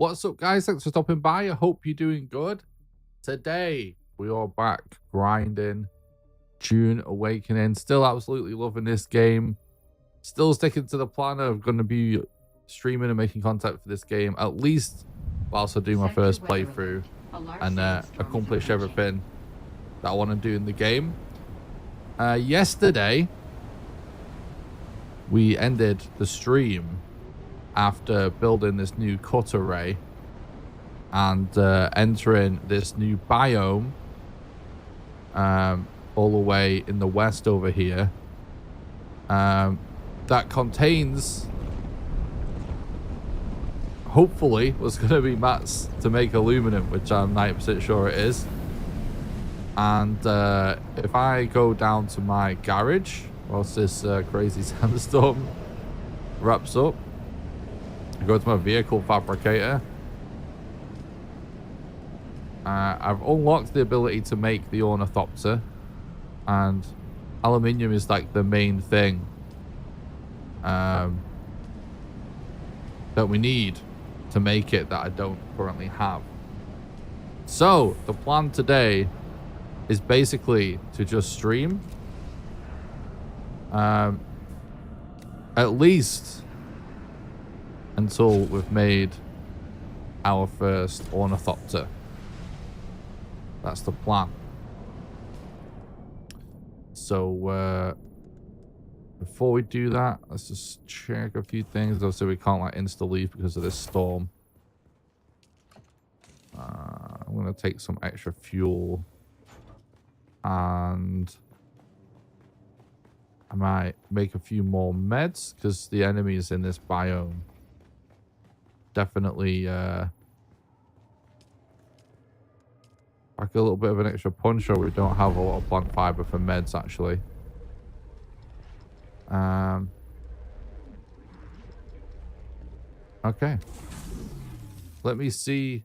What's up, guys? Thanks for stopping by. I hope you're doing good. Today, we are back grinding Dune Awakening. Still absolutely loving this game. Still sticking to the plan of going to be streaming and making content for this game, at least whilst I do my first playthrough and accomplish everything that I want to do in the game. Yesterday, we ended the stream after building this new cut array and entering this new biome all the way in the west over here that contains, hopefully, was going to be mats to make aluminum, which I'm 90% sure it is. And if I go down to my garage whilst this crazy sandstorm wraps up, I go to my vehicle fabricator. I've unlocked the ability to make the Ornithopter, and aluminium is like the main thing that we need to make it that I don't currently have. So the plan today is basically to just stream at least until we've made our first Ornithopter. That's the plan. So before we do that, let's just check a few things. Obviously we can't like insta leave because of this storm. I'm gonna take some extra fuel, and I might make a few more meds because the enemies in this biome definitely like a little bit of an extra punch, or we don't have a lot of plant fiber for meds actually. Okay, let me see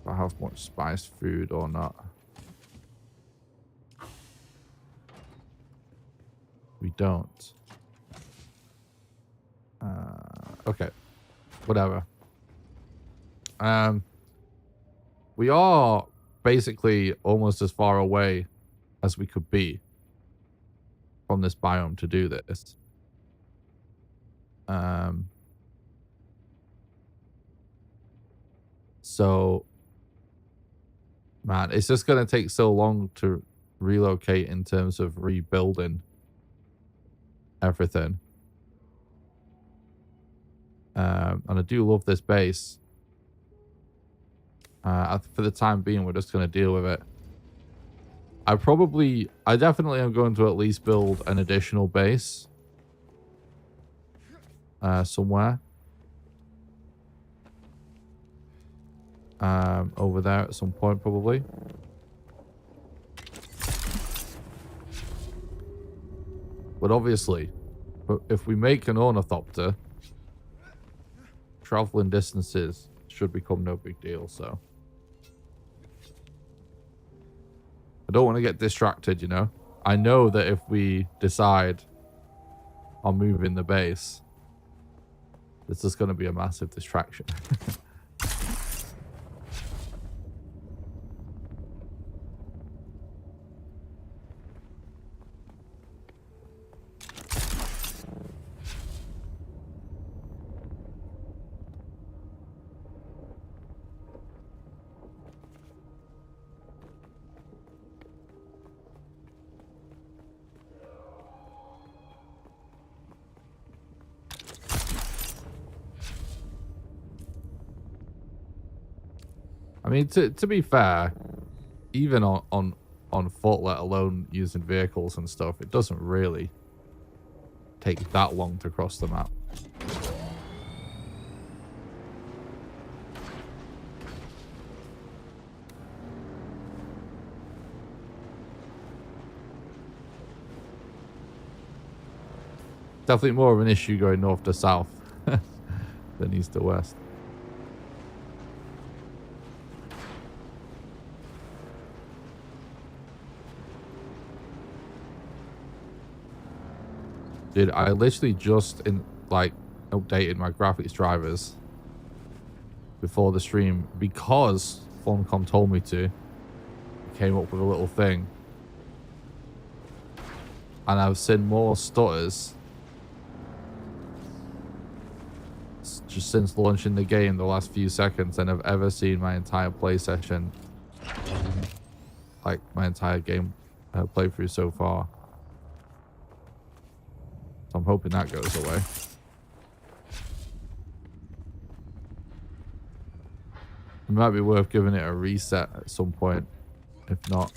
if I have much spiced food or not. We don't. Okay, whatever. We are basically almost as far away as we could be from this biome to do this. So, man, it's just going to take so long to relocate in terms of rebuilding everything. And I do love this base. For the time being, we're just going to deal with it. I definitely am going to at least build an additional base somewhere. Over there at some point, probably. But obviously, if we make an Ornithopter, traveling distances should become no big deal, so. I don't want to get distracted, you know? I know that if we decide on moving the base, this is going to be a massive distraction. I mean, to be fair, even on foot, let alone using vehicles and stuff, it doesn't really take that long to cross the map. Definitely more of an issue going north to south than east to west. Dude, I literally just updated my graphics drivers before the stream because Funcom told me to. Came up with a little thing. And I've seen more stutters just since launching the game the last few seconds than I've ever seen my entire play session. Like my entire game playthrough so far. So I'm hoping that goes away. It might be worth giving it a reset at some point. If not.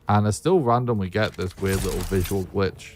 And I still randomly get this weird little visual glitch.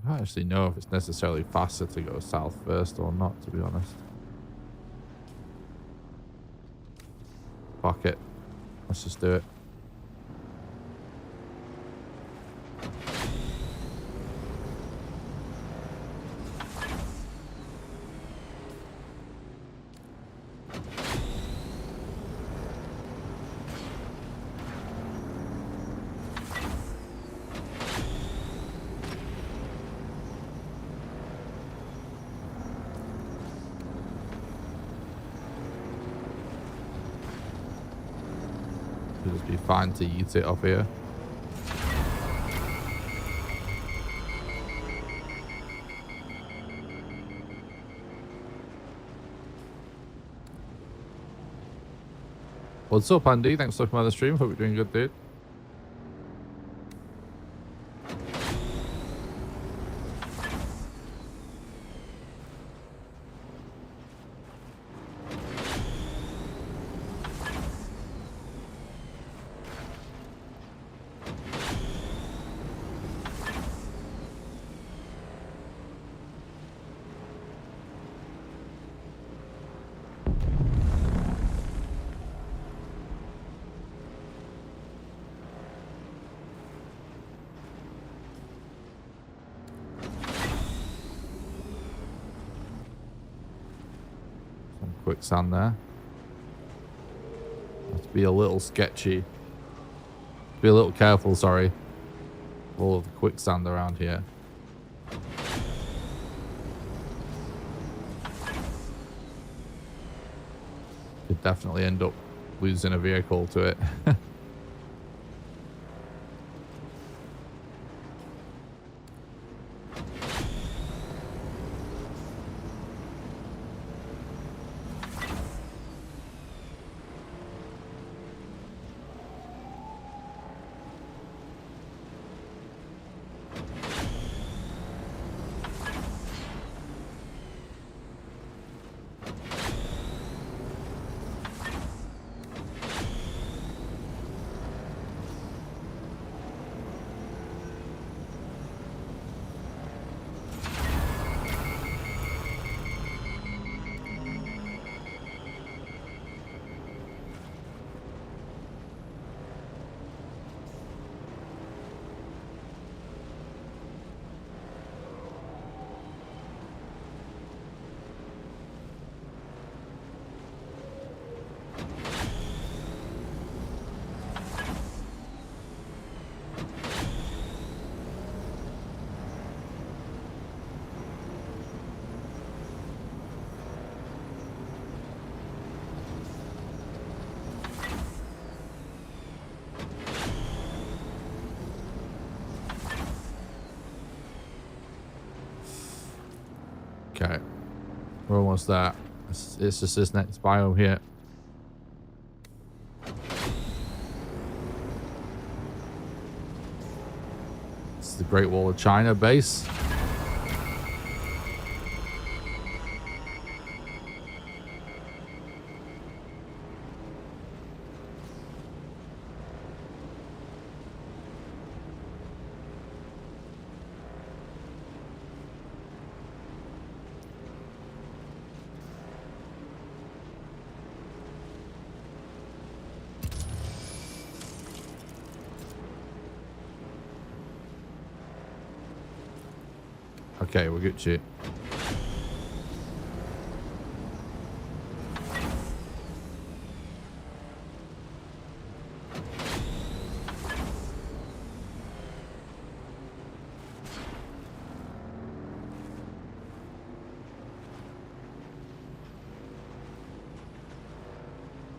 I don't actually know if it's necessarily faster to go south first or not, to be honest. Fuck it. Let's just do it. Should just be fine to eat it off here. What's up, Andy? Thanks for coming on the stream. Hope you're doing good, dude. Quicksand there. Have to be a little sketchy. Be a little careful, sorry. All of the quicksand around here. Could definitely end up losing a vehicle to it. Okay, we're almost there. It's just this next biome here. This is the Great Wall of China base. Okay, we're good shit.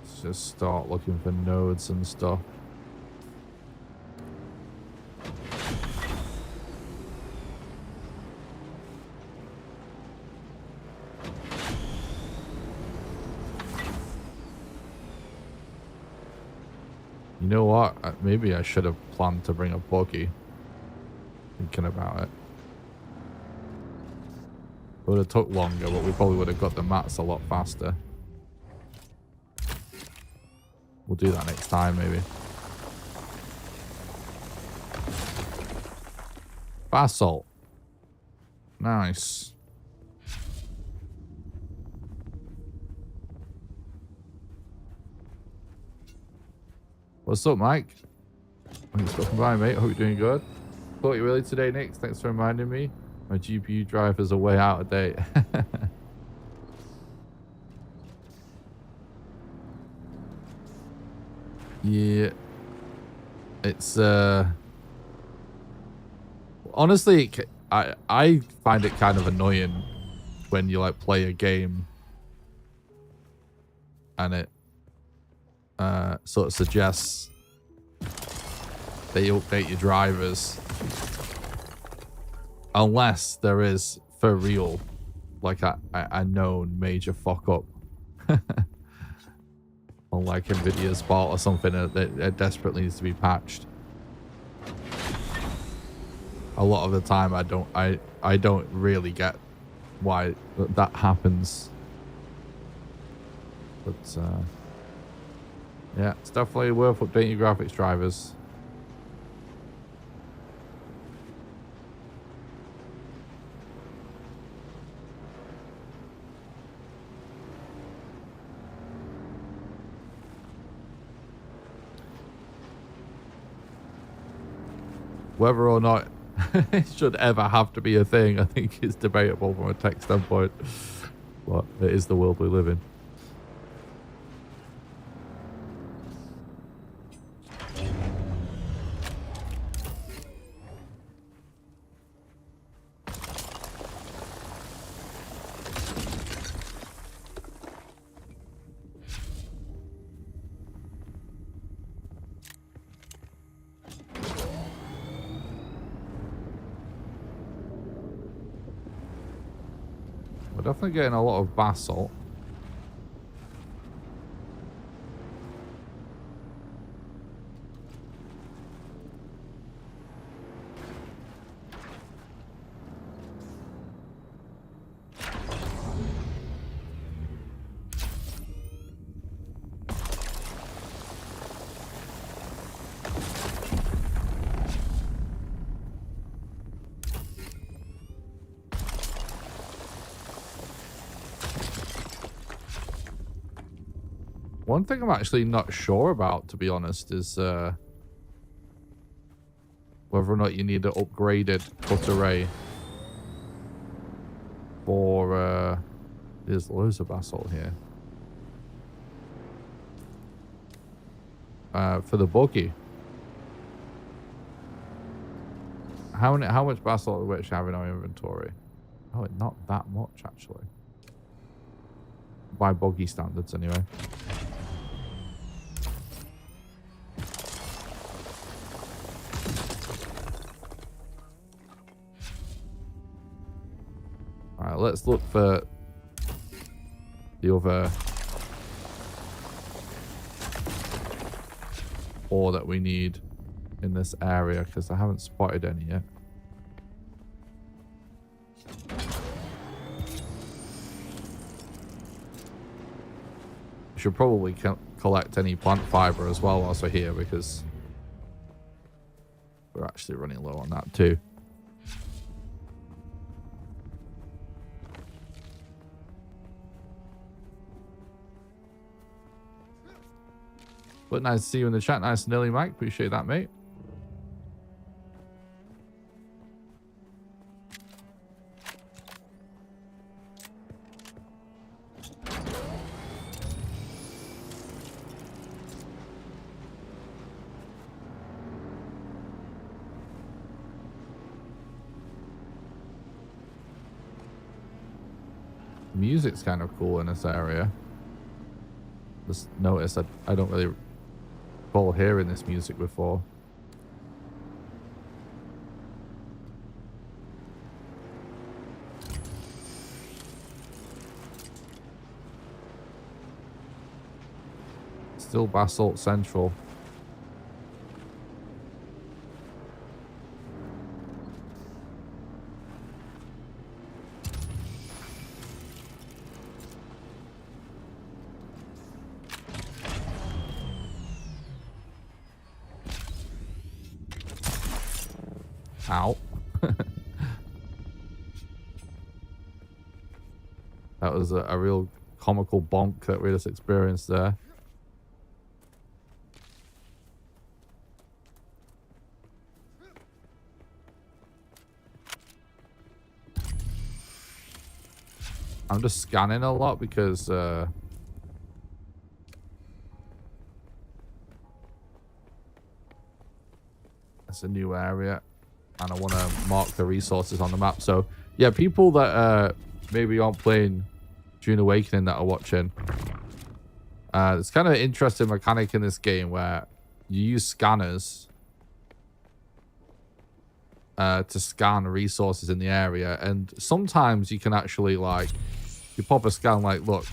Let's just start looking for nodes and stuff. You know what? Maybe I should have planned to bring a buggy. Thinking about it. It would have took longer, but we probably would have got the mats a lot faster. We'll do that next time, maybe. Basalt. Nice. What's up, Mike? Thanks for stopping by, mate. Hope you're doing good. Caught you early today, Nick. Thanks for reminding me. My GPU drivers are way out of date. Yeah. It's, honestly, I find it kind of annoying when you, like, play a game and it sort of suggests that you update your drivers unless there is for real like a known major fuck up on like Nvidia's part or something that desperately needs to be patched. A lot of the time I don't really get why that happens, but yeah, it's definitely worth updating your graphics drivers. Whether or not it should ever have to be a thing, I think is debatable from a tech standpoint, but it is the world we live in. Definitely getting a lot of basalt. One thing I'm actually not sure about, to be honest, is whether or not you need an upgraded cut array for there's loads of basalt here. For the buggy. How much basalt do we actually have in our inventory? Oh, not that much actually. By buggy standards anyway. Alright, let's look for the other ore that we need in this area, because I haven't spotted any yet. We should probably collect any plant fiber as well whilst we're here, because we're actually running low on that too. But nice to see you in the chat. Nice and early, Mike. Appreciate that, mate. Music's kind of cool in this area. Just notice I don't really recall hearing this music before. Still Basalt Central. Ow. That was a real comical bonk that we just experienced there. I'm just scanning a lot because it's a new area and I want to mark the resources on the map. So yeah, people that maybe aren't playing Dune Awakening that are watching, it's kind of an interesting mechanic in this game where you use scanners to scan resources in the area, and sometimes you can actually, like, you pop a scan, like, look,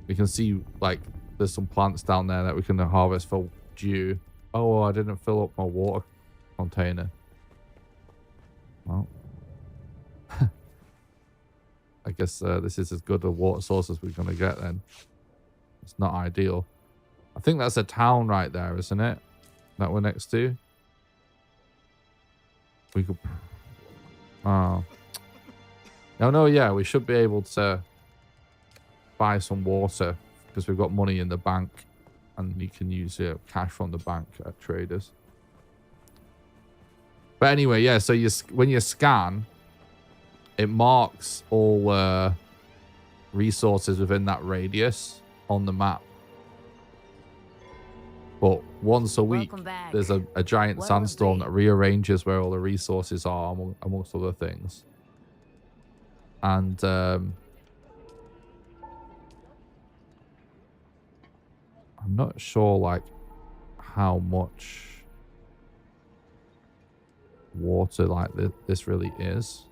we can see, like, there's some plants down there that we can harvest for dew. Oh, I didn't fill up my water container. Well, I guess this is as good a water source as we're going to get then. It's not ideal. I think that's a town right there, isn't it? That we're next to. We could... Oh. No, yeah, we should be able to buy some water because we've got money in the bank and you can use cash from the bank at traders. But anyway, yeah, so when you scan, it marks all resources within that radius on the map. But once a week, there's a giant sandstorm that rearranges where all the resources are, amongst other things. And I'm not sure, like, how much water, like, this really is.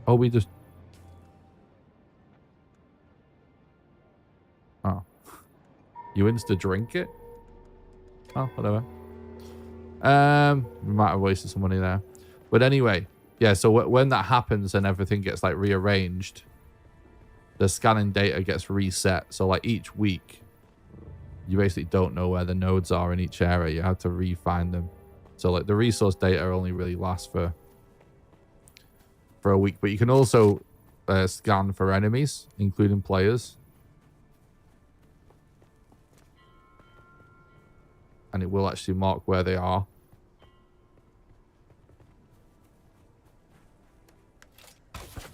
Oh, we just... Oh. You insta-drink it? Oh, whatever. We might have wasted some money there. But anyway, yeah, so when that happens and everything gets, like, rearranged, the scanning data gets reset. So, like, each week, you basically don't know where the nodes are in each area. You have to re-find them. So, like, the resource data only really lasts for a week. But you can also scan for enemies, including players. And it will actually mark where they are.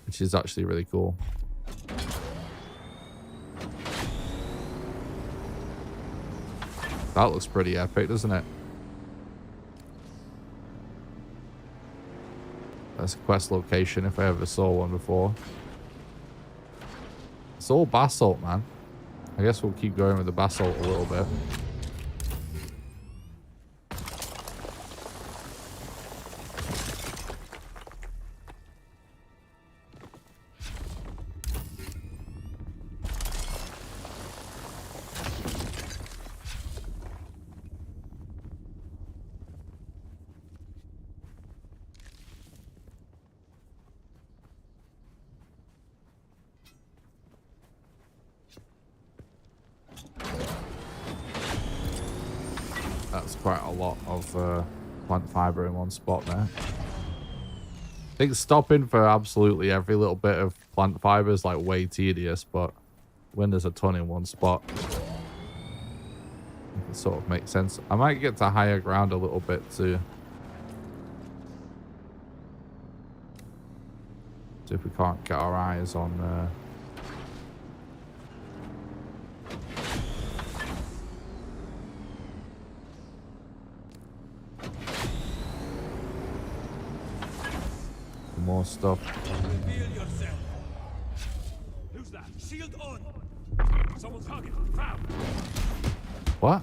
Which is actually really cool. That looks pretty epic, doesn't it? That's a quest location if I ever saw one before. It's all basalt, man. I guess we'll keep going with the basalt a little bit. That's quite a lot of plant fiber in one spot there. I think stopping for absolutely every little bit of plant fiber is like way tedious, but when there's a ton in one spot, it sort of makes sense. I might get to higher ground a little bit to See if we can't get our eyes on more stuff. Reveal yourself. Who's that? Shield on. Someone's hugging. Found. What?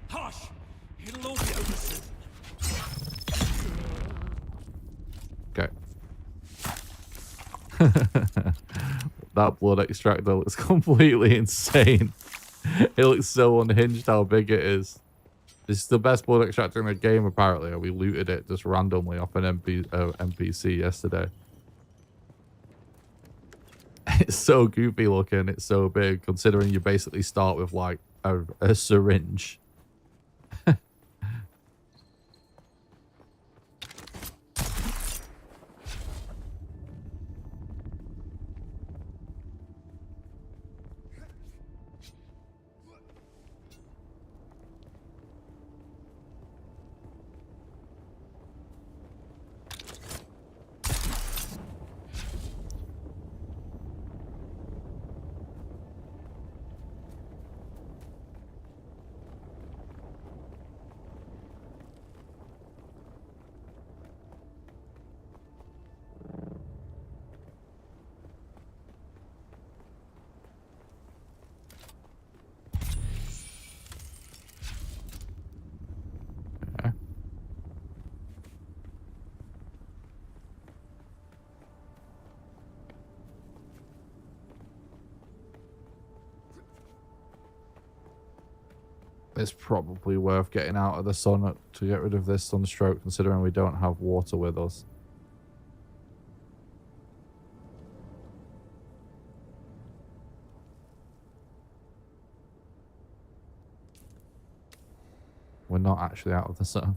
Hush. It'll all be over soon. Okay. That blood extractor looks completely insane. It looks so unhinged how big it is. This is the best blood extractor in the game, apparently. We looted it just randomly off an NPC yesterday. It's so goofy looking. It's so big, considering you basically start with like a syringe. It's probably worth getting out of the sun to get rid of this sunstroke, considering we don't have water with us. We're not actually out of the sun.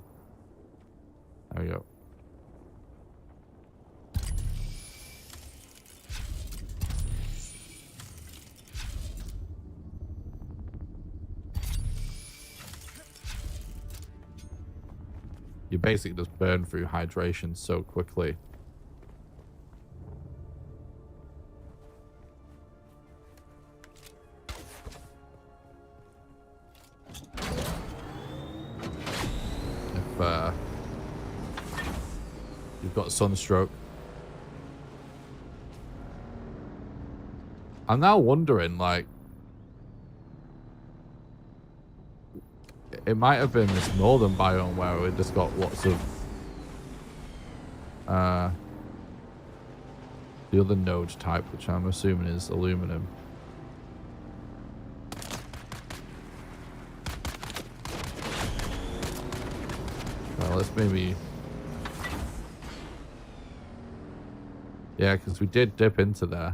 There we go. You basically just burn through hydration so quickly. If you've got sunstroke. I'm now wondering, like, it might have been this northern biome where we just got lots of the other node type, which I'm assuming is aluminum. Well, let's maybe, yeah, because we did dip into there.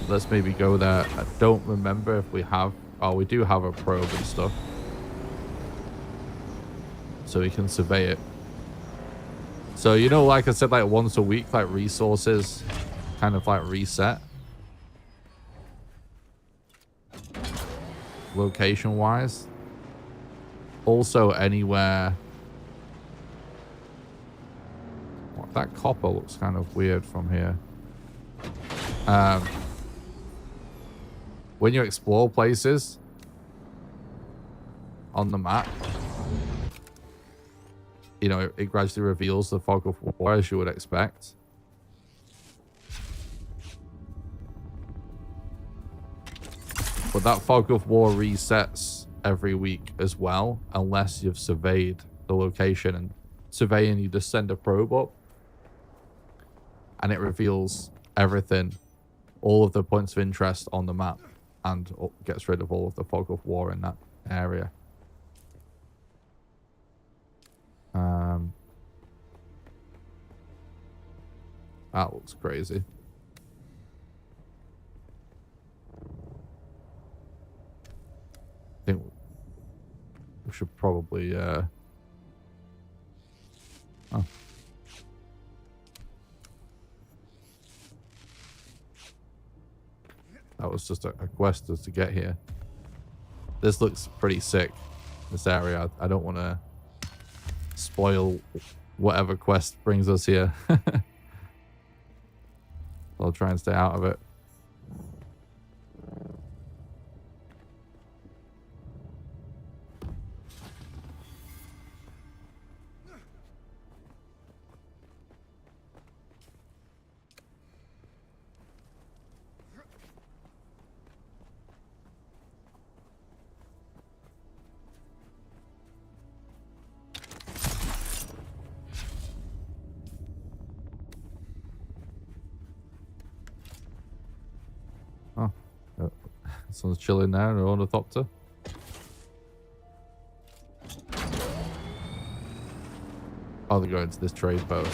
Let's maybe go there. I don't remember if we have. Oh, we do have a probe and stuff. So we can survey it. So, you know, like I said, like once a week, like resources kind of like reset. Location wise. Also anywhere. What, that copper looks kind of weird from here. When you explore places on the map, you know, it gradually reveals the fog of war, as you would expect. But that fog of war resets every week as well, unless you've surveyed the location. And surveying, you just send a probe up and it reveals everything, all of the points of interest on the map, and gets rid of all of the fog of war in that area. That looks crazy. I think we should probably oh. That was just a quest to get here. This looks pretty sick, this area. I don't want to spoil whatever quest brings us here. I'll try and stay out of it. Oh, someone's chilling there, an Ornithopter. Oh, they're going to this trade post.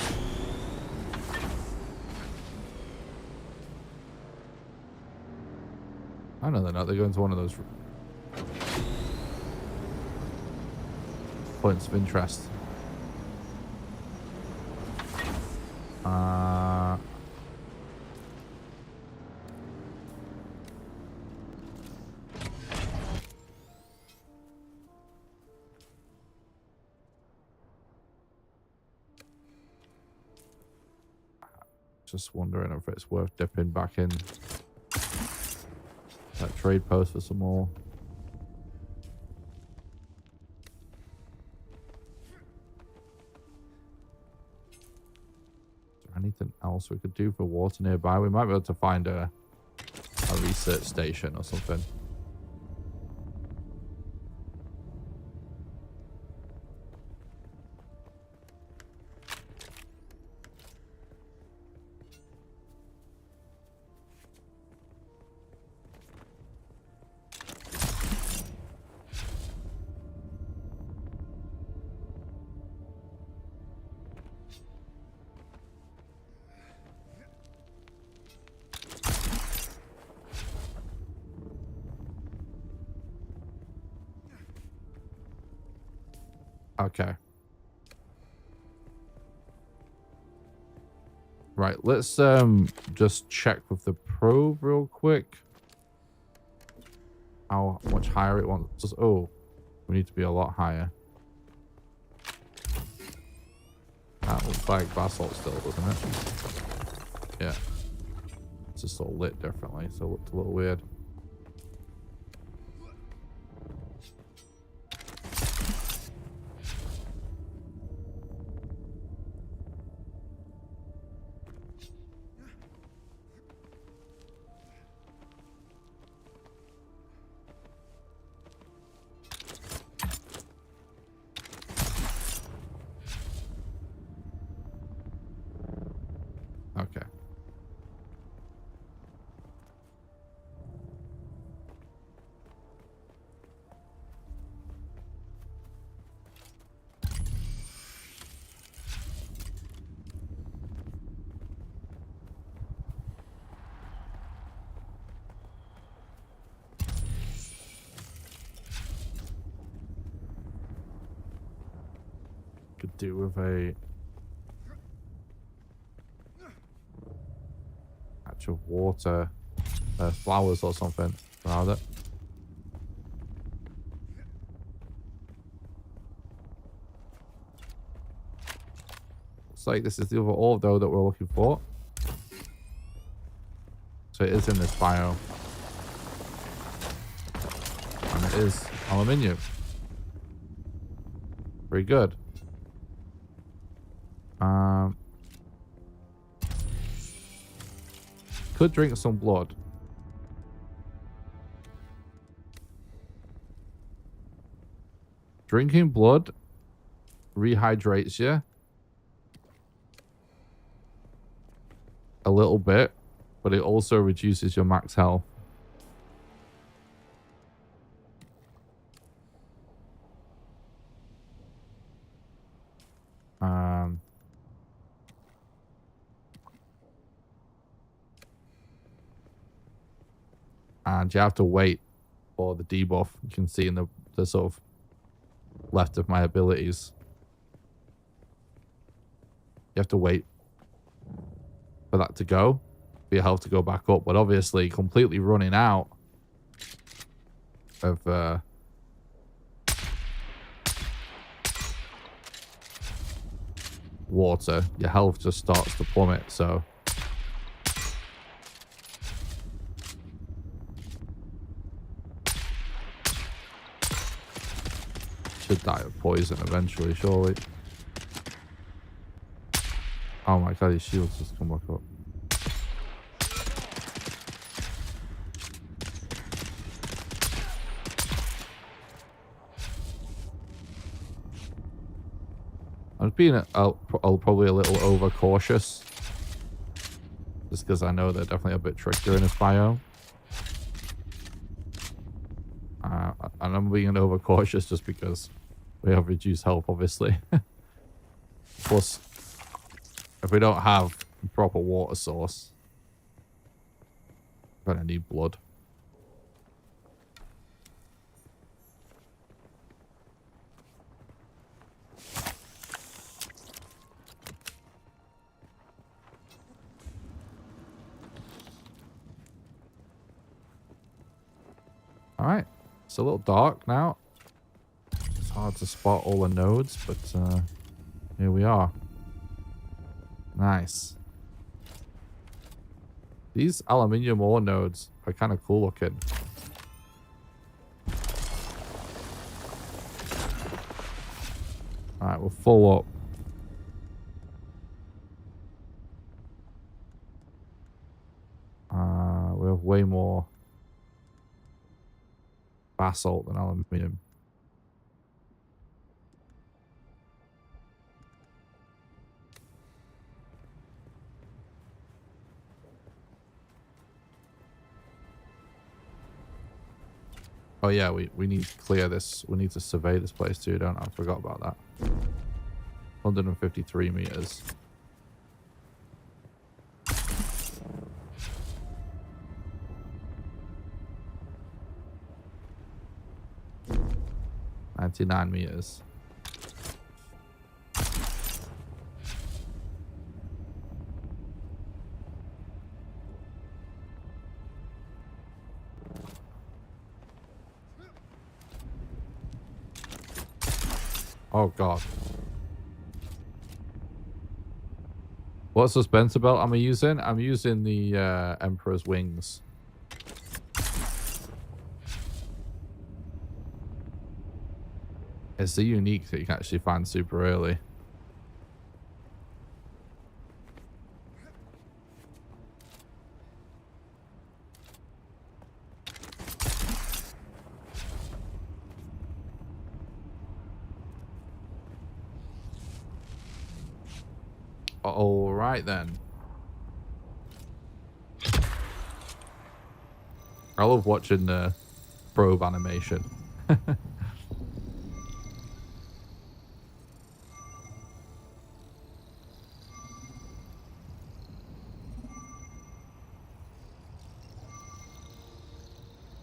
I know they're not. They're going to one of those points of interest. Just wondering if it's worth dipping back in that trade post for some more. Is there anything else we could do for water nearby? We might be able to find a research station or something. Okay. Right, let's just check with the probe real quick. How much higher it wants us. Oh, we need to be a lot higher. That looks like basalt still, doesn't it? Yeah. It's just all lit differently, so it looked a little weird. Okay. Could do with a patch of water, flowers or something around it. Looks like this is the other orb though that we're looking for. So it is in this bio. And it is aluminium. Very good. Could drink some blood. Drinking blood rehydrates you a little bit, but it also reduces your max health. And you have to wait for the debuff. You can see in the sort of left of my abilities. You have to wait for that to go, for your health to go back up. But obviously completely running out of water, your health just starts to plummet. So should die of poison eventually, surely. Oh my god, his shields just come back up. I'm being probably a little overcautious. Just because I know they're definitely a bit trickier in this biome. And I'm being overcautious just because we have reduced health, obviously. Plus, if we don't have a proper water source, we're gonna need blood. Alright. It's a little dark now. It's hard to spot all the nodes, but here we are. Nice. These aluminium ore nodes are kind of cool looking. Alright, we're full up. We have way more basalt than aluminium. Oh yeah, we need to clear this. We need to survey this place too, don't I? I forgot about that. 153 meters. $99 meters. Oh god. What suspenser belt am I using? I'm using the Emperor's Wings. It's the unique that you can actually find super early. All right then. I love watching the probe animation.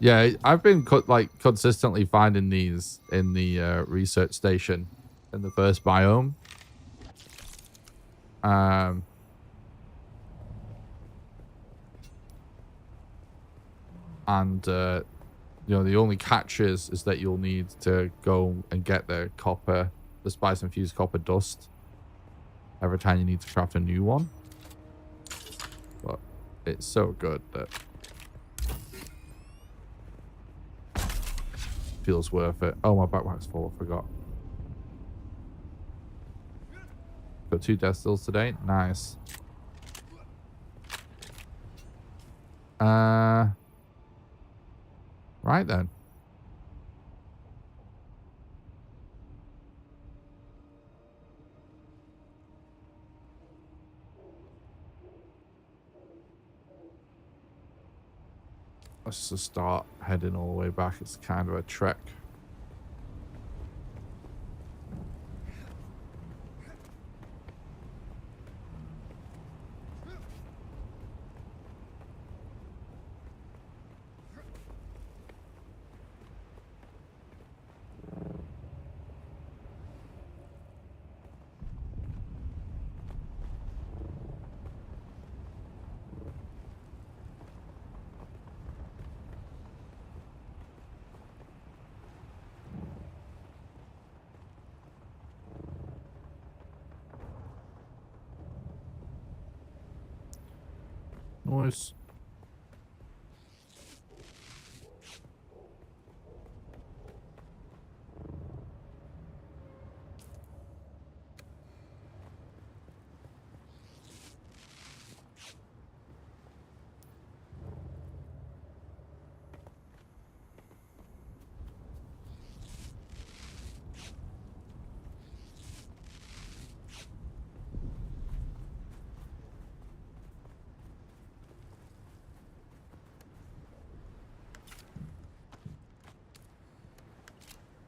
Yeah, I've been consistently finding these in the research station in the first biome. And you know, the only catch is that you'll need to go and get the spice infused copper dust every time you need to craft a new one. But it's so good that feels worth it. Oh, my backpack's full. I forgot. Got 2 death stills today. Nice. Right then. Let's just start heading all the way back. It's kind of a trek. Nice.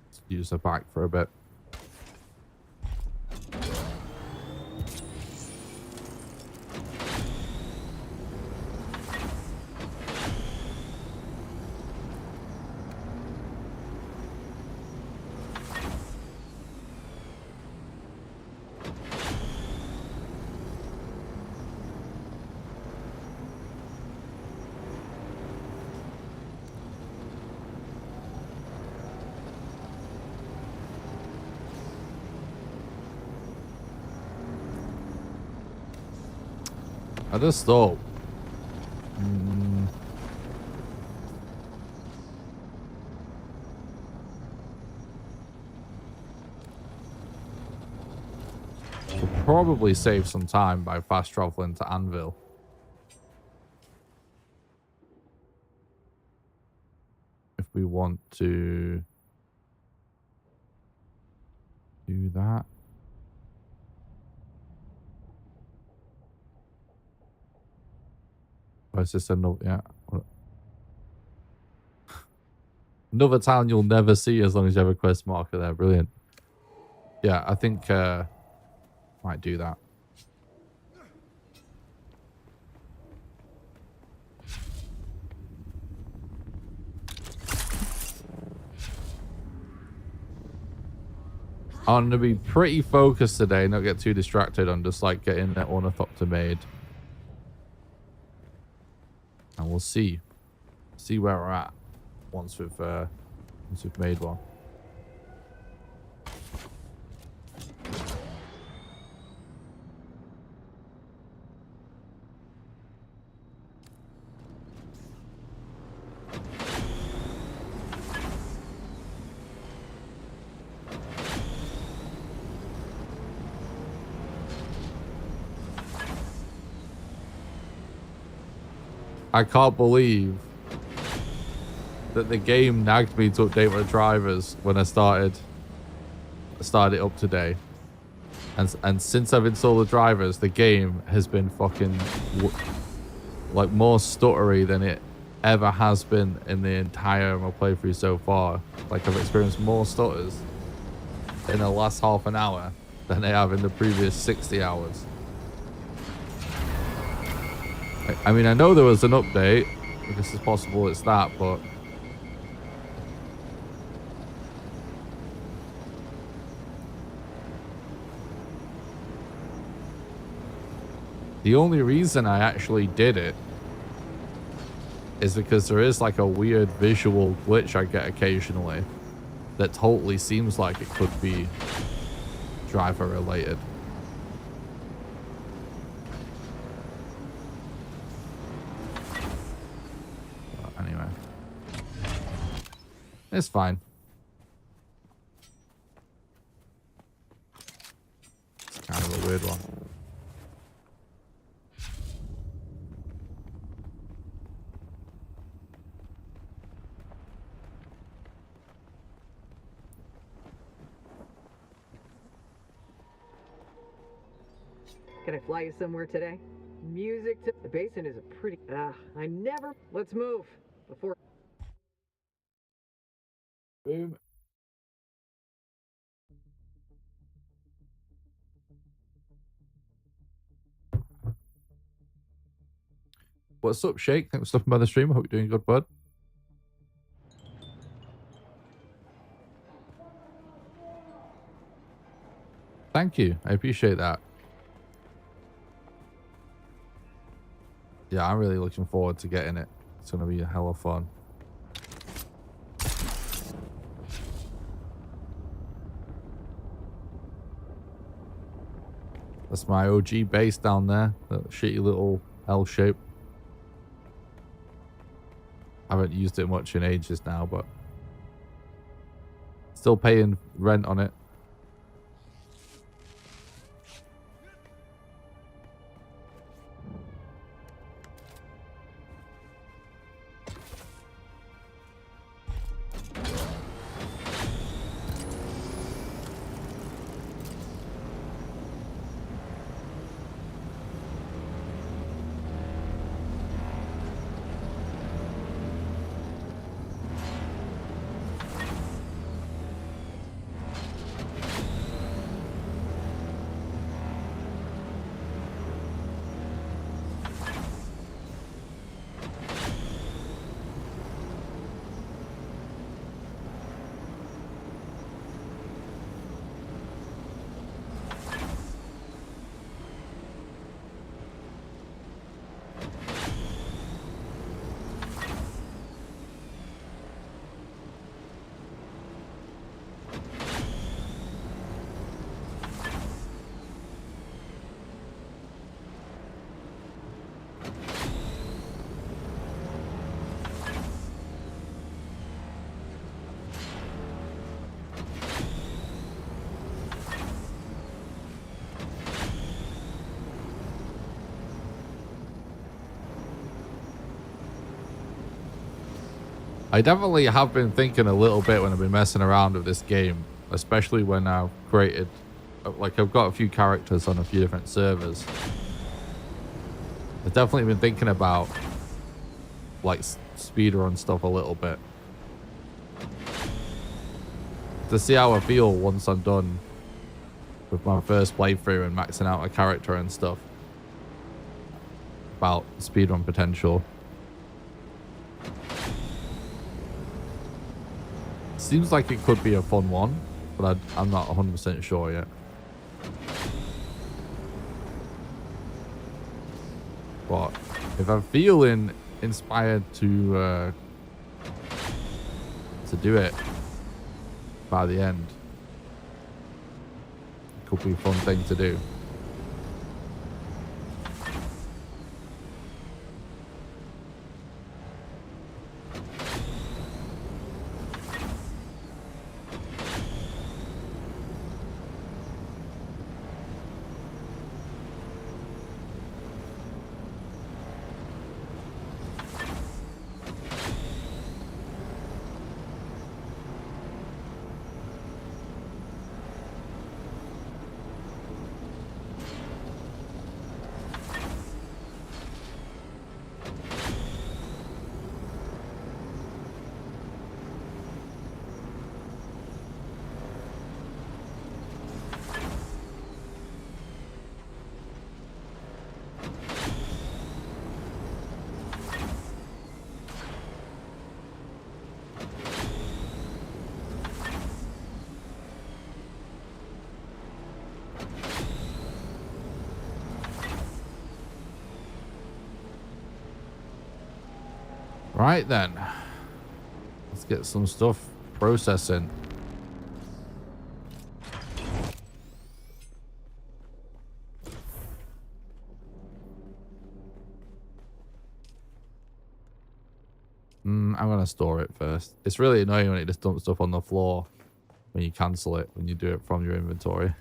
Let's use the bike for a bit. I just thought, we'll probably save some time by fast traveling to Anvil. If we want to do that. Oh, is this another? Yeah. Another town you'll never see as long as you have a quest marker there. Brilliant. Yeah, I think might do that. I'm going to be pretty focused today, not get too distracted on just like getting that Ornithopter made. And we'll see where we're at once we've made one. I can't believe that the game nagged me to update my drivers when I started it up today. And since I've installed the drivers, the game has been fucking like more stuttery than it ever has been in the entire my playthrough so far. Like I've experienced more stutters in the last half an hour than I have in the previous 60 hours. I mean, I know there was an update. I guess it's possible it's that, but the only reason I actually did it is because there is like a weird visual glitch I get occasionally that totally seems like it could be driver related. Anyway, it's fine. It's kind of a weird one. Can I fly you somewhere today? Music to the basin is a pretty I never let's move before Boom. What's up, Shake? Thanks for stopping by the stream. I hope you're doing good, bud. Thank you. I appreciate that. Yeah, I'm really looking forward to getting it. It's going to be a hell of fun. That's my OG base down there. That shitty little L shape. I haven't used it much in ages now, but still paying rent on it. I definitely have been thinking a little bit when I've been messing around with this game, especially when I've created, like I've got a few characters on a few different servers. I've definitely been thinking about like speedrun stuff a little bit to see how I feel once I'm done with my first playthrough and maxing out a character and stuff about speedrun potential. Seems like it could be a fun one, but I'm not 100% sure yet. But if I'm feeling inspired to do it by the end, it could be a fun thing to do. Right then, let's get some stuff processing. I'm gonna store it first. It's really annoying when it just dumps stuff on the floor when you cancel it, when you do it from your inventory.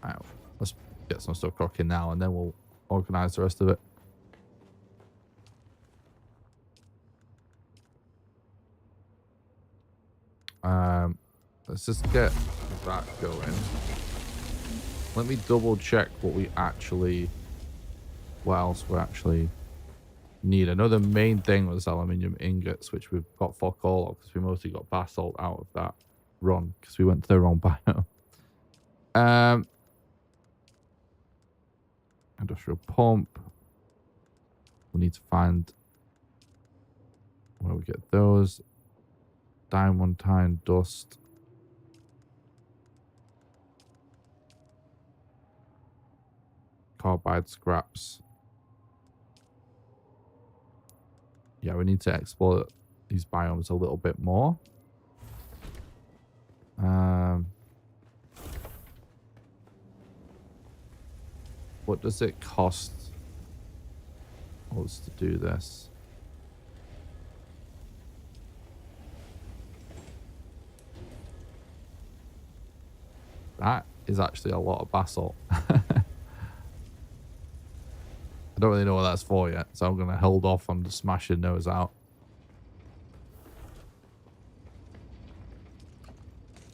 Alright, let's get some stuff cooking now and then we'll organize the rest of it. Let's just get that going. Let me double check what else we actually need. I know the main thing was aluminium ingots, which we've got fuck all of because we mostly got basalt out of that run because we went to the wrong biome. Industrial pump. We need to find where we get those. Diamondine dust. Carbide scraps. Yeah, we need to explore these biomes a little bit more. What does it cost us to do this? That is actually a lot of basalt. I don't really know what that's for yet, so I'm going to hold off on just smashing those out.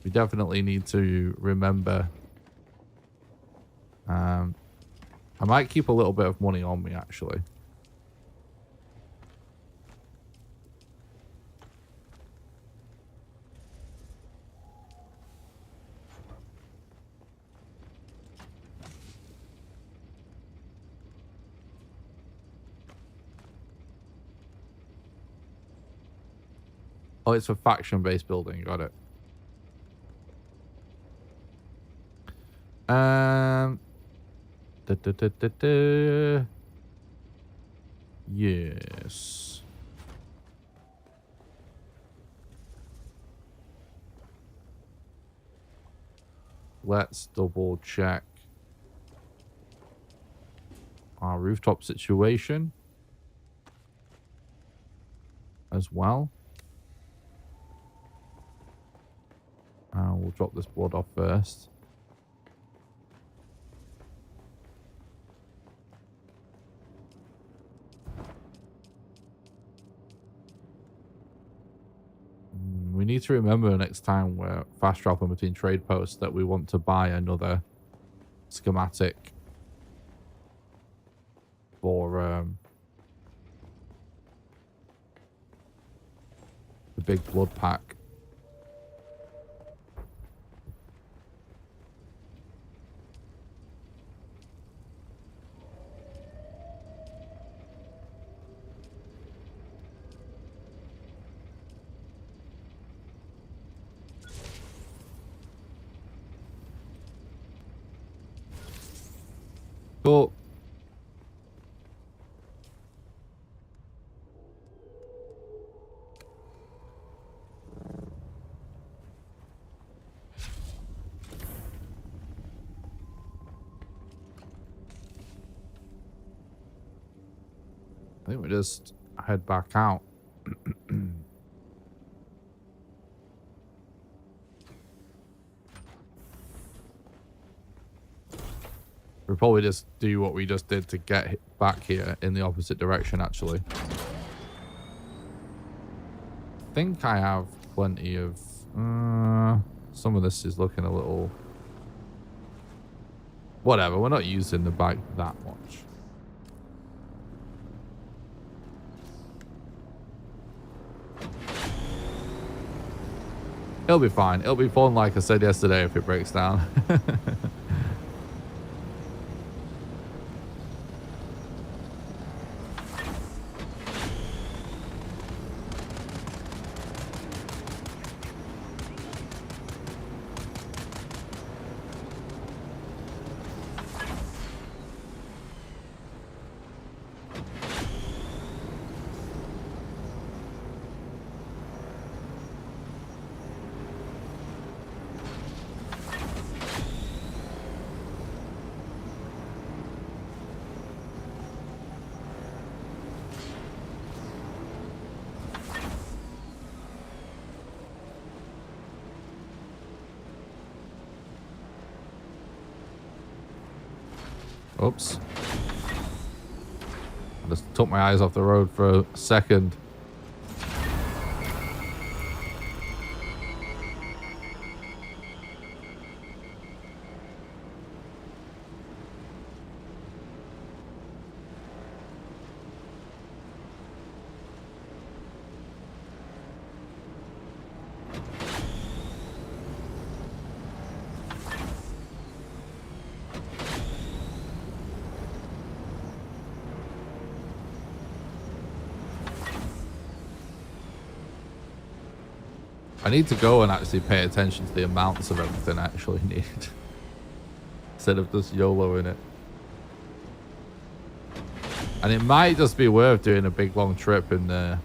We definitely need to remember. I might keep a little bit of money on me, actually. Oh, it's for faction-based building. Got it. Yes. Let's double check our rooftop situation as well. We'll drop this board off first. We need to remember next time we're fast traveling between trade posts that we want to buy another schematic for the big blood pack. Cool. I think we just head back out. We'll probably just do what we just did to get back here in the opposite direction, actually. I think I have plenty of... some of this is looking a little... Whatever, we're not using the bike that much. It'll be fine. It'll be fun, like I said yesterday, if it breaks down. Oops. I just took my eyes off the road for a second. I need to go and actually pay attention to the amounts of everything I actually need. Instead of just YOLOing it. And it might just be worth doing a big long trip in the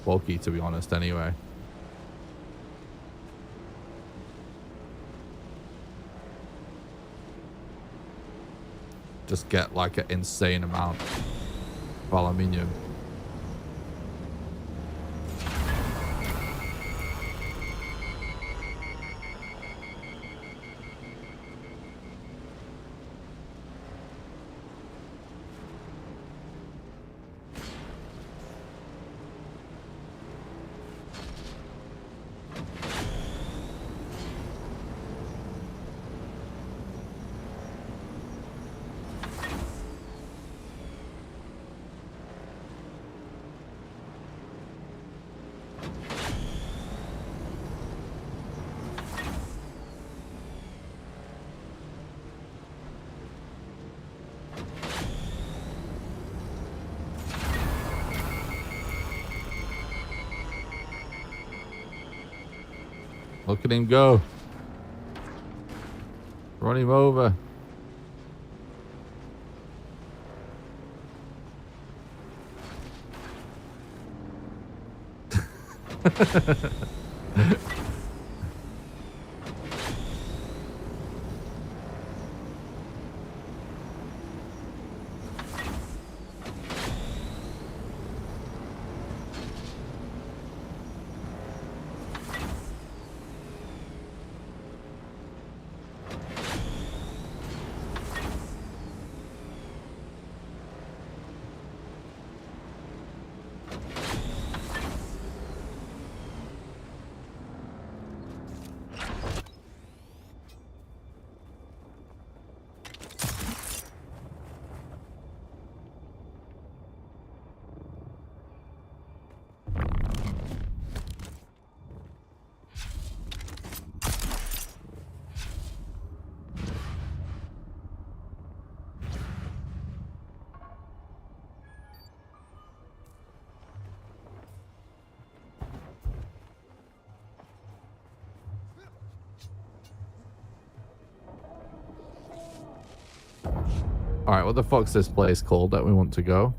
bulky, to be honest, anyway. just get like an insane amount of aluminium. Look at him go. Run him over. All right, what the fuck's this place called that we want to go?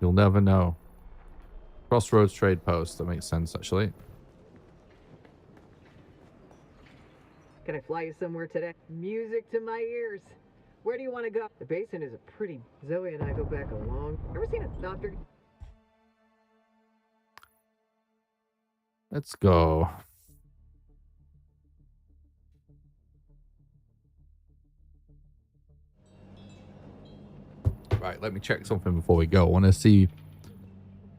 You'll never know. Crossroads Trade Post. That makes sense, actually. Can I fly you somewhere today? Music to my ears. Where do you want to go? The basin is a pretty... Zoe and I go back a long... Ever seen a doctor? Let's go. Right, let me check something before we go. I want to see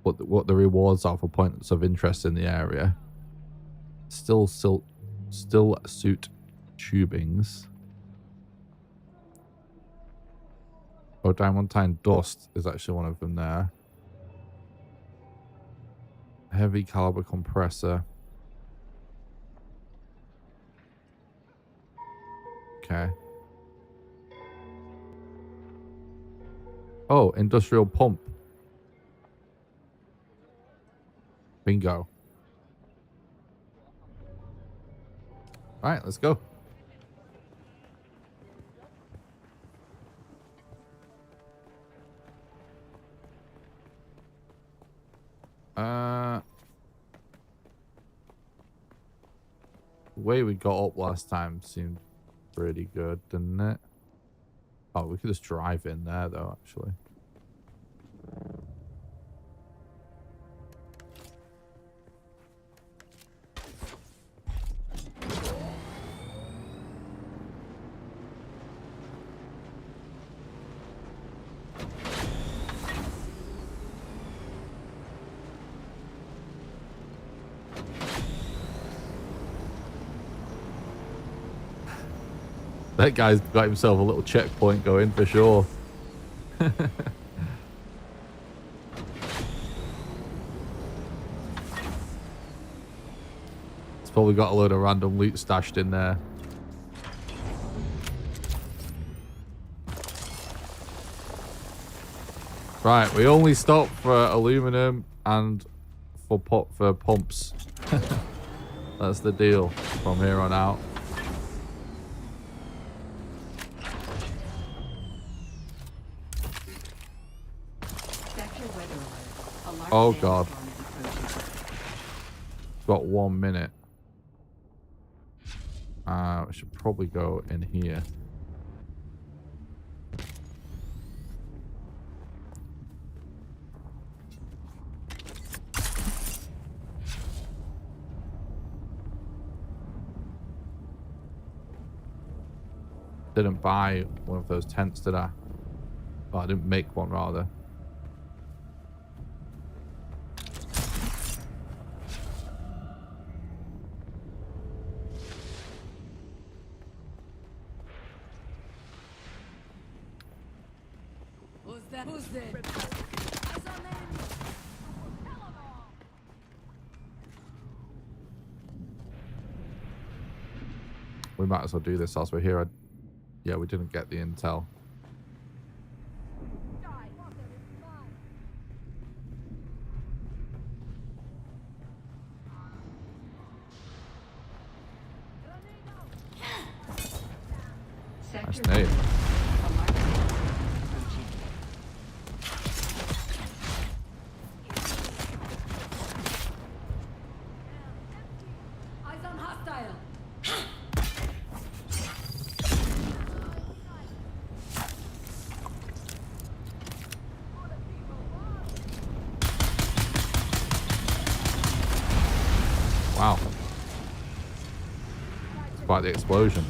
what the rewards are for points of interest in the area. Still suit tubings. Oh, diamantine dust is actually one of them there. Heavy caliber compressor. Okay. Oh, industrial pump. Bingo. All right, let's go. The way we got up last time seemed pretty good, didn't it? Oh, we could just drive in there, though, actually. That guy's got himself a little checkpoint going for sure. It's probably got a load of random loot stashed in there. Right, we only stop for aluminum and for pumps. That's the deal from here on out. Oh god. Got 1 minute. I should probably go in here. Didn't buy one of those tents, did I? Oh, I didn't make one, rather. Who's that? Who's there? We might as well do this as we're here. Yeah, we didn't get the intel. Nice name. Eyes on hostile. Wow. Quite the explosion.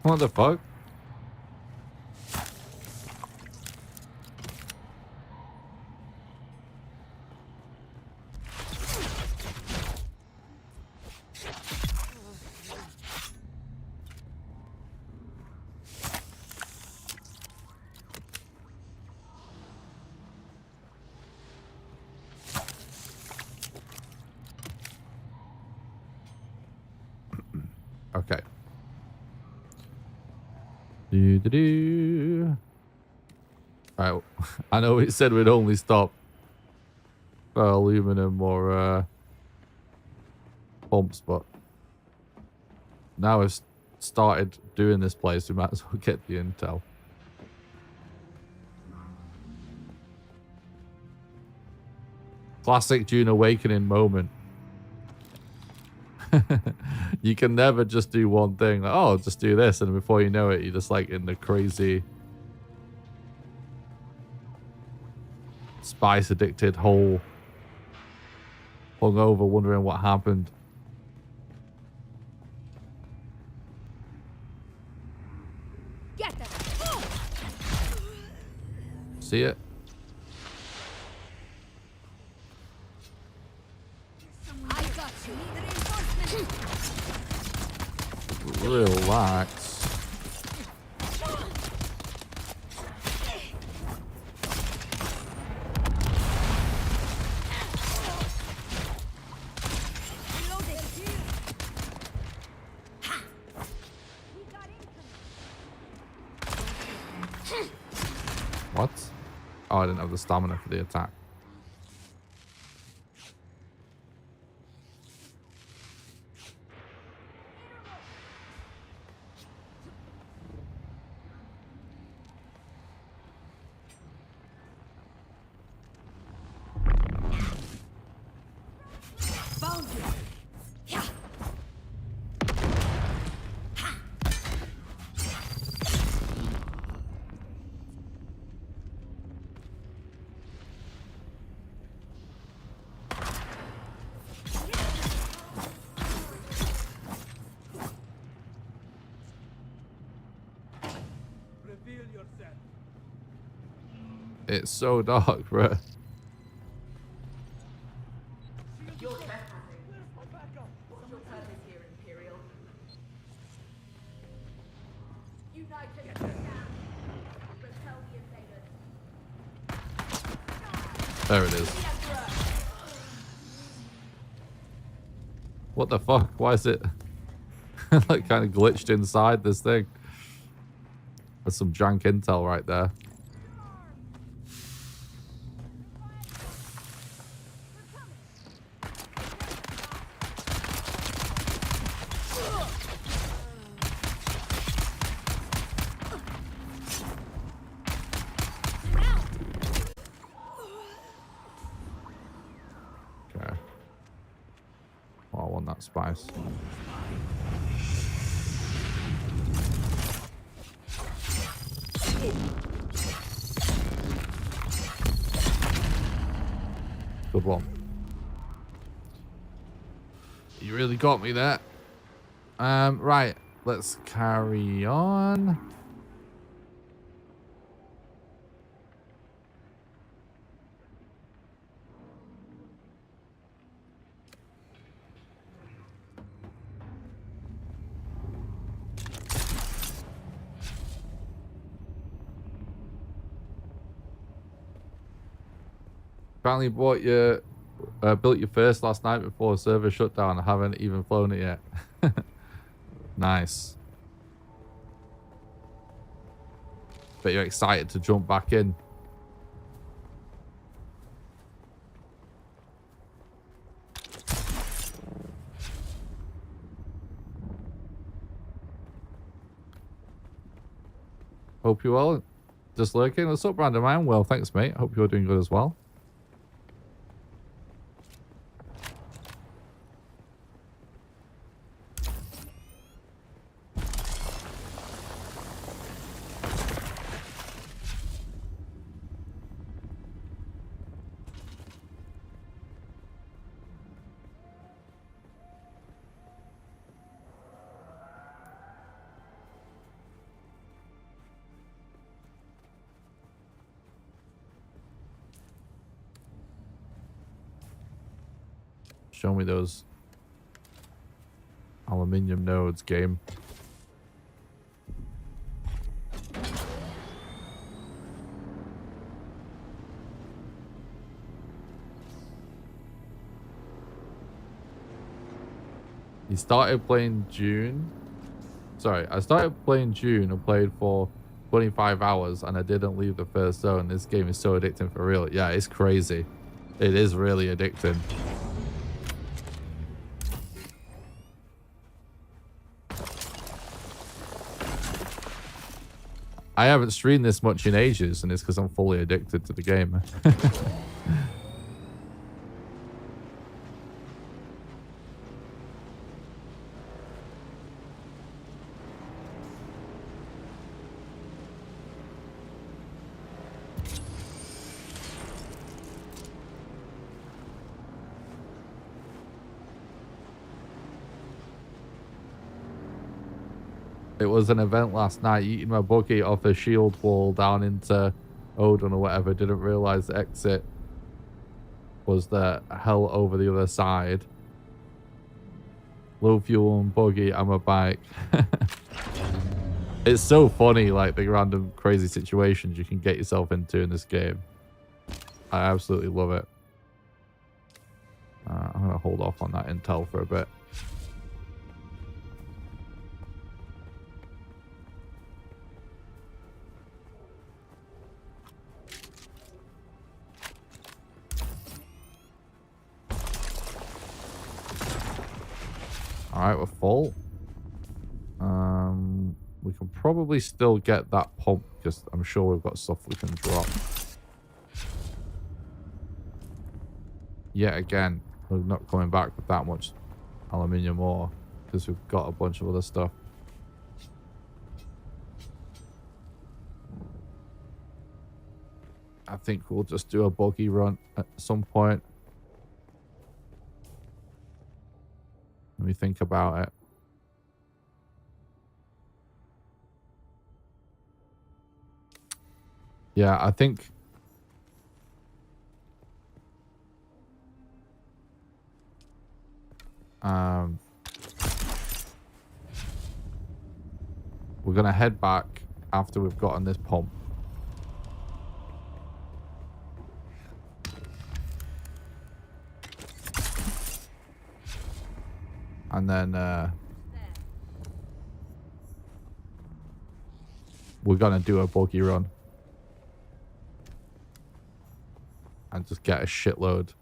What the fuck? Okay. Do. Right. I know it said we'd only stop for aluminum or pumps, but now I've started doing this place, we might as well get the intel. Classic Dune Awakening moment. You can never just do one thing. Like, oh, just do this, and before you know it, you're just like in the crazy spice addicted hole, hungover, wondering what happened. Get them. See it? I got you. Need reinforcement. Relax. What? Oh, I didn't have the stamina for the attack. Found you. Yeah. Reveal yourself. It's so dark, bro. You're trespassing. What's your purpose here, Imperial? United we stand. Repel the invaders. There it is. What the fuck? Why is it like kind of glitched inside this thing? There's some jank intel right there. Okay. Well, I want that spice. Good one. You really got me there. Right. Let's carry on. Apparently built your first last night before server shutdown. I haven't even flown it yet. Nice. Bet you're excited to jump back in. Hope you're well. Just lurking. What's up, Brandon? I'm well, thanks, mate. Hope you're doing good as well. Show me those aluminium nodes, game. He started playing Dune. Sorry, I started playing Dune and played for 25 hours and I didn't leave the first zone. This game is so addicting for real. Yeah, it's crazy. It is really addicting. I haven't streamed this much in ages, and it's because I'm fully addicted to the game. It was an event last night, eating my buggy off a shield wall down into Odin or whatever. Didn't realize the exit was the hell over the other side. Low fuel and buggy and my bike. It's so funny, like the random crazy situations you can get yourself into in this game. I absolutely love it. I'm going to hold off on that intel for a bit. Alright, we're full. We can probably still get that pump because I'm sure we've got stuff we can drop. Yet again, we're not coming back with that much aluminium ore because we've got a bunch of other stuff. I think we'll just do a buggy run at some point. Let me think about it. Yeah, I think... 'cause Um, we're gonna head back after we've gotten this pump. And then we're gonna do a buggy run and just get a shitload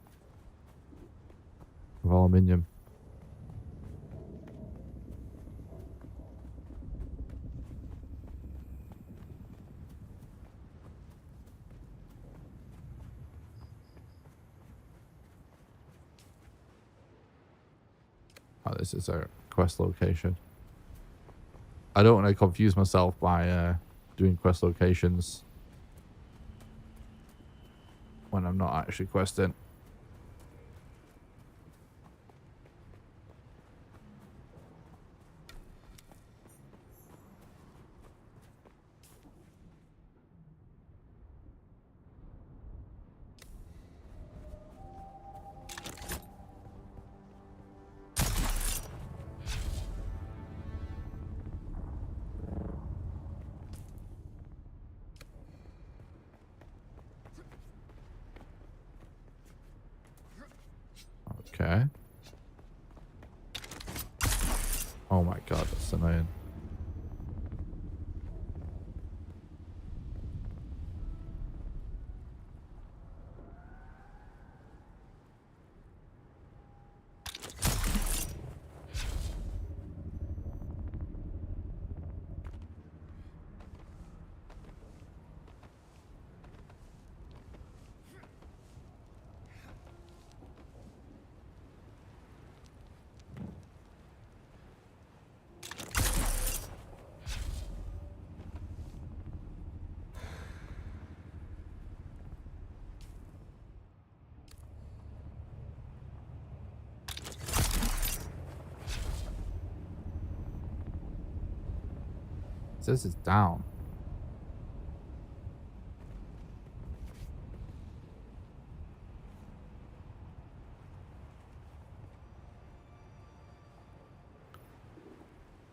of aluminium. Oh, this is a quest location. I don't want to confuse myself by doing quest locations when I'm not actually questing. Okay. Oh my god, that's annoying. It says it's down.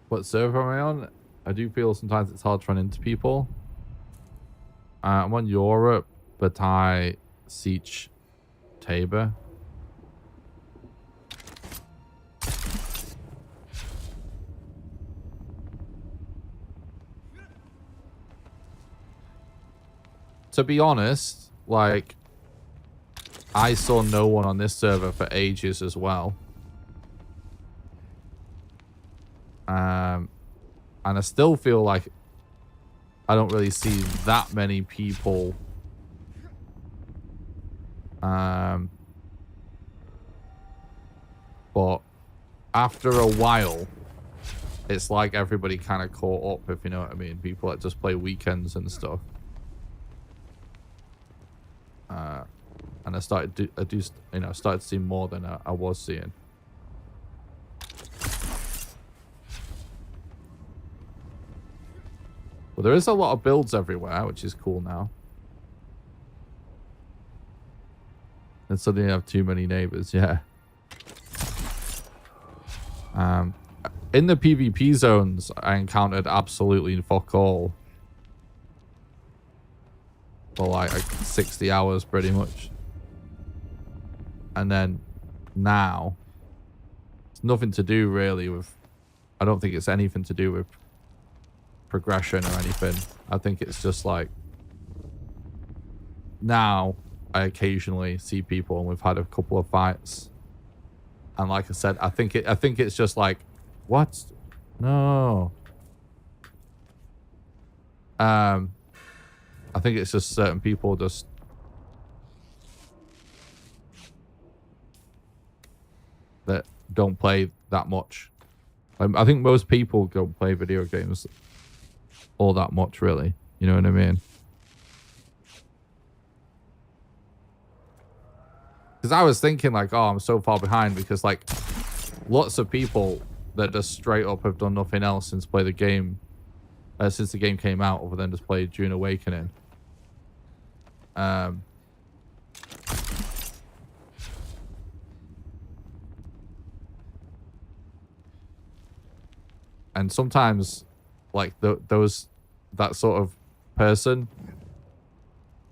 What server am I on? I do feel sometimes it's hard to run into people. I'm on Europe, but I Siege Tabor. To be honest, like, I saw no one on this server for ages as well. And I still feel like I don't really see that many people. But after a while, it's like everybody kind of caught up, if you know what I mean. People that just play weekends and stuff. And I started to see more than I was seeing. Well, there is a lot of builds everywhere, which is cool now. And suddenly you have too many neighbors, yeah. In the PvP zones, I encountered absolutely fuck all. For like 60 hours, pretty much. And then now, it's nothing to do really with... I don't think it's anything to do with progression or anything. I think it's just like... Now, I occasionally see people and we've had a couple of fights. And like I said, I think it's just like... What? No. I think it's just certain people just... that don't play that much. I think most people don't play video games all that much, really. You know what I mean? Because I was thinking like, oh, I'm so far behind because like lots of people that just straight up have done nothing else since the game came out, other than just play Dune Awakening. And sometimes, like, that sort of person,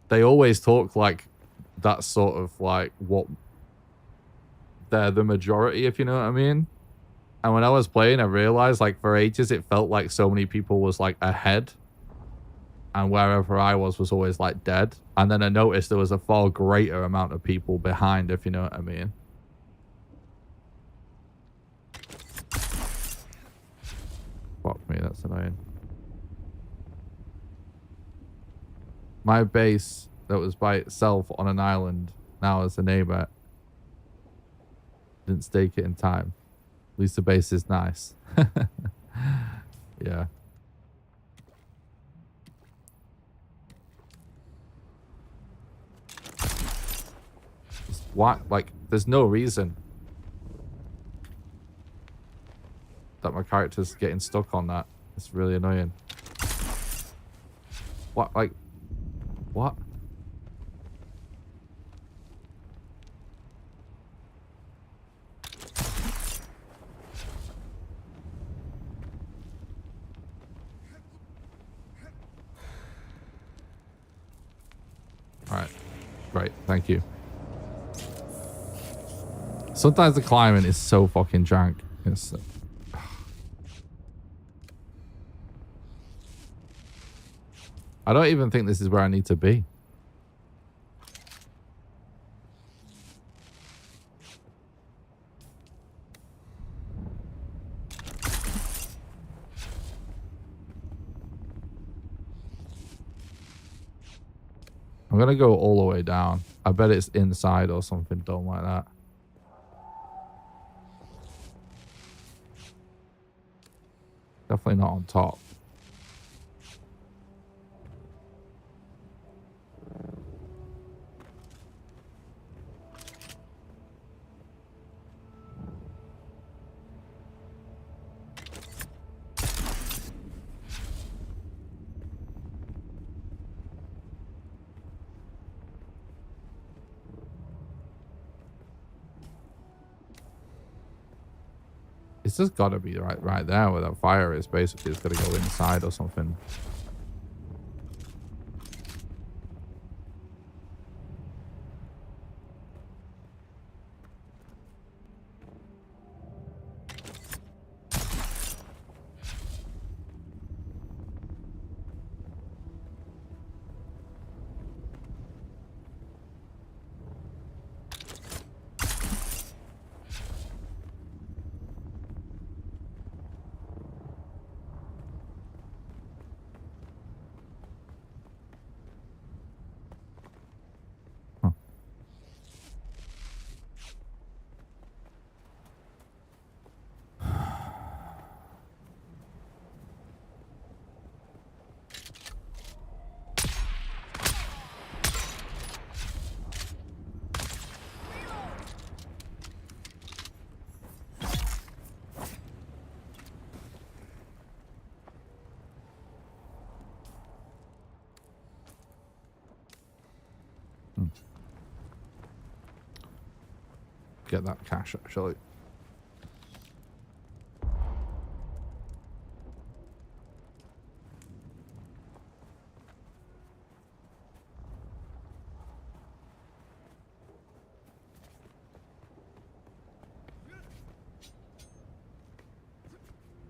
they always talk like that's sort of like what they're the majority, if you know what I mean. And when I was playing, I realized, like, for ages, it felt like so many people was, like, ahead. And wherever I was always, like, dead. And then I noticed there was a far greater amount of people behind, if you know what I mean. Fuck me, that's annoying. My base that was by itself on an island now as a neighbor. Didn't stake it in time. At least the base is nice. Yeah. What? Like, there's no reason that my character's getting stuck on that. It's really annoying. What? Like, what? Alright. Great. Thank you. Sometimes the climbing is so fucking jank. It's... I don't even think this is where I need to be. I'm gonna go all the way down. I bet it's inside or something dumb like that. Definitely not on top. It's just gotta be right there where that fire is. Basically, it's gotta go inside or something. Get that cash actually.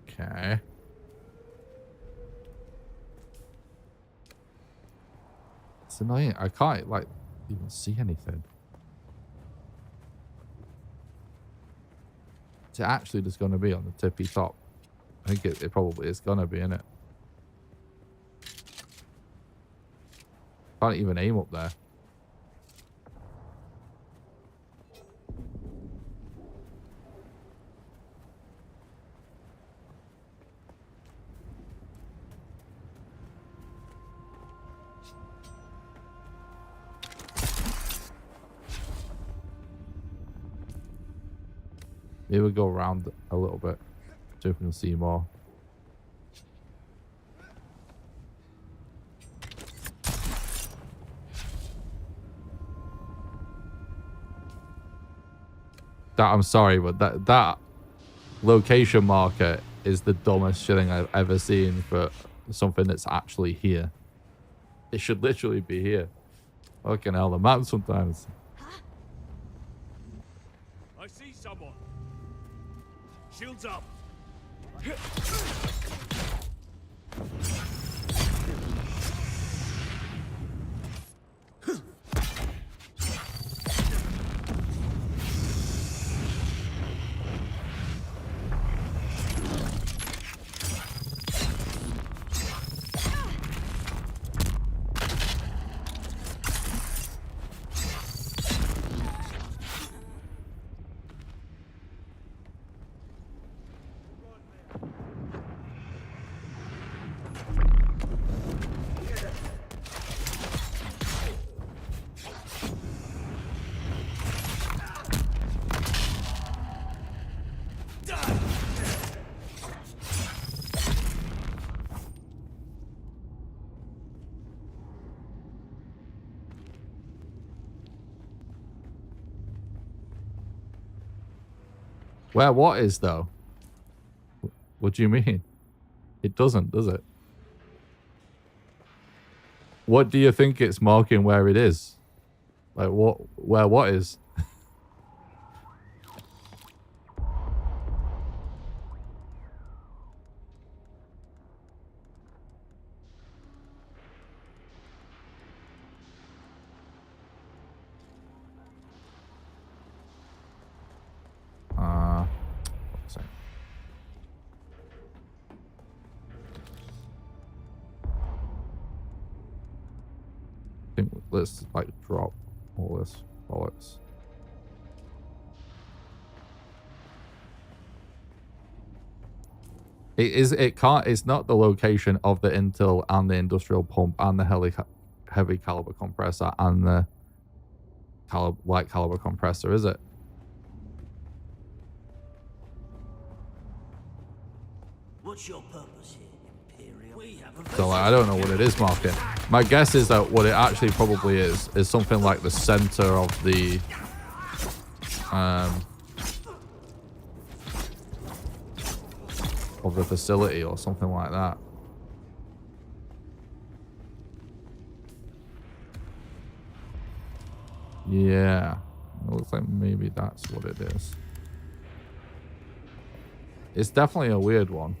Okay. It's annoying. I can't like even see anything. It's actually just going to be on the tippy top. I think it probably is going to be, isn't it? Can't even aim up there. Maybe we'll go around a little bit. See if we can see more. I'm sorry, but that location marker is the dumbest shilling I've ever seen for something that's actually here. It should literally be here. Fucking hell, the map sometimes. I see someone. Shields up. Where what is though? What do you mean? It doesn't, does it? What do you think it's marking where it is? Like where what is? One second. I think let's like drop all this bullets. It's not the location of the intel and the industrial pump and the heavy caliber compressor and the light caliber compressor, is it? What's your purpose here, Imperial? We have a So like, I don't know what it is marking. My guess is that what it actually probably is something like the center of the facility or something like that. Yeah, it looks like maybe that's what it is. It's definitely a weird one.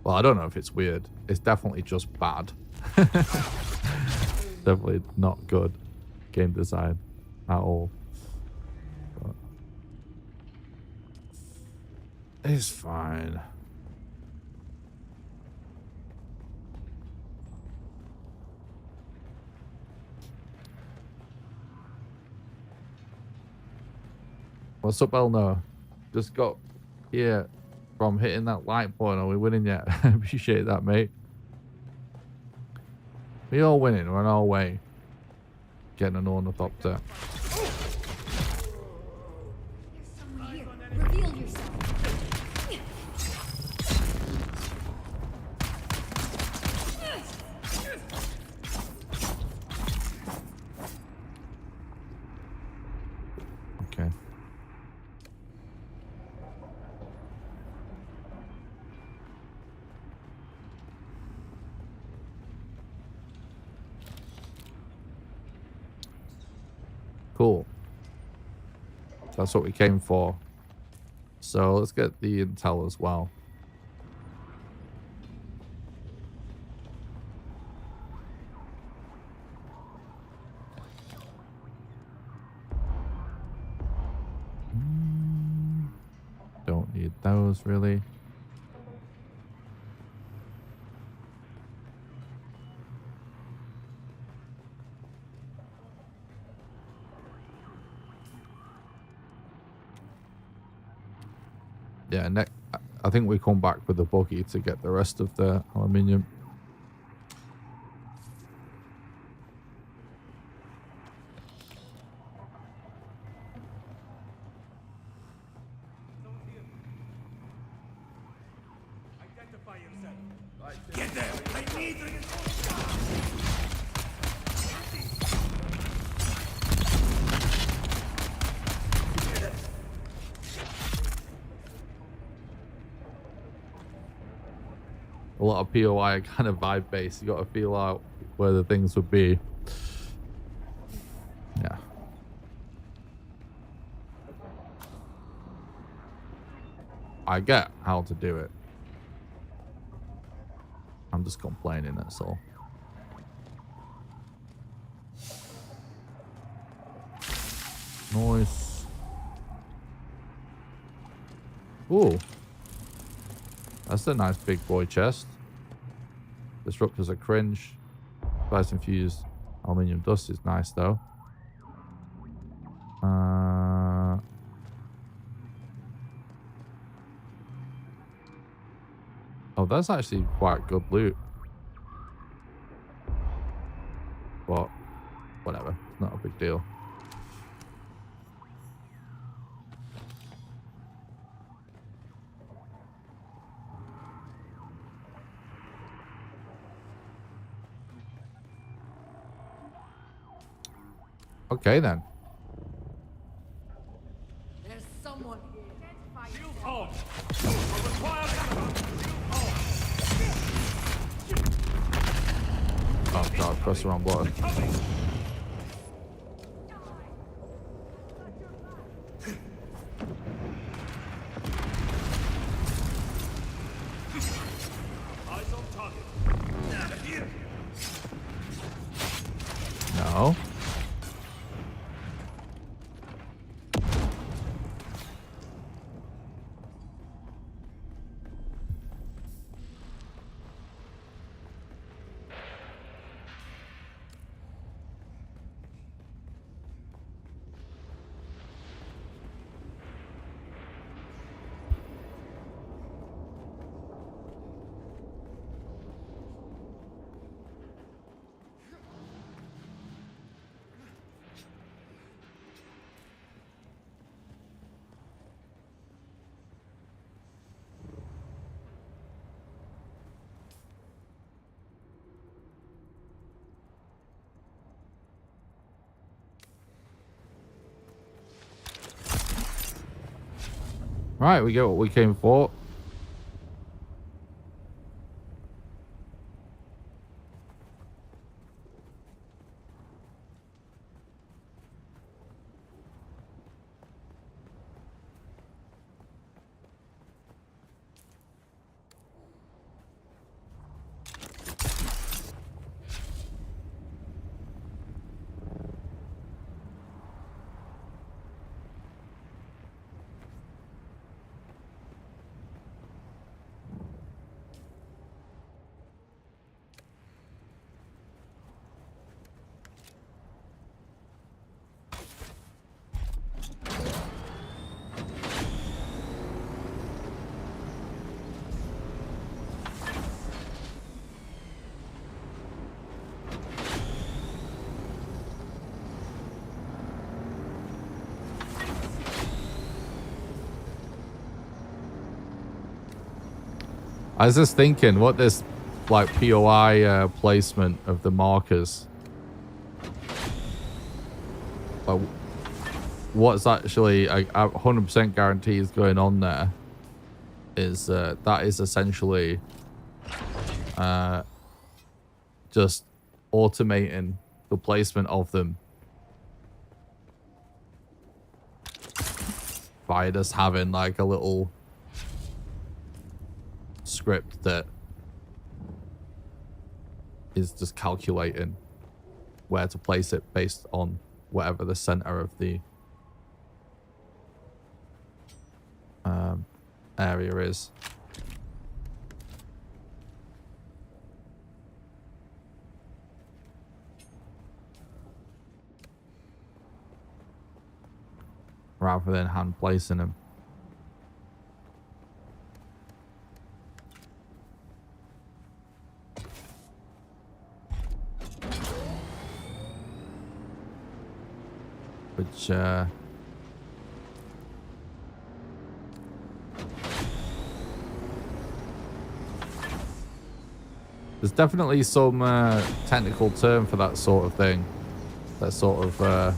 Well, I don't know if it's weird. It's definitely just bad. Definitely not good game design at all. But it's fine. What's up, Elno? Just got here from hitting that like button. Are we winning yet? I appreciate that, mate. We all winning. We're on our way. Getting an Ornithopter. There's someone here. Reveal yourself. Okay. Cool. That's what we came for. So let's get the intel as well. Don't need those really. Yeah, I think we come back with a buggy to get the rest of the aluminium. yourself. Get there. I need reinforcements. A lot of POI kind of vibe based. You got to feel out where the things would be. Yeah. I get how to do it. I'm just complaining, that's all. Nice. Ooh. That's a nice big boy chest. Disruptors are cringe. Spice infused aluminium dust is nice though. Oh, that's actually quite good loot. But whatever, not a big deal. Okay then. There's someone here. Identify Shield yourself. on. I require backup. Shield on. Oh god, press the wrong button. Coming. Eyes on target. Here. No. Right, we get what we came for. I was just thinking what this like POI placement of the markers. Like, what's actually a 100% guarantee is going on there is that is essentially just automating the placement of them by just having like a little script that is just calculating where to place it based on whatever the center of the area is. Rather than hand placing them. Which There's definitely some technical term for that sort of thing. That sort of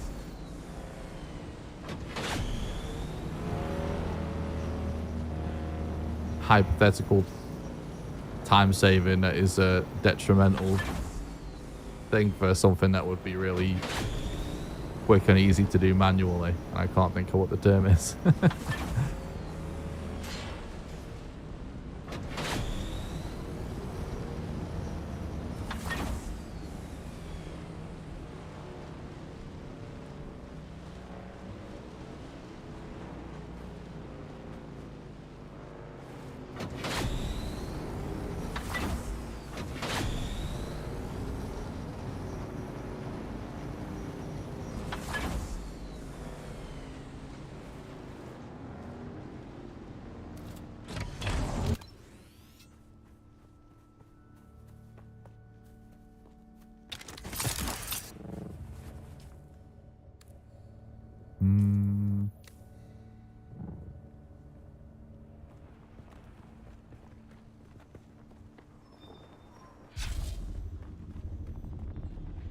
hypothetical time saving that is a detrimental thing for something that would be really quick and easy to do manually. And I can't think of what the term is.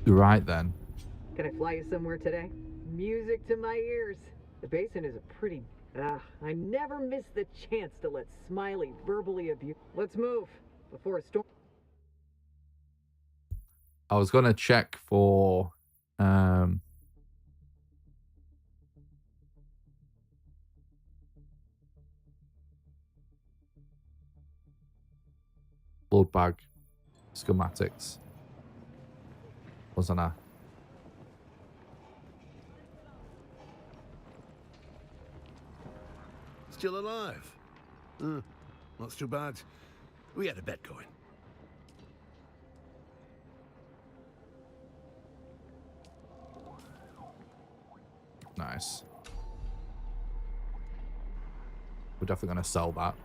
Right then. Can I fly you somewhere today? Music to my ears. The basin is a pretty... I never miss the chance to let Smiley verbally abuse... Let's move before a storm... I was gonna check for blood bag schematics. Wasn't I? Still alive? That's too bad. We had a bet going. Nice. We're definitely gonna sell that.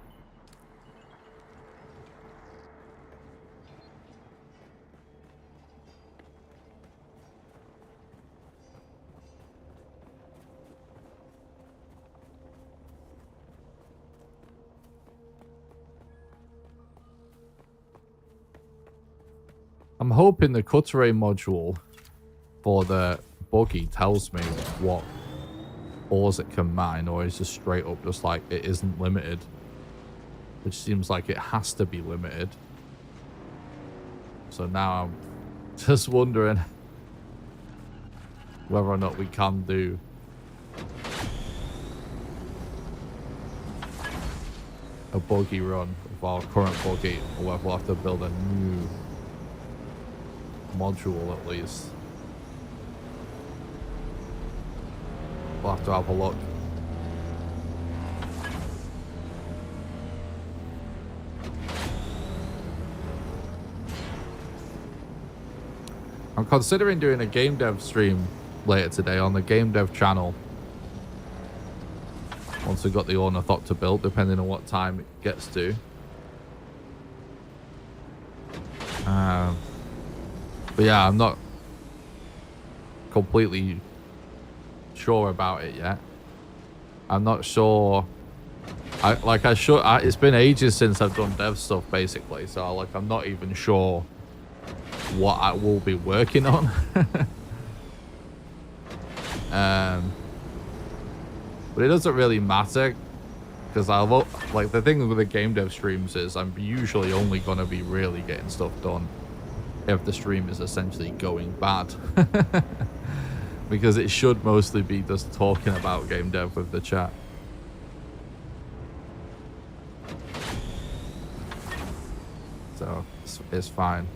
I'm hoping the cutaway module for the buggy tells me what ores it can mine, or is just straight up just like it isn't limited, which seems like it has to be limited. So now I'm just wondering whether or not we can do a buggy run with our current buggy, or whether we'll have to build a new module at least. We'll have to have a look. I'm considering doing a game dev stream later today on the game dev channel. Once we've got the Ornithopter built, depending on what time it gets to. But yeah, I'm not completely sure about it yet. I'm not sure. It's been ages since I've done dev stuff, basically. So I'm not even sure what I will be working on. But it doesn't really matter, because the thing with the game dev streams is I'm usually only going to be really getting stuff done if the stream is essentially going bad. Because it should mostly be just talking about game dev with the chat. So it's fine.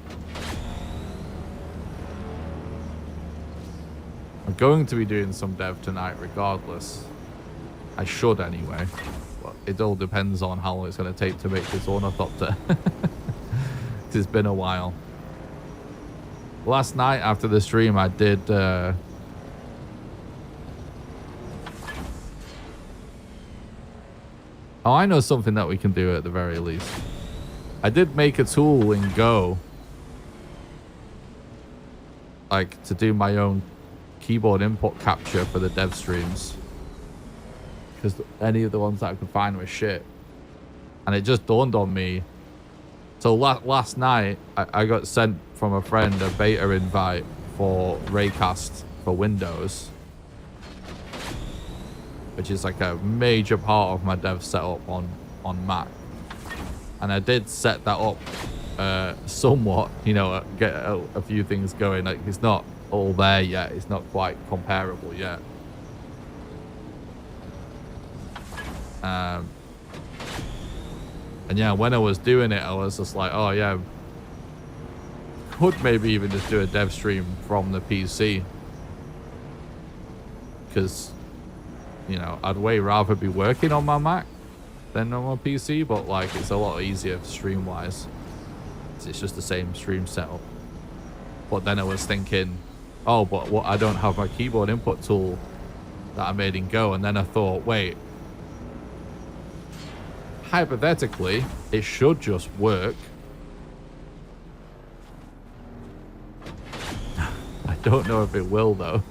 I'm going to be doing some dev tonight regardless. I should anyway. But it all depends on how long it's going to take to make this Ornithopter. It's been a while. Last night after the stream I did oh, I know something that we can do at the very least. I did make a tool in Go, like to do my own keyboard input capture for the dev streams, because any of the ones that I could find were shit. And it just dawned on me So last night, I got sent from a friend a beta invite for Raycast for Windows, which is like a major part of my dev setup on Mac. And I did set that up somewhat, you know, get a few things going. Like, it's not all there yet. It's not quite comparable yet. And yeah, when I was doing it, I was just like, oh yeah, could maybe even just do a dev stream from the PC. Because, you know, I'd way rather be working on my Mac than on my PC, but like, it's a lot easier stream-wise. It's just the same stream setup. But then I was thinking, oh, but what, I don't have my keyboard input tool that I made in Go. And then I thought, wait, hypothetically, it should just work. I don't know if it will, though.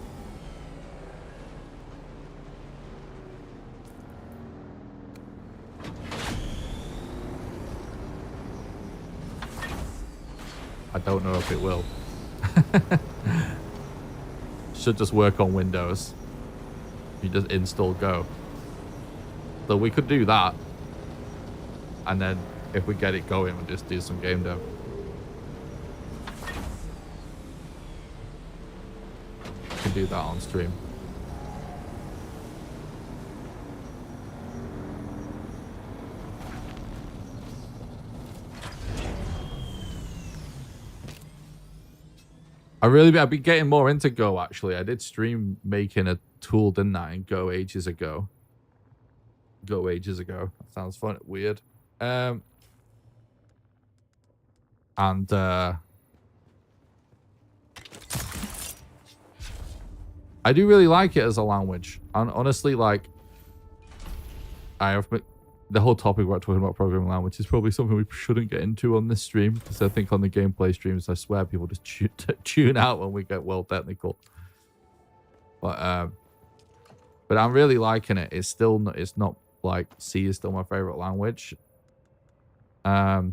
I don't know if it will. Should just work on Windows. You just install Go. So we could do that. And then if we get it going, we'll just do some game dev. We can do that on stream. I've been getting more into Go, actually. I did stream making a tool, didn't I, in Go ages ago. That sounds fun, weird. I do really like it as a language. And honestly, like, the whole topic about talking about programming language is probably something we shouldn't get into on this stream, because I think on the gameplay streams, I swear people just tune out when we get well technical. But I'm really liking it. It's not like C is still my favorite language. But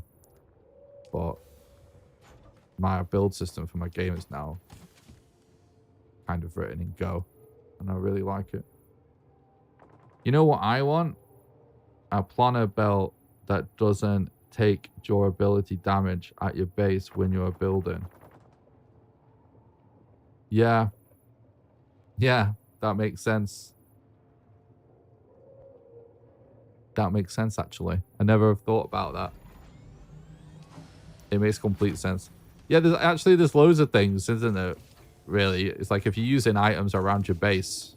my build system for my game is now kind of written in Go, and I really like it. You know what I want? A planner belt that doesn't take durability damage at your base when you're building. Yeah, that makes sense. That makes sense, actually. I never have thought about that. It makes complete sense. Yeah, there's loads of things, isn't it? Really, it's like if you're using items around your base.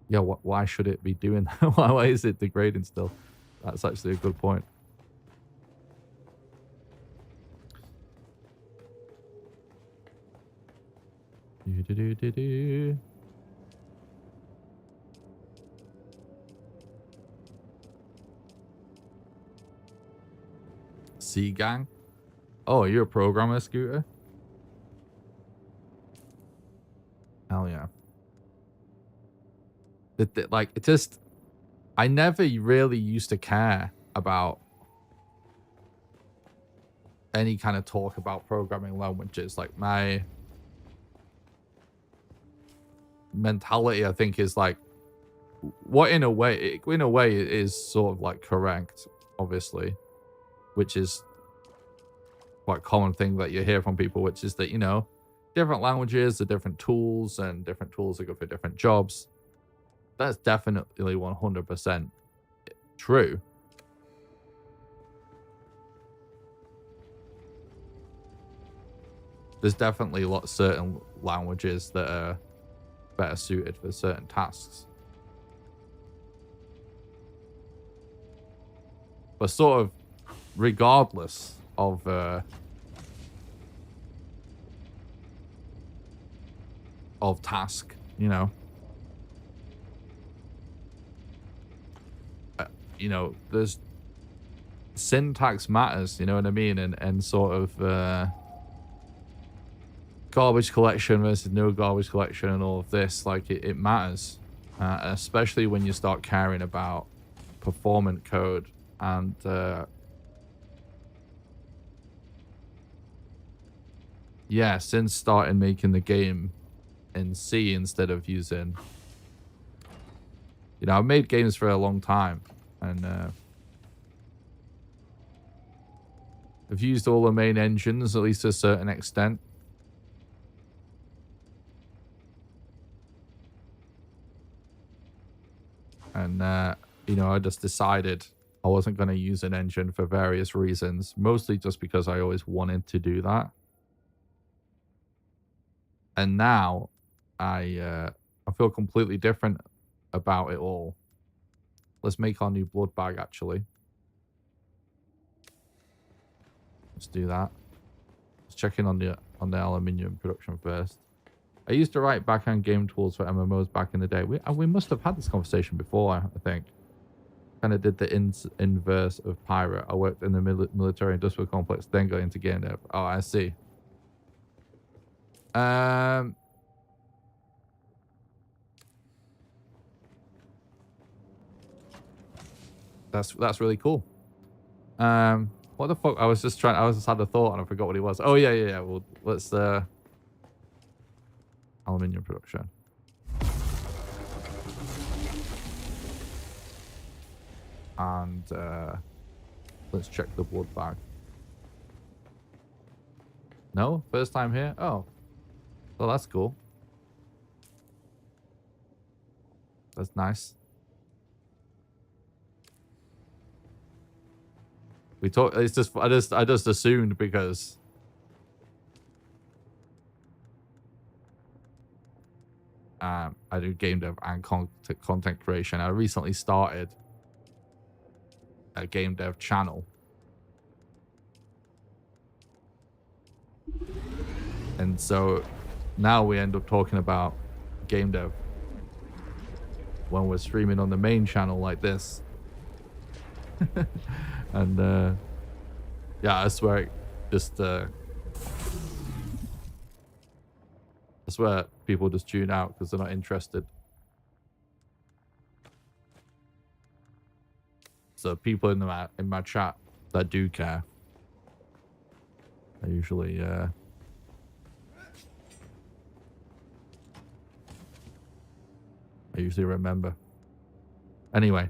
Yeah, why should it be doing that? Why is it degrading still? That's actually a good point. C gang. Oh, you're a programmer, Scooter? Hell yeah. Like, it just, I never really used to care about any kind of talk about programming languages. Like, my mentality, I think, is like, what in a way is sort of like correct, obviously, which is quite common thing that you hear from people, which is that, you know, different languages are different tools, and different tools are good for different jobs. That's definitely 100% true. There's definitely certain languages that are better suited for certain tasks. But sort of regardless of task, you know. You know, there's syntax matters, you know what I mean? And sort of garbage collection versus no garbage collection and all of this, like, it matters. Especially when you start caring about performant code and yeah, since starting making the game in C instead of using, you know, I've made games for a long time, and I've used all the main engines, at least to a certain extent. And, you know, I just decided I wasn't going to use an engine for various reasons, mostly just because I always wanted to do that. And now I feel completely different about it all. Let's make our new blood bag, actually. Let's do that. Let's check in on the aluminium production first. I used to write backhand game tools for MMOs back in the day. We must have had this conversation before, I think. Kind of did the inverse of pirate. I worked in the military industrial complex, then got into game dev. Oh, I see. That's really cool. What the fuck? I just had a thought and I forgot what it was. Oh yeah. Well, let's aluminium production. And let's check the blood bag. No? First time here? Oh. Well, that's cool. That's nice. We talk. It's just I just assumed because I do game dev and content creation. I recently started a game dev channel, and so now we end up talking about game dev when we're streaming on the main channel like this. And yeah, I swear, just I swear people just tune out because they're not interested. So people in my chat that do care, I usually remember. Anyway.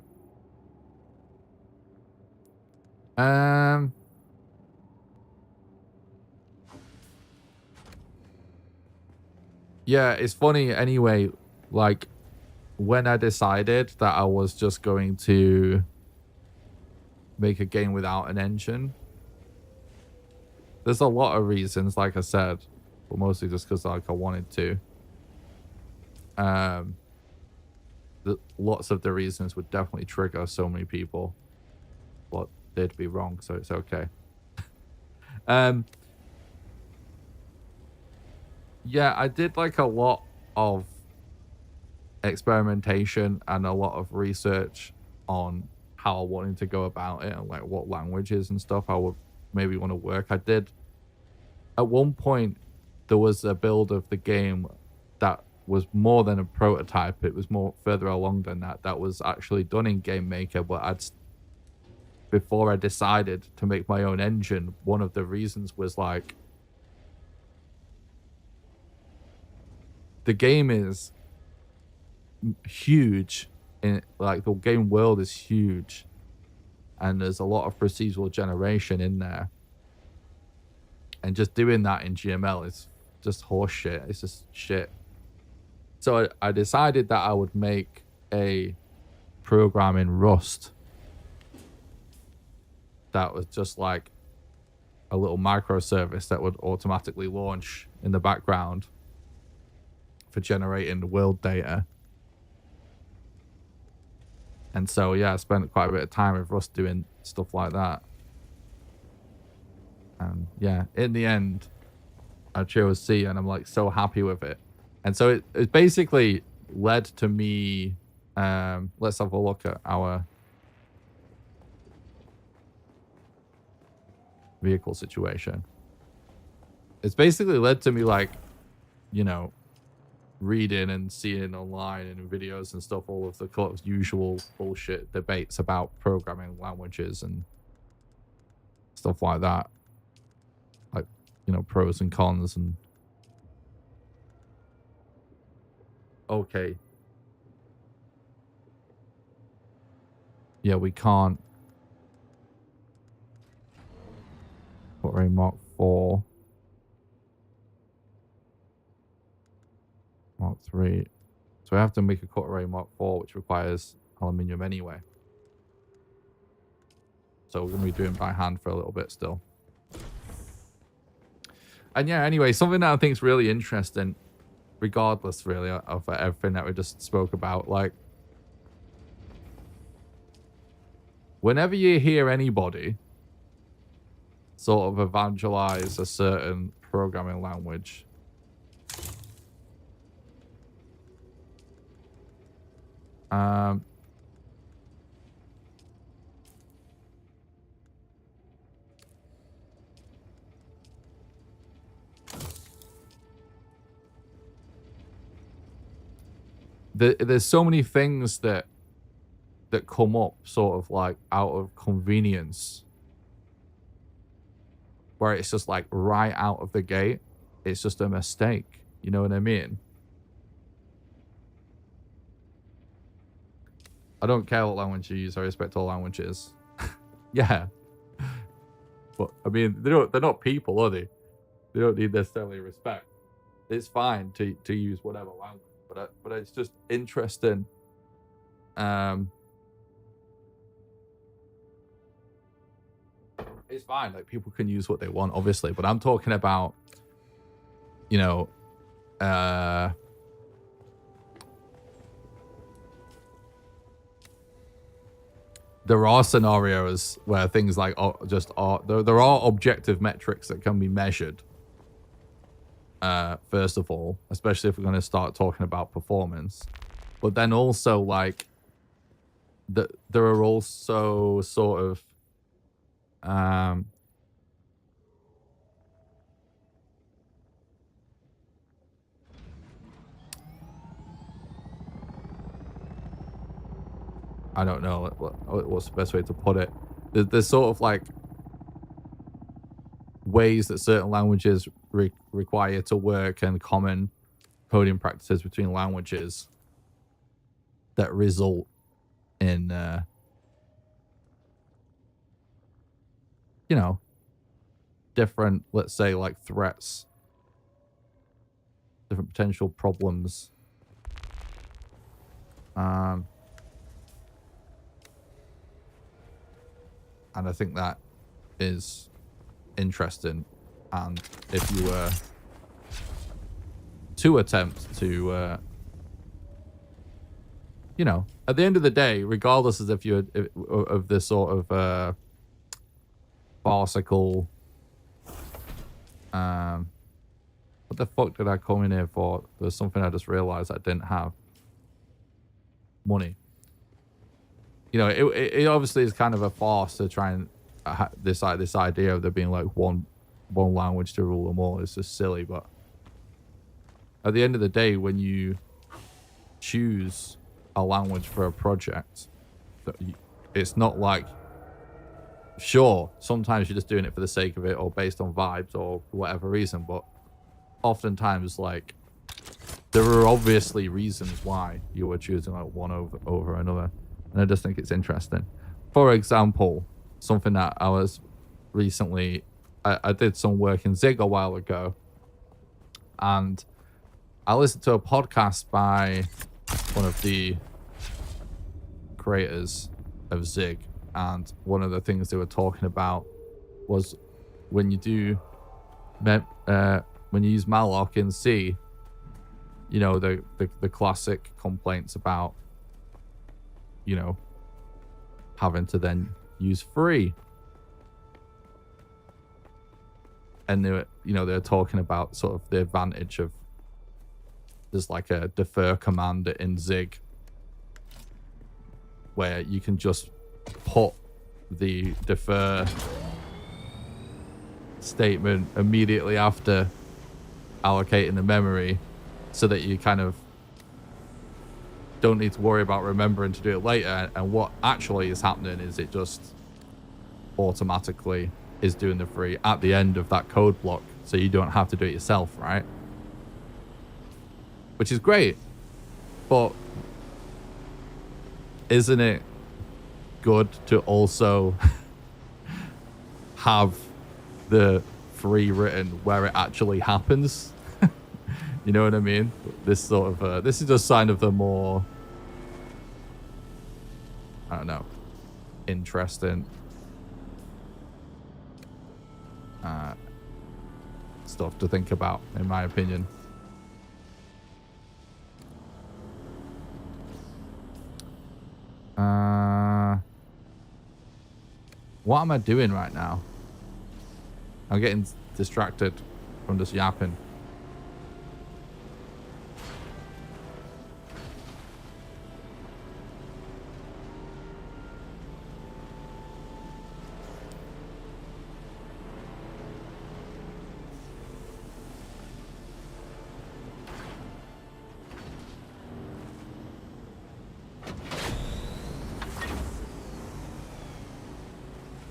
Yeah, it's funny anyway, like when I decided that I was just going to make a game without an engine, there's a lot of reasons, like I said, but mostly just because like I wanted to. Lots of the reasons would definitely trigger so many people, but they'd be wrong, so it's okay. Yeah, I did like a lot of experimentation and a lot of research on how I wanted to go about it and like what languages and stuff I would maybe want to work. I did at one point there was a build of the game that was more than a prototype. It was more further along than that was actually done in Game Maker, but before I decided to make my own engine, one of the reasons was like the game is huge, in like the game world is huge, and there's a lot of procedural generation in there, and just doing that in GML is just horse shit. It's just shit. So I decided that I would make a program in Rust that was just like a little microservice that would automatically launch in the background for generating the world data. And so, yeah, I spent quite a bit of time with Rust doing stuff like that. And yeah, in the end, I chose C, and I'm like so happy with it. And so it basically led to me. Let's have a look at our vehicle situation. It's basically led to me like, you know, reading and seeing online and in videos and stuff all of the usual bullshit debates about programming languages and stuff like that. Like you know, pros and cons and okay. Yeah, we can't put a Mark 4. Mark 3. So we have to make a cutlery Mark 4, which requires aluminium anyway. So we're going to be doing by hand for a little bit still. And yeah, anyway, something that I think is really interesting, regardless really of everything that we just spoke about, like, whenever you hear anybody sort of evangelize a certain programming language, there's so many things that come up sort of like out of convenience, where it's just like right out of the gate, it's just a mistake. You know what I mean? I don't care what language you use. I respect all languages. Yeah. But I mean, they're not people, are they? They don't need necessarily respect. It's fine to use whatever language, but it's just interesting. It's fine. Like, people can use what they want, obviously, but I'm talking about, you know, there are scenarios where things like there are objective metrics that can be measured. First of all, especially if we're going to start talking about performance, but then also like there are also sort of I don't know what's the best way to put it. There's sort of like ways that certain languages require to work, and common coding practices between languages that result in you know, different, let's say, like threats, different potential problems. And I think that is interesting. And if you were to attempt to, you know, at the end of the day, regardless as if you're of this sort of farcical, what the fuck did I come in here for? There's something I just realized I didn't have. Money. You know, it obviously is kind of a farce to try and this idea of there being like one language to rule them all. It's just silly. But at the end of the day, when you choose a language for a project, it's not like, sure, sometimes you're just doing it for the sake of it or based on vibes or whatever reason, but oftentimes, like, there are obviously reasons why you were choosing like one over another. And I just think it's interesting. For example, something that I was recently, I did some work in Zig a while ago, and I listened to a podcast by one of the creators of Zig, and one of the things they were talking about was when you do when you use malloc in C, you know, the classic complaints about, you know, having to then use free. And they were, you know, they're talking about sort of the advantage of there's like a defer command in Zig where you can just put the defer statement immediately after allocating the memory, so that you kind of don't need to worry about remembering to do it later. And what actually is happening is it just automatically is doing the free at the end of that code block. so you don't have to do it yourself, right? Which is great, but isn't it good to also have the free written where it actually happens? You know what I mean? This sort of this is a sign of the more, I don't know, interesting stuff to think about, in my opinion. What am I doing right now? I'm getting distracted from just yapping.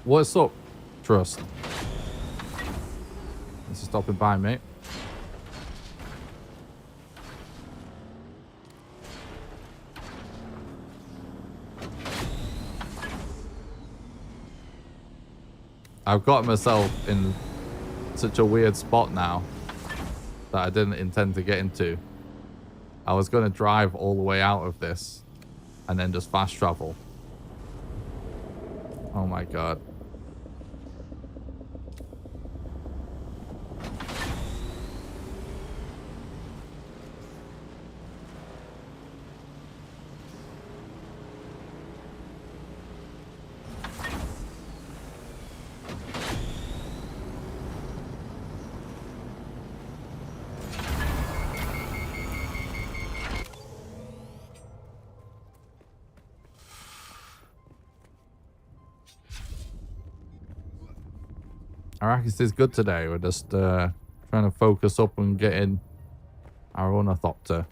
What's up, Trust? Thanks for stopping by, mate. I've got myself in such a weird spot now that I didn't intend to get into. I was going to drive all the way out of this and then just fast travel. Oh my god. Arrakis is good today. We're just trying to focus up on getting our Ornithopter.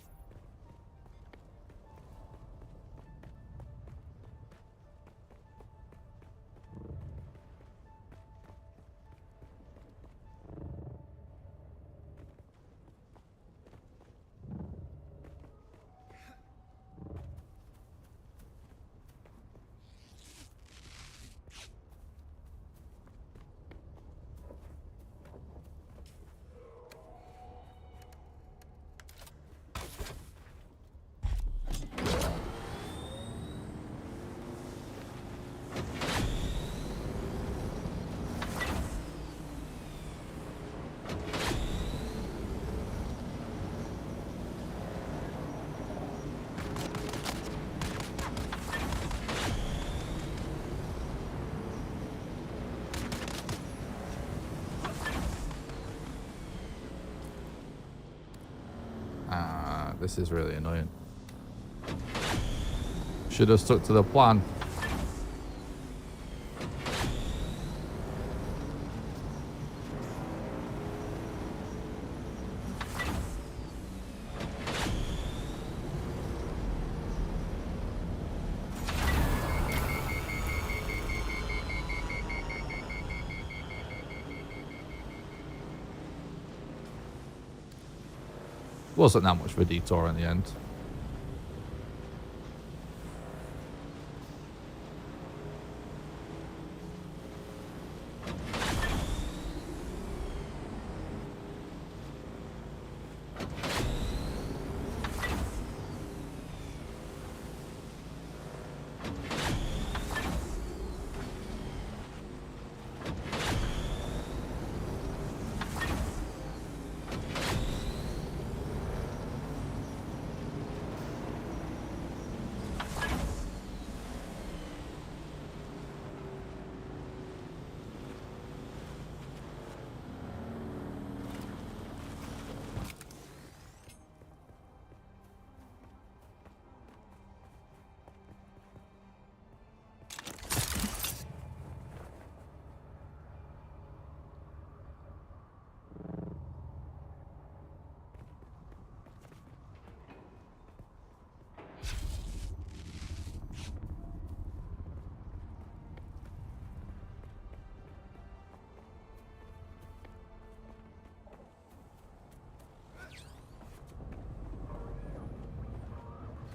This is really annoying. Should have stuck to the plan. Wasn't that much of a detour in the end.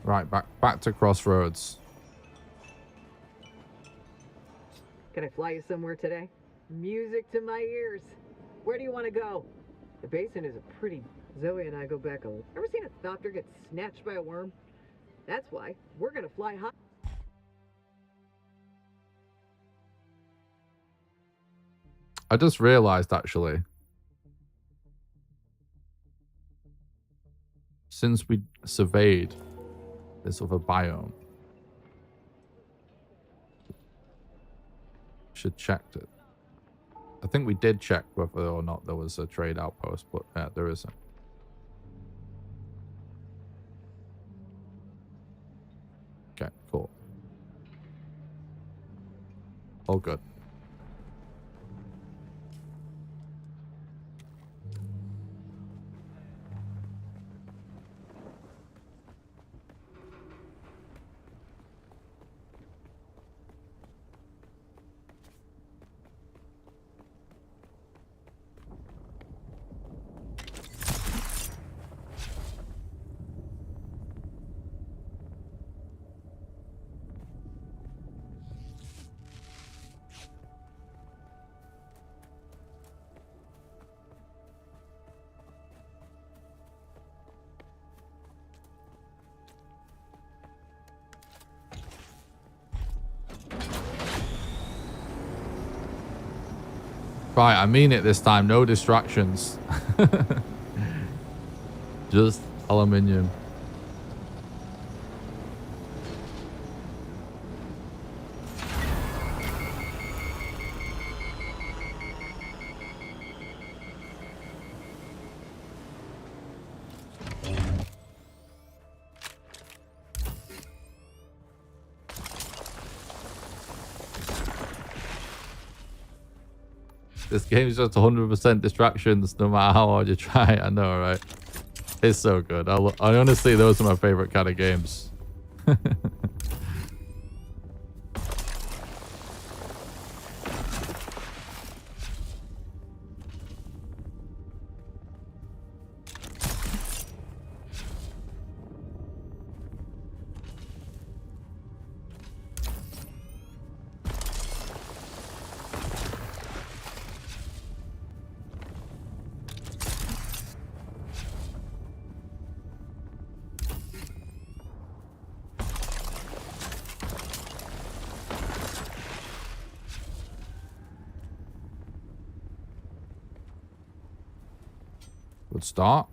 Right, back to Crossroads. Can I fly you somewhere today? Music to my ears. Where do you want to go? The basin is a pretty... Zoe and I go back a... Ever seen a thopter get snatched by a worm? That's why we're gonna fly high. I just realized, actually, since we surveyed this other biome, should check it. I think we did check whether or not there was a trade outpost, but yeah, there isn't. Okay, cool. All good. Right, I mean it this time. No distractions. Just aluminium. This game is just 100% distractions no matter how hard you try. I know, right? It's so good. I honestly, those are my favorite kind of games. Good start.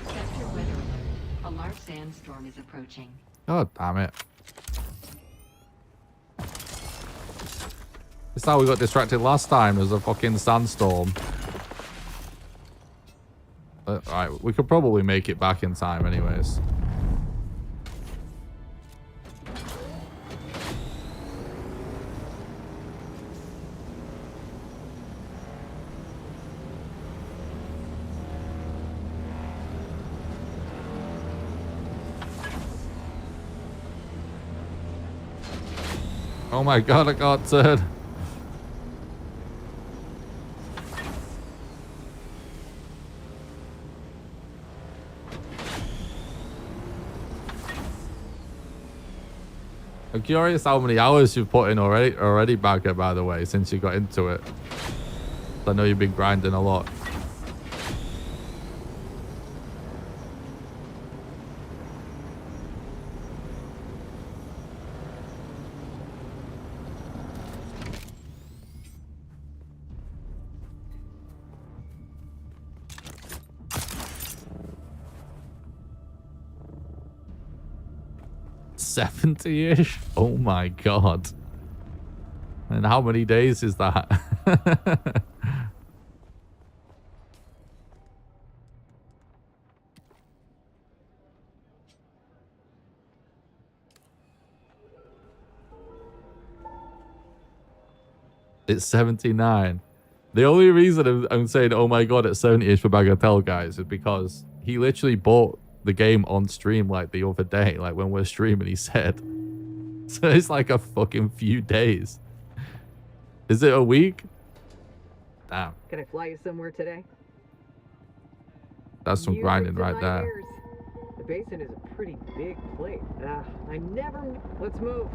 Sector weather alert. A large sandstorm is approaching. God damn it. This is how we got distracted last time. There was a fucking sandstorm. Alright, we could probably make it back in time anyways. Oh my god, I got turn. I'm curious how many hours you've put in already, Bagger, by the way, since you got into it. I know you've been grinding a lot. $70-ish? Oh my god. And how many days is that? It's 79. The only reason I'm saying, oh my god, it's 70-ish for Bagatelle, guys, is because he literally bought the game on stream like the other day, like when we're streaming, he said. So it's like a fucking few days. Is it a week? Damn. Can I fly you somewhere today? That's some Music grinding to right my there. ears. The basin is a pretty big plate. I never... Let's move.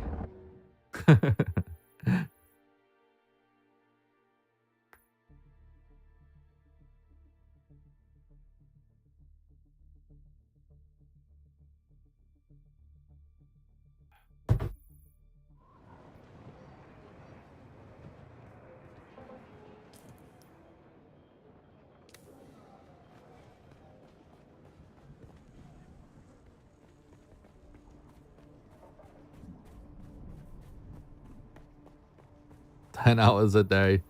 10 hours a day.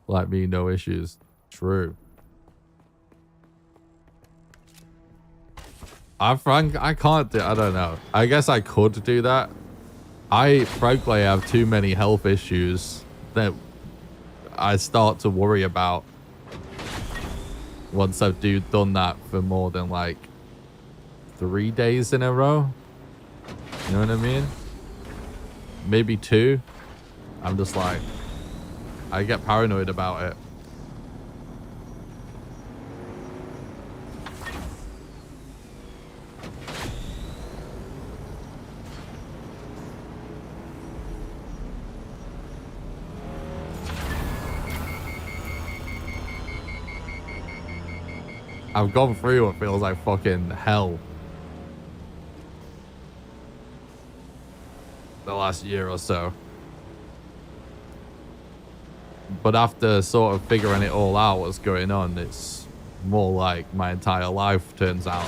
Like me, no issues. True. I can't do, I don't know. I guess I could do that. I frankly have too many health issues that I start to worry about once I've done that for more than like 3 days in a row. You know what I mean? Maybe 2. I'm just like, I get paranoid about it. I've gone through what feels like fucking hell the last year or so. But after sort of figuring it all out, what's going on, it's more like my entire life turns out.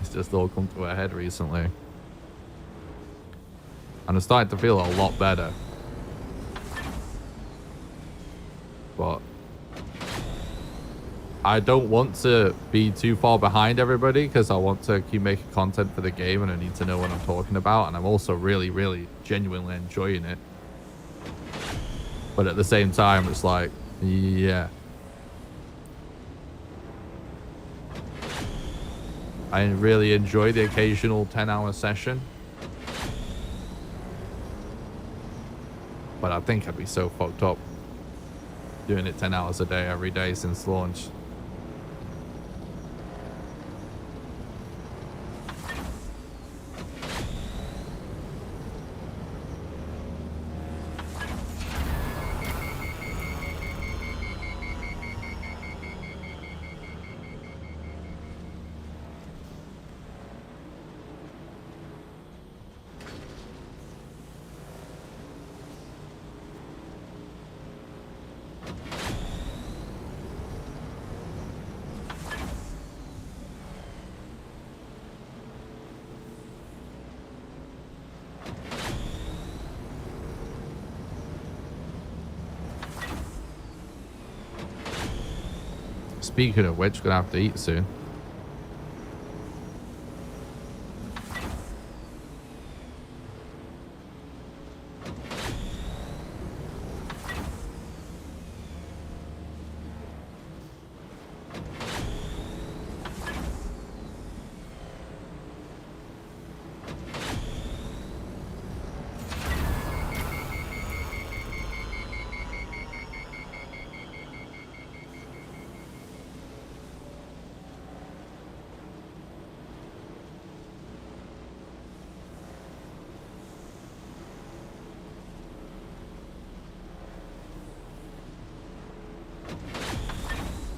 It's just all come to a head recently. And I'm starting to feel a lot better. But I don't want to be too far behind everybody because I want to keep making content for the game and I need to know what I'm talking about. And I'm also really, really genuinely enjoying it. But at the same time, it's like, yeah. I really enjoy the occasional 10-hour session. But I think I'd be so fucked up doing it 10 hours a day every day since launch. Speaking of which, gonna have to eat soon.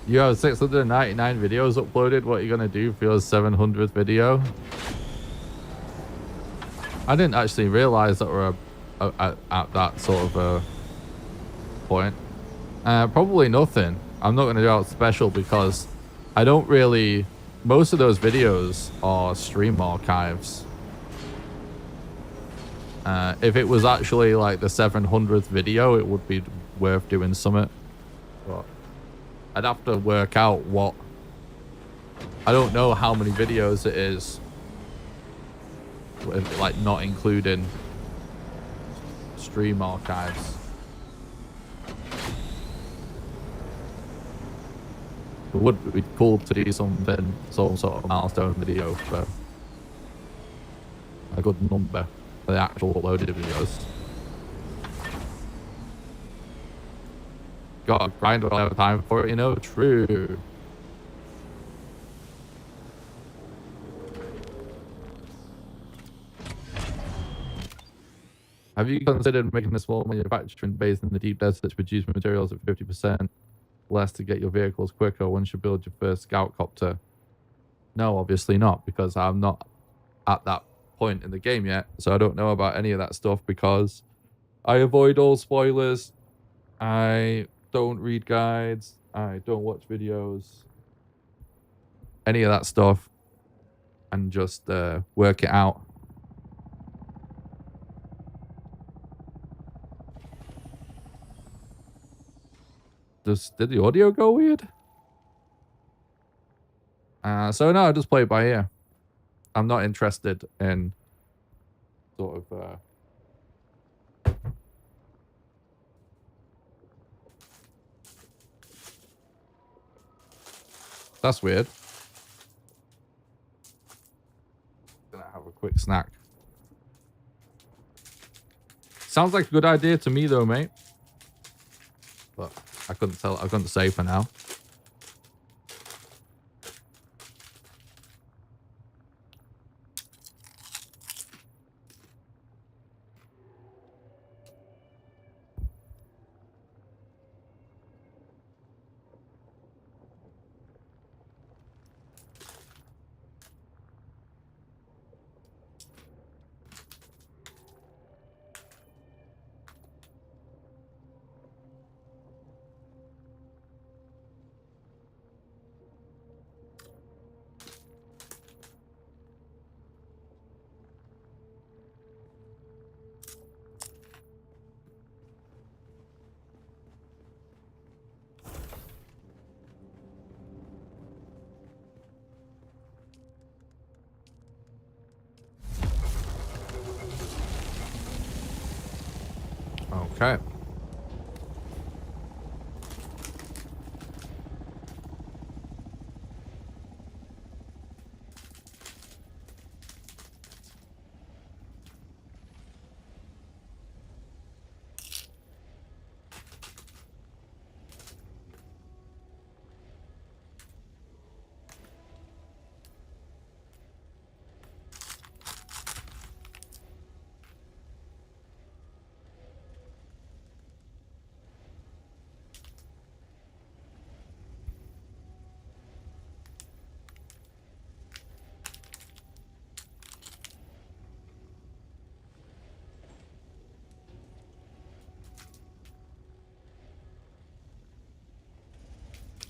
You have 699 videos uploaded. What are you gonna do for your 700th video? I didn't actually realize that we're at that sort of a point. Probably nothing. I'm not gonna do out special because I don't really. Most of those videos are stream archives. If it was actually like the 700th video, it would be worth doing something. But I'd have to work out what. I don't know how many videos it is. Like not including stream archives. It would be cool to do something, some sort of milestone video for a good number for the actual uploaded videos. God, grind will have time for it, you know? True. Have you considered making a small manufacturing base in the deep desert to produce materials at 50% less to get your vehicles quicker once you build your first scout copter? No, obviously not, because I'm not at that point in the game yet, so I don't know about any of that stuff because I avoid all spoilers. I don't read guides. I don't watch videos. Any of that stuff, and just work it out. Did the audio go weird? So no, I just play it by ear. I'm not interested in sort of that's weird. Gonna have a quick snack. Sounds like a good idea to me though, mate. But I couldn't say for now. Okay.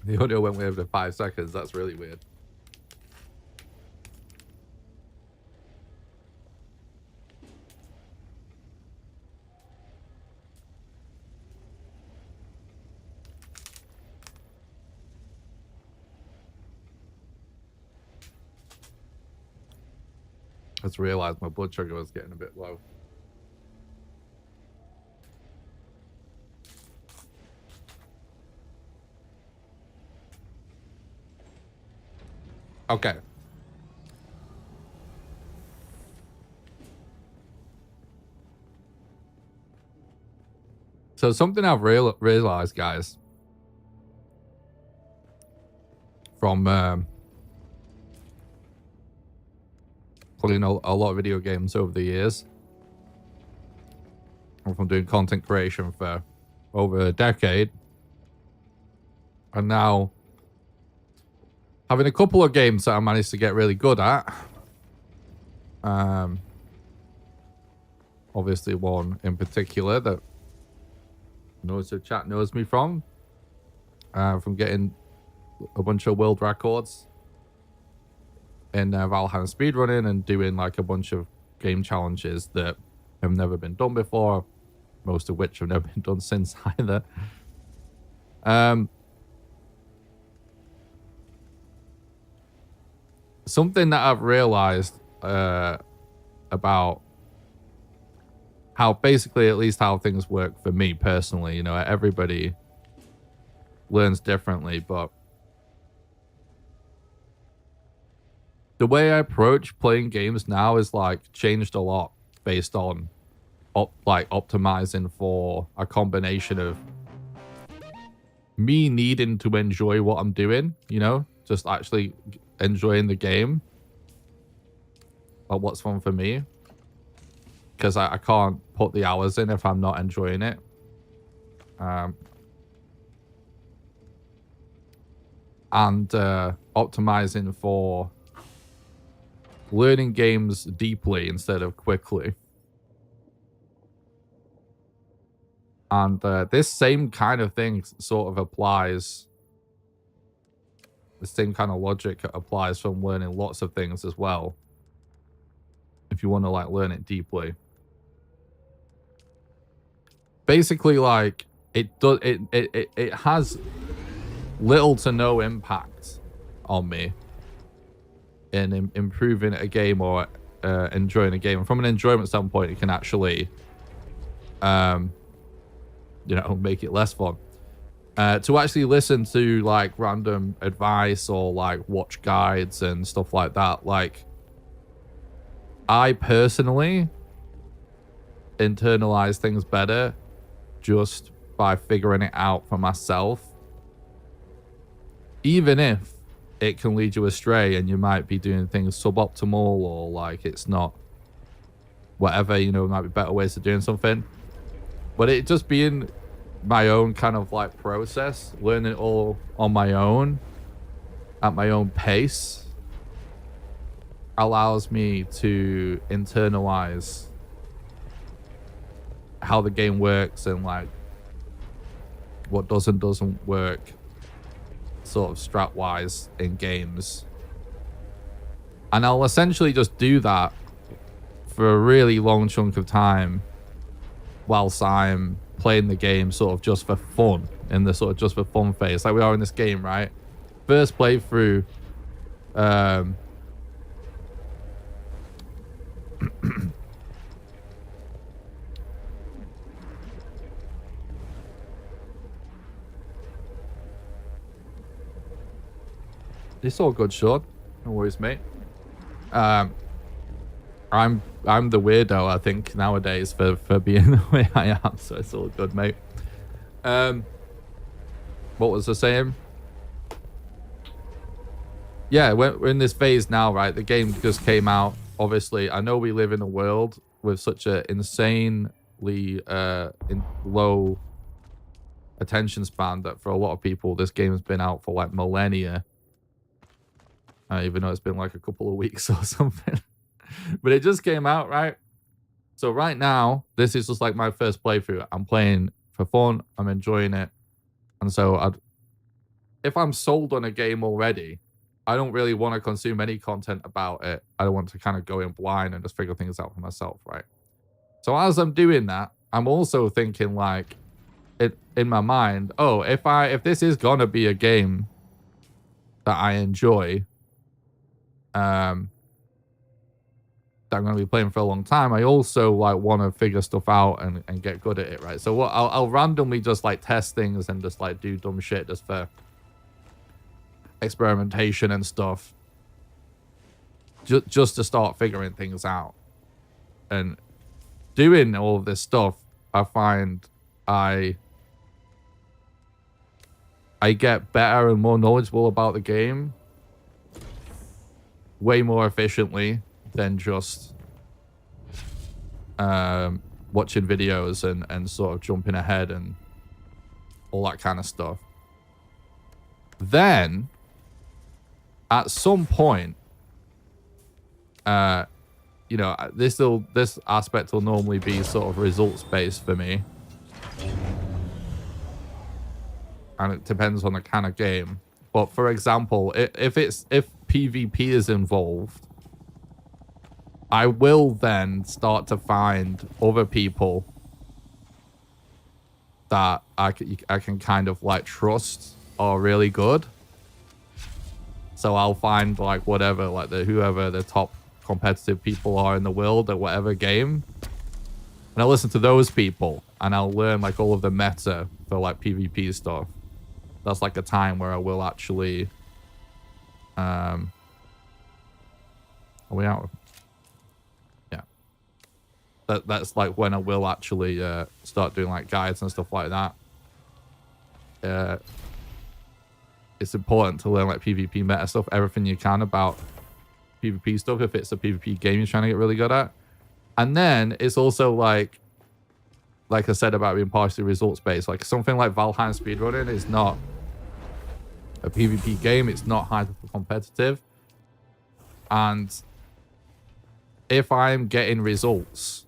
The audio went weird for 5 seconds. That's really weird. I just realized my blood sugar was getting a bit low. Okay. So something I've realized, guys, from playing a lot of video games over the years, and from doing content creation for over a decade, and now having a couple of games that I managed to get really good at. Obviously one in particular that most of the chat knows me from getting a bunch of world records in Valheim speedrunning and doing like a bunch of game challenges that have never been done before, most of which have never been done since either. Something that I've realized about how basically at least how things work for me personally. You know, everybody learns differently, but the way I approach playing games now is like changed a lot based on optimizing for a combination of me needing to enjoy what I'm doing, you know, just actually enjoying the game, like what's fun for me, because I can't put the hours in if I'm not enjoying it. And optimizing for learning games deeply instead of quickly. And this same kind of thing sort of applies. The same kind of logic applies from learning lots of things as well. If you want to like learn it deeply. Basically, like it has little to no impact on me in improving a game or enjoying a game. And from an enjoyment standpoint, it can actually you know, make it less fun. To actually listen to like random advice or like watch guides and stuff like that, like I personally internalize things better just by figuring it out for myself, even if it can lead you astray and you might be doing things suboptimal or like it's not whatever, you know, might be better ways of doing something. But it just being my own kind of like process, learning it all on my own, at my own pace, allows me to internalize how the game works and like what doesn't work sort of strat wise in games. And I'll essentially just do that for a really long chunk of time whilst I'm playing the game sort of just for fun, in the sort of just for fun phase, like we are in this game, right? First playthrough, it's all good, Sean. No worries, mate. I'm the weirdo, I think, nowadays for being the way I am, so it's all good, mate. What was I saying? Yeah, we're in this phase now, right? The game just came out. Obviously, I know we live in a world with such a insanely low attention span that for a lot of people, this game has been out for like millennia. Even though it's been like a couple of weeks or something. But it just came out, right? So right now, this is just like my first playthrough. I'm playing for fun. I'm enjoying it. And so if I'm sold on a game already, I don't really want to consume any content about it. I want to kind of go in blind and just figure things out for myself, right? So as I'm doing that, I'm also thinking like in my mind, oh, if this is gonna be a game that I enjoy, that I'm going to be playing for a long time, I also like want to figure stuff out and get good at it, right? So what I'll randomly just like test things and just like do dumb shit just for experimentation and stuff, just to start figuring things out. And doing all of this stuff, I find I get better and more knowledgeable about the game way more efficiently than just watching videos and sort of jumping ahead and all that kind of stuff. Then at some point, you know, this aspect will normally be sort of results based for me, and it depends on the kind of game. But for example, if PvP is involved, I will then start to find other people that I can kind of like trust are really good. So I'll find like whatever, like whoever the top competitive people are in the world at whatever game, And I'll listen to those people, and I'll learn like all of the meta for like PvP stuff. That's like a time where I will actually are we out? Yeah. That's like when I will actually start doing like guides and stuff like that. It's important to learn like PvP meta stuff, everything you can about PvP stuff if it's a PvP game you're trying to get really good at. And then it's also like I said about being partially results based, like something like Valheim speedrunning is not a PvP game. It's not hyper competitive. And if I'm getting results,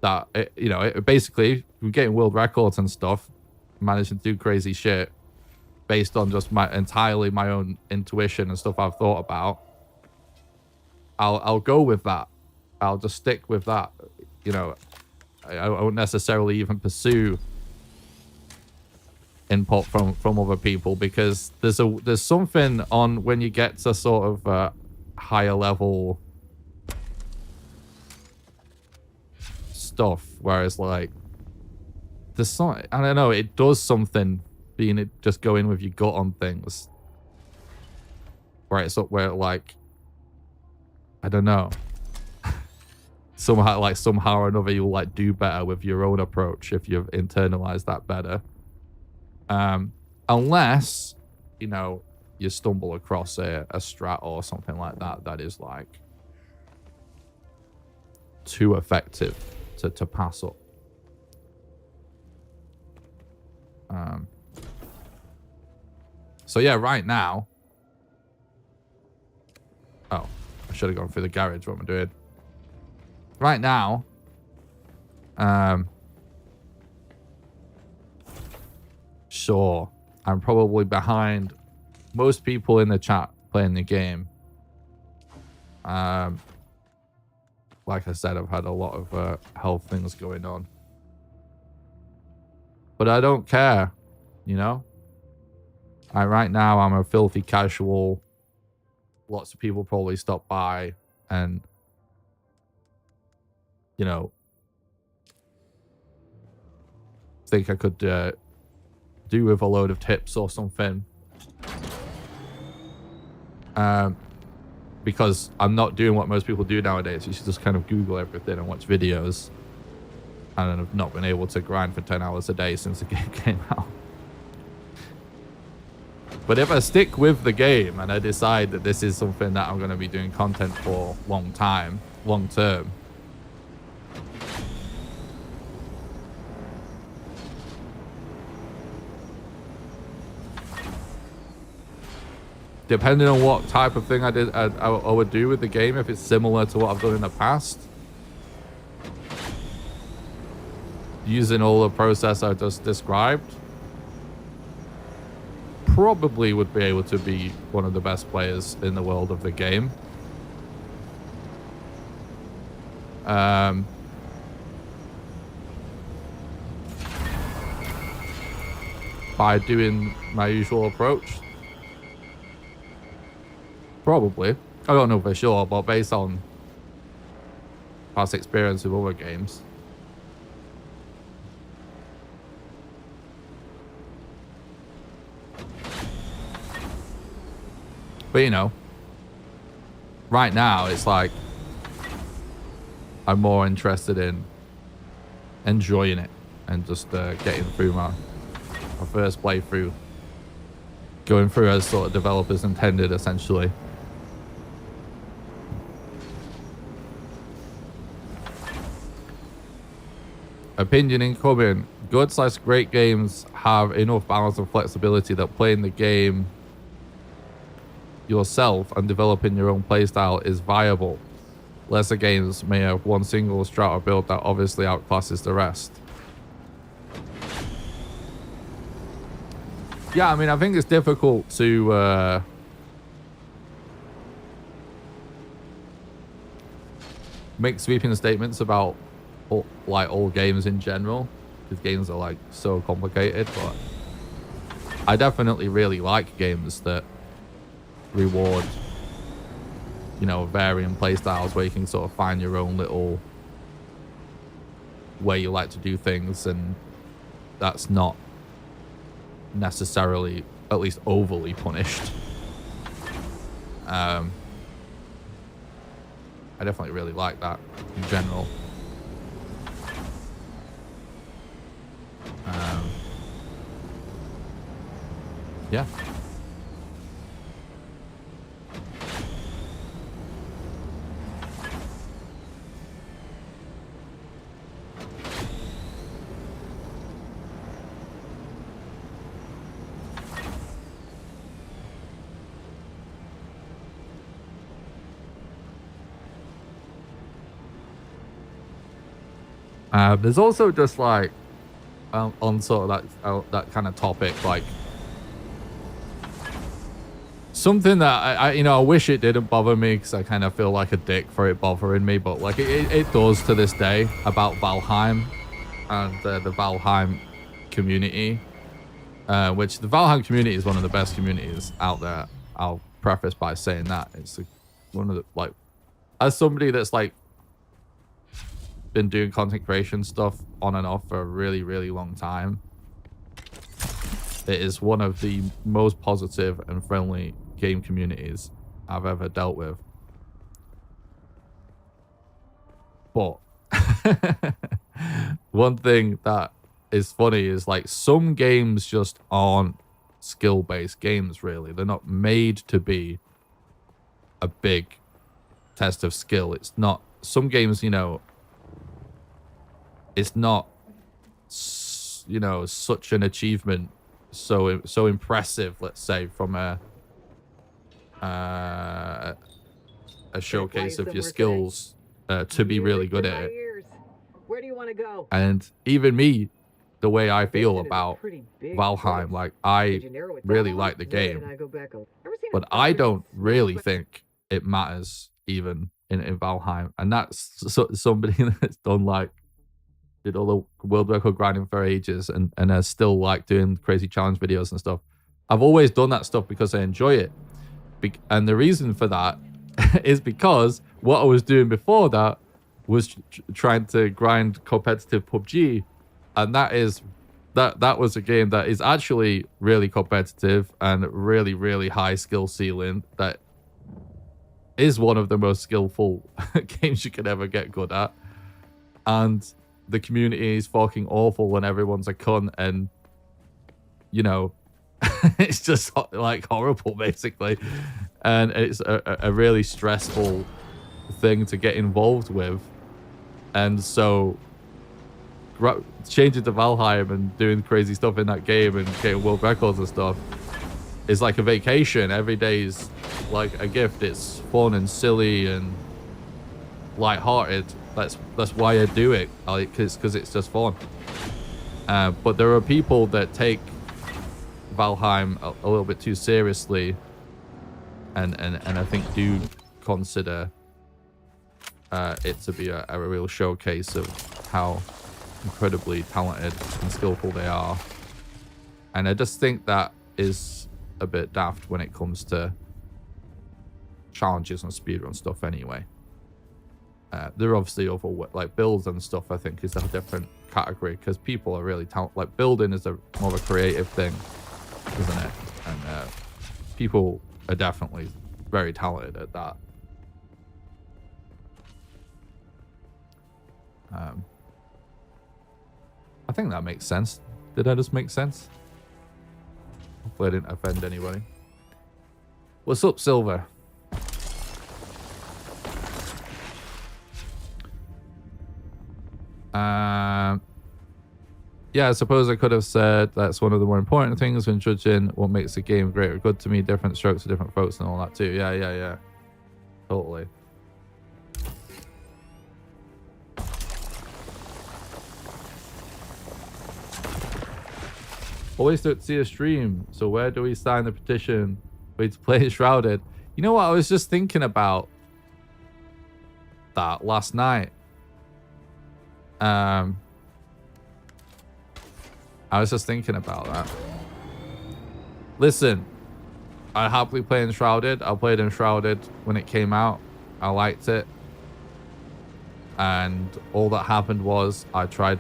basically we're getting world records and stuff, managing to do crazy shit based on just entirely my own intuition and stuff I've thought about, I'll go with that. I'll just stick with that. You know, I won't necessarily even pursue input from other people, because there's something on when you get to sort of higher level stuff where it's like there's some, I don't know, it does something being it just going with your gut on things where it's up where like I don't know, somehow or another you'll like do better with your own approach if you've internalized that better. Unless, you know, you stumble across a strat or something like that is like too effective to pass up. So yeah, right now. Oh, I should have gone through the garage. What am I doing? Right now. Sure, I'm probably behind most people in the chat playing the game. Like I said, I've had a lot of health things going on. But I don't care, you know? Right now, I'm a filthy casual. Lots of people probably stop by and, you know, think I could do with a load of tips or something. Because I'm not doing what most people do nowadays. You should just kind of Google everything and watch videos. And I've not been able to grind for 10 hours a day since the game came out. But if I stick with the game and I decide that this is something that I'm going to be doing content for long term, depending on what type of thing I would do with the game, if it's similar to what I've done in the past, using all the process I just described, probably would be able to be one of the best players in the world of the game. By doing my usual approach. Probably. I don't know for sure, but based on past experience with other games. But, you know, right now, it's like I'm more interested in enjoying it and just getting through my first playthrough. Going through as sort of developers intended, essentially. Opinion incoming. Good/great games have enough balance and flexibility that playing the game yourself and developing your own playstyle is viable. Lesser games may have one single strat or build that obviously outclasses the rest. Yeah, I mean, I think it's difficult to make sweeping statements about all games in general, because games are like so complicated. But I definitely really like games that reward you know, varying play styles where you can sort of find your own little way you like to do things, and that's not necessarily, at least overly punished. I definitely really like that in general. Yeah. There's also just like on sort of that kind of topic, like something that I you know, I wish it didn't bother me because I kind of feel like a dick for it bothering me, but like it does to this day, about Valheim and the Valheim community, which the Valheim community is one of the best communities out there. I'll preface by saying that it's one of the, like, as somebody that's like been doing content creation stuff on and off for a really, really long time, it is one of the most positive and friendly game communities I've ever dealt with. But one thing that is funny is like some games just aren't skill-based games, really. They're not made to be a big test of skill. It's not, some games, you know, it's not, you know, such an achievement, so impressive, let's say, from a showcase of your skills to be really good at it. Where do you want to go? And even me, the way I feel about Valheim, like, I really like the game, but I don't really think it matters even in Valheim. And that's somebody that's done like, did all the world record grinding for ages and are still like doing crazy challenge videos and stuff. I've always done that stuff because I enjoy it. And the reason for that is because what I was doing before that was trying to grind competitive PUBG. And that was a game that is actually really competitive and really, really high skill ceiling. That is one of the most skillful games you could ever get good at. And the community is fucking awful and everyone's a cunt, and you know, it's just like horrible basically, and it's a really stressful thing to get involved with. And so changing to Valheim and doing crazy stuff in that game and getting world records and stuff is like a vacation. Every day's like a gift. It's fun and silly and lighthearted. That's why I do it, because it's just fun. But there are people that take Valheim a little bit too seriously, and I think do consider it to be a real showcase of how incredibly talented and skillful they are. And I just think that is a bit daft when it comes to challenges and speedrun stuff anyway. They're obviously over, like, builds and stuff, I think, is a different category, because people are really talented. Like, building is more of a creative thing, isn't it? And people are definitely very talented at that. I think that makes sense. Did that just make sense? Hopefully I didn't offend anybody. What's up, Silver? Yeah, I suppose I could have said that's one of the more important things when judging what makes a game great or good to me. Different strokes for different folks and all that too. Yeah. Totally. Always to see a stream. So where do we sign the petition? Wait to play Shrouded. You know what? I was just thinking about that last night. I was just thinking about that. Listen, I happily play Enshrouded. I played Enshrouded when it came out. I liked it. And all that happened was I tried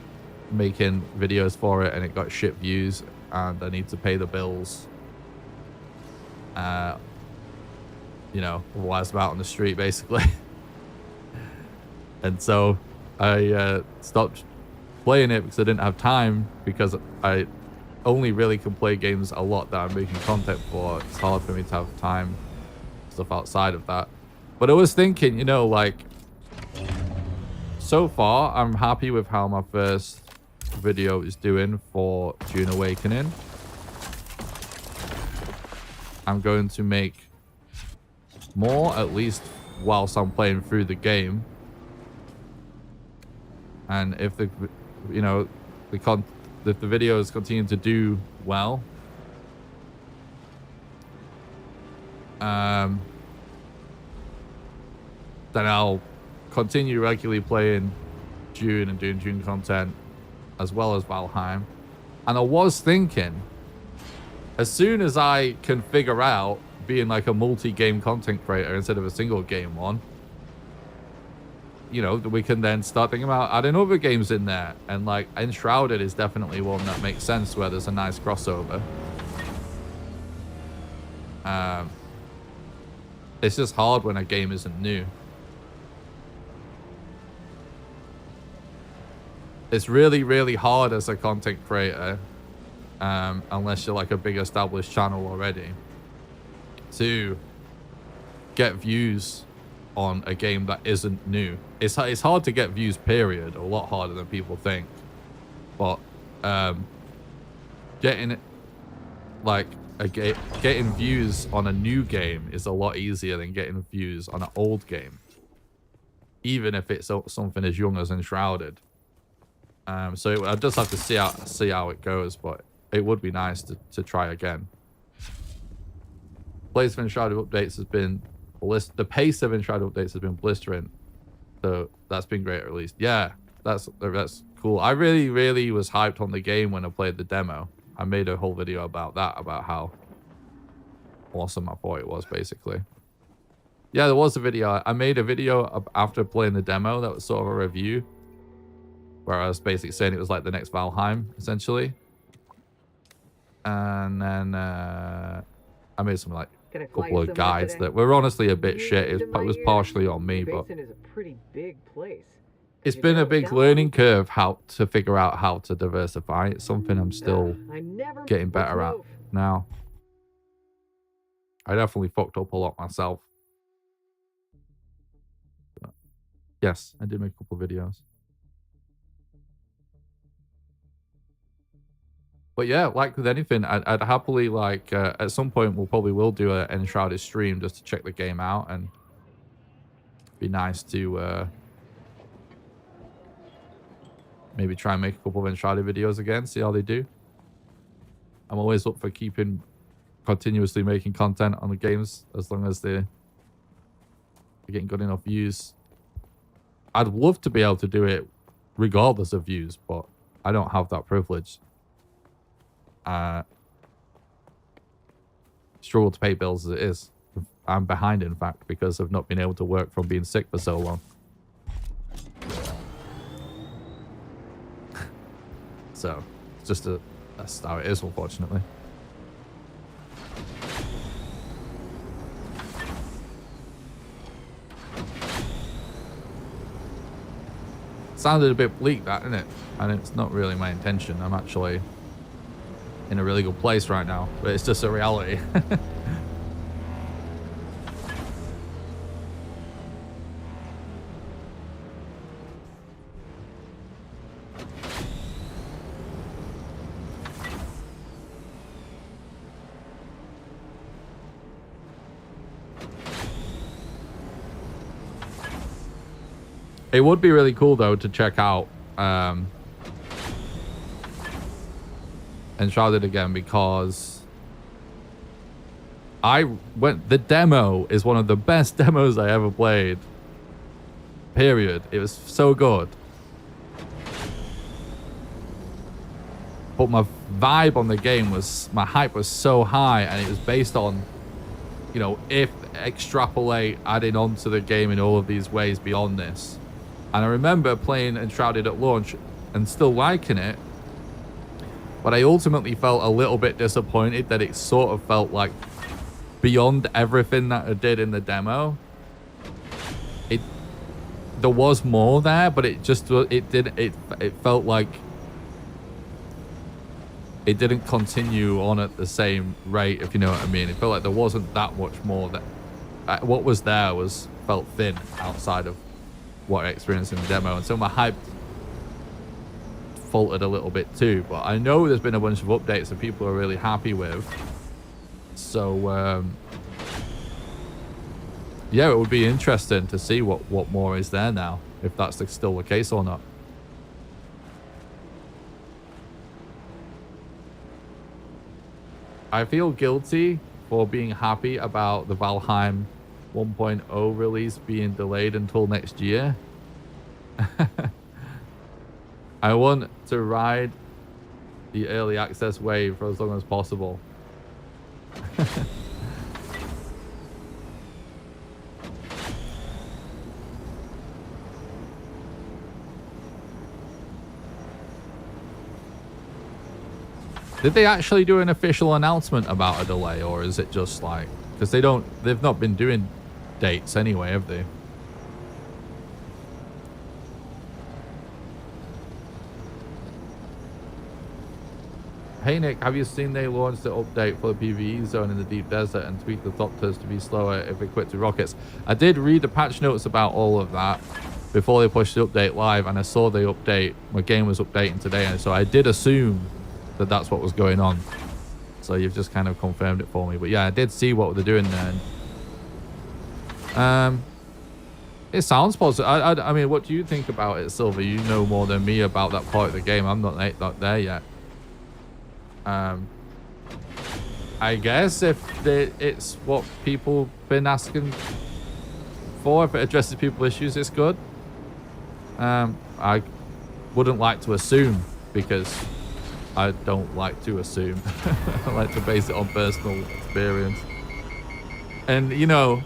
making videos for it and it got shit views and I need to pay the bills. You know, otherwise I'm out on the street basically. And so I stopped playing it because I didn't have time, because I only really can play games a lot that I'm making content for. It's hard for me to have time, stuff outside of that. But I was thinking, you know, like, so far I'm happy with how my first video is doing for Dune Awakening. I'm going to make more, at least whilst I'm playing through the game. And if the, you know, if the videos continue to do well, then I'll continue regularly playing Dune and doing Dune content as well as Valheim. And I was thinking, as soon as I can figure out being like a multi-game content creator instead of a single game one, you know, we can then start thinking about adding other games in there. And like Enshrouded is definitely one that makes sense, where there's a nice crossover. It's just hard when a game isn't new. It's really, really hard as a content creator, unless you're like a big established channel already, to get views on a game that isn't new. It's hard to get views, period. A lot harder than people think. But getting views on a new game is a lot easier than getting views on an old game, even if it's something as young as Enshrouded. So I just have to see how it goes, but it would be nice to try again. The pace of Enshrouded updates has been blistering, so that's been great, at least. Yeah, that's cool. I really was hyped on the game when I played the demo. I made a whole video about that, about how awesome I thought it was, basically. Yeah, there was a video. I made a video after playing the demo that was sort of a review, where I was basically saying it was like the next Valheim, essentially. And then I made some like a couple of guides that were honestly a bit shit. It was partially on me, but it's been a big learning curve how to figure out how to diversify. It's something I'm still getting better at now. I definitely fucked up a lot myself. But yes, I did make a couple of videos. But yeah, like with anything, I'd happily, like, at some point we'll probably do an Enshrouded stream just to check the game out, and be nice to maybe try and make a couple of Enshrouded videos again, see how they do. I'm always up for continuously making content on the games, as long as they're getting good enough views. I'd love to be able to do it regardless of views, but I don't have that privilege. Struggle to pay bills as it is. I'm behind, in fact, because I've not been able to work from being sick for so long. So it's just that's how it is, unfortunately. Sounded a bit bleak, that, didn't it? And it's not really my intention. I'm actually in a really good place right now, but it's just a reality. It would be really cool, though, to check out Enshrouded again, because the demo is one of the best demos I ever played. Period. It was so good. But my vibe on the game was, my hype was so high, and it was based on you know, if extrapolate adding on to the game in all of these ways beyond this. And I remember playing Enshrouded at launch and still liking it, but I ultimately felt a little bit disappointed that it sort of felt like beyond everything that I did in the demo. There was more there, but it felt like it didn't continue on at the same rate, if you know what I mean. It felt like there wasn't that much more. That what was there felt thin outside of what I experienced in the demo, and so my hype faltered a little bit too. But I know there's been a bunch of updates that people are really happy with, so yeah, it would be interesting to see what more is there now, if that's still the case or not. I feel guilty for being happy about the Valheim 1.0 release being delayed until next year. I want to ride the early access wave for as long as possible. Did they actually do an official announcement about a delay, or is it just like, because they've not been doing dates anyway, have they? Hey Nick, have you seen they launched the update for the PvE zone in the deep desert and tweaked the Thopters to be slower if equipped with rockets? I did read the patch notes about all of that before they pushed the update live, and I saw the update, my game was updating today, and so I did assume that that's what was going on. So you've just kind of confirmed it for me. But yeah, I did see what they're doing there. It sounds positive. I mean, what do you think about it, Silver? You know more than me about that part of the game. I'm not there yet. I guess if it's what people been asking for, if it addresses people's issues, it's good. I wouldn't like to assume, because I don't like to assume. I like to base it on personal experience. And, you know,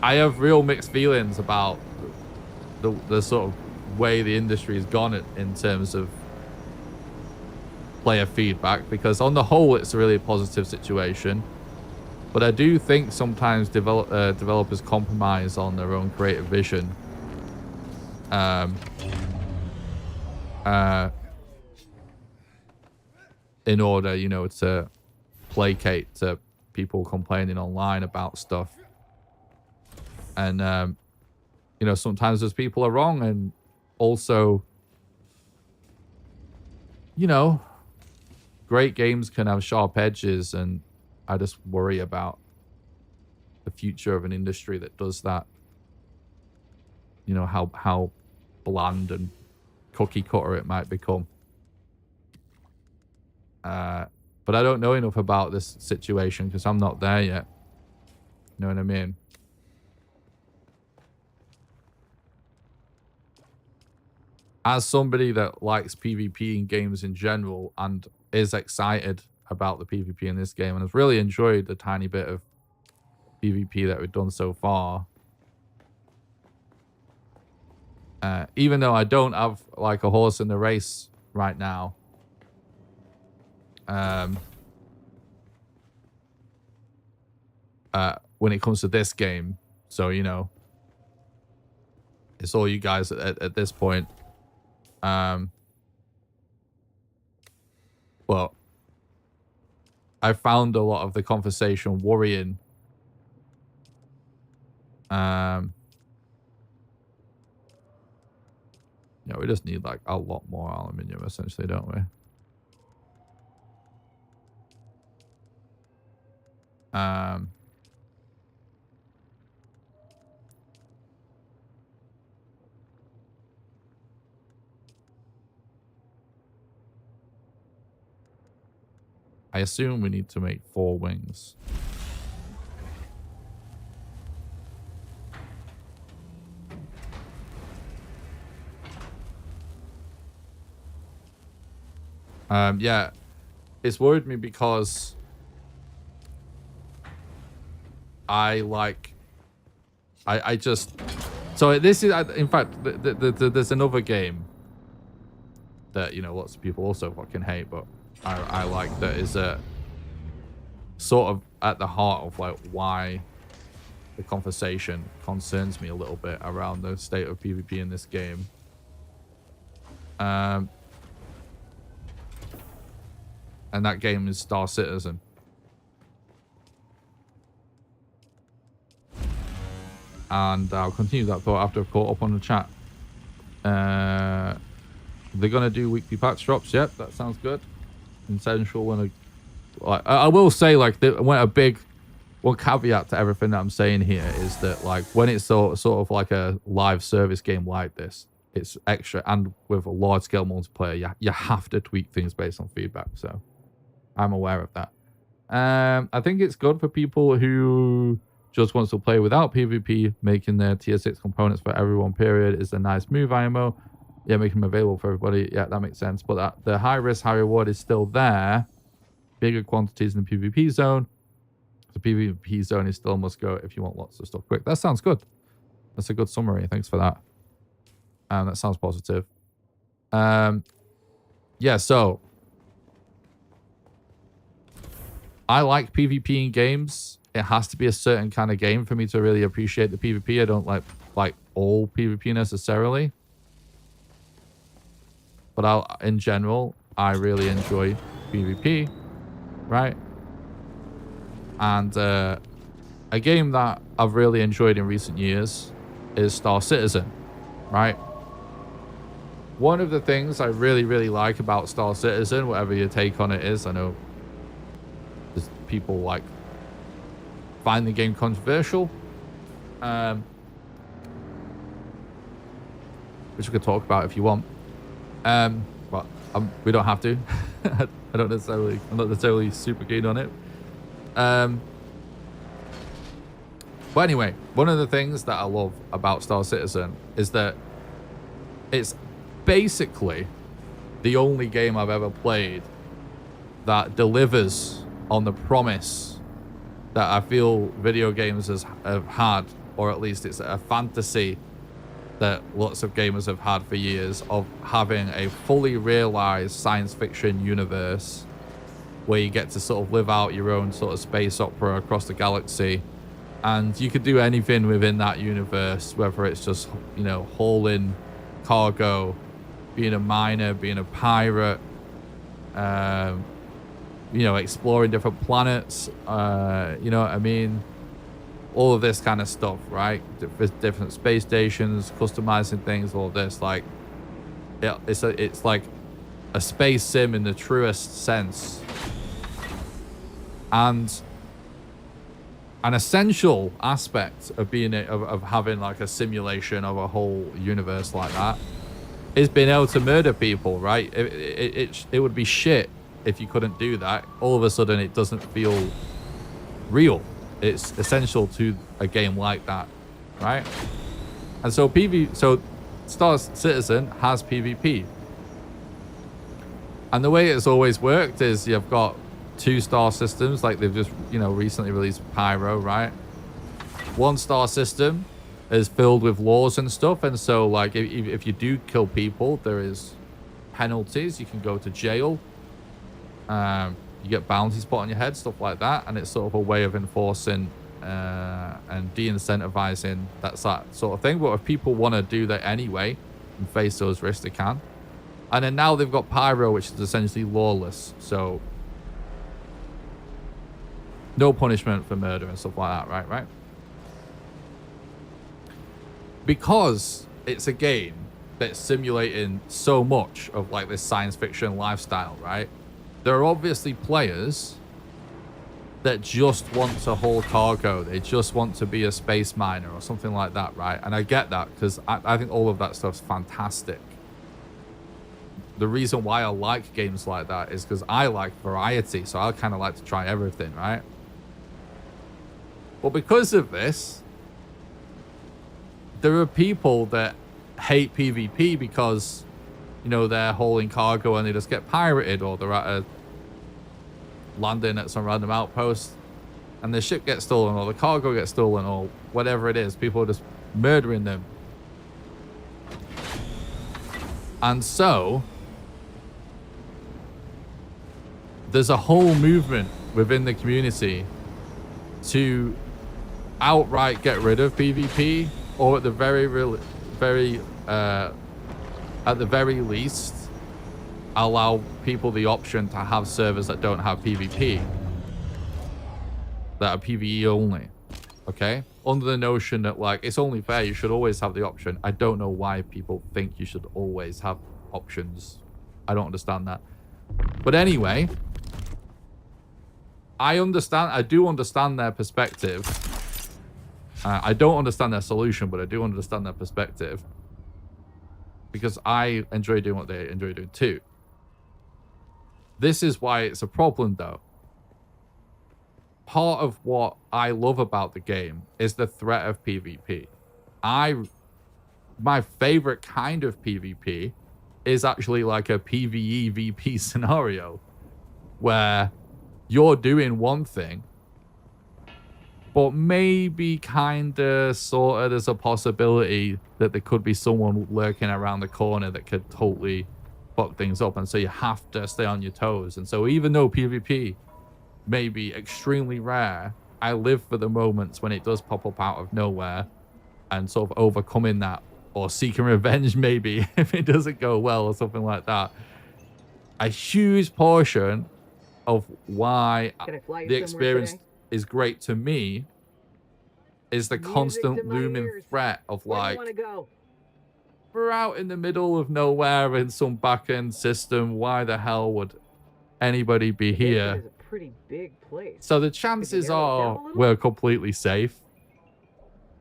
I have real mixed feelings about the sort of way the industry has gone in terms of player feedback, because on the whole, it's a really positive situation. But I do think sometimes developers compromise on their own creative vision. In order, you know, to placate to people complaining online about stuff. And, you know, sometimes those people are wrong, and also, you know, great games can have sharp edges, and I just worry about the future of an industry that does that. You know, how bland and cookie cutter it might become. But I don't know enough about this situation because I'm not there yet. You know what I mean? As somebody that likes PvP in games in general and is excited about the PvP in this game and has really enjoyed the tiny bit of PvP that we've done so far, even though I don't have like a horse in the race right now, when it comes to this game, so, you know, it's all you guys at this point. But I found a lot of the conversation worrying. You know, we just need like a lot more aluminium, essentially, don't we? I assume we need to make 4 wings. Yeah, it's worried me because I just... So this is, in fact, there's another game that, you know, lots of people also fucking hate, but I like, that is sort of at the heart of like why the conversation concerns me a little bit around the state of PvP in this game. And that game is Star Citizen. And I'll continue that thought after I've caught up on the chat. They're gonna do weekly patch drops. Yep, that sounds good. Essential. When I will say, like, one caveat to everything that I'm saying here is that, like, when it's sort of like a live service game like this, it's extra, and with a large scale multiplayer, you have to tweak things based on feedback. So I'm aware of that. I think it's good for people who just wants to play without PvP. Making their tier 6 components for everyone period is a nice move, IMO. Yeah, making them available for everybody. Yeah, that makes sense. But the high risk, high reward is still there. Bigger quantities in the PvP zone. The PvP zone is still must go if you want lots of stuff quick. That sounds good. That's a good summary. Thanks for that. That sounds positive. Yeah, so I like PvP in games. It has to be a certain kind of game for me to really appreciate the PvP. I don't like all PvP necessarily. But in general, I really enjoy PvP, right? And a game that I've really enjoyed in recent years is Star Citizen, right? One of the things I really, really like about Star Citizen, whatever your take on it is, I know there's people like find the game controversial, which we could talk about if you want. But we don't have to. I'm not necessarily super keen on it. But anyway, one of the things that I love about Star Citizen is that it's basically the only game I've ever played that delivers on the promise that I feel video games have had, or at least it's a fantasy that lots of gamers have had for years, of having a fully realized science fiction universe where you get to sort of live out your own sort of space opera across the galaxy, and you could do anything within that universe, whether it's just, you know, hauling cargo, being a miner, being a pirate, you know, exploring different planets, you know what I mean? All of this kind of stuff, right? Different space stations, customizing things, all this. Like, it's like a space sim in the truest sense. And an essential aspect of of having like a simulation of a whole universe like that is being able to murder people, right? It would be shit if you couldn't do that. All of a sudden, it doesn't feel real. It's essential to a game like that, right? And so so Star Citizen has PvP. And the way it's always worked is you've got 2 star systems, like they've just, you know, recently released Pyro, right? 1 star system is filled with laws and stuff, and so like if you do kill people, there is penalties. You can go to jail. You get bounties put on your head, stuff like that, and it's sort of a way of enforcing and de-incentivizing that sort of thing. But if people want to do that anyway and face those risks, they can. And then now they've got Pyro, which is essentially lawless, so no punishment for murder and stuff like that, right? Because it's a game that's simulating so much of like this science fiction lifestyle, right? There are obviously players that just want to haul cargo. They just want to be a space miner or something like that, right? And I get that, because I think all of that stuff's fantastic. The reason why I like games like that is because I like variety, so I kind of like to try everything, right? But because of this, there are people that hate PvP because, you know, they're hauling cargo and they just get pirated, or they're at a landing at some random outpost and the ship gets stolen or the cargo gets stolen or whatever it is, people are just murdering them. And so there's a whole movement within the community to outright get rid of PvP, or at the very least allow people the option to have servers that don't have PvP, that are PvE only. Okay, under the notion that like it's only fair, you should always have the option. I don't know why people think you should always have options. I don't understand that. But anyway, I do understand their perspective. I don't understand their solution, but I do understand their perspective, because I enjoy doing what they enjoy doing too. This is why it's a problem, though. Part of what I love about the game is the threat of PvP. My favorite kind of PvP is actually like a PvE VP scenario, where you're doing one thing, but maybe kinda sorta there's a possibility that there could be someone lurking around the corner that could totally fuck things up, and so you have to stay on your toes. And so even though PvP may be extremely rare, I live for the moments when it does pop up out of nowhere and sort of overcoming that, or seeking revenge maybe if it doesn't go well or something like that. A huge portion of why the experience is great to me is the constant looming threat of like, we're out in the middle of nowhere in some back-end system. Why the hell would anybody be here? Pretty big place. So the chances are we're completely safe,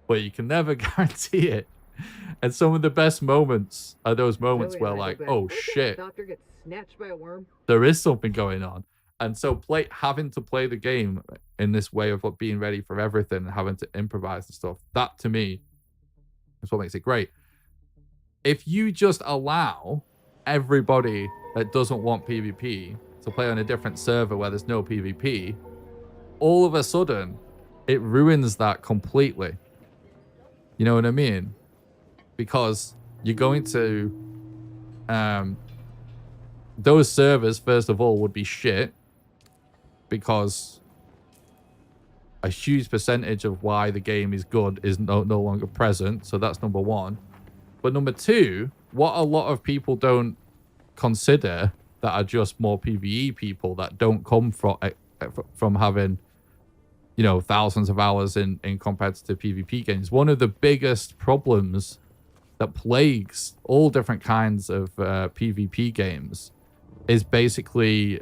but you can never guarantee it. And some of the best moments are those moments where like, oh shit, Doctor gets snatched by a worm. there is something going on. And so having to play the game in this way of like being ready for everything and having to improvise and stuff, that to me is what makes it great. If you just allow everybody that doesn't want PvP to play on a different server where there's no PvP, all of a sudden it ruins that completely. You know what I mean? Because you're going to those servers, first of all, would be shit, because a huge percentage of why the game is good is no longer present. So that's number one. But number two, what a lot of people don't consider that are just more PvE people that don't come from having, you know, thousands of hours in competitive PvP games. One of the biggest problems that plagues all different kinds of PvP games is basically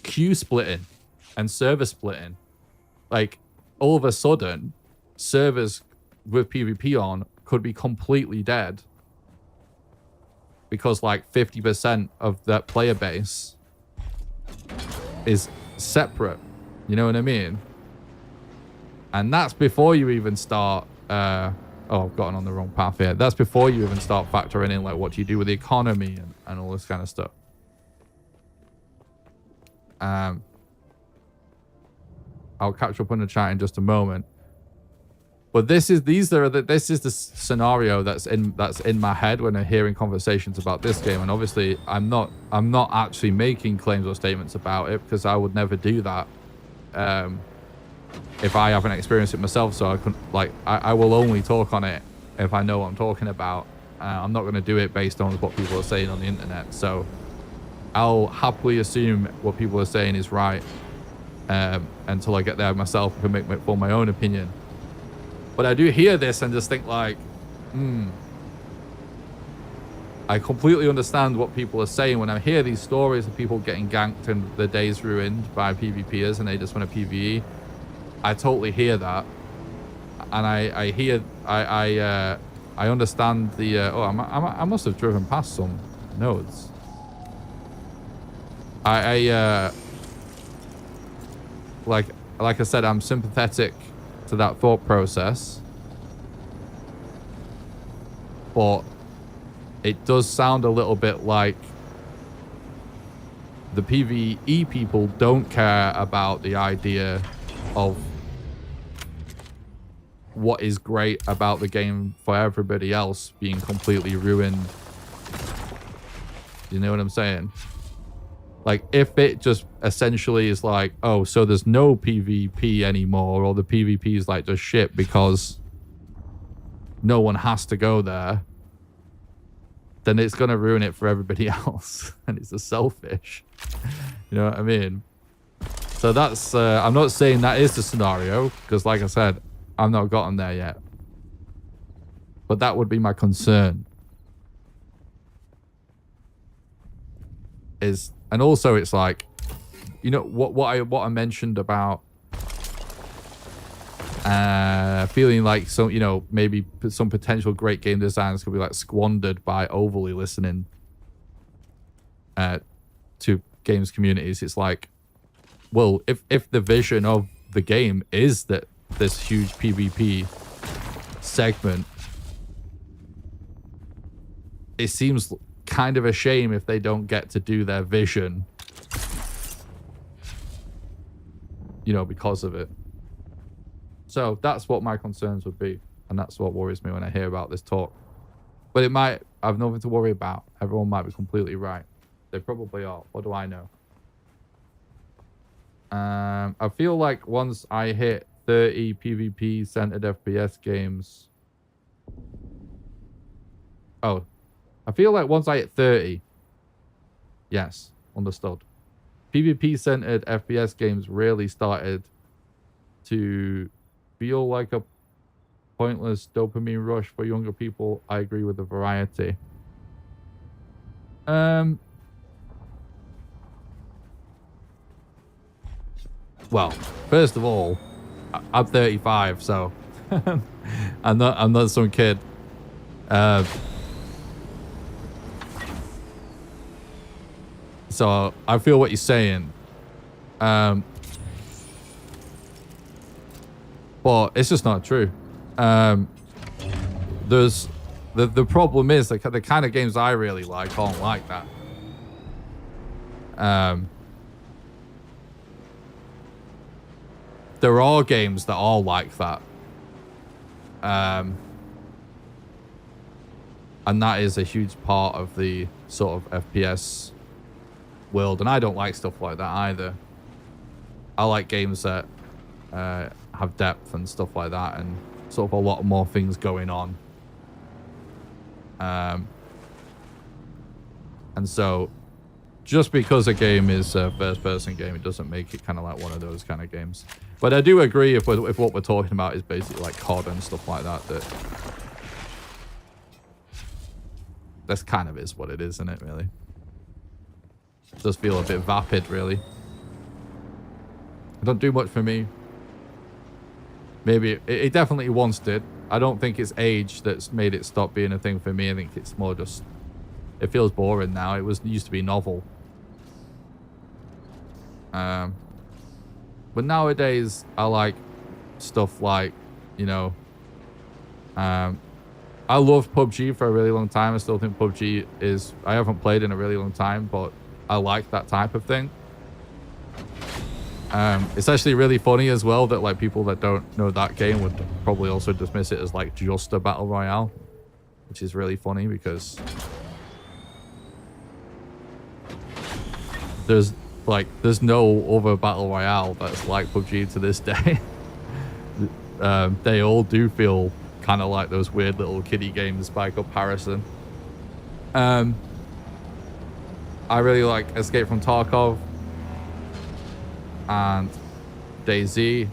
queue splitting and server splitting. Like, all of a sudden, servers with PvP on could be completely dead because like 50% of that player base is separate. You know what I mean? And that's before you even start oh, I've gotten on the wrong path here. That's before you even start factoring in like what do you do with the economy and all this kind of stuff. I'll catch up on the chat in just a moment. But this is the scenario that's in my head when I'm hearing conversations about this game. And obviously I'm not actually making claims or statements about it, because I would never do that if I haven't experienced it myself. So I couldn't, like, I will only talk on it if I know what I'm talking about. I'm not going to do it based on what people are saying on the internet. So I'll happily assume what people are saying is right until I get there myself and can form my own opinion. But I do hear this and just think like, I completely understand what people are saying when I hear these stories of people getting ganked and their days ruined by PvPers and they just want to PvE. I totally hear that. And I understand the, I must have driven past some nodes. Like I said, I'm sympathetic to that thought process, but it does sound a little bit like the PvE people don't care about the idea of what is great about the game for everybody else being completely ruined. You know what I'm saying? Like, if it just essentially is like, oh, so there's no PvP anymore, or the PvP is like just shit because no one has to go there, then it's going to ruin it for everybody else. And it's just selfish. You know what I mean? So that's, I'm not saying that is the scenario, because like I said, I've not gotten there yet. But that would be my concern. And also it's like, you know, what I mentioned about feeling like some, you know, maybe some potential great game designs could be like squandered by overly listening to games communities. It's like, well, if the vision of the game is that this huge PvP segment, it seems kind of a shame if they don't get to do their vision, you know, because of it. So that's what my concerns would be, and that's what worries me when I hear about this talk. But it might, I've nothing to worry about. Everyone might be completely right. They probably are. What do I know? I feel like once I hit 30 PvP centered FPS games. Oh, I feel like once I hit 30. Yes, understood. PvP centered FPS games really started to feel like a pointless dopamine rush for younger people. I agree with the variety. Well, first of all, I'm 35, so I'm not some kid. So I feel what you're saying. But it's just not true. There's the problem is the kind of games I really like aren't like that. There are games that are like that. And that is a huge part of the sort of FPS world. And I don't like stuff like that either. I like games that have depth and stuff like that, and sort of a lot more things going on. And so just because a game is a first-person game, it doesn't make it kind of like one of those kind of games. But I do agree if what we're talking about is basically like COD and stuff like that, that's kind of is what it is, isn't it, really? It does feel a bit vapid, really. It don't do much for me. Maybe it definitely once did. I don't think it's age that's made it stop being a thing for me. I think it's more just, it feels boring now. It used to be novel. But nowadays I like stuff like, you know, I loved PUBG for a really long time. I still think PUBG is, I haven't played in a really long time, but I like that type of thing. It's actually really funny as well that like people that don't know that game would probably also dismiss it as like just a battle royale, which is really funny because there's no other battle royale that's like PUBG to this day. They all do feel kind of like those weird little kiddie games by comparison. I really like Escape from Tarkov and DayZ,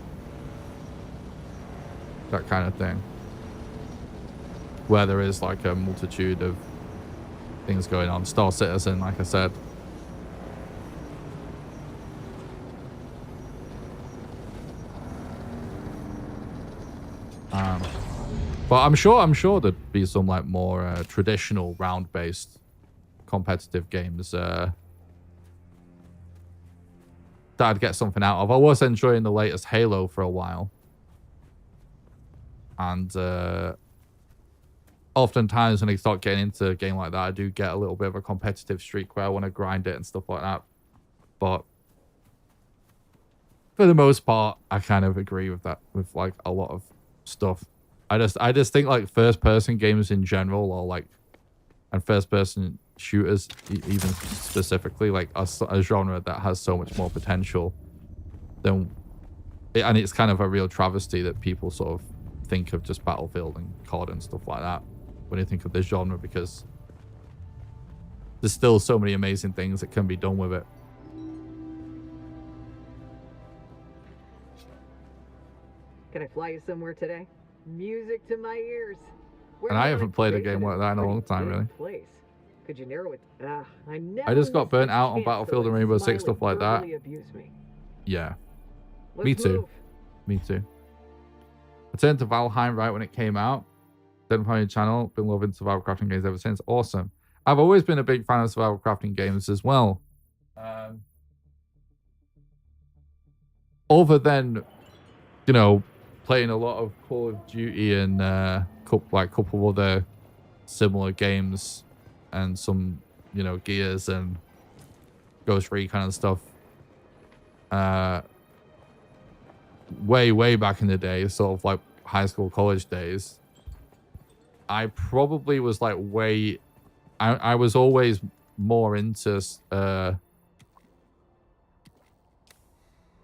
that kind of thing, where there is like a multitude of things going on. Star Citizen, like I said. But I'm sure there'd be some like more traditional round-based competitive games that I'd get something out of. I was enjoying the latest Halo for a while, and oftentimes when I start getting into a game like that, I do get a little bit of a competitive streak where I want to grind it and stuff like that. But for the most part, I kind of agree with that, with like a lot of stuff. I just think like first person games in general, or like, and first person shooters even specifically, like a genre that has so much more potential than, and it's kind of a real travesty that people sort of think of just Battlefield and COD and stuff like that when you think of this genre, because there's still so many amazing things that can be done with it. Can I fly you somewhere today? Music to my ears. Where And do I you haven't wanna played a base game it? like that in a Pretty long time, big really. Place. Could you narrow it? I I just got missed burnt the out on chance to Battlefield and let Rainbow Six, Smiley stuff like that. verbally abuse me. Yeah, Let's me too. move. Me too. I turned to Valheim right when it came out. Didn't find your channel. Been loving survival crafting games ever since. Awesome. I've always been a big fan of survival crafting games as well. Other than, you know, playing a lot of Call of Duty and couple of other similar games, and some, you know, Gears and Ghost Recon and stuff. Way back in the day, sort of like high school, college days, I probably was like I was always more into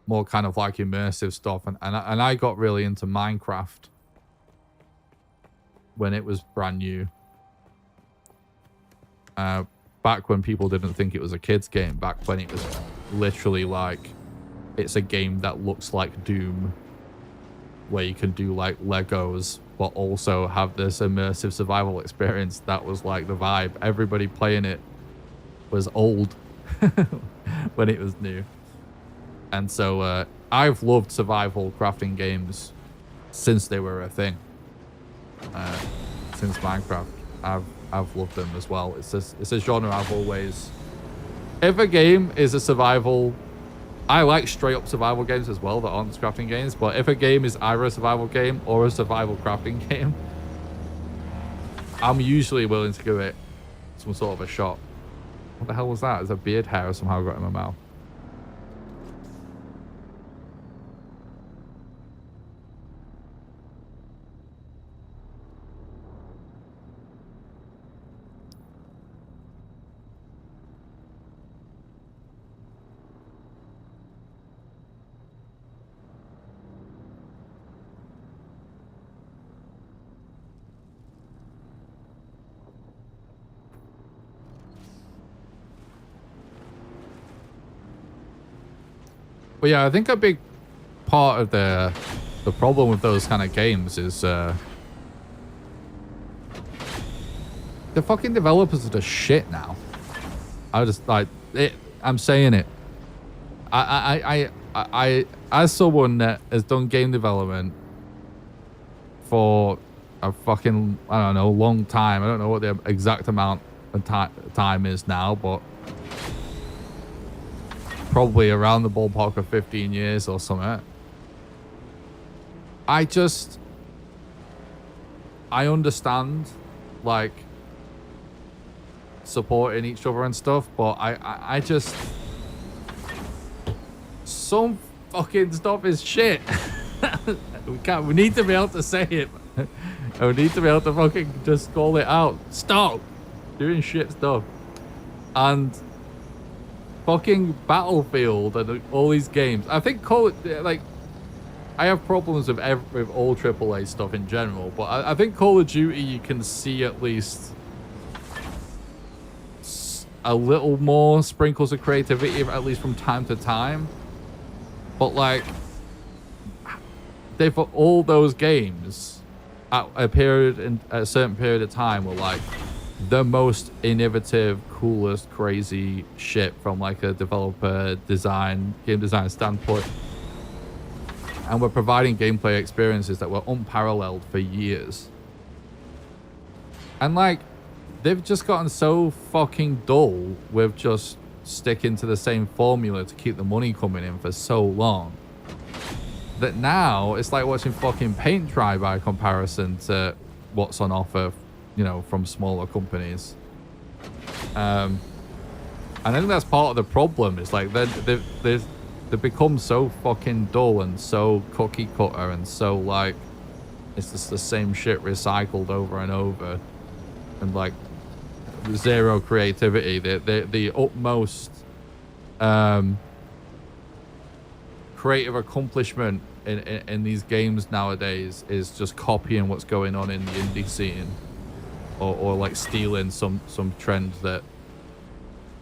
more kind of like immersive stuff, and I got really into Minecraft when it was brand new. Back when people didn't think it was a kid's game, back when it was literally like, it's a game that looks like Doom, where you can do like Legos, but also have this immersive survival experience. That was like the vibe. Everybody playing it was old when it was new. And so I've loved survival crafting games since they were a thing. Since Minecraft, I've loved them as well. It's a genre I've always... If a game is a survival... I like straight up survival games as well that aren't crafting games, but if a game is either a survival game or a survival crafting game, I'm usually willing to give it some sort of a shot. What the hell was that? It's a beard hair somehow got in my mouth. But yeah, I think a big part of the problem with those kind of games is the fucking developers are just shit now. I just like it. I'm saying it. I as someone that has done game development for a fucking, I don't know, long time. I don't know what the exact amount of time is now, but probably around the ballpark of 15 years or something. I understand, like, supporting each other and stuff, but I just... Some fucking stuff is shit. We need to be able to say it. We need to be able to fucking just call it out. Stop doing shit stuff. And fucking Battlefield and all these games. I think like, I have problems with all AAA stuff in general, but I think Call of Duty, you can see at least a little more sprinkles of creativity, at least from time to time. But like, for all those games at a certain period of time were like the most innovative, coolest, crazy shit from like a developer game design standpoint, and we're providing gameplay experiences that were unparalleled for years. And like, they've just gotten so fucking dull with just sticking to the same formula to keep the money coming in for so long, that now it's like watching fucking paint dry by comparison to what's on offer, you know, from smaller companies. And I think that's part of the problem. It's like they've become so fucking dull and so cookie cutter and so like it's just the same shit recycled over and over, and like zero creativity. The utmost creative accomplishment in these games nowadays is just copying what's going on in the indie scene, or like stealing some trend that,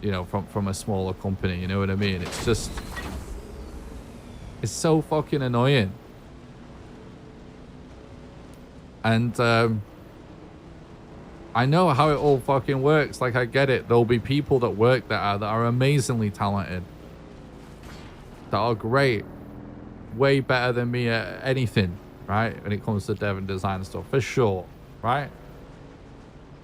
you know, from a smaller company. You know what I mean? It's just, it's so fucking annoying. And I know how it all fucking works. Like, I get it. There'll be people that work there that are amazingly talented, that are great, way better than me at anything, right? When it comes to dev and design stuff, for sure, right?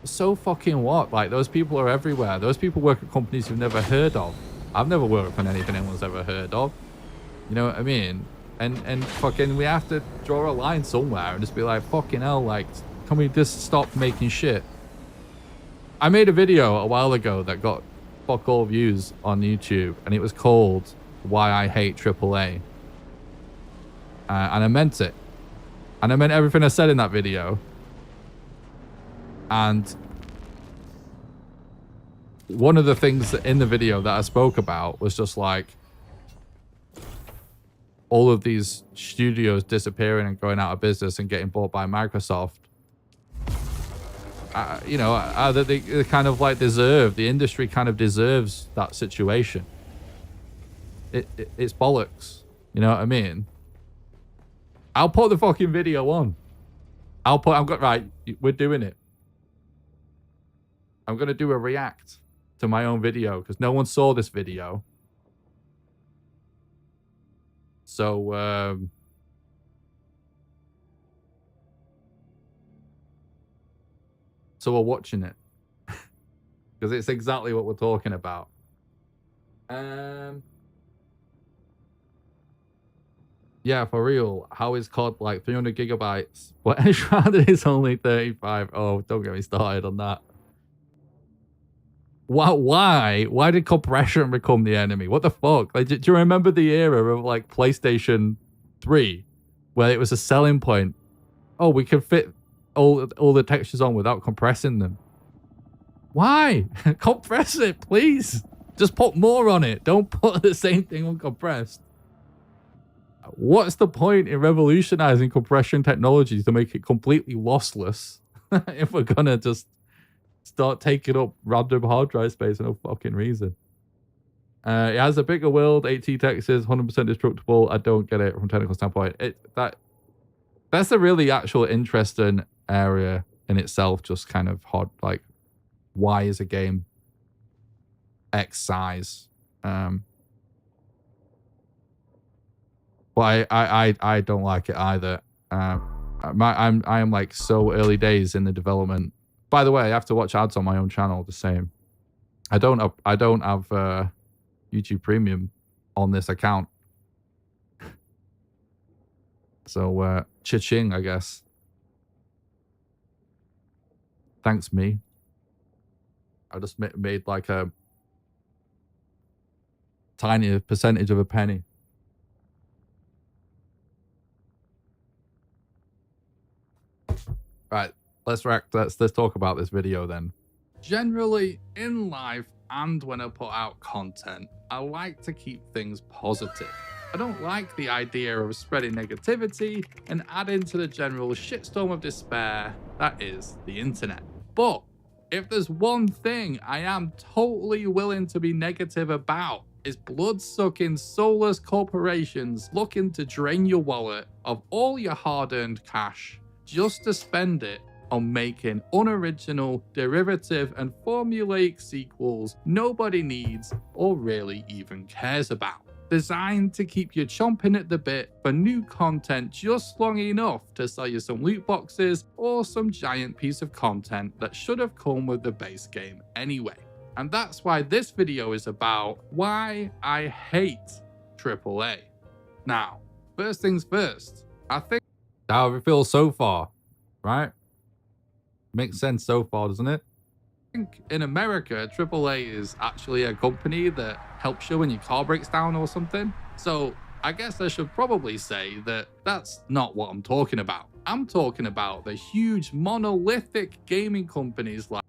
So fucking what? Like, those people are everywhere. Those people work at companies you've never heard of. I've never worked on anything anyone's ever heard of. You know what I mean? And fucking, we have to draw a line somewhere and just be like, fucking hell, like, can we just stop making shit? I made a video a while ago that got fuck all views on YouTube, and it was called Why I Hate AAA. And I meant it. And I meant everything I said in that video. And one of the things in the video that I spoke about was just like all of these studios disappearing and going out of business and getting bought by Microsoft. You know, they kind of like deserve, the industry kind of deserves that situation. It's bollocks. You know what I mean? I'll put the fucking video on. Right, we're doing it. I'm going to do a react to my own video because no one saw this video. So, we're watching it because it's exactly what we're talking about. Yeah, for real. How is COD like 300 gigabytes? But Enshrouded is only 35. Oh, don't get me started on that. Why did compression become the enemy? What the fuck? Like, do you remember the era of like PlayStation 3 where it was a selling point? Oh, we can fit all the textures on without compressing them. Why? Compress it, please. Just put more on it. Don't put the same thing uncompressed. What's the point in revolutionizing compression technology to make it completely lossless if we're gonna just start taking up random hard drive space for no fucking reason? It has a bigger world, 80 textures, 100% destructible. I don't get it from a technical standpoint. That's a really actual interesting area in itself. Just kind of hard, like, why is a game X size? But I don't like it either. I am like so early days in the development. By the way, I have to watch ads on my own channel the same. I don't have YouTube Premium on this account. So cha-ching, I guess. Thanks, me. I just made like a tiny percentage of a penny. Right, let's talk about this video then. Generally, in life and when I put out content, I like to keep things positive. I don't like the idea of spreading negativity and adding to the general shitstorm of despair that is the internet. But if there's one thing I am totally willing to be negative about, is blood-sucking, soulless corporations looking to drain your wallet of all your hard-earned cash just to spend it on making unoriginal, derivative, and formulaic sequels nobody needs or really even cares about. Designed to keep you chomping at the bit for new content just long enough to sell you some loot boxes or some giant piece of content that should have come with the base game anyway. And that's why this video is about why I hate AAA. Now, first things first, I think how it feels so far, right? Makes sense so far, doesn't it? think in America, AAA is actually a company that helps you when your car breaks down or something. So I guess I should probably say that that's not what I'm talking about. I'm talking about the huge monolithic gaming companies like...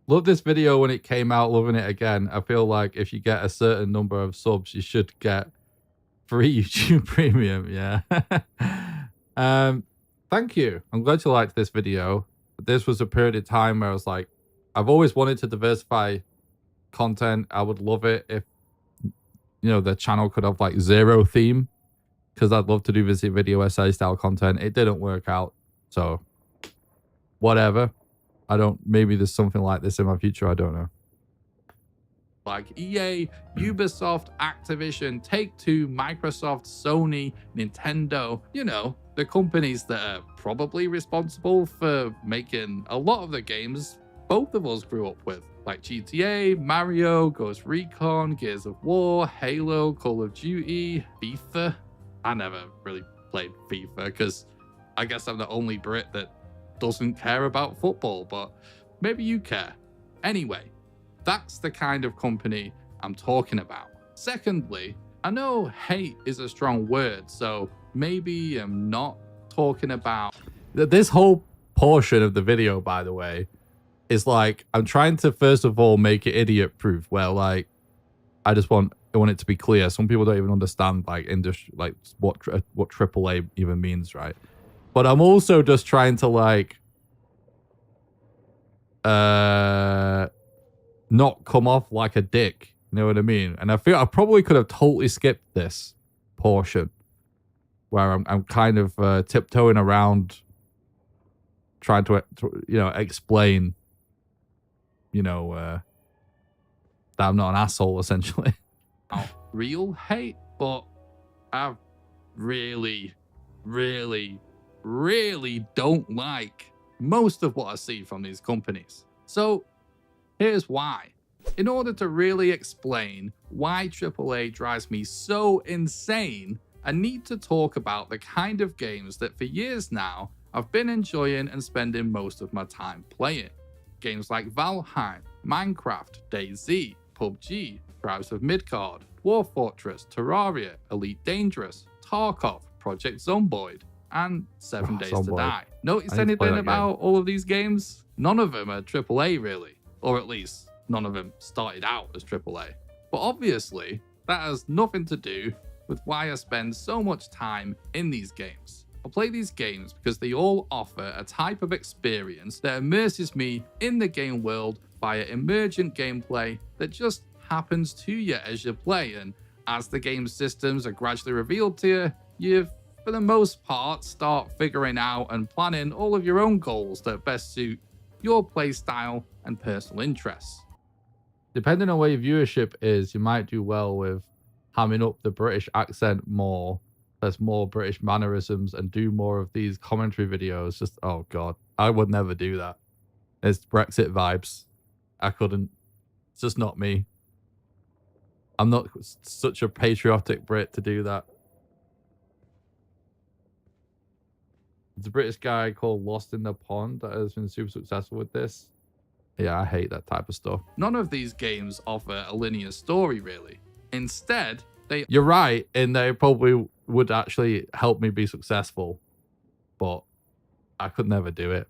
Love this video when it came out, loving it again. I feel like if you get a certain number of subs, you should get free YouTube Premium. Yeah. Thank you. I'm glad you liked this video. This was a period of time where I was like, I've always wanted to diversify content. I would love it if, you know, the channel could have like 0 theme, because I'd love to do visit video essay style content. It didn't work out, so whatever. Maybe there's something like this in my future. I don't know. Like EA, Ubisoft, Activision, Take-Two, Microsoft, Sony, Nintendo, you know, the companies that are probably responsible for making a lot of the games both of us grew up with, like GTA, Mario, Ghost Recon, Gears of War, Halo, Call of Duty, FIFA. I never really played FIFA because I guess I'm the only Brit that doesn't care about football, but maybe you care. Anyway, that's the kind of company I'm talking about. Secondly, I know hate is a strong word, so maybe I'm not talking about... This whole portion of the video, by the way, is like, I'm trying to first of all make it idiot proof, where like, I want it to be clear. Some people don't even understand like industry, like what AAA even means, right? But I'm also just trying to like not come off like a dick. You know what I mean? And I feel I probably could have totally skipped this portion where I'm kind of tiptoeing around trying to you know, explain, you know, that I'm not an asshole, essentially. Not real hate, but I really, really, really don't like most of what I see from these companies. So here's why. In order to really explain why AAA drives me so insane, I need to talk about the kind of games that for years now I've been enjoying and spending most of my time playing. Games like Valheim, Minecraft, DayZ, PUBG, Tribes of Midgard, Dwarf Fortress, Terraria, Elite Dangerous, Tarkov, Project Zomboid, and 7 Days to Die. Notice anything about all of these games? None of them are AAA really, or at least none of them started out as AAA. But obviously, that has nothing to do with why I spend so much time in these games. I play these games because they all offer a type of experience that immerses me in the game world via emergent gameplay that just happens to you as you play, and as the game systems are gradually revealed to you, for the most part, start figuring out and planning all of your own goals that best suit your playstyle and personal interests. Depending on where your viewership is, you might do well with hamming up the British accent more. There's more British mannerisms and do more of these commentary videos. Just, oh God, I would never do that. It's Brexit vibes. I couldn't. It's just not me. I'm not such a patriotic Brit to do that. There's a British guy called Lost in the Pond that has been super successful with this. Yeah, I hate that type of stuff. None of these games offer a linear story, really. Instead, you're right, and they probably would actually help me be successful, but I could never do it.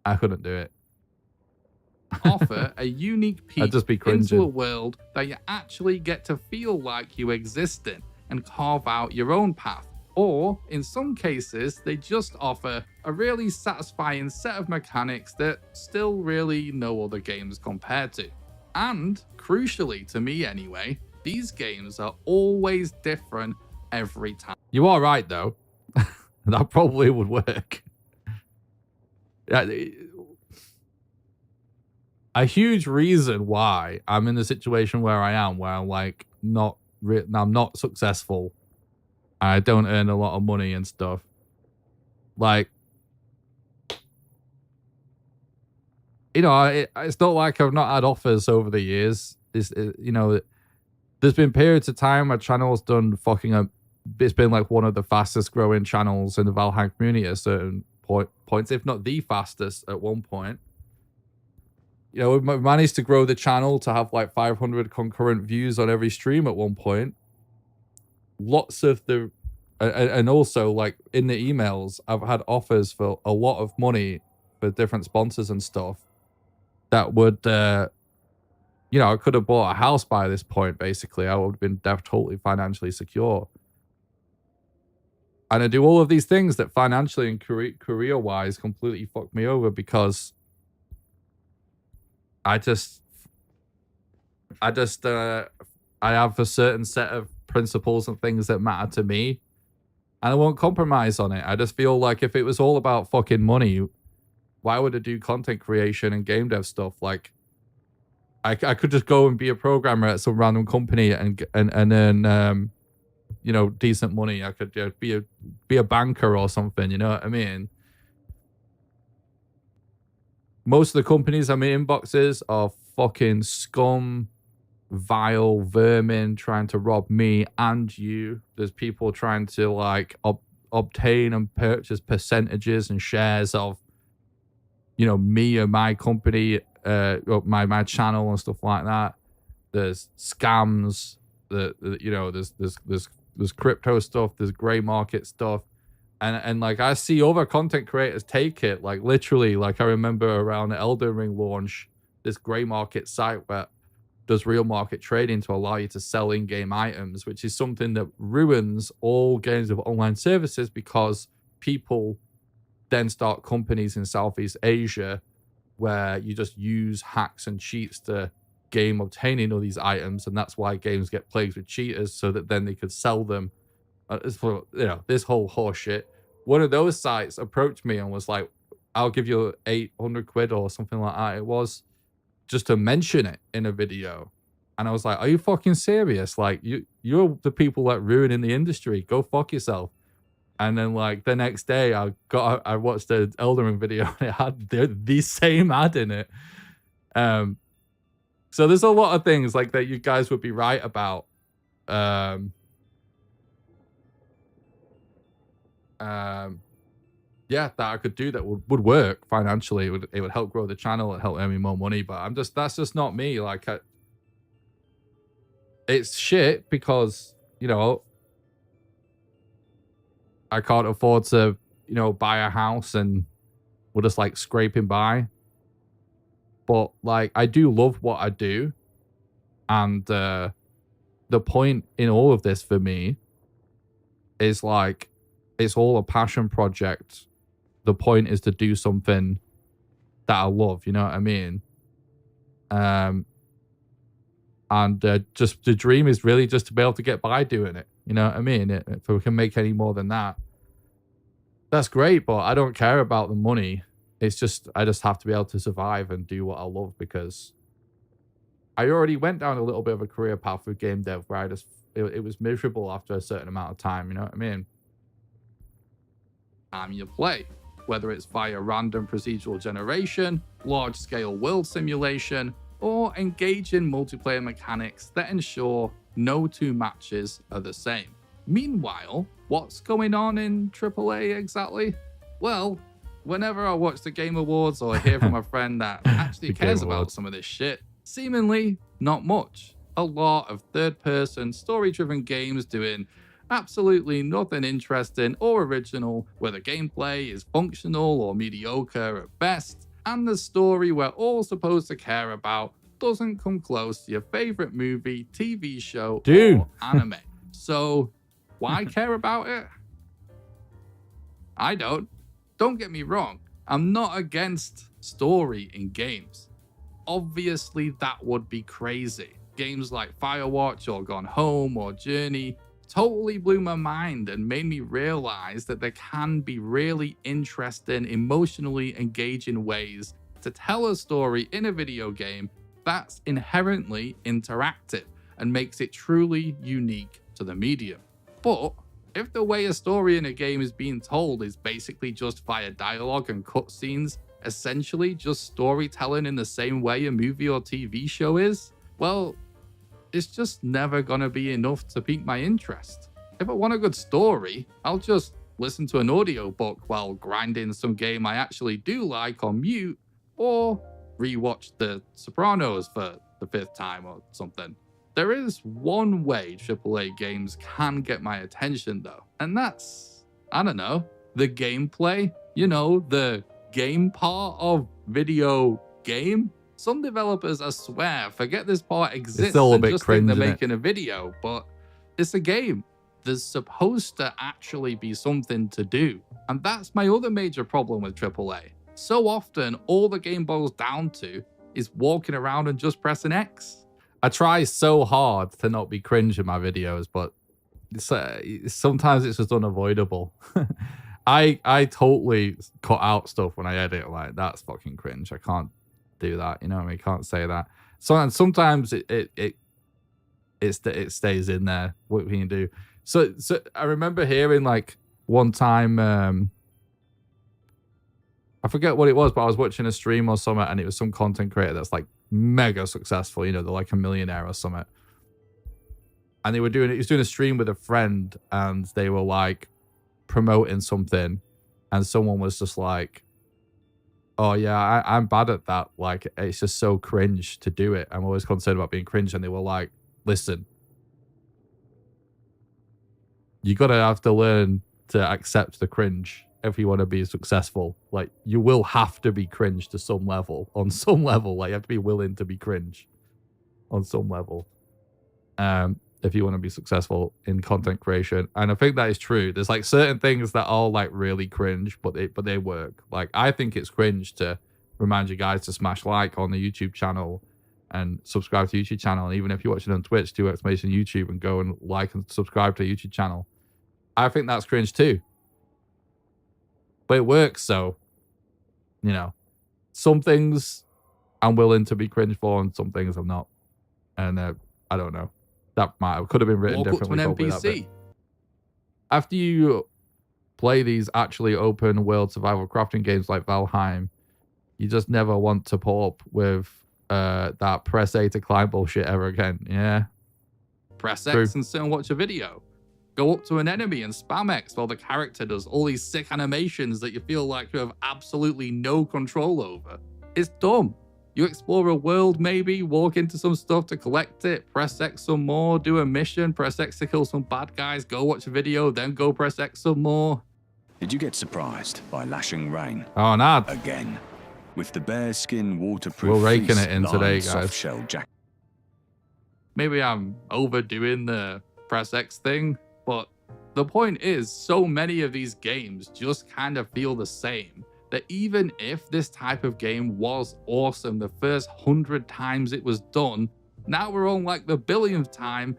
I couldn't do it. Offer a unique peek into a world that you actually get to feel like you exist in and carve out your own path. Or, in some cases, they just offer a really satisfying set of mechanics that still really no other games compare to. And, crucially to me anyway, these games are always different every time. You are right, though. That probably would work. Yeah, a huge reason why I'm in the situation where I am, where I'm like I'm not successful. I don't earn a lot of money and stuff. Like, you know, it's not like I've not had offers over the years. You know, there's been periods of time my channel's done fucking up. It's been like one of the fastest growing channels in the Valheim community at certain points, if not the fastest at one point. You know, we managed to grow the channel to have like 500 concurrent views on every stream at one point. Lots of the, and also like in the emails, I've had offers for a lot of money for different sponsors and stuff that would, you know, I could have bought a house by this point, basically. I would have been totally financially secure. And I do all of these things that financially and career-wise completely fucked me over because I have a certain set of principles and things that matter to me, and I won't compromise on it. I just feel like if it was all about fucking money, why would I do content creation and game dev stuff? Like, I could just go and be a programmer at some random company and earn, you know, decent money. I could be a banker or something. You know what I mean? Most of the companies I'm in inboxes are fucking scum, vile vermin trying to rob me and you. There's people trying to like obtain and purchase percentages and shares of, you know, me or my company, my channel and stuff like that. There's scams. You know, there's crypto stuff. There's gray market stuff. And like I see other content creators take it, like literally, like I remember around the Elden Ring launch, this gray market site where does real market trading to allow you to sell in-game items, which is something that ruins all games of online services because people then start companies in Southeast Asia where you just use hacks and cheats to game obtaining all these items, and that's why games get plagued with cheaters so that then they could sell them. You know, this whole horse shit. One of those sites approached me and was like, I'll give you 800 quid or something like that. It was just to mention it in a video. And I was like, are you fucking serious? Like, you're the people that ruining the industry. Go fuck yourself. And then like the next day I watched the Elden Ring video and it had the same ad in it. So there's a lot of things like that you guys would be right about. Yeah, that I could do that would work financially. It would help grow the channel and help earn me more money. But that's just not me. Like, it's shit because, you know, I can't afford to, you know, buy a house and we're just like scraping by. But like, I do love what I do. And the point in all of this for me is like, it's all a passion project. The point is to do something that I love, you know what I mean? And just the dream is really just to be able to get by doing it, you know what I mean? If we can make any more than that, that's great, but I don't care about the money. It's just, I just have to be able to survive and do what I love because I already went down a little bit of a career path with game dev where it was miserable after a certain amount of time, you know what I mean? You play, whether it's via random procedural generation, large-scale world simulation, or engage in multiplayer mechanics that ensure no two matches are the same. Meanwhile, what's going on in AAA exactly? Well, whenever I watch the Game Awards or hear from a friend that actually cares about some of this shit, seemingly not much. A lot of third-person, story-driven games doing absolutely nothing interesting or original, where the gameplay is functional or mediocre at best, and the story we're all supposed to care about doesn't come close to your favorite movie, TV show, Dune, or anime. So, why care about it? I don't. Don't get me wrong, I'm not against story in games. Obviously, that would be crazy. Games like Firewatch or Gone Home or Journey totally blew my mind and made me realize that there can be really interesting, emotionally engaging ways to tell a story in a video game that's inherently interactive and makes it truly unique to the medium. But if the way a story in a game is being told is basically just via dialogue and cutscenes, essentially just storytelling in the same way a movie or TV show is, well, it's just never gonna be enough to pique my interest. If I want a good story, I'll just listen to an audiobook while grinding some game I actually do like on mute, or rewatched The Sopranos for the 5th time or something. There is one way AAA games can get my attention though, and that's, I don't know, the gameplay. You know, the game part of video game. Some developers, I swear, forget this part exists still a and bit just think they're cringe, innit? making a video, but it's a game. There's supposed to actually be something to do. And that's my other major problem with AAA. So often, all the game boils down to is walking around and just pressing X. I try so hard to not be cringe in my videos, but sometimes it's just unavoidable. I totally cut out stuff when I edit, like, that's fucking cringe. I can't do that, you know what I mean? Can't say that. So sometimes it stays in there. What we can do. So I remember hearing, like, one time, I forget what it was, but I was watching a stream or something, and it was some content creator that's like mega successful. You know, they're like a millionaire or something. And he was doing a stream with a friend, and they were like promoting something, and someone was just like, "Oh yeah, I'm bad at that. Like, it's just so cringe to do it. I'm always concerned about being cringe." And they were like, "Listen, you gotta have to learn to accept the cringe if you want to be successful. Like, you will have to be cringe to some level. On some level, like, you have to be willing to be cringe on some level, if you want to be successful in content creation." And I think that is true. There's like certain things that are like really cringe, but they work. Like, I think it's cringe to remind you guys to smash like on the YouTube channel and subscribe to the YouTube channel. And even if you're watching on Twitch, do exclamation YouTube and go and like and subscribe to the YouTube channel. I think that's cringe too. But it works, so, you know, some things I'm willing to be cringe for, and some things I'm not. And I don't know. That could have been written differently. Walk up to an NPC. After you play these actually open world survival crafting games like Valheim, you just never want to pull up with that press A to climb bullshit ever again. Yeah. Press True. X and sit and watch a video. Go up to an enemy and spam X while the character does all these sick animations that you feel like you have absolutely no control over. It's dumb. You explore a world, maybe, walk into some stuff to collect it, press X some more, do a mission, press X to kill some bad guys, go watch a video, then go press X some more. Did you get surprised by lashing rain? Oh, nah. Again. With the bearskin waterproof We're raking fleece it in lined today, guys. soft shell jacket. Maybe I'm overdoing the press X thing, but the point is, so many of these games just kind of feel the same, that even if this type of game was awesome the first 100 times it was done, now we're on like the 1,000,000th time,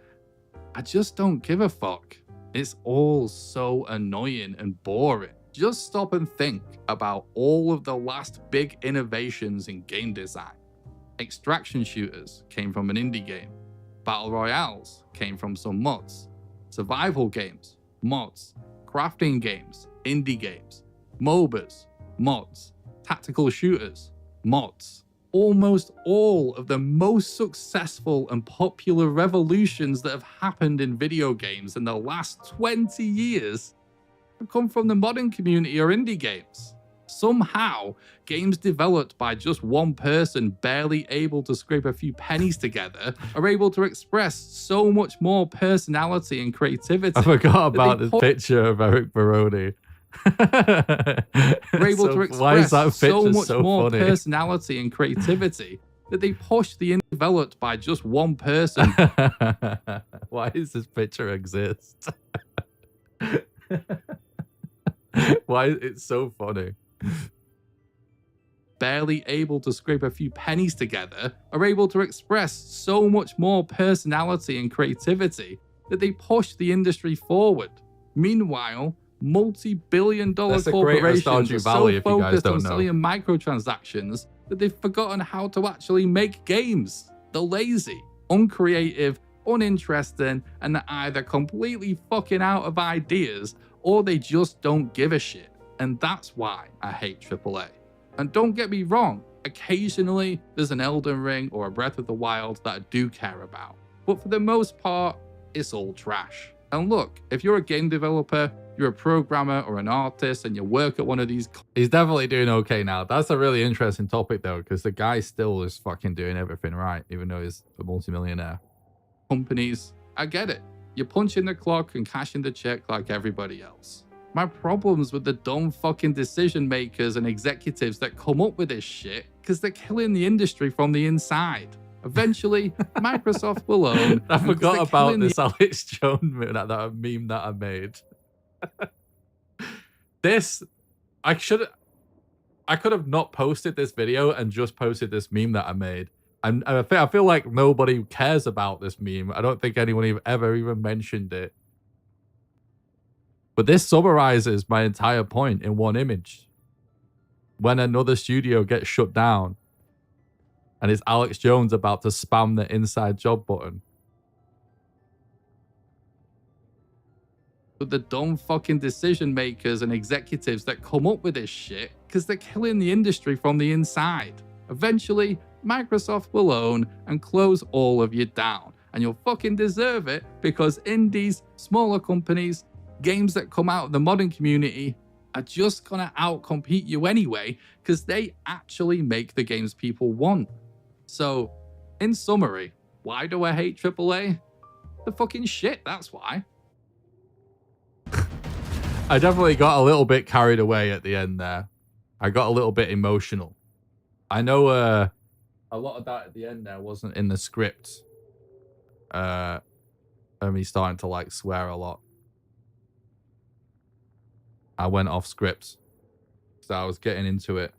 I just don't give a fuck. It's all so annoying and boring. Just stop and think about all of the last big innovations in game design. Extraction shooters came from an indie game. Battle royales came from some mods. Survival games, mods. Crafting games, indie games. MOBAs, mods. Tactical shooters, mods. Almost all of the most successful and popular revolutions that have happened in video games in the last 20 years have come from the modding community or indie games. Somehow, games developed by just one person barely able to scrape a few pennies together are able to express so much more personality and creativity. I forgot about this picture of Eric Baroni. We're able to why is that express so picture much so more funny? personality and creativity that they push the indie developed by just one person. Why does this picture exist? Why? It's so funny. Barely able to scrape a few pennies together are able to express so much more personality and creativity that they push the industry forward. Meanwhile, multi-billion-dollar corporations are so focused on selling microtransactions that they've forgotten how to actually make games. They're lazy, uncreative, uninteresting, and they're either completely fucking out of ideas or they just don't give a shit. And that's why I hate AAA. And don't get me wrong, occasionally there's an Elden Ring or a Breath of the Wild that I do care about. But for the most part, it's all trash. And look, if you're a game developer, you're a programmer or an artist, and you work at one of these... He's definitely doing okay now. That's a really interesting topic, though, because the guy still is fucking doing everything right, even though he's a multimillionaire. Companies, I get it. You punch in the clock and cash in the check like everybody else. My problem's with the dumb fucking decision makers and executives that come up with this shit because they're killing the industry from the inside. Eventually, Microsoft will own... I forgot about this Alex Jones meme that I made. I could have not posted this video and just posted this meme that I made. And I feel like nobody cares about this meme. I don't think anyone ever even mentioned it. But this summarizes my entire point in one image. When another studio gets shut down, and it's Alex Jones about to spam the inside job button. With the dumb fucking decision makers and executives that come up with this shit because they're killing the industry from the inside. Eventually, Microsoft will own and close all of you down. And you'll fucking deserve it because indies, smaller companies, games that come out of the modern community are just gonna outcompete you anyway because they actually make the games people want. So, in summary, why do I hate AAA? The fucking shit, that's why. I definitely got a little bit carried away at the end there. I got a little bit emotional. I know a lot of that at the end there wasn't in the script. And me starting to like swear a lot. I went off script. So I was getting into it.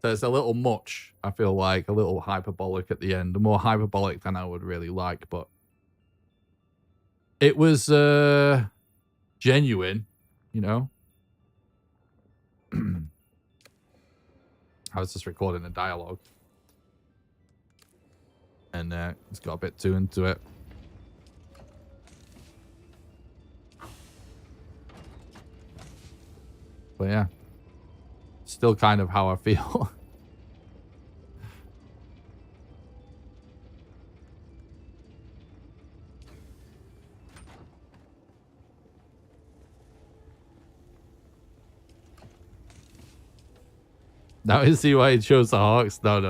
So it's a little much, I feel like, a little hyperbolic at the end. More hyperbolic than I would really like, but it was genuine, you know? I was just recording a dialogue. And it's got a bit too into it. But yeah. Still kind of how I feel. Now you see why he chose the Hawks? No.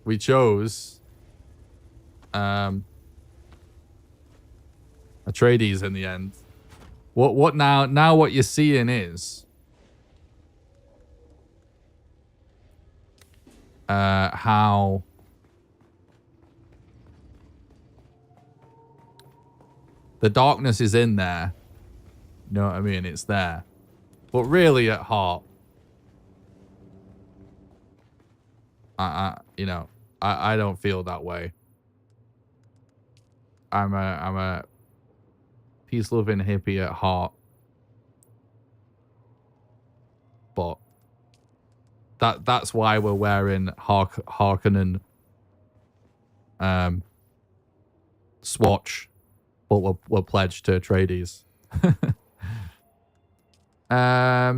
We chose Atreides in the end. What now? Now what you're seeing is how the darkness is in there. You know what I mean? It's there, but really at heart, I don't feel that way. I'm a peace-loving hippie at heart. But that's why we're wearing Harkonnen swatch, but we're pledged to Atreides. How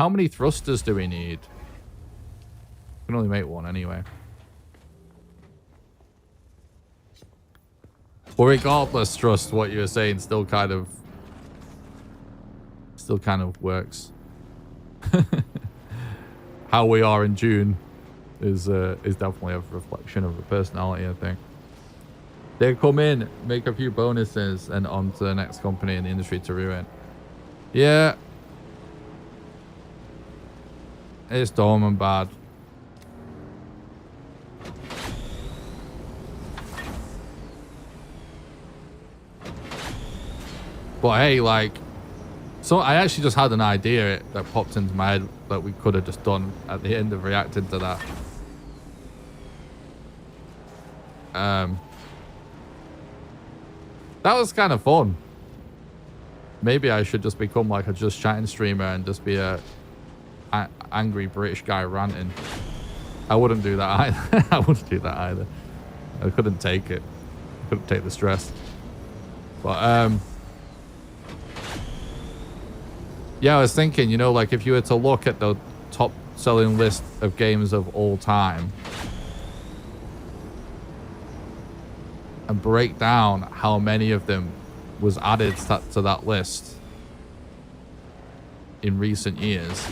many thrusters do we need? We can only make one anyway. Well, regardless, Trust, what you were saying still kind of works. How we are in Dune is definitely a reflection of the personality, I think. They come in, make a few bonuses, and on to the next company in the industry to ruin. Yeah. It's dumb and bad. But hey, like, so I actually just had an idea that popped into my head that we could have just done at the end of reacting to that. That was kind of fun. Maybe I should just become like a just chatting streamer and just be a angry British guy ranting. I wouldn't do that either. I wouldn't do that either. I couldn't take it. I couldn't take the stress. But yeah, I was thinking, you know, like if you were to look at the top selling list of games of all time and break down how many of them was added to that list in recent years,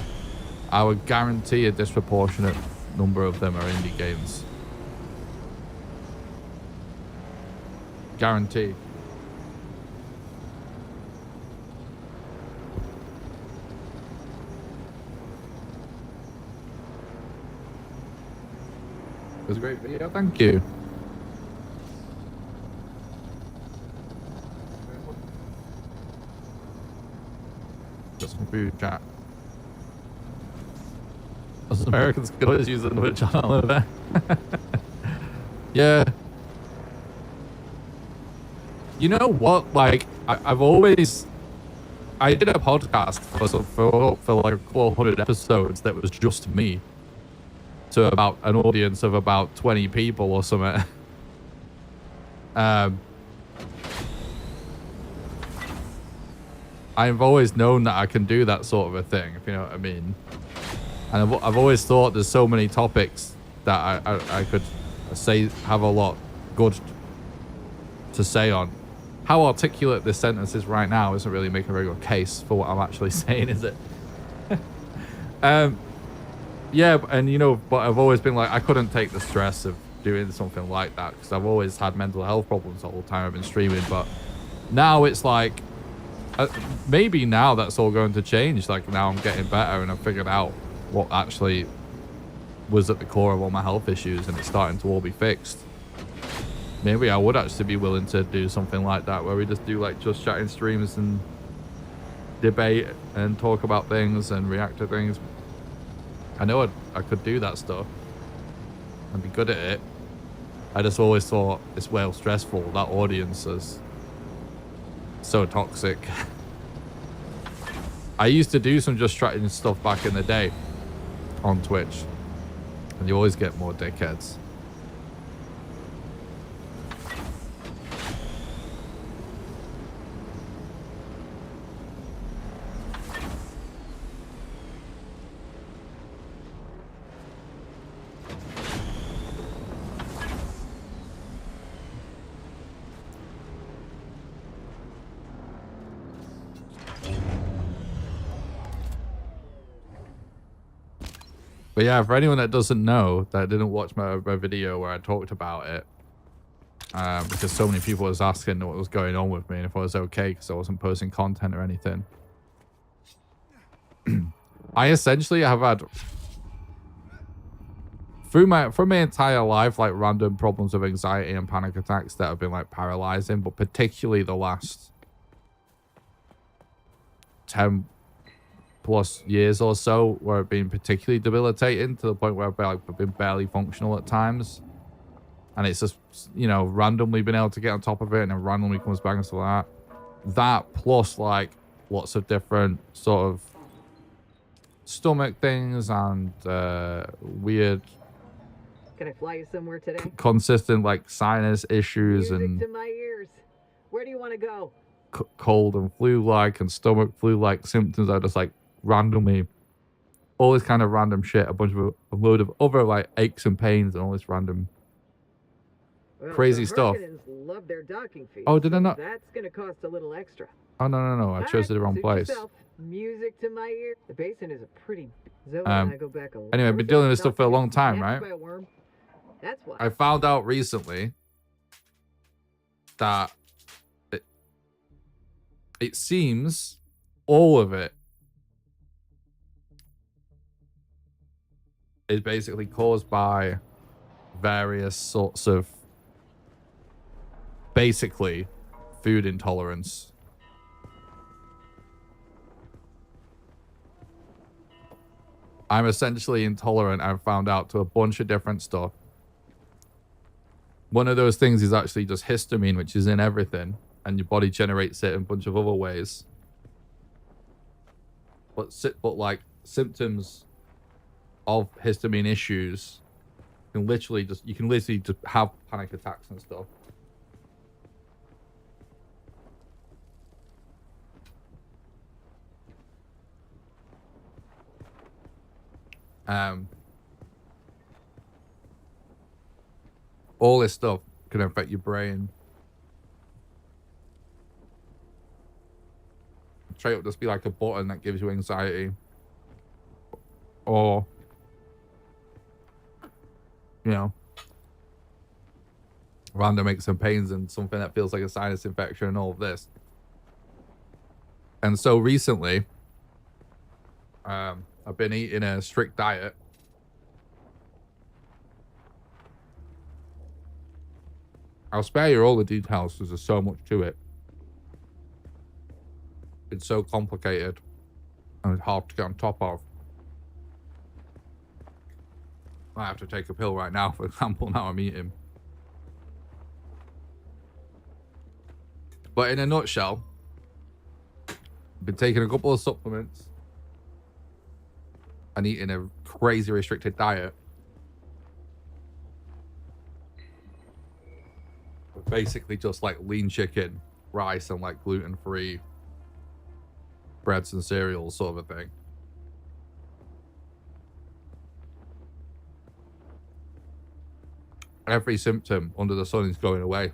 I would guarantee a disproportionate number of them are indie games. Guarantee. It was a great video, thank you. Got some food chat. Us Americans could always use another channel over there. Yeah. You know what? Like, I've always... I did a podcast for like a couple hundred episodes that was just me. To about an audience of about 20 people or something. I've always known that I can do that sort of a thing, if you know what I mean. And I've always thought there's so many topics that I could say have a lot good to say on. How articulate this sentence is right now isn't really making a very good case for what I'm actually saying, is it? Yeah, and you know, but I've always been like, I couldn't take the stress of doing something like that because I've always had mental health problems the whole time I've been streaming. But now it's like, maybe now that's all going to change. Like now I'm getting better and I've figured out what actually was at the core of all my health issues and it's starting to all be fixed. Maybe I would actually be willing to do something like that where we just do like just chatting streams and debate and talk about things and react to things. I know I could do that stuff and be good at it. I just always thought it's well stressful. That audience is so toxic. I used to do some just chatting stuff back in the day on Twitch, and you always get more dickheads. But yeah, for anyone that doesn't know, that didn't watch my video where I talked about it, because so many people was asking what was going on with me and if I was okay because I wasn't posting content or anything. I essentially have had, from my entire life, like random problems of anxiety and panic attacks that have been like paralyzing, but particularly the last 10 plus years or so where it's been particularly debilitating to the point where I've been barely functional at times. And it's just, you know, randomly been able to get on top of it and then randomly comes back and stuff like that. That plus like lots of different sort of stomach things and weird Can I fly you somewhere today? consistent like sinus issues Music and to my ears. Where do you want to go? cold and flu-like and stomach flu-like symptoms are just like randomly all this kind of random shit, a load of other like aches and pains and all this random crazy stuff. Love their docking fees, Oh, did I so not? That's gonna cost a little extra. Oh no! I chose the wrong place. Yourself. Music to my ear. The basin is a pretty. Zoe and I go back a lot. Anyway, I've been dealing with stuff for a long time, right? That's why. I found out recently that it seems all of it is basically caused by various sorts of basically food intolerance. I'm essentially intolerant, I've found out, to a bunch of different stuff. One of those things is actually just histamine, which is in everything, and your body generates it in a bunch of other ways. But like symptoms of histamine issues you can literally just have panic attacks and stuff. Um, all this stuff can affect your brain. Straight up just be like a button that gives you anxiety. Or, you know, random aches and pains and something that feels like a sinus infection and all of this. And so recently, I've been eating a strict diet. I'll spare you all the details because there's so much to it. It's so complicated and it's hard to get on top of. I have to take a pill right now, for example, now I'm eating. But in a nutshell, I've been taking a couple of supplements and eating a crazy restricted diet. Basically just like lean chicken, rice, and like gluten-free breads and cereals sort of a thing. Every symptom under the sun is going away.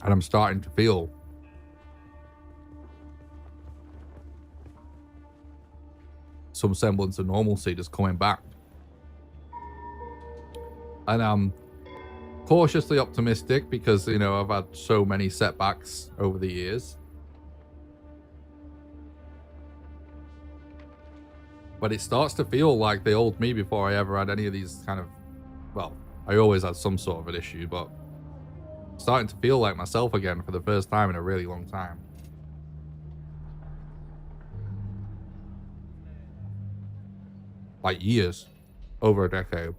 And I'm starting to feel some semblance of normalcy just coming back. And I'm cautiously optimistic because, you know, I've had so many setbacks over the years. But it starts to feel like the old me before I ever had any of these kind of, well, I always had some sort of an issue, but starting to feel like myself again for the first time in a really long time. Like years, over a decade.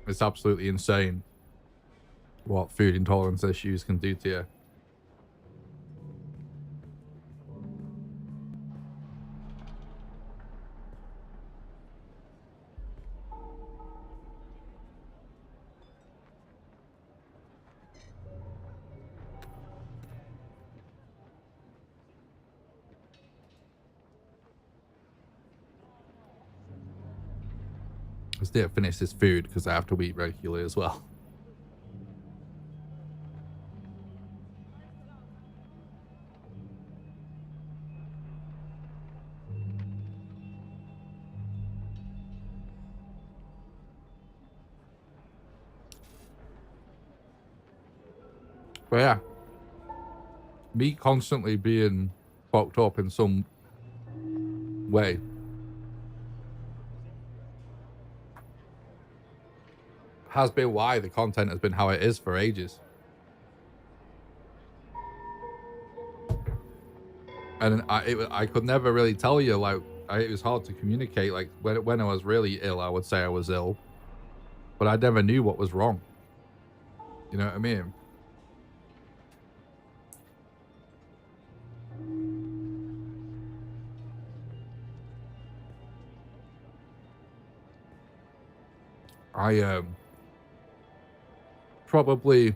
It's absolutely insane what food intolerance issues can do to you. I still finish this food because I have to eat regularly as well. But yeah, me constantly being fucked up in some way has been why the content has been how it is for ages. And I could never really tell you, like, it was hard to communicate. Like, when I was really ill, I would say I was ill. But I never knew what was wrong. You know what I mean? I probably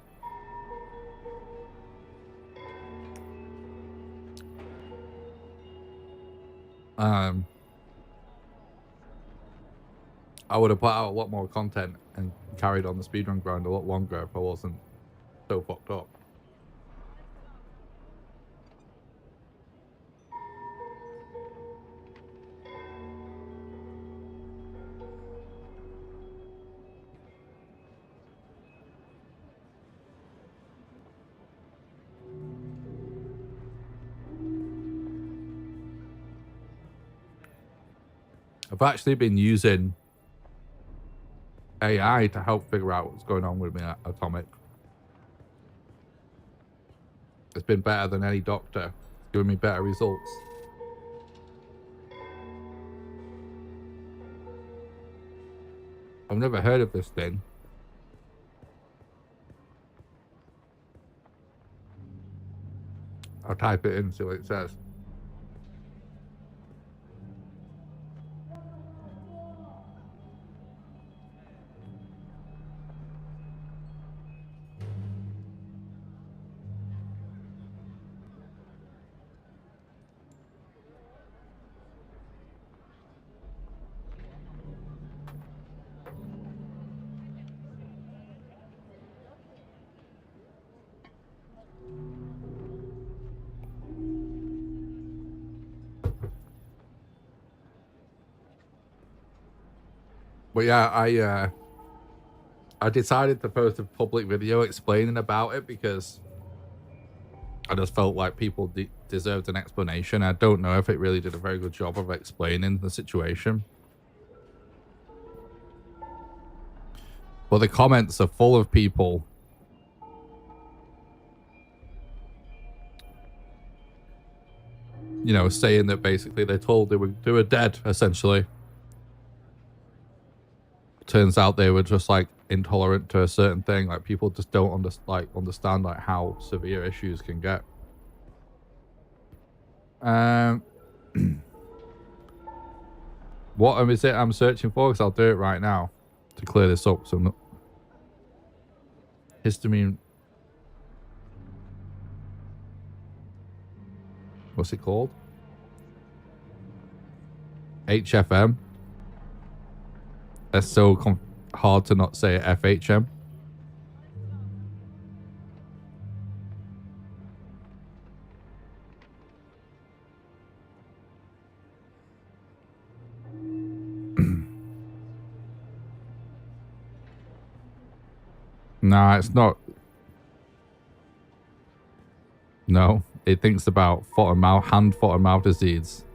I would have put out a lot more content and carried on the speedrun grind a lot longer if I wasn't so fucked up. I've actually been using AI to help figure out what's going on with me at Atomic. It's been better than any doctor. It's giving me better results. I've never heard of this thing. I'll type it in, see what it says. But yeah, I decided to post a public video explaining about it because I just felt like people deserved an explanation. I don't know if it really did a very good job of explaining the situation. But the comments are full of people saying that basically they told they were dead, essentially. Turns out they were just like intolerant to a certain thing. Like people just don't understand like how severe issues can get. What is it I'm searching for? Because I'll do it right now to clear this up. So I'm not... Histamine. What's it called? HFM. That's so hard to not say FHM. Nah, it's not. No, it thinks about hand, foot, and mouth disease.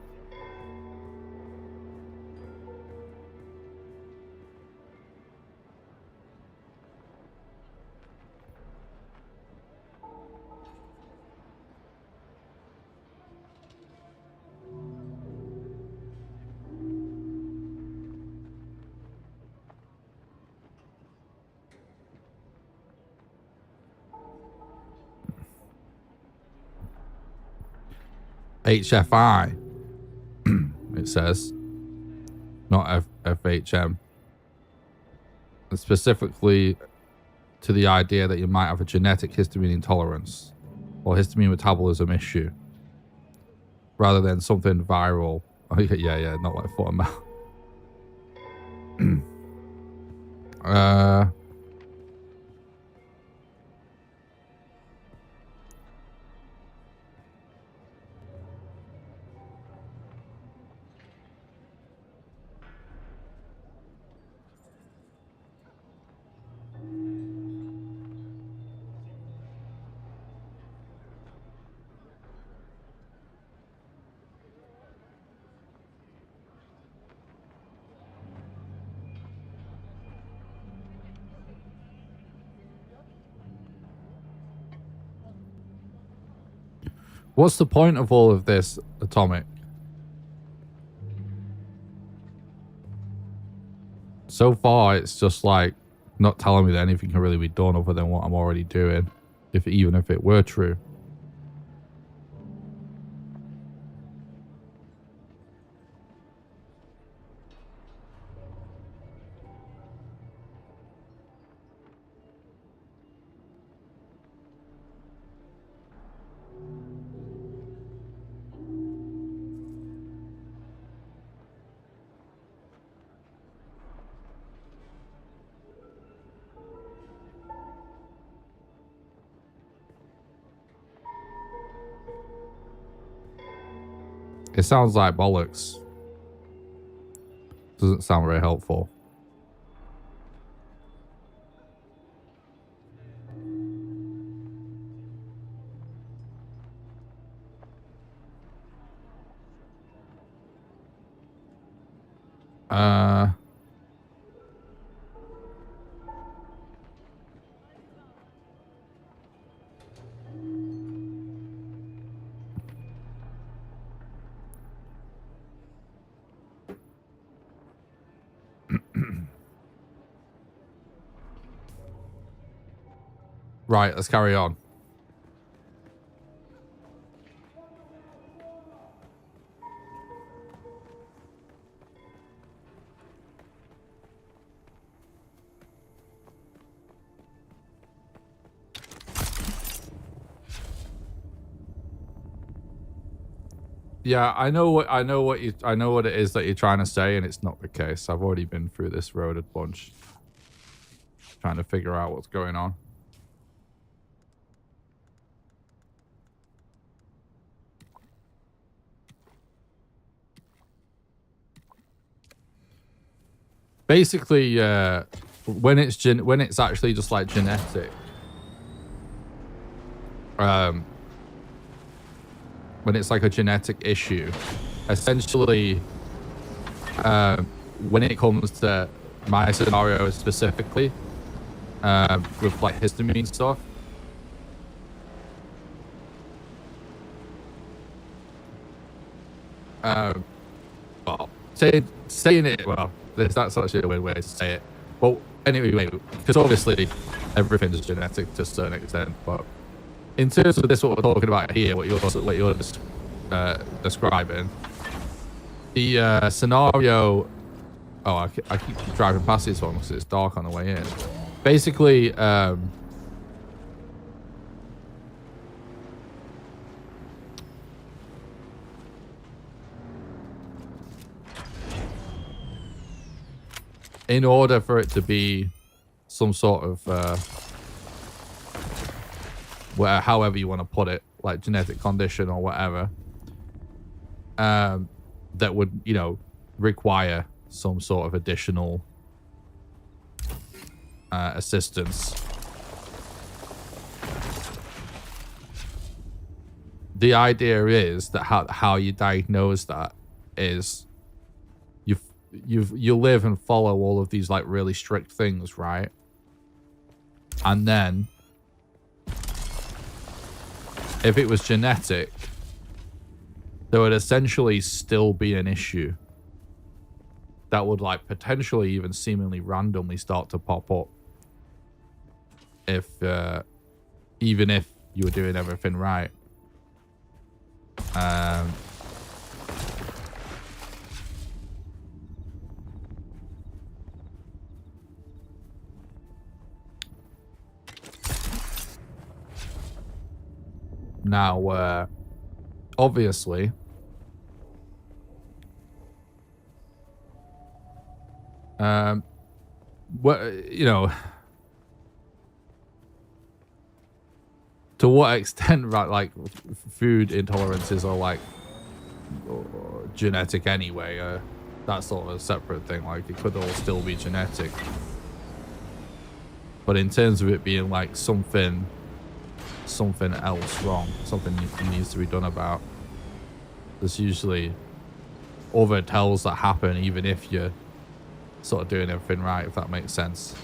HFI, it says, not FHM. And specifically to the idea that you might have a genetic histamine intolerance or histamine metabolism issue, rather than something viral. Oh, yeah, not like foot and mouth. What's the point of all of this, Atomic? So far, it's just like not telling me that anything can really be done other than what I'm already doing, even if it were true. It sounds like bollocks. Doesn't sound very helpful. Right, let's carry on. Yeah, I know what it is that you're trying to say, and it's not the case. I've already been through this road a bunch, trying to figure out what's going on. basically, when it's actually just like genetic, when it's like a genetic issue, essentially, when it comes to my scenario specifically, with like histamine stuff, well, saying it, well, that's actually a weird way to say it. But anyway, because obviously everything's genetic to a certain extent, but in terms of this, what we're talking about here, what you're describing, the scenario. Oh, I keep driving past this one because it's dark on the way in. Basically, in order for it to be some sort of, however you want to put it, like genetic condition or whatever, that would, require some sort of additional assistance. The idea is that how you diagnose that is you live and follow all of these like really strict things, right? And then if it was genetic, there would essentially still be an issue that would like potentially even seemingly randomly start to pop up if even if you were doing everything right. Now, obviously, to what extent, right, like food intolerances are like genetic anyway, that's sort of a separate thing. Like it could all still be genetic, but in terms of it being like something else wrong, something needs to be done about, there's usually other tells that happen even if you're sort of doing everything right, if that makes sense.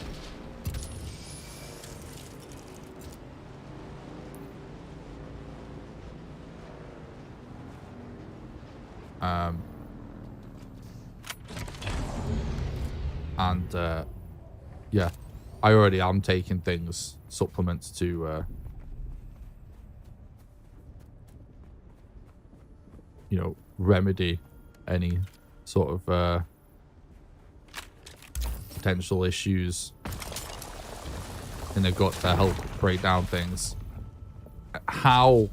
Yeah, I already am taking things, supplements to remedy any sort of potential issues in the gut to help break down things. How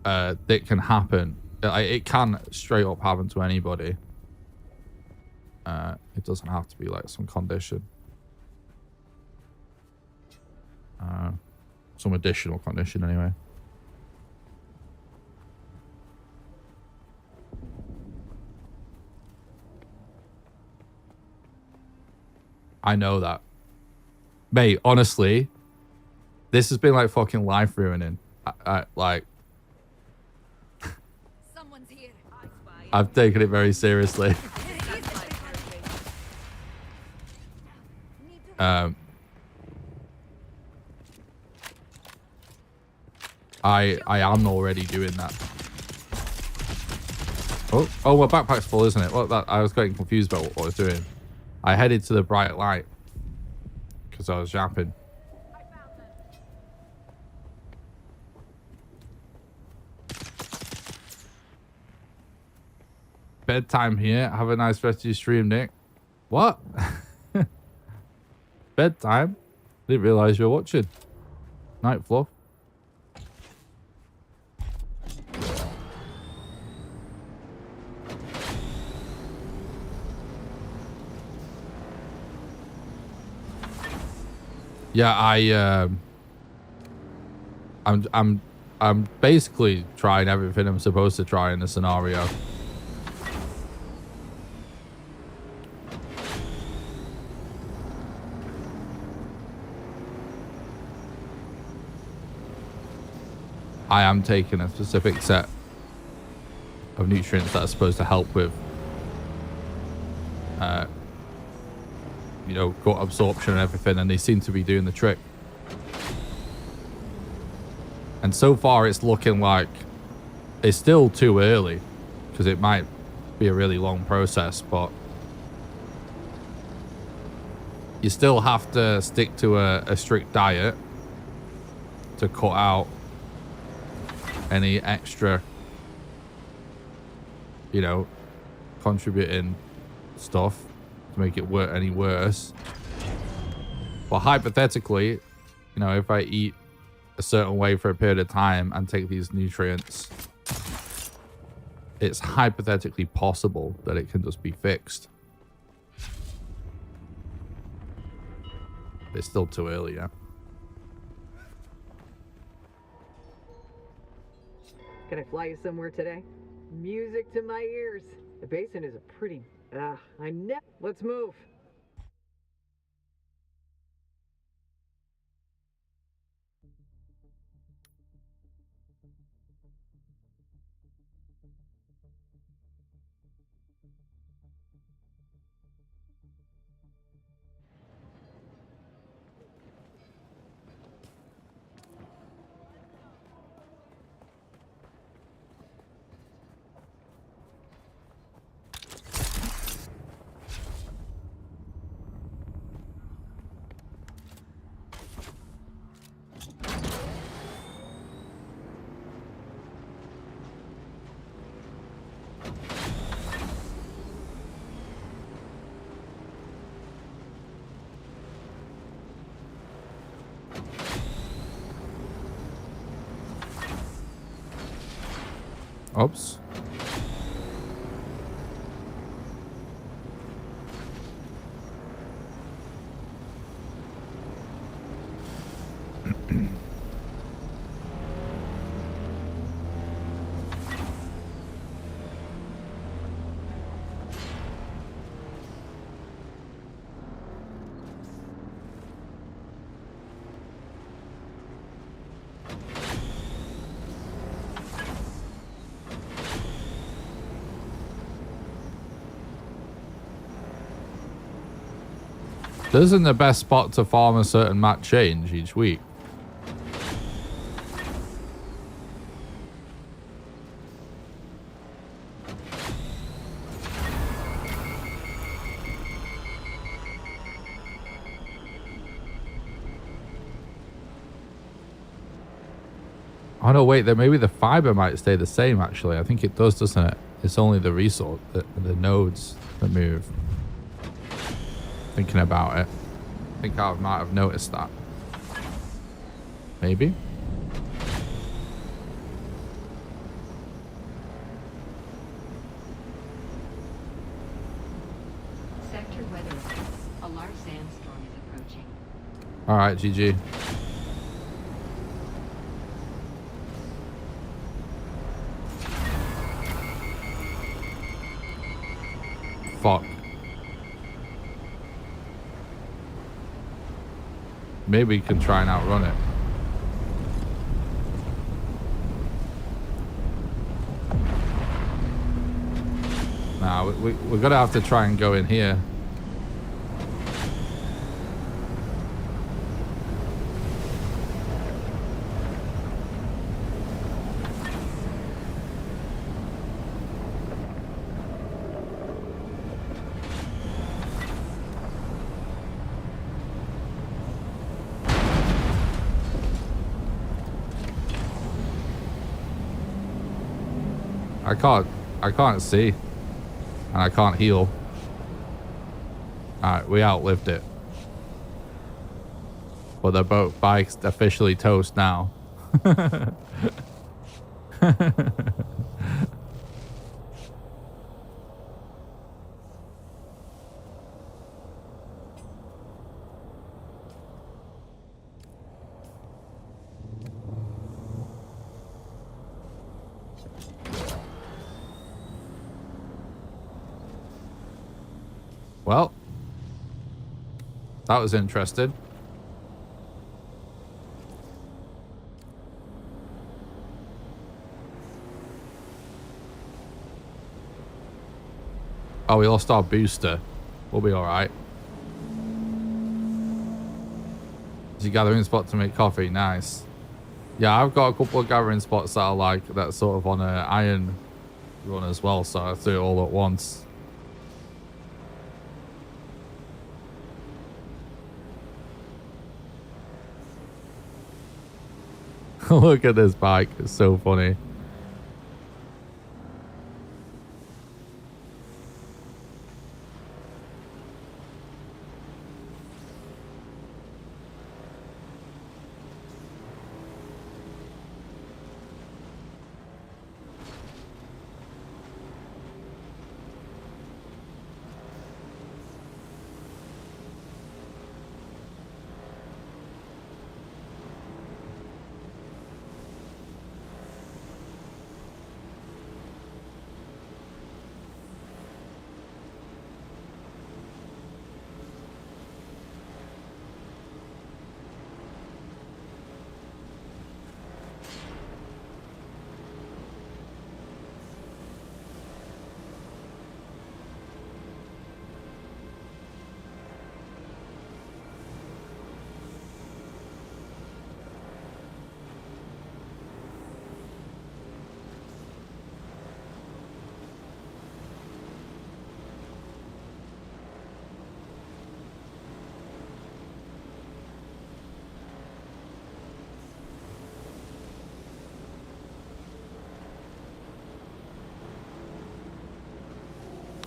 that can happen, it can straight up happen to anybody. It doesn't have to be like some condition, some additional condition anyway. I know that. Mate, honestly, this has been like fucking life ruining. I like... Someone's here. I've taken it very seriously. I am already doing that. Oh, my backpack's full, isn't it? Well, I was getting confused about what I was doing. I headed to the bright light because I was yapping. Bedtime here. Have a nice rest of your stream, Nick. What? Bedtime? Didn't realize you were watching. Night Fluff. Yeah, I'm basically trying everything I'm supposed to try in the scenario. I am taking a specific set of nutrients that are supposed to help with, you know, gut absorption and everything, and they seem to be doing the trick. And so far, it's looking like it's still too early, because it might be a really long process, but you still have to stick to a strict diet to cut out any extra, you know, contributing stuff to make it work any worse. But hypothetically, you know, if I eat a certain way for a period of time and take these nutrients, it's hypothetically possible that it can just be fixed. It's still too early, yeah. Can I fly you somewhere today? Music to my ears. The basin is a pretty... Let's move. Oops. Doesn't the best spot to farm a certain map change each week? Oh no, wait, then maybe the fiber might stay the same actually. I think it does, doesn't it? It's only the resource, the nodes that move. Thinking about it, I think I might have noticed that. Maybe. Sector weather. A large sandstorm is approaching. All right, GG. Fuck. Maybe we can try and outrun it. Nah, we're gonna have to try and go in here. I can't see. And I can't heal. Alright, we outlived it. But they're both bikes officially toast now. Well, that was interesting. Oh, we lost our booster. We'll be alright. Is he gathering spot to make coffee? Nice. Yeah, I've got a couple of gathering spots that I like that's sort of on an iron run as well, so I do it all at once. Look at this bike. It's so funny.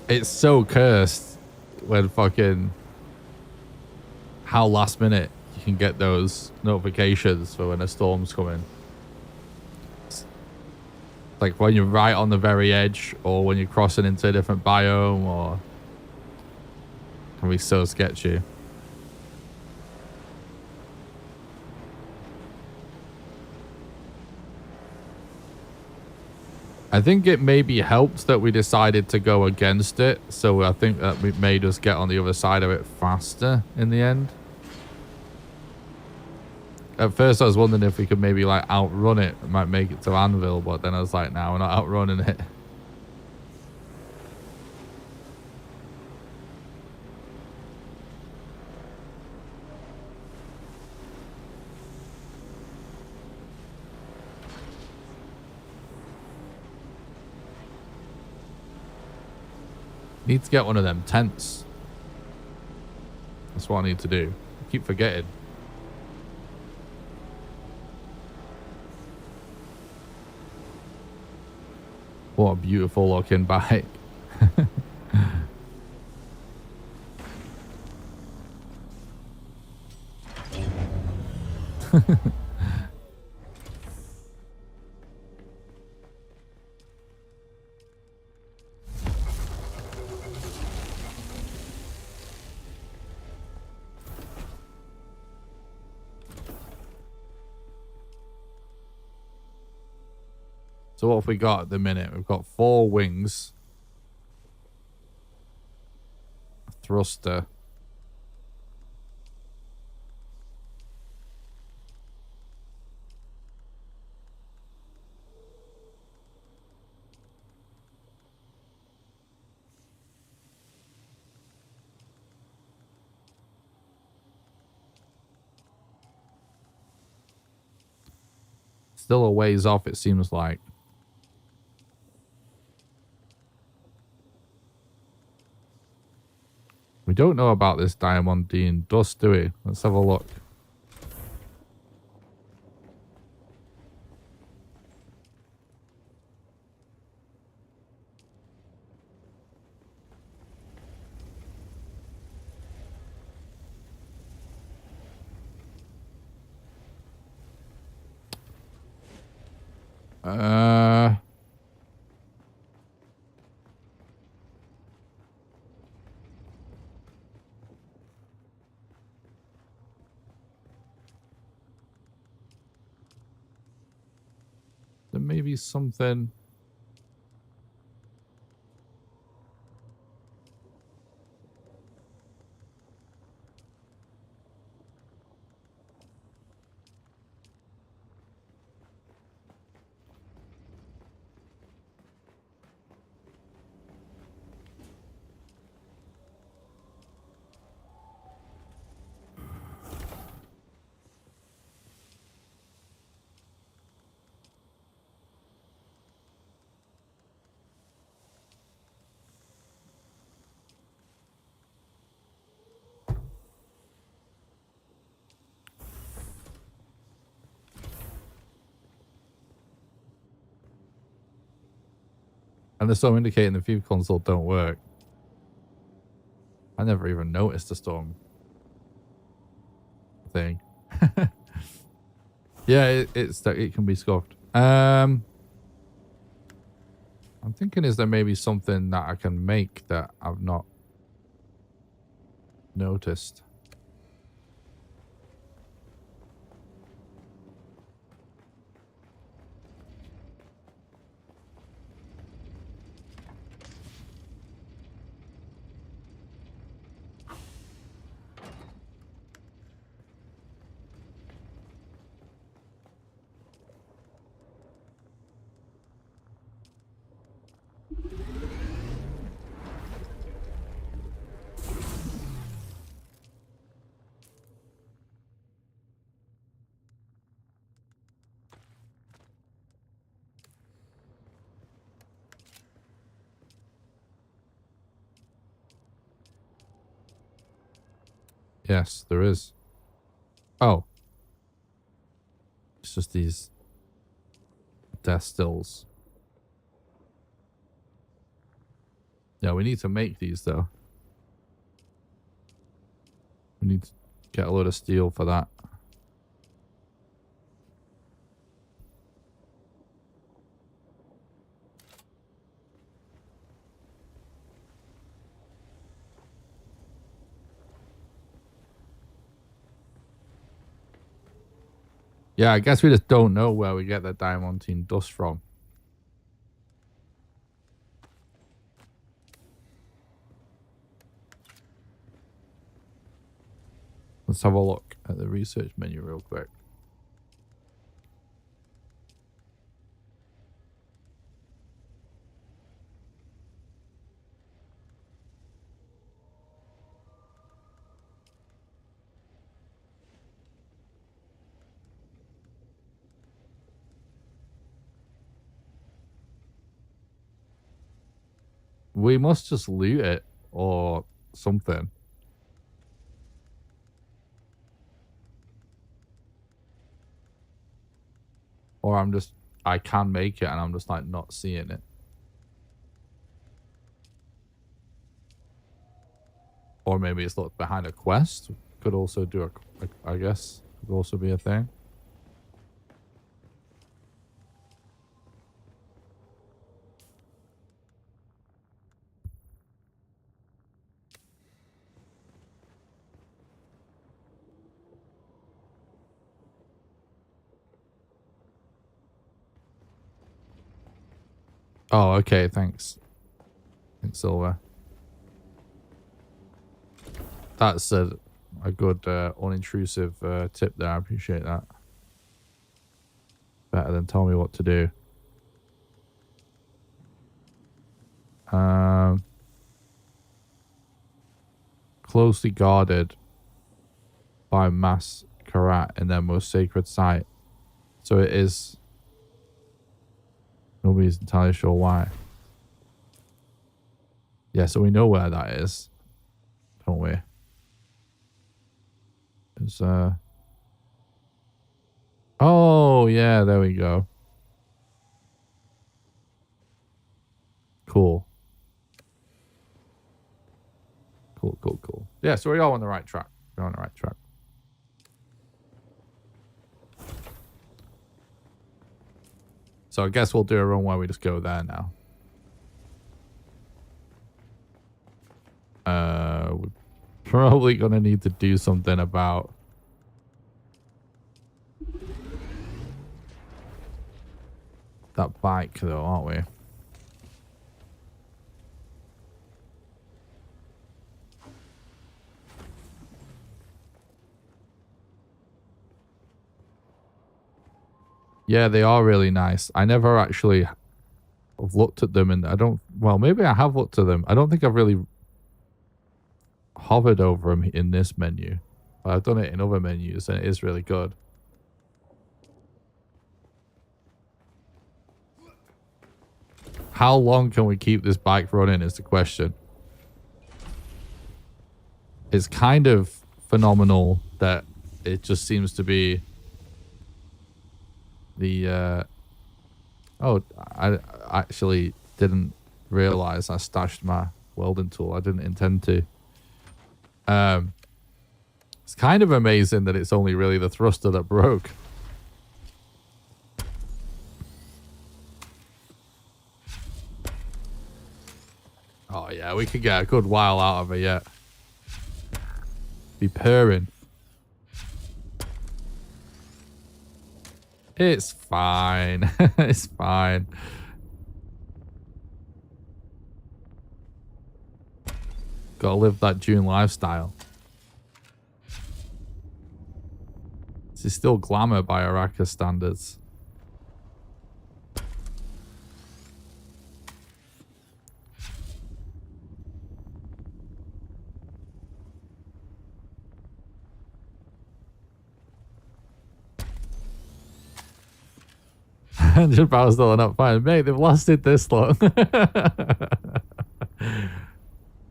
It's so cursed when fucking how last minute you can get those notifications for when a storm's coming. It's like when you're right on the very edge or when you're crossing into a different biome, or can be so sketchy. I think it maybe helped that we decided to go against it, so I think that it made us get on the other side of it faster in the end. At first I was wondering if we could maybe like outrun it, might make it to Anvil, but then I was like, nah, we're not outrunning it. Need to get one of them tents. That's what I need to do. I keep forgetting. What a beautiful looking bike. So what have we got at the minute? We've got 4 wings. A thruster. Still a ways off, it seems like. We don't know about this diamondine dust, do we? Let's have a look. There may be something. And the storm indicator and the view console don't work. I never even noticed the storm thing. Yeah, it can be scuffed. I'm thinking, is there maybe something that I can make that I've not noticed? Yes, there is. Oh. It's just these death stills. Yeah, we need to make these though. We need to get a load of steel for that. Yeah, I guess we just don't know where we get the diamantine dust from. Let's have a look at the research menu real quick. We must just loot it or something. Or I can make it and I'm just like not seeing it. Or maybe it's looked behind a quest. Could also do I guess, could also be a thing. Oh, okay, thanks. Thanks, Silver. That's a good unintrusive tip there. I appreciate that. Better than tell me what to do. Closely guarded by Mass Karat in their most sacred site. So it is. Nobody's entirely sure why. Yeah, so we know where that is, don't we? It's oh yeah, there we go. Cool. Cool. Yeah, so we're all on the right track. We're on the right track. So I guess we'll do a run where we just go there now. We're probably gonna need to do something about that bike though, aren't we? Yeah, they are really nice. I never actually have looked at them, and I don't... Well, maybe I have looked at them. I don't think I've really hovered over them in this menu. But I've done it in other menus, and it is really good. How long can we keep this bike running is the question. It's kind of phenomenal that it just seems to be... the oh, I actually didn't realize I stashed my welding tool. I didn't intend to. It's kind of amazing that it's only really the thruster that broke. Oh yeah, we could get a good while out of it yet. Be purring. It's fine. It's fine. Gotta live that Dune lifestyle. This is still glamour by Araka standards. £100 still not fine. Mate, they've lasted this long.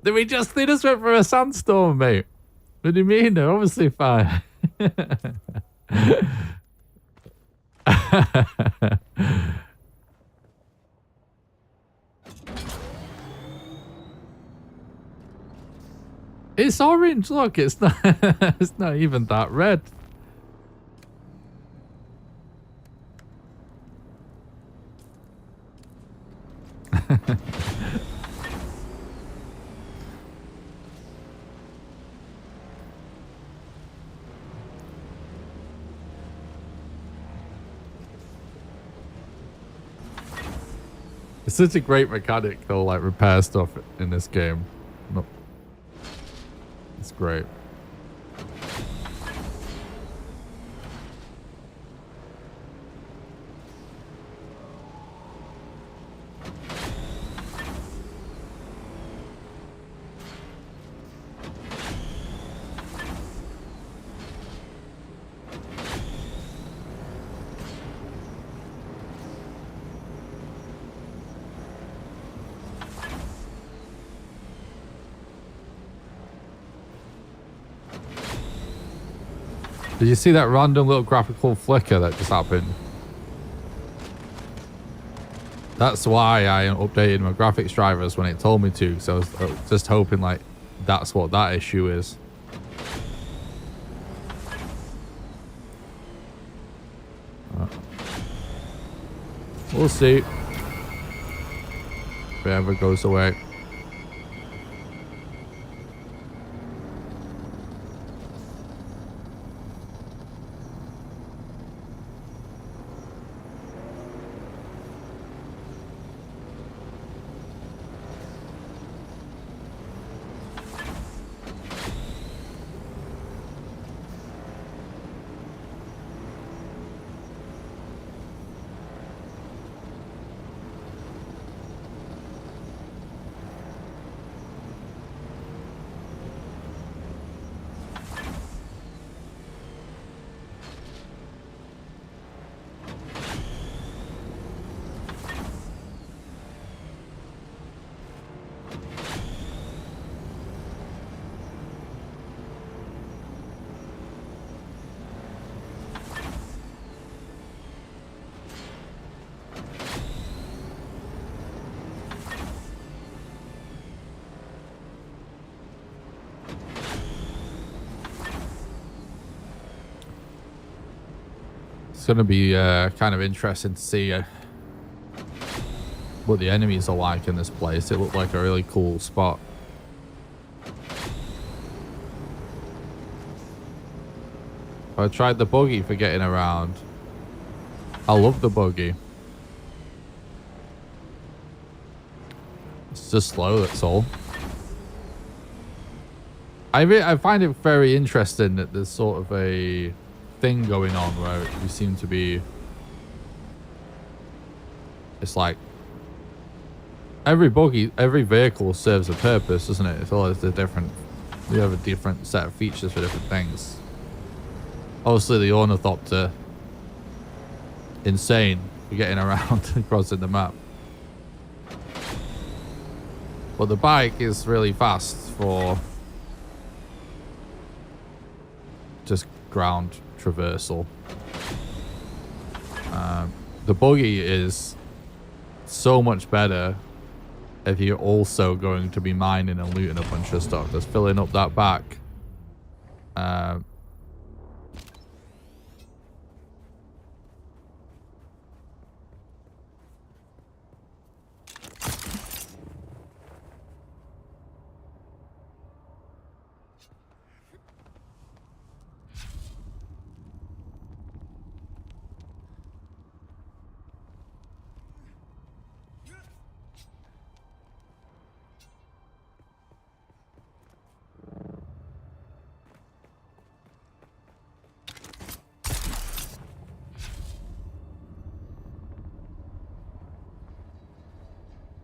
Did we just went for a sandstorm, mate? What do you mean? They're obviously fine. It's orange. Look, it's not. It's not even that red. It's such a great mechanic, though, like repair stuff in this game. No. It's great. Did you see that random little graphical flicker that just happened? That's why I updated my graphics drivers when it told me to, because I was just hoping like that's what that issue is. We'll see if it ever goes away. It's going to be kind of interesting to see what the enemies are like in this place. It looked like a really cool spot. I tried the buggy for getting around. I love the buggy. It's just slow, that's all. I find it very interesting that there's sort of a thing going on where we seem to be, it's like every vehicle serves a purpose, doesn't it? It's always a different, you have a different set of features for different things. Obviously the Ornithopter, insane for getting around and crossing the map, but the bike is really fast for just ground traversal. The buggy is so much better if you're also going to be mining and looting a bunch of stuff. Just filling up that back.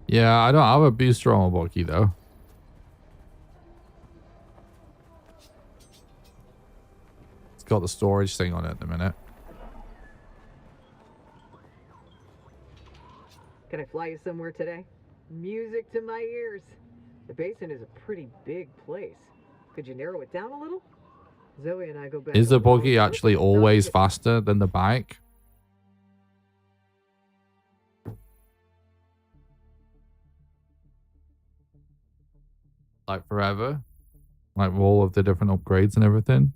Yeah, I don't have a booster on my buggy though. It's got the storage thing on it at the minute. Can I fly you somewhere today? Music to my ears. The basin is a pretty big place. Could you narrow it down a little? Zoe and I go back. Is the a long buggy trip. actually always faster than the bike? Like forever? Like with all of the different upgrades and everything?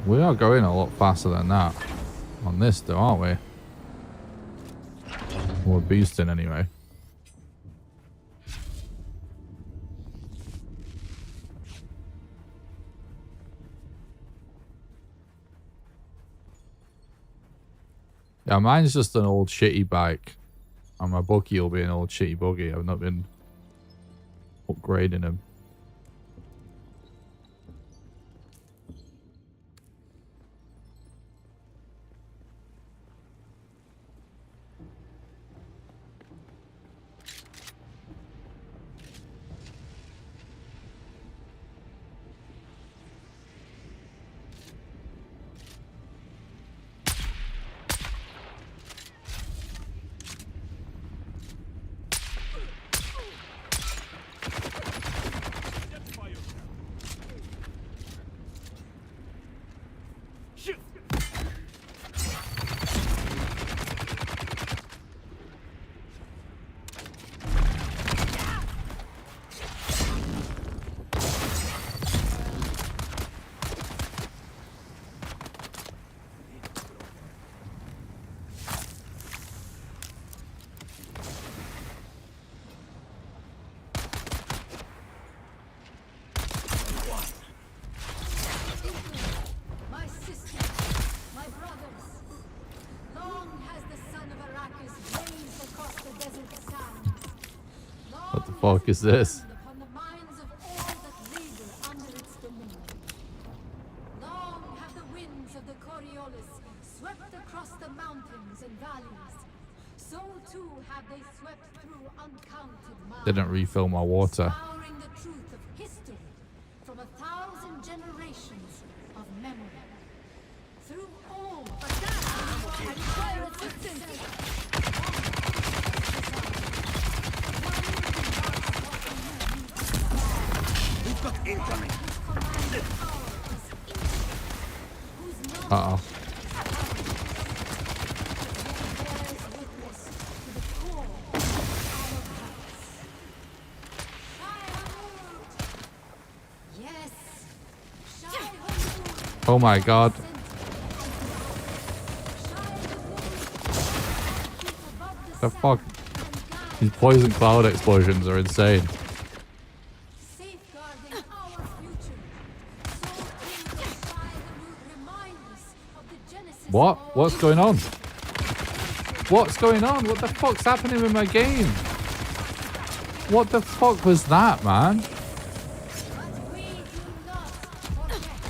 We are going a lot faster than that on this though, aren't we? We're boosting anyway. Yeah, mine's just an old shitty bike. And my buggy will be an old shitty buggy. I've not been upgrading them. My sister, my brothers. Long has the son of Arrakis blazed across the desert sand. What the fuck is this? Upon the minds of all that labor under its dominion. Long have the winds of the Coriolis swept across the mountains and valleys. So too have they swept through uncounted miles. Didn't refill my water. Scouring the truth of history from 1,000 generations of memory. Through all I require assistance. We've got incoming. Uh-oh. Oh my god. The fuck? These poison cloud explosions are insane. What? What's going on? What's going on? What the fuck's happening with my game? What the fuck was that, man? But we do not forget.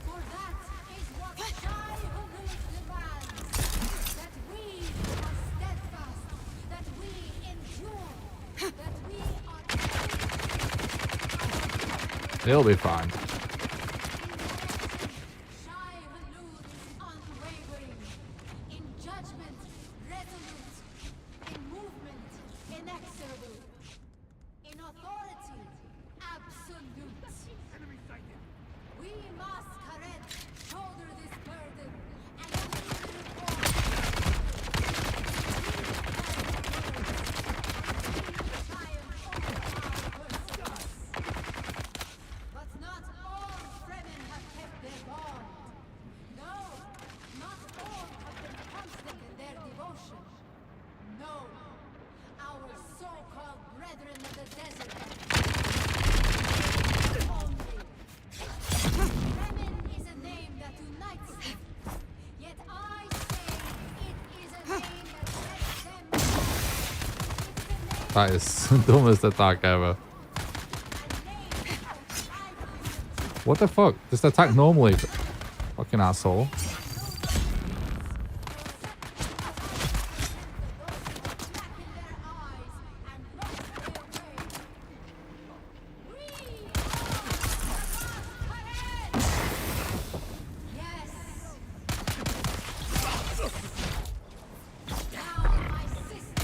For that is what Shai Hulud demands. That we are steadfast, that we endure, that we are He'll be fine. Shai Hulud is unwavering. In judgment, resolute. In movement, inexorable. In authority, absolute. Enemy sighted. We must, Karen, shoulder this burden and but not all Fremen have kept their bond. No, not all have been constant in their devotion. No, our so-called brethren of the desert only. Fremen is a name that unites them. Yet I say it is a name that sets them apart. That is the dumbest attack ever. What the fuck? Just attack normally. Fucking asshole.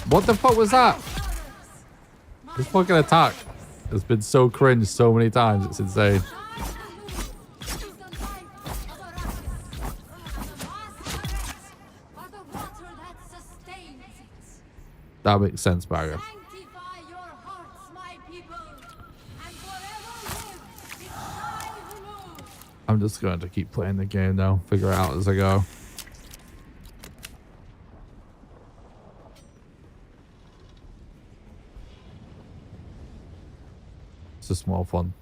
What the fuck was that? This fucking attack has been so cringe so many times. It's insane. That makes sense, Barry. Sanctify your hearts, my people, and forever live in Shai Hulud. I'm just going to keep playing the game now. Figure it out as I go. It's just more fun.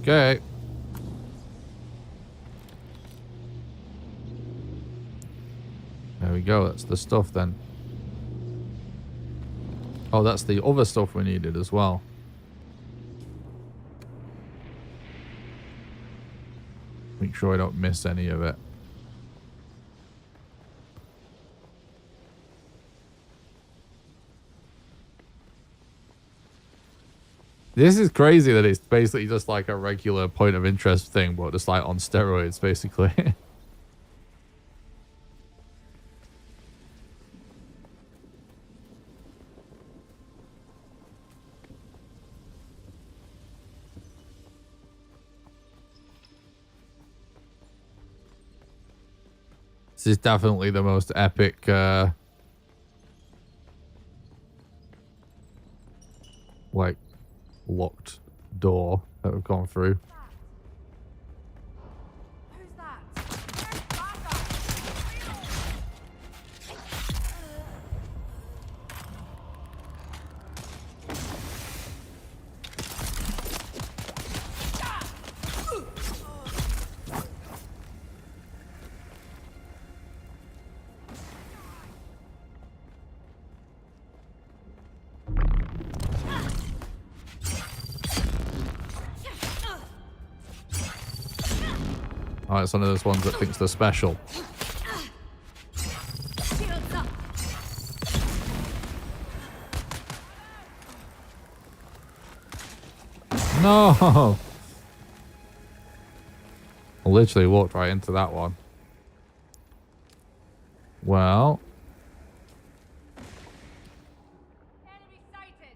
Okay. There we go. That's the stuff then. Oh, that's the other stuff we needed as well. Make sure I don't miss any of it. This is crazy that it's basically just like a regular point of interest thing, but just like on steroids, basically. This is definitely the most epic like locked door that we've gone through. Who's that? Where's backup? Oh, it's one of those ones that thinks they're special. Shields up. No! I literally walked right into that one. Well. Enemy sighted.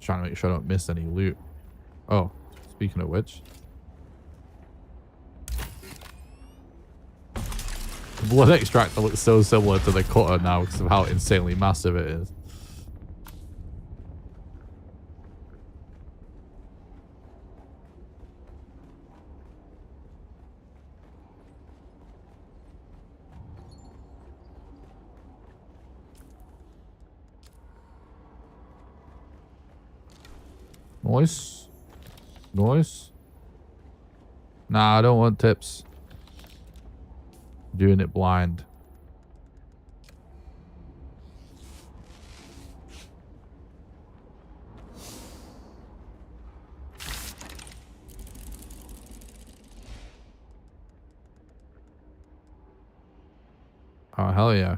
Trying to make sure I don't miss any loot. Oh, speaking of which. The blood extractor looks so similar to the cutter now because of how insanely massive it is. Nice. Nice. Nah, I don't want tips. Doing it blind. Oh, hell yeah.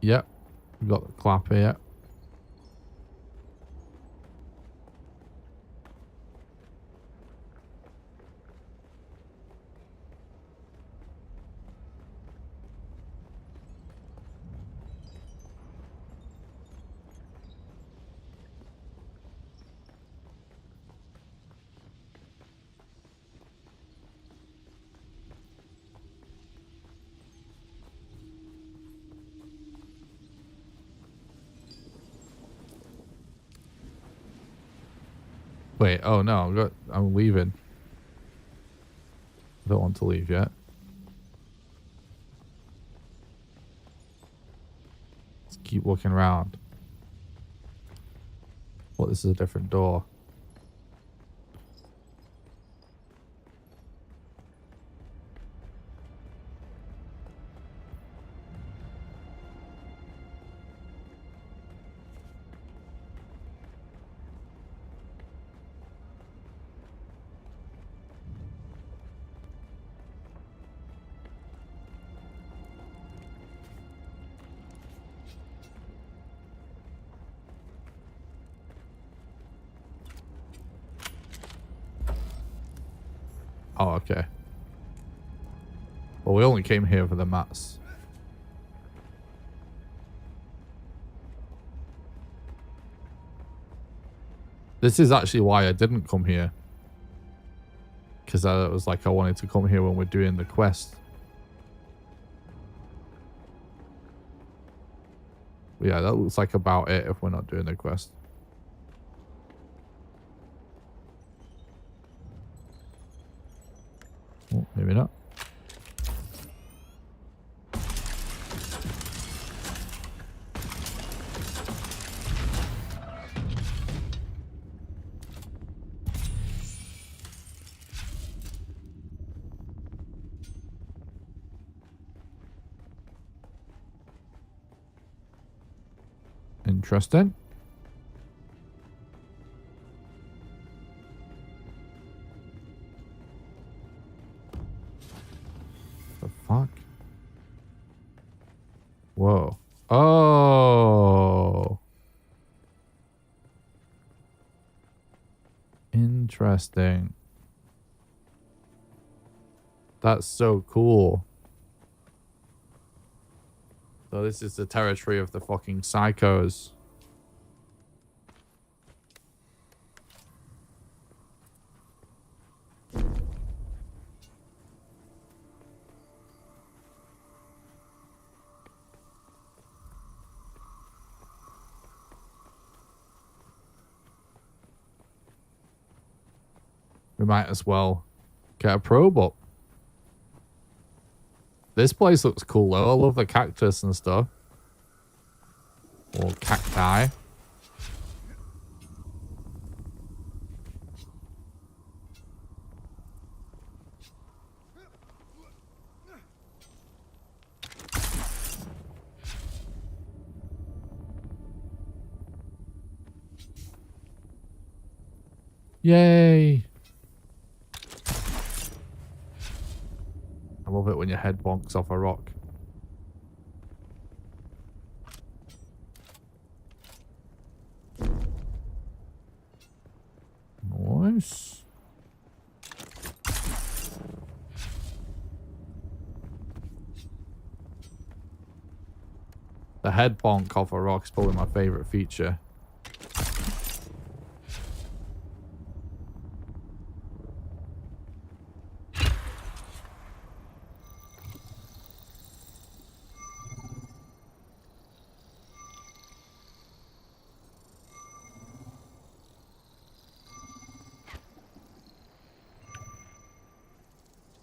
Yep. We've got the clapper, yeah. Wait, oh no, I'm leaving. I don't want to leave yet. Let's keep looking around. Well, this is a different door. Oh, okay. Well, we only came here for the mats. This is actually why I didn't come here. Because I was like, I wanted to come here when we're doing the quest. But yeah, that looks like about it if we're not doing the quest. Oh, maybe not. Interesting. The fuck? Whoa. Oh. Interesting. That's so cool. So this is the territory of the fucking psychos. We might as well get a probe up. This place looks cool though. I love the cactus and stuff. Or cacti. Yay. when your head bonks off a rock. Nice. The head bonk off a rock is probably my favorite feature.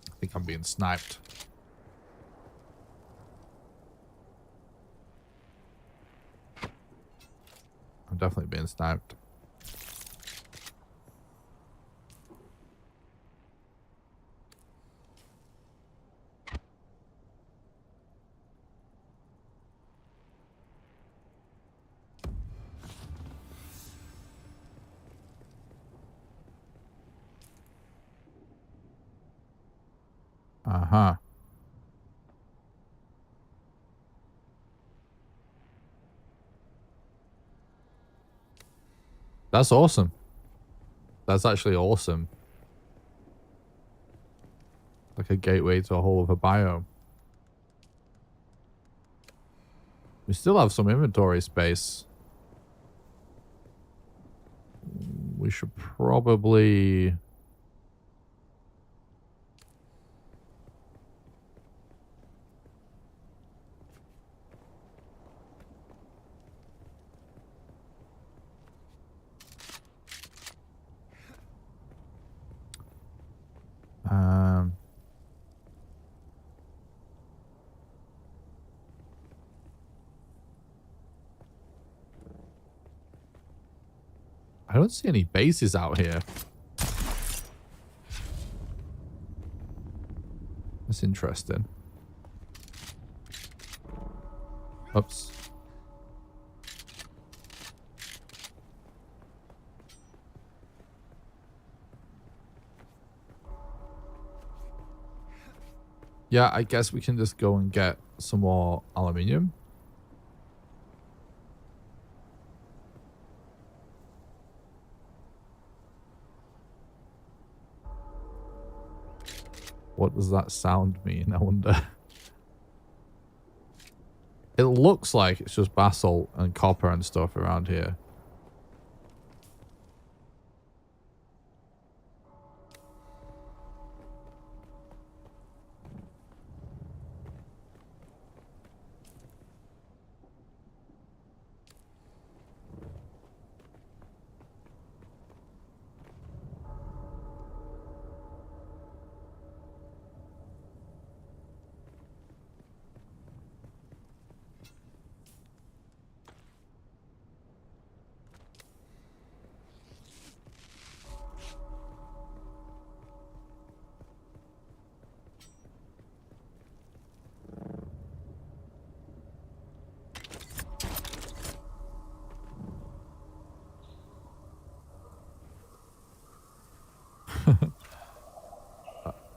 I think I'm being sniped. I'm definitely being sniped. Uh-huh. That's awesome. That's actually awesome. Like a gateway to a whole other biome. We still have some inventory space. We should probably... I don't see any bases out here. That's interesting. Oops. Yeah, I guess we can just go and get some more aluminium. What does that sound mean, I wonder? It looks like it's just basalt and copper and stuff around here.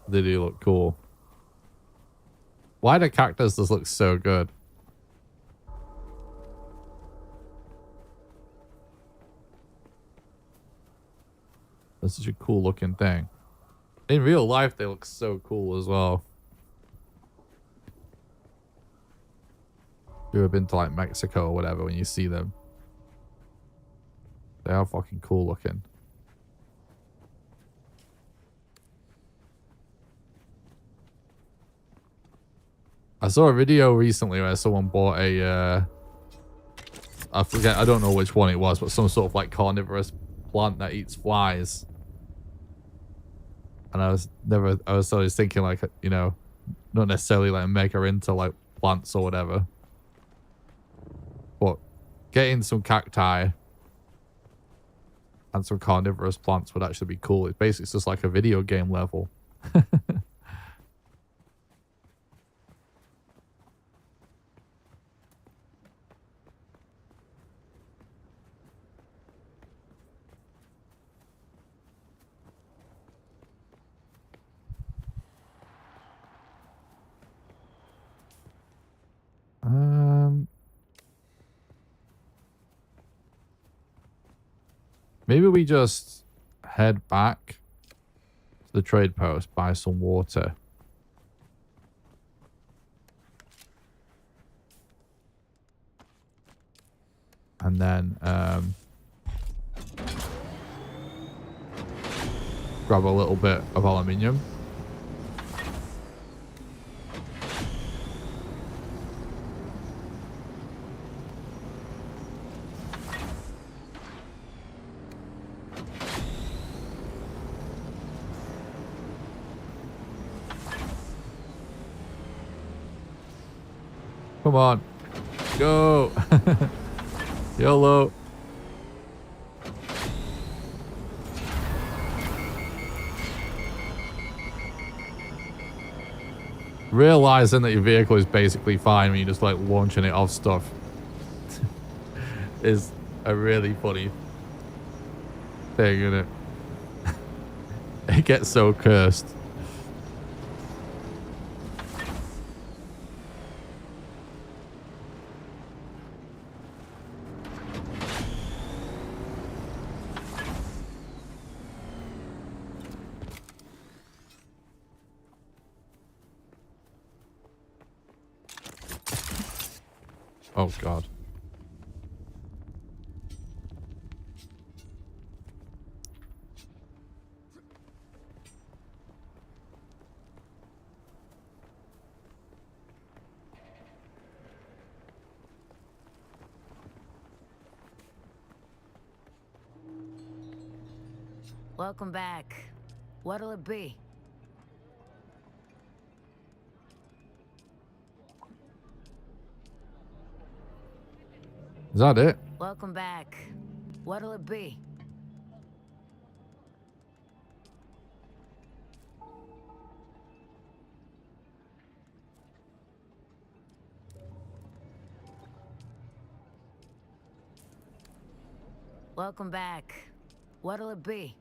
They do look cool. Why do cactuses look so good? That's such a cool looking thing. In real life, they look so cool as well. If you've ever been to like Mexico or whatever, when you see them, they are fucking cool looking. I saw a video recently where someone bought a, I forget, I don't know which one it was, but some sort of like carnivorous plant that eats flies. And I was always thinking like, you know, not necessarily like make her into like plants or whatever. But getting some cacti and some carnivorous plants would actually be cool. It's basically just like a video game level. Maybe we just head back to the trade post, buy some water. And then grab a little bit of aluminium. Come on. Go. YOLO. Realizing that your vehicle is basically fine when you're just like launching it off stuff is a really funny thing, isn't it? It gets so cursed. Oh, God. Welcome back. What'll it be? Is that it? Welcome back. What'll it be? Welcome back. What'll it be?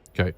Okay.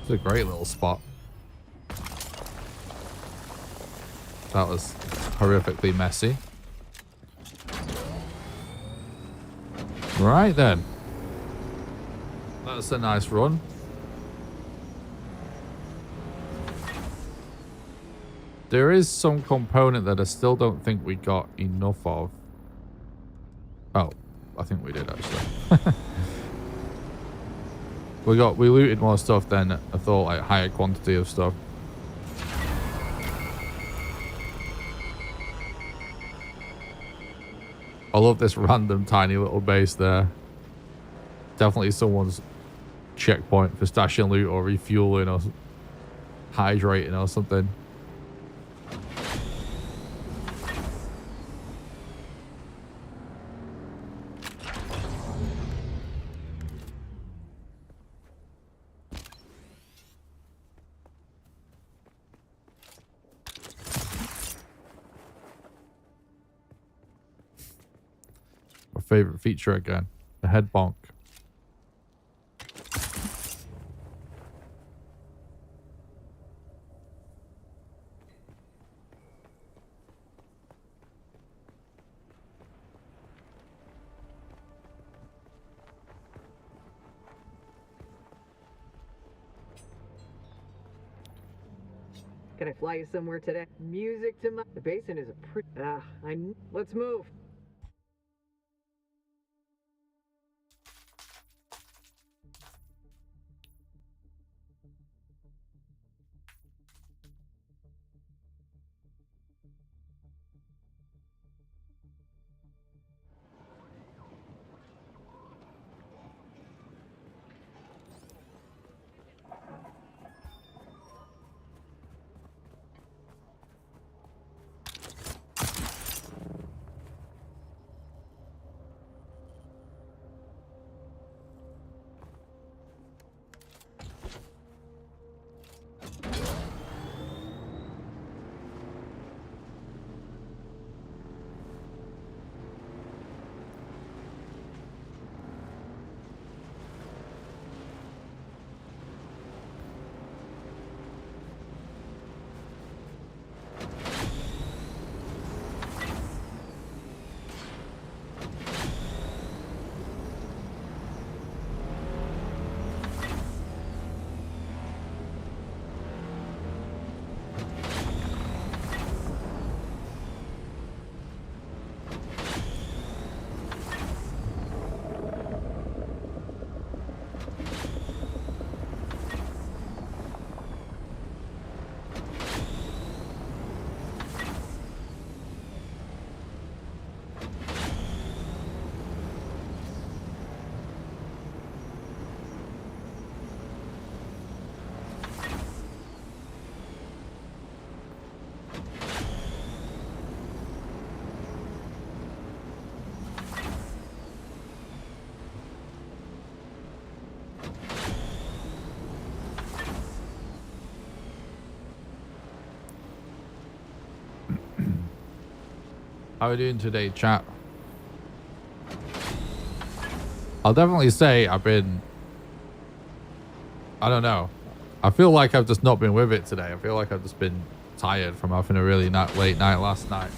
It's a great little spot. That was horrifically messy. Right then. That's a nice run. There is some component that I still don't think we got enough of. Oh, I think we did actually. We looted more stuff than I thought, like higher quantity of stuff. I love this random tiny little base there. Definitely someone's checkpoint for stashing loot or refueling or hydrating or something. favorite feature again. The head bonk. Can I fly you somewhere today? Music to my... The basin is a pretty... Let's move. How are we doing today, chat? I'll definitely say I've been... I don't know. I feel like I've just not been with it today. I feel like I've just been tired from having a really late night last night.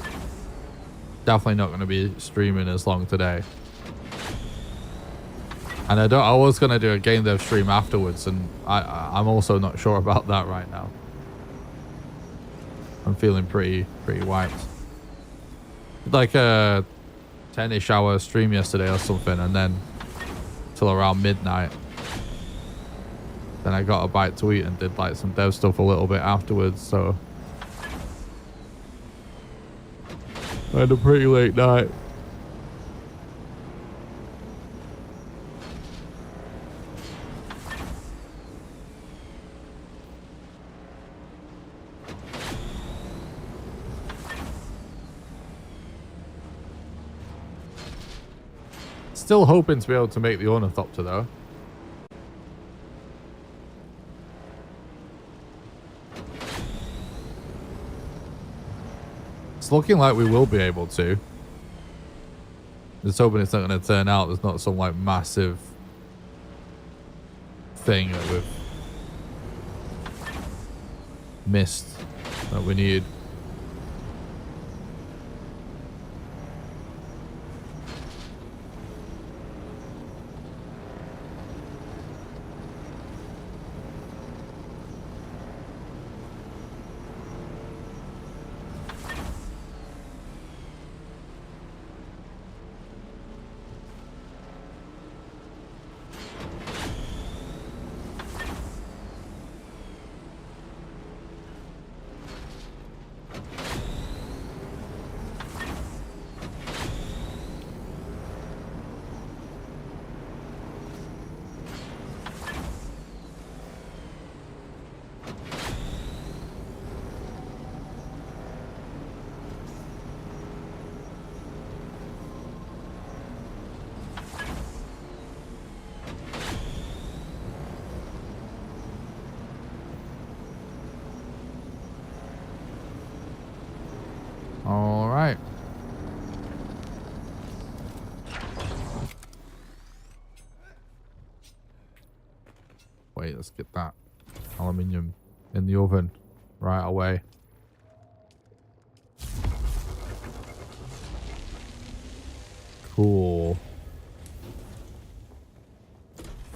Definitely not going to be streaming as long today. And I was going to do a game dev stream afterwards, and I'm also not sure about that right now. I'm feeling pretty wiped. Like a 10-ish hour stream yesterday or something, and then till around midnight. Then I got a bite to eat and did like some dev stuff a little bit afterwards, so I had a pretty late night. Still hoping to be able to make the Ornithopter though. It's looking like we will be able to. Just hoping it's not going to turn out. There's not some like massive thing that we've missed that we need. get that aluminium in the oven right away. Cool.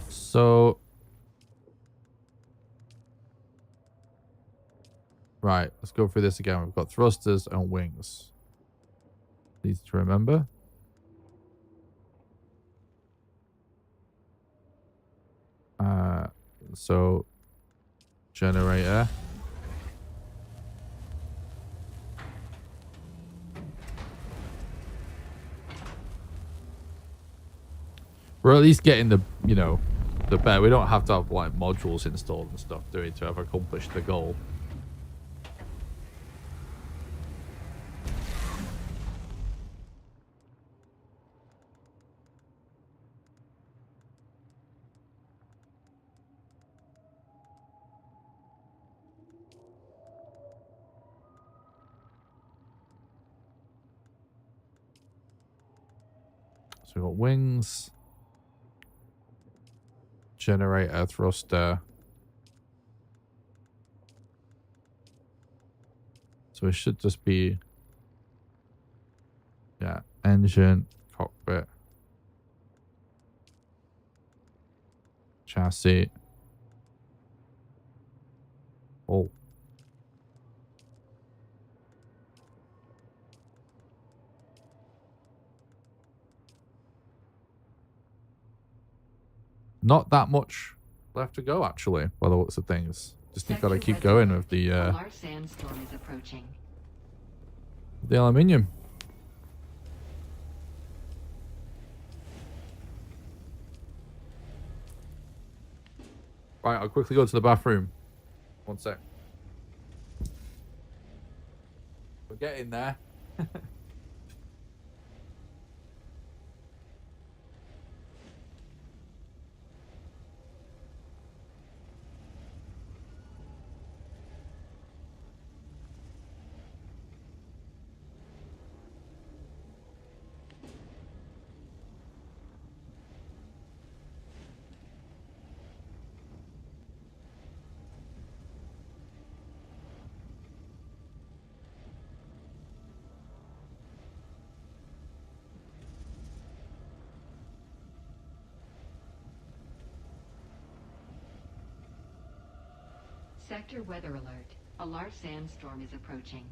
So, right, let's go through this again. We've got thrusters and wings. Easy to remember. So generator. We're at least getting the, you know, the better. We don't have to have like modules installed and stuff, do we, to have accomplished the goal. So we've got wings, generator, thruster. So it should just be, yeah, engine, cockpit, chassis. Oh. Not that much left to go, actually, by the looks of things. Just got to keep going with the large sandstorm is approaching. The aluminium. Right, I'll quickly go to the bathroom. One sec. We're getting there. Sector weather alert. A large sandstorm is approaching.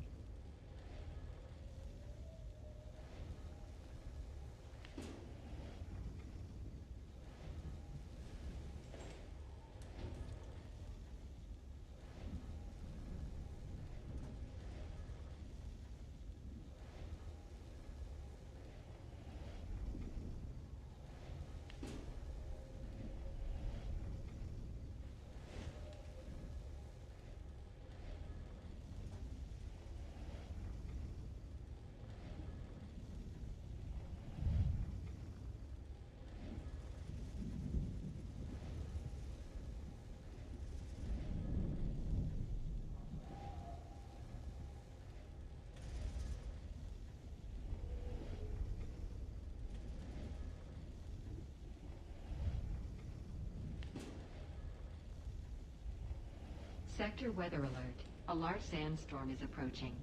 Sector weather alert. A large sandstorm is approaching.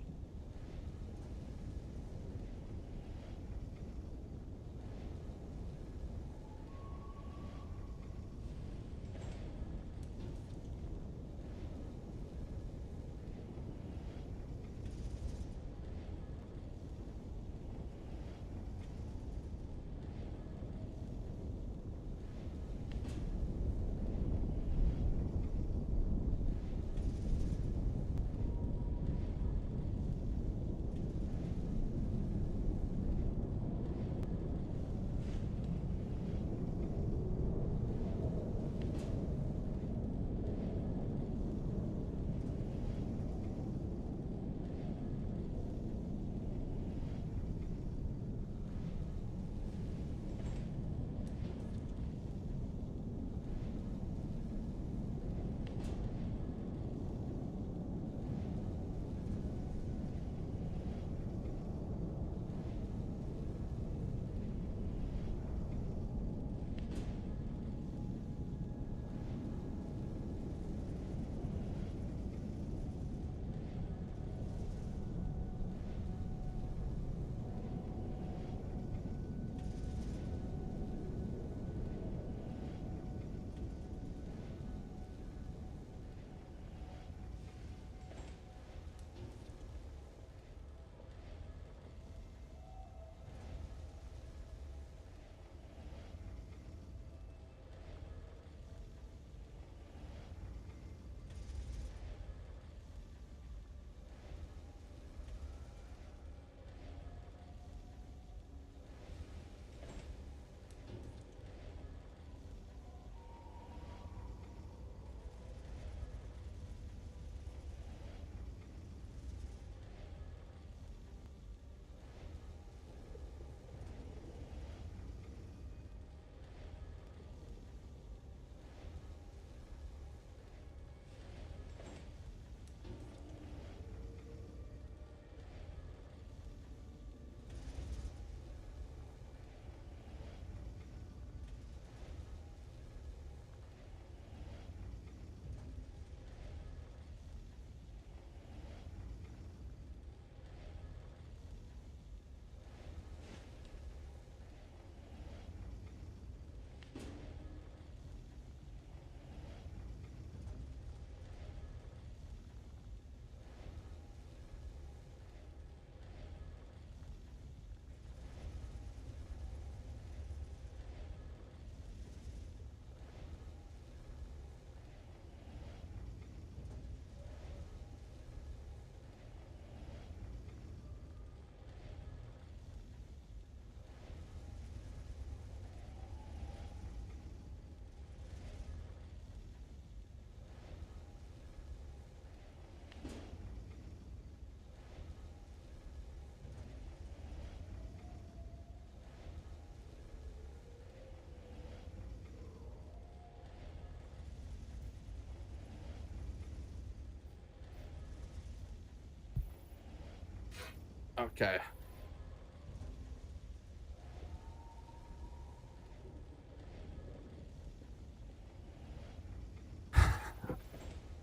Okay.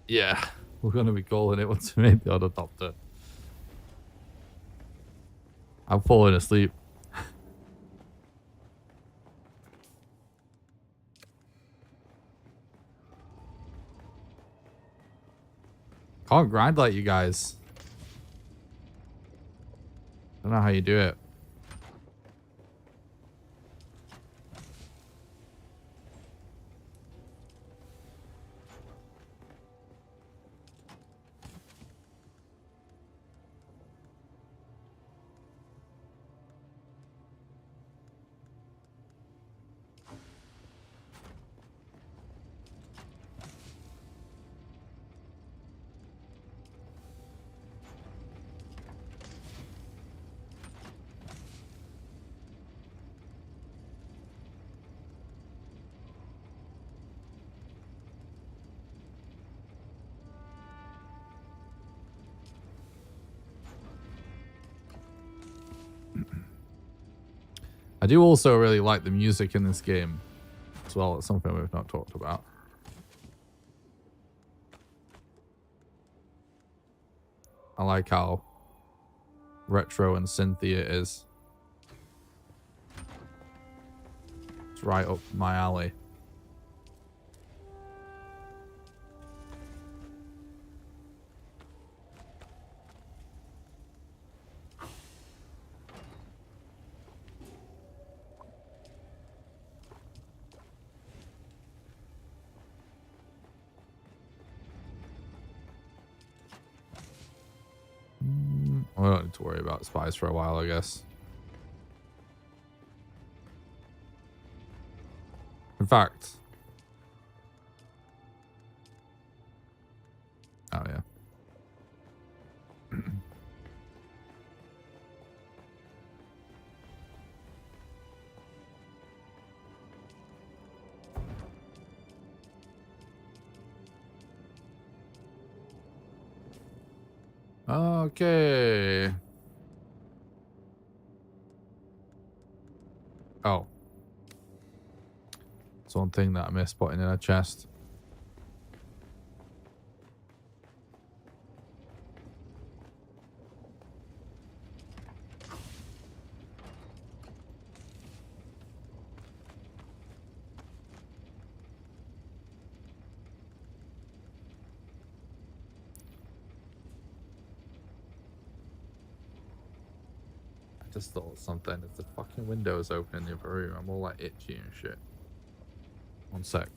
Yeah, we're going to be calling it once we made the Ornithopter. I'm falling asleep. Can't grind like you guys. Don't know how you do it. I do also really like the music in this game as well. It's something we've not talked about. I like how retro and synthy it is. It's right up my alley. We don't need to worry about spies for a while, I guess. In fact... Oh, yeah. Okay. Oh. It's one thing that I missed putting in a chest. Just thought something. If the fucking window's open in the other room, I'm all like itchy and shit. One sec.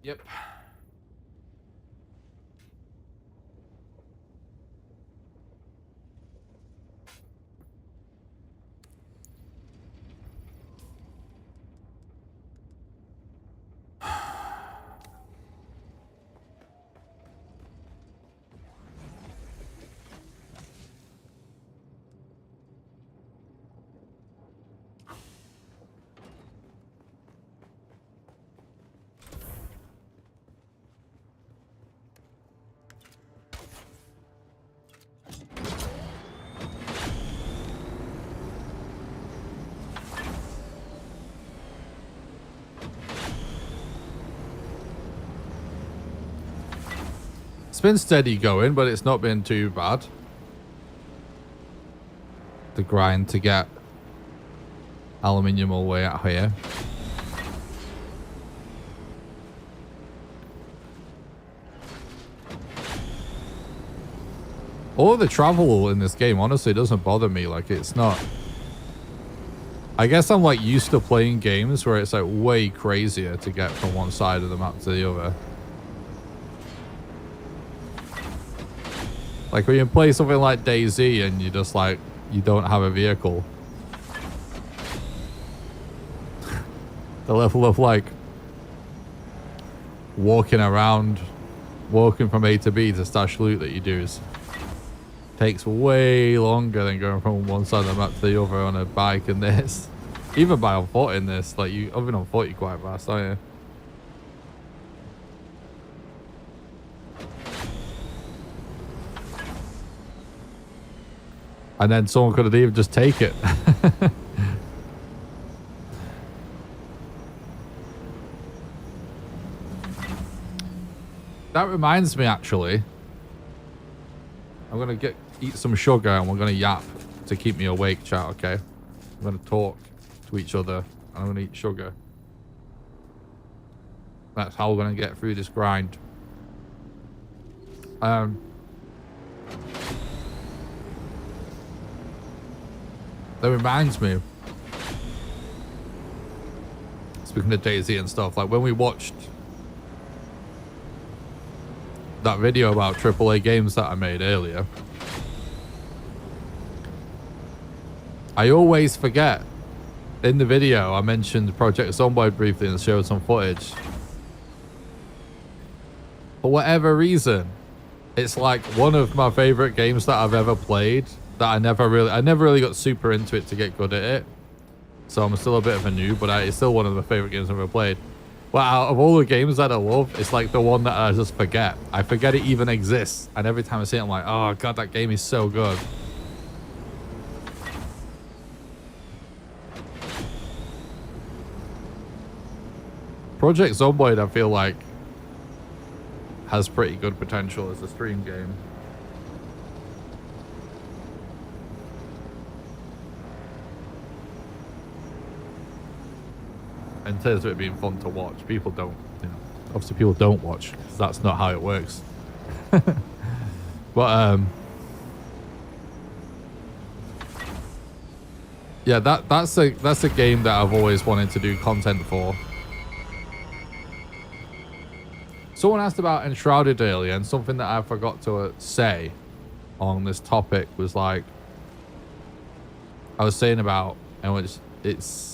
Yep. It's been steady going, but it's not been too bad. The grind to get aluminium all the way out here. All of the travel in this game honestly doesn't bother me. Like, it's not... I guess I'm like used to playing games where it's like way crazier to get from one side of the map to the other. Like when you play something like DayZ and you just like, you don't have a vehicle. The level of like walking around, walking from A to B to stash loot that you do takes way longer than going from one side of the map to the other on a bike in this. Even by on foot in this, like I've been on foot, you're quite fast, aren't you? And then someone could have even just take it. That reminds me, actually. I'm going to eat some sugar and we're going to yap to keep me awake, chat, okay? I'm going to talk to each other and I'm going to eat sugar. That's how we're going to get through this grind. That reminds me, speaking of DayZ and stuff, like when we watched that video about AAA games that I made earlier, I always forget. In the video, I mentioned Project Zomboid briefly and showed some footage. For whatever reason, it's like one of my favorite games that I've ever played. That I never really got super into it to get good at it. So I'm still a bit of a noob, but it's still one of my favorite games I've ever played. But out of all the games that I love, it's like the one that I just forget. I forget it even exists. And every time I see it, I'm like, oh god, that game is so good. Project Zomboid, I feel like, has pretty good potential as a stream game. In terms of it being fun to watch, people don't, you know, obviously people don't watch because that's not how it works. But yeah, that's a game that I've always wanted to do content for. Someone asked about Enshrouded earlier, and something that I forgot to say on this topic was like, I was saying about, and it's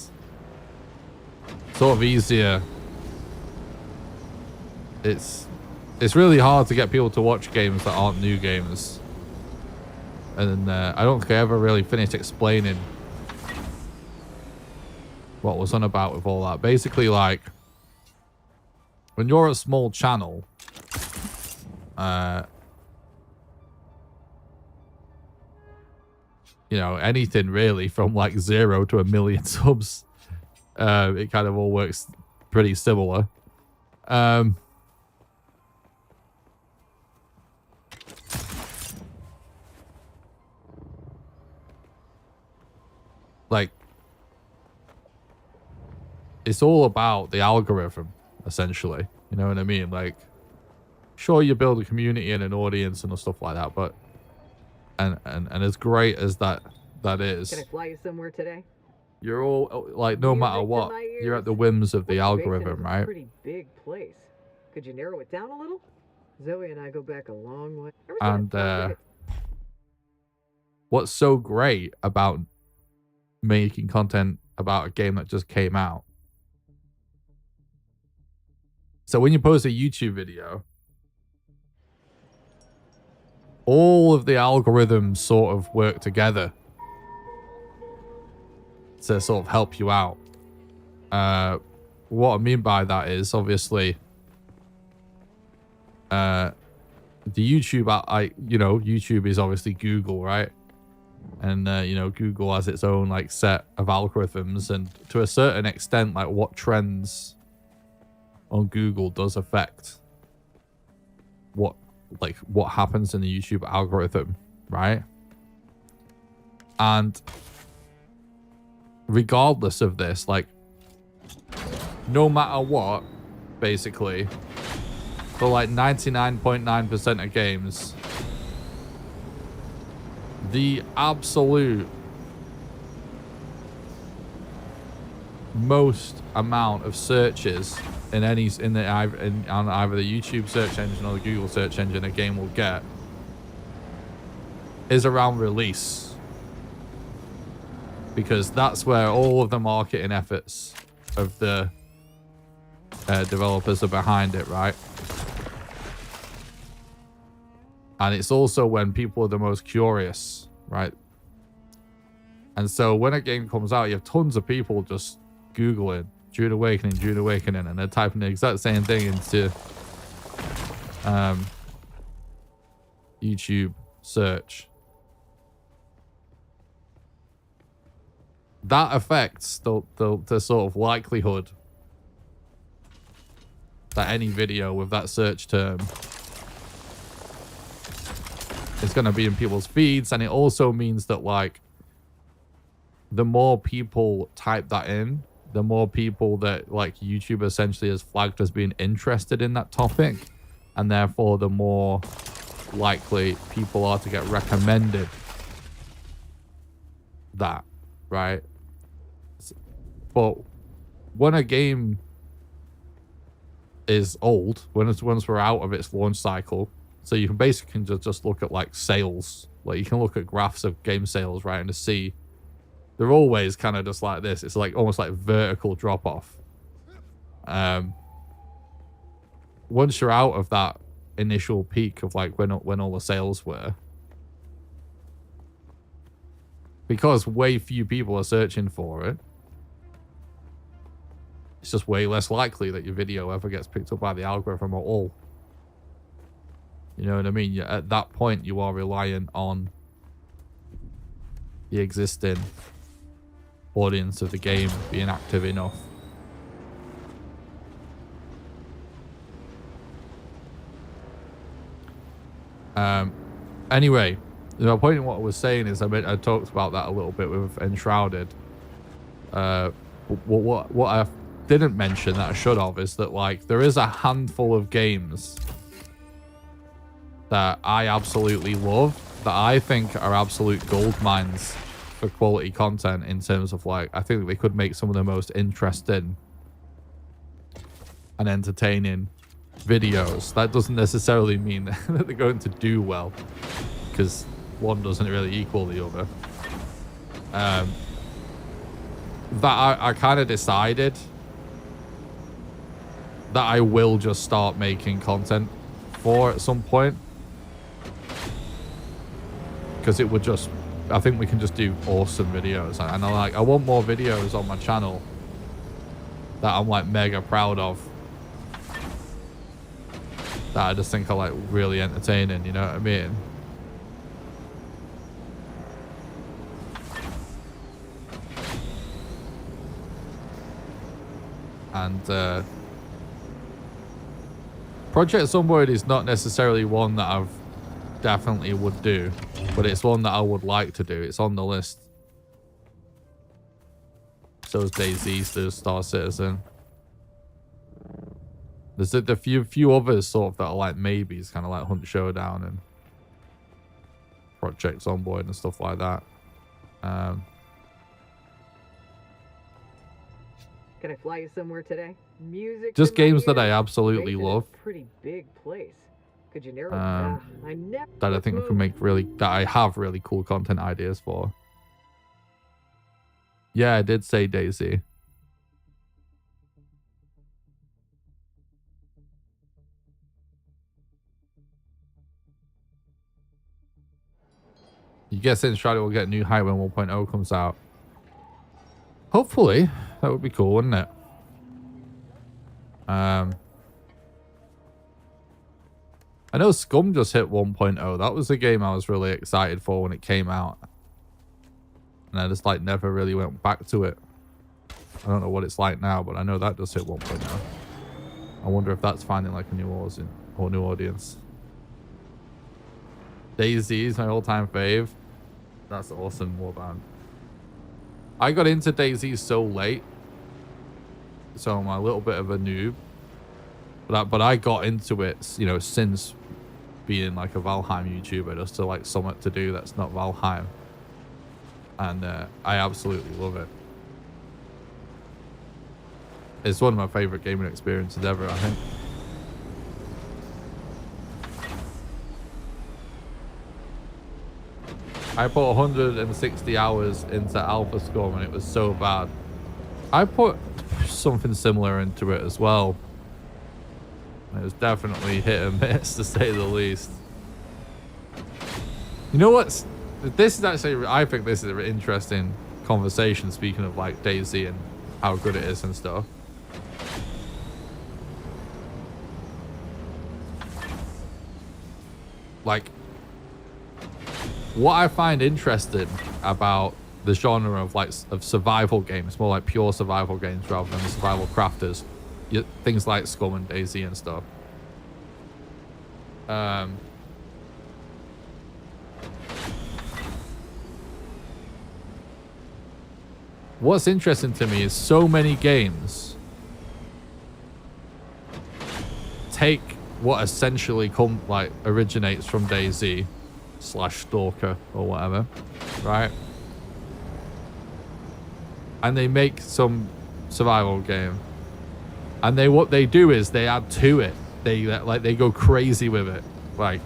sort of easier. It's really hard to get people to watch games that aren't new games. And I don't think I ever really finished explaining what was on about with all that. Basically, like, when you're a small channel, you know, anything really from like 0 to 1 million subs, it kind of all works pretty similar. Like, it's all about the algorithm, essentially. You know what I mean? Like, sure, you build a community and an audience and stuff like that, but and as great as that is, Can I fly you somewhere today? you're all like, no matter what, you're at the whims of the algorithm, right? Pretty big place. Could you narrow it down a little? Zoe and I go back a long way. And what's so great about making content about a game that just came out? So when you post a YouTube video, all of the algorithms sort of work together to sort of help you out. What I mean by that is, obviously, the YouTube, YouTube is obviously Google, right? And Google has its own like set of algorithms, and to a certain extent, like what trends on Google does affect what happens in the YouTube algorithm, right? And regardless of this, like, no matter what, basically, for like 99.9% of games, the absolute most amount of searches on either the YouTube search engine or the Google search engine a game will get is around release. Because that's where all of the marketing efforts of the developers are behind it, right? And it's also when people are the most curious, right? And so when a game comes out, you have tons of people just Googling Dune Awakening, and they're typing the exact same thing into YouTube search. That affects the sort of likelihood that any video with that search term is going to be in people's feeds. And it also means that, like, the more people type that in, the more people that, like, YouTube essentially has flagged as being interested in that topic, and therefore the more likely people are to get recommended that, right? But when a game is old, once we're out of its launch cycle, so you can basically just look at, like, sales, like you can look at graphs of game sales, right, and to see they're always kind of just like this. It's like almost like vertical drop off. Once you're out of that initial peak of, like, when all the sales were, because way few people are searching for it, it's just way less likely that your video ever gets picked up by the algorithm at all. You know what I mean? At that point, you are reliant on the existing audience of the game being active enough. Anyway, the point in what I was saying is I talked about that a little bit with Enshrouded. What I didn't mention that I should have is that, like, there is a handful of games that I absolutely love, that I think are absolute gold mines for quality content, in terms of, like, I think they could make some of the most interesting and entertaining videos. That doesn't necessarily mean that they're going to do well, because one doesn't really equal the other. That I kind of decided that I will just start making content for at some point, because it would just, I think we can just do awesome videos, and I want more videos on my channel that I'm, like, mega proud of, that I just think are, like, really entertaining, you know what I mean? And Project Sunbird is not necessarily one that I've definitely would do, but it's one that I would like to do. It's on the list. So is DayZ, there's Star Citizen. There's the few others sort of that are like maybes, kind of like Hunt Showdown and Project Zomboid and stuff like that. Can I fly you somewhere today? Music. Just games that I absolutely love. Pretty big place. Could you narrow that I think I can make really, that I have really cool content ideas for. Yeah, I did say DayZ. You guess Enshrouded will get new hype when 1.0 comes out. Hopefully. That would be cool, wouldn't it? I know Scum just hit 1.0. That was a game I was really excited for when it came out. And I just, like, never really went back to it. I don't know what it's like now, but I know that does hit 1.0. I wonder if that's finding, like, a new audience. DayZ is my all-time fave. That's awesome, Warband. I got into DayZ so late, so I'm a little bit of a noob. But I got into it, you know, since being like a Valheim YouTuber, just to, like, something to do that's not Valheim. And I absolutely love it. It's one of my favorite gaming experiences ever, I think. I put 160 hours into Alpha Scum and it was so bad. I put something similar into it as well. It was definitely hit and miss, to say the least. You know what's... This is actually... I think this is an interesting conversation, speaking of, like, DayZ and how good it is and stuff. Like, what I find interesting about the genre of, like, of survival games, more like pure survival games rather than the survival crafters, things like Scum and DayZ and stuff. What's interesting to me is so many games take what essentially originates from DayZ / Stalker or whatever, right? And they make some survival game, and what they do is they add to it. They go crazy with it. Like,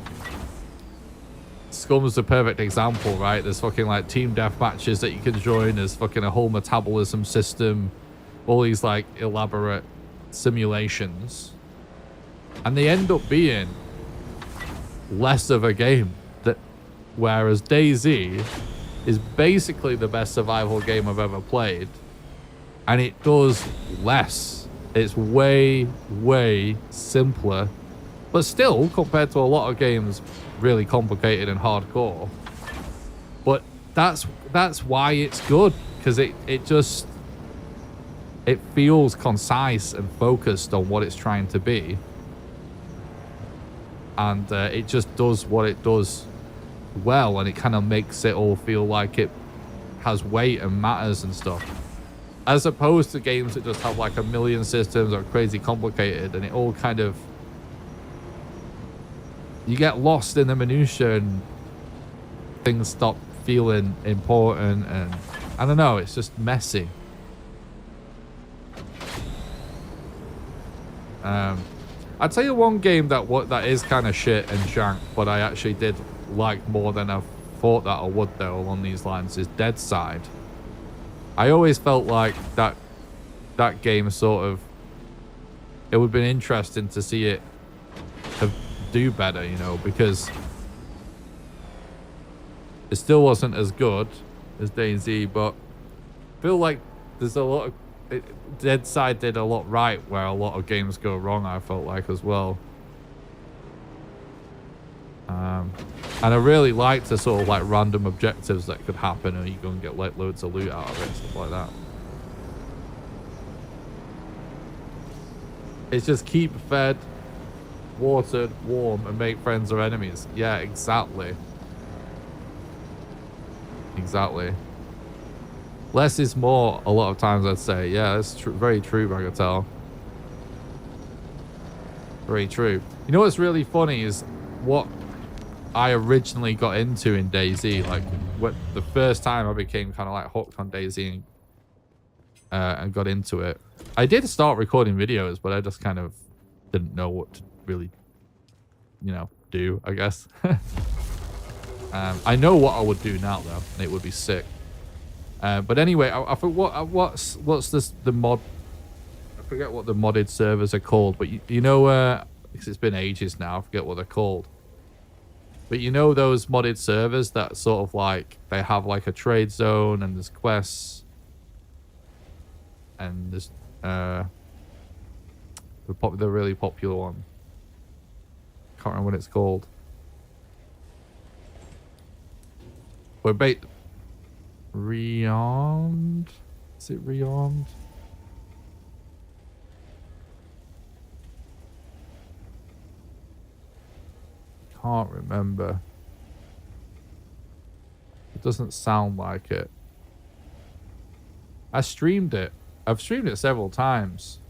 Scum's the perfect example, right? There's fucking like team death matches that you can join. There's fucking a whole metabolism system, all these like elaborate simulations, and they end up being less of a game. Whereas DayZ is basically the best survival game I've ever played, and it does less. It's way, way simpler, but still, compared to a lot of games, really complicated and hardcore. But that's why it's good, because it feels concise and focused on what it's trying to be, and it just does what it does well, and it kind of makes it all feel like it has weight and matters and stuff, as opposed to games that just have like a million systems or crazy complicated, and it all kind of, you get lost in the minutia and things stop feeling important, and I don't know, it's just messy. I'd tell you one game that is kind of shit and jank, but I actually did like more than I thought that I would, though, along these lines, is Dead Side. I always felt like that game sort of, it would have been interesting to see it do better, you know, because it still wasn't as good as DayZ, but I feel like there's a lot of Dead Side did a lot right where a lot of games go wrong, I felt like, as well. And I really liked the sort of like random objectives that could happen, and you go and get like loads of loot out of it, stuff like that. It's just keep fed, watered, warm, and make friends or enemies. Yeah, exactly. Exactly. Less is more a lot of times, I'd say. Yeah, that's very true, Bagatelle. Very true. You know what's really funny is what I originally got into in DayZ. Like, the first time I became kind of like hooked on DayZ and got into it. I did start recording videos, but I just kind of didn't know what to really, you know, do, I guess. I know what I would do now, though, and it would be sick. But anyway, I forget what's the mod. I forget what the modded servers are called, but you know, because it's been ages now, I forget what they're called. But you know those modded servers that sort of like, they have like a trade zone, and there's quests, and there's the really popular one. Can't remember what it's called. But Beyond? Is it Beyond? Can't remember. It doesn't sound like it. I streamed it. I've streamed it several times.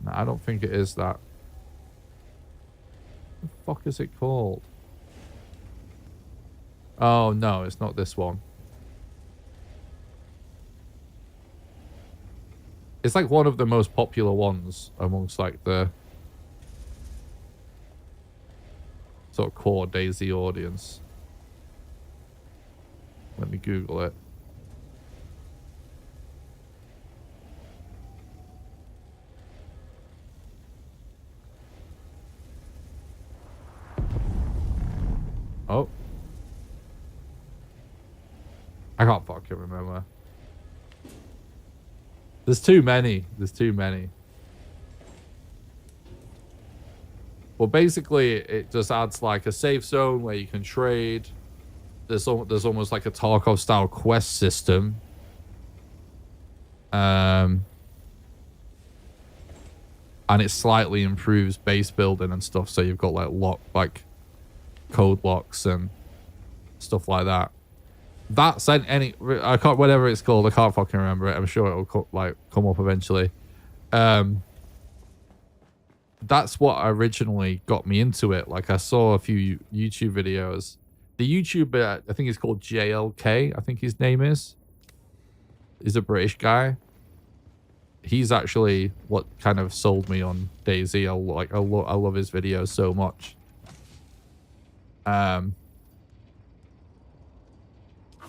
No, I don't think it is that. What the fuck is it called? Oh, no, it's not this one. It's like one of the most popular ones amongst like the sort of core DayZ audience. Let me Google it. Oh. I can't fucking remember. There's too many. There's too many. Well, basically, it just adds like a safe zone where you can trade. There's almost like a Tarkov-style quest system. And it slightly improves base building and stuff. So you've got like code locks and stuff like that. That's I can't, whatever it's called, I can't fucking remember it. I'm sure it'll come up eventually. That's what originally got me into it. Like I saw a few YouTube videos. The YouTuber, I think he's called JLK, I think his name is. He's a British guy. He's actually what kind of sold me on DayZ. I love his videos so much.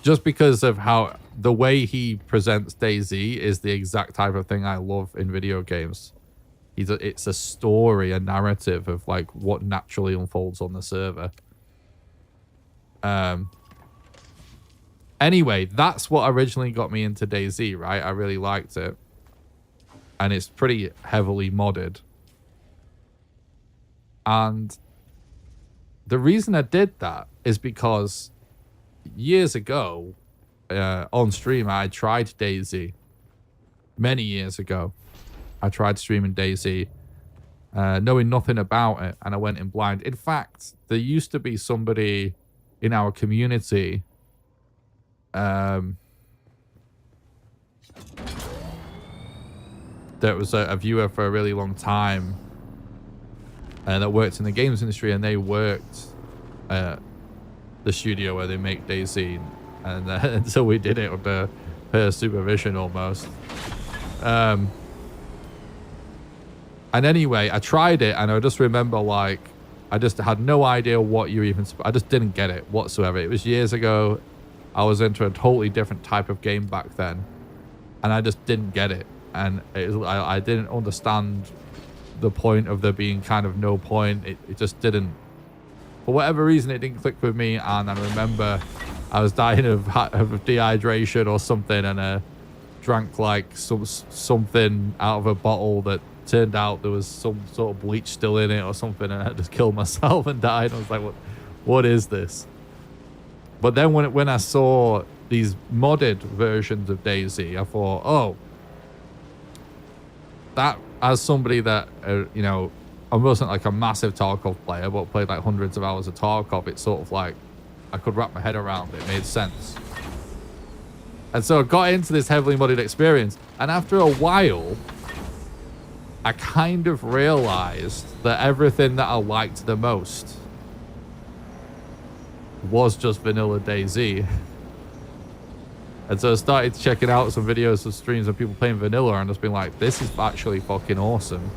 Just because of how the way he presents DayZ is the exact type of thing I love in video games. It's a story, a narrative of like what naturally unfolds on the server. Anyway, that's what originally got me into DayZ, right? I really liked it. And it's pretty heavily modded. And the reason I did that is because years ago, on stream, I tried DayZ. Many years ago, I tried streaming DayZ, knowing nothing about it, and I went in blind. In fact, there used to be somebody in our community that was a viewer for a really long time, and that worked in the games industry, and they worked the studio where they make DayZ, and until we did it under her supervision almost. And anyway, I tried it, and I just remember like I just had no idea what you even. I just didn't get it whatsoever. It was years ago. I was into a totally different type of game back then, and I just didn't get it. And I didn't understand the point of there being kind of no point. It just didn't. For whatever reason, it didn't click with me. And I remember I was dying of dehydration or something, and I drank like something out of a bottle that turned out there was some sort of bleach still in it or something, and I just killed myself and died. I was like, what is this? But then when I saw these modded versions of DayZ, I thought, oh, that, as somebody that, you know, I wasn't like a massive Tarkov player, but played like hundreds of hours of Tarkov, it's sort of like I could wrap my head around it. It made sense. And so I got into this heavily modded experience, and after a while, I kind of realized that everything that I liked the most was just vanilla DayZ. And so I started checking out some videos of streams of people playing vanilla, and just being like, this is actually fucking awesome.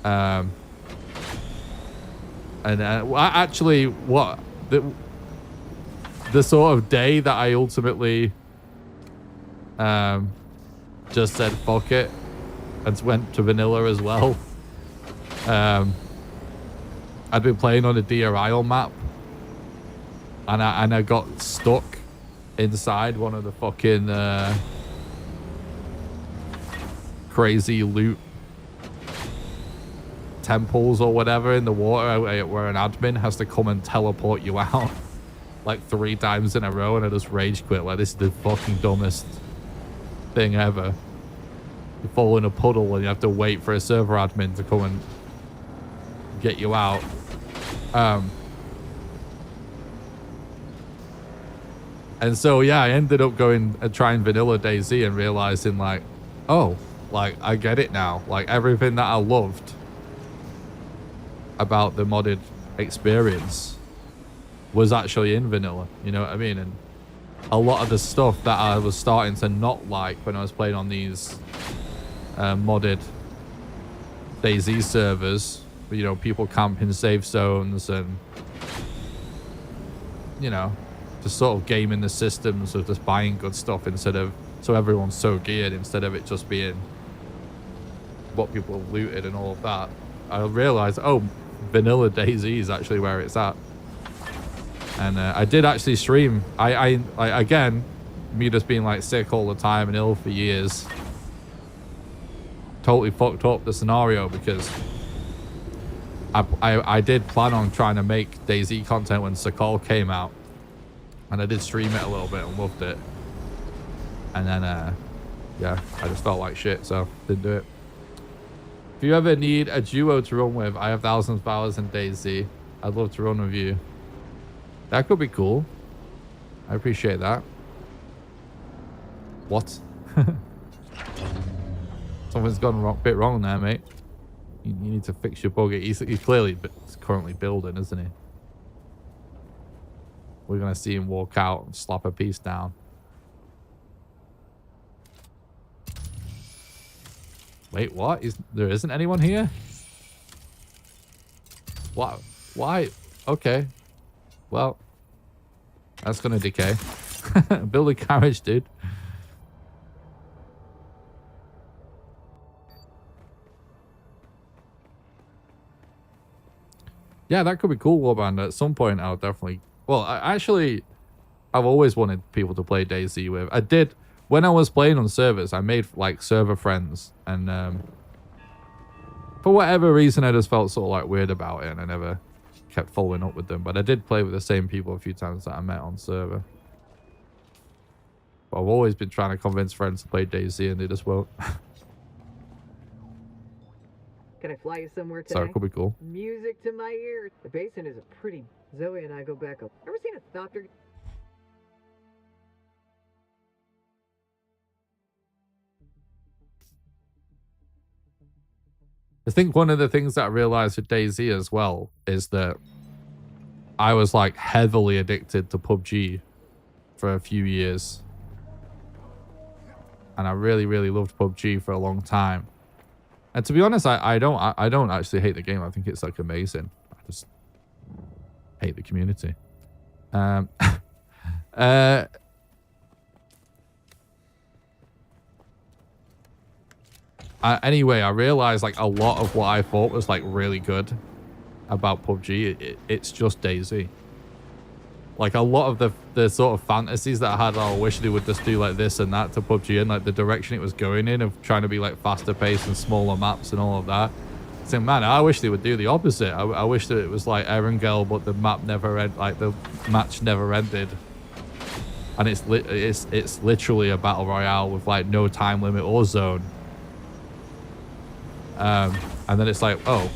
And actually, what the sort of day that I ultimately just said fuck it and went to vanilla as well. I'd been playing on a Deer Isle map, and I got stuck inside one of the fucking crazy loot temples or whatever in the water, where an admin has to come and teleport you out like 3 times in a row, and I just rage quit. Like, this is the fucking dumbest thing ever. You fall in a puddle and you have to wait for a server admin to come and get you out. And so, yeah, I ended up going and trying vanilla DayZ and realizing, like, oh, like, I get it now. Like, everything that I loved about the modded experience was actually in vanilla. You know what I mean? And a lot of the stuff that I was starting to not like when I was playing on these modded DayZ servers, you know, people camping safe zones and, you know, just sort of gaming the systems of just buying good stuff instead of, so everyone's so geared instead of it just being what people have looted and all of that. I realized, oh, vanilla DayZ is actually where it's at. And I did actually stream. I again, me just being like sick all the time and ill for years, totally fucked up the scenario, because I did plan on trying to make DayZ content when Sakal came out, and I did stream it a little bit and loved it. And then yeah, I just felt like shit, so didn't do it. If you ever need a duo to run with, I have thousands of hours in DayZ. I'd love to run with you. That could be cool. I appreciate that. What? Something's gone a bit wrong there, mate. You need to fix your buggy. He's clearly currently building, isn't he? We're going to see him walk out and slap a piece down. Wait, what? There isn't anyone here? What? Why? Okay. Well, that's going to decay. Build a carriage, dude. Yeah, that could be cool, Warband. At some point, I'll definitely... Well, I've always wanted people to play DayZ with. I did... When I was playing on servers, I made, like, server friends. And, for whatever reason, I just felt sort of, like, weird about it. And I never kept following up with them. But I did play with the same people a few times that I met on server. But I've always been trying to convince friends to play DayZ, and they just won't. Can I fly you somewhere today? So it could be cool. Music to my ears. The basin is a pretty... Zoe and I go back up. Ever seen a Thopter? I think one of the things that I realized with DayZ as well is that I was like heavily addicted to PUBG for a few years. And I really, really loved PUBG for a long time. And to be honest, I don't actually hate the game. I think it's like amazing. I just hate the community. Anyway, I realized like a lot of what I thought was like really good about PUBG, it's just DayZ. Like a lot of the sort of fantasies that I had, I wish they would just do like this and that to PUBG, and like the direction it was going in of trying to be like faster paced and smaller maps and all of that. So man, I wish they would do the opposite. I wish that it was like Erangel, but the map never ended, like the match never ended. And it's literally a battle royale with like no time limit or zone. And then it's like, oh,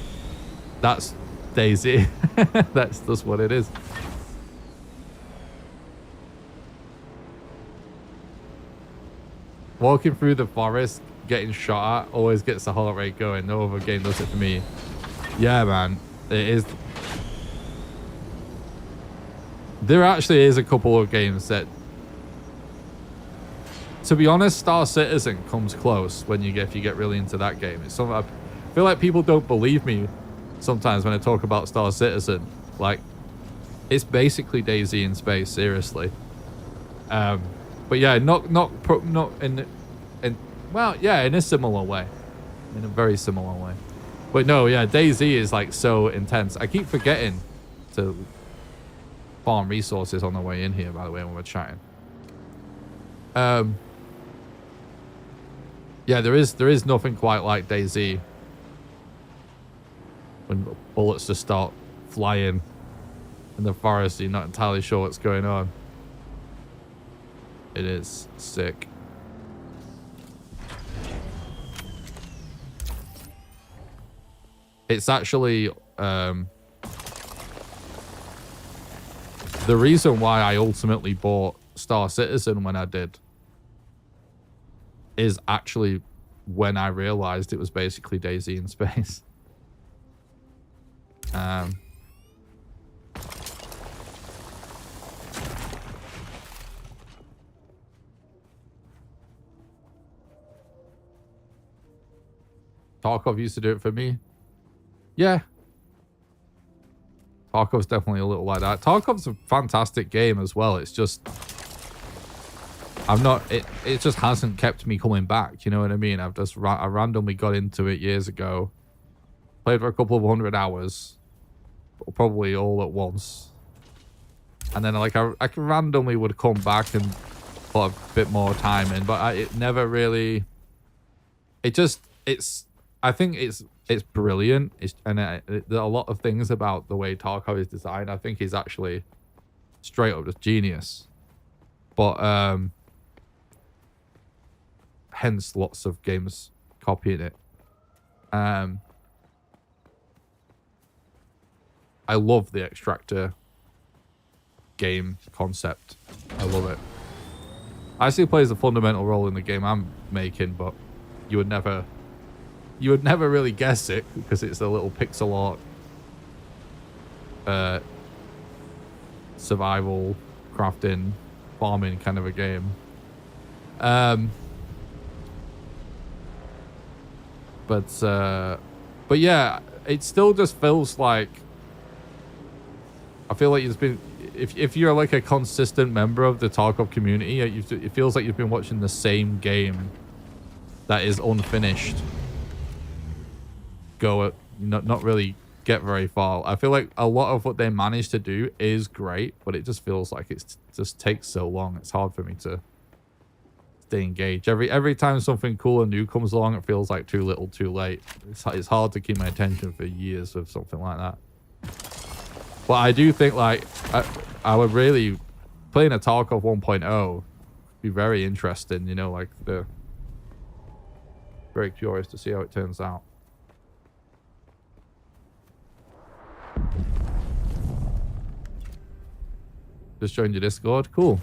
that's DayZ. That's just what it is. Walking through the forest, getting shot at, always gets the heart rate going. No other game does it for me. Yeah, man. It is. There actually is a couple of games that, to be honest, Star Citizen comes close when if you get really into that game. It's something I feel like people don't believe me sometimes when I talk about Star Citizen. Like, it's basically DayZ in space, seriously. But yeah, not in well, yeah, in a similar way, in a very similar way. But no, yeah, DayZ is like so intense. I keep forgetting to farm resources on the way in here, by the way, when we're chatting. Yeah, there is nothing quite like DayZ. When bullets just start flying in the forest, you're not entirely sure what's going on. It is sick. It's actually the reason why I ultimately bought Star Citizen when I did is actually when I realized it was basically DayZ in space. Tarkov used to do it for me. Yeah. Tarkov's definitely a little like that. Tarkov's a fantastic game as well. It's just it just hasn't kept me coming back, you know what I mean? I randomly got into it years ago. Played for a couple of 100 hours. Probably all at once. And then like I randomly would come back and put a bit more time in, but it never really. I think it's brilliant. There are a lot of things about the way Tarkov is designed. I think he's actually straight up just genius. But hence lots of games copying it. I love the Extractor game concept. I love it. I see it plays a fundamental role in the game I'm making, but you would never really guess it because it's a little pixel art survival, crafting, farming kind of a game. But yeah, it still just feels like, I feel like it's been, if you're like a consistent member of the Tarkov community, it feels like you've been watching the same game that is unfinished not really get very far. I feel like a lot of what they managed to do is great, but it just feels like it just takes so long. It's hard for me to stay engaged. Every time something cool and new comes along, it feels like too little too late. It's hard to keep my attention for years with something like that. But I do think like I would really, playing a Tarkov 1.0 be very interesting, you know, like very curious to see how it turns out. Just joined your Discord. Cool.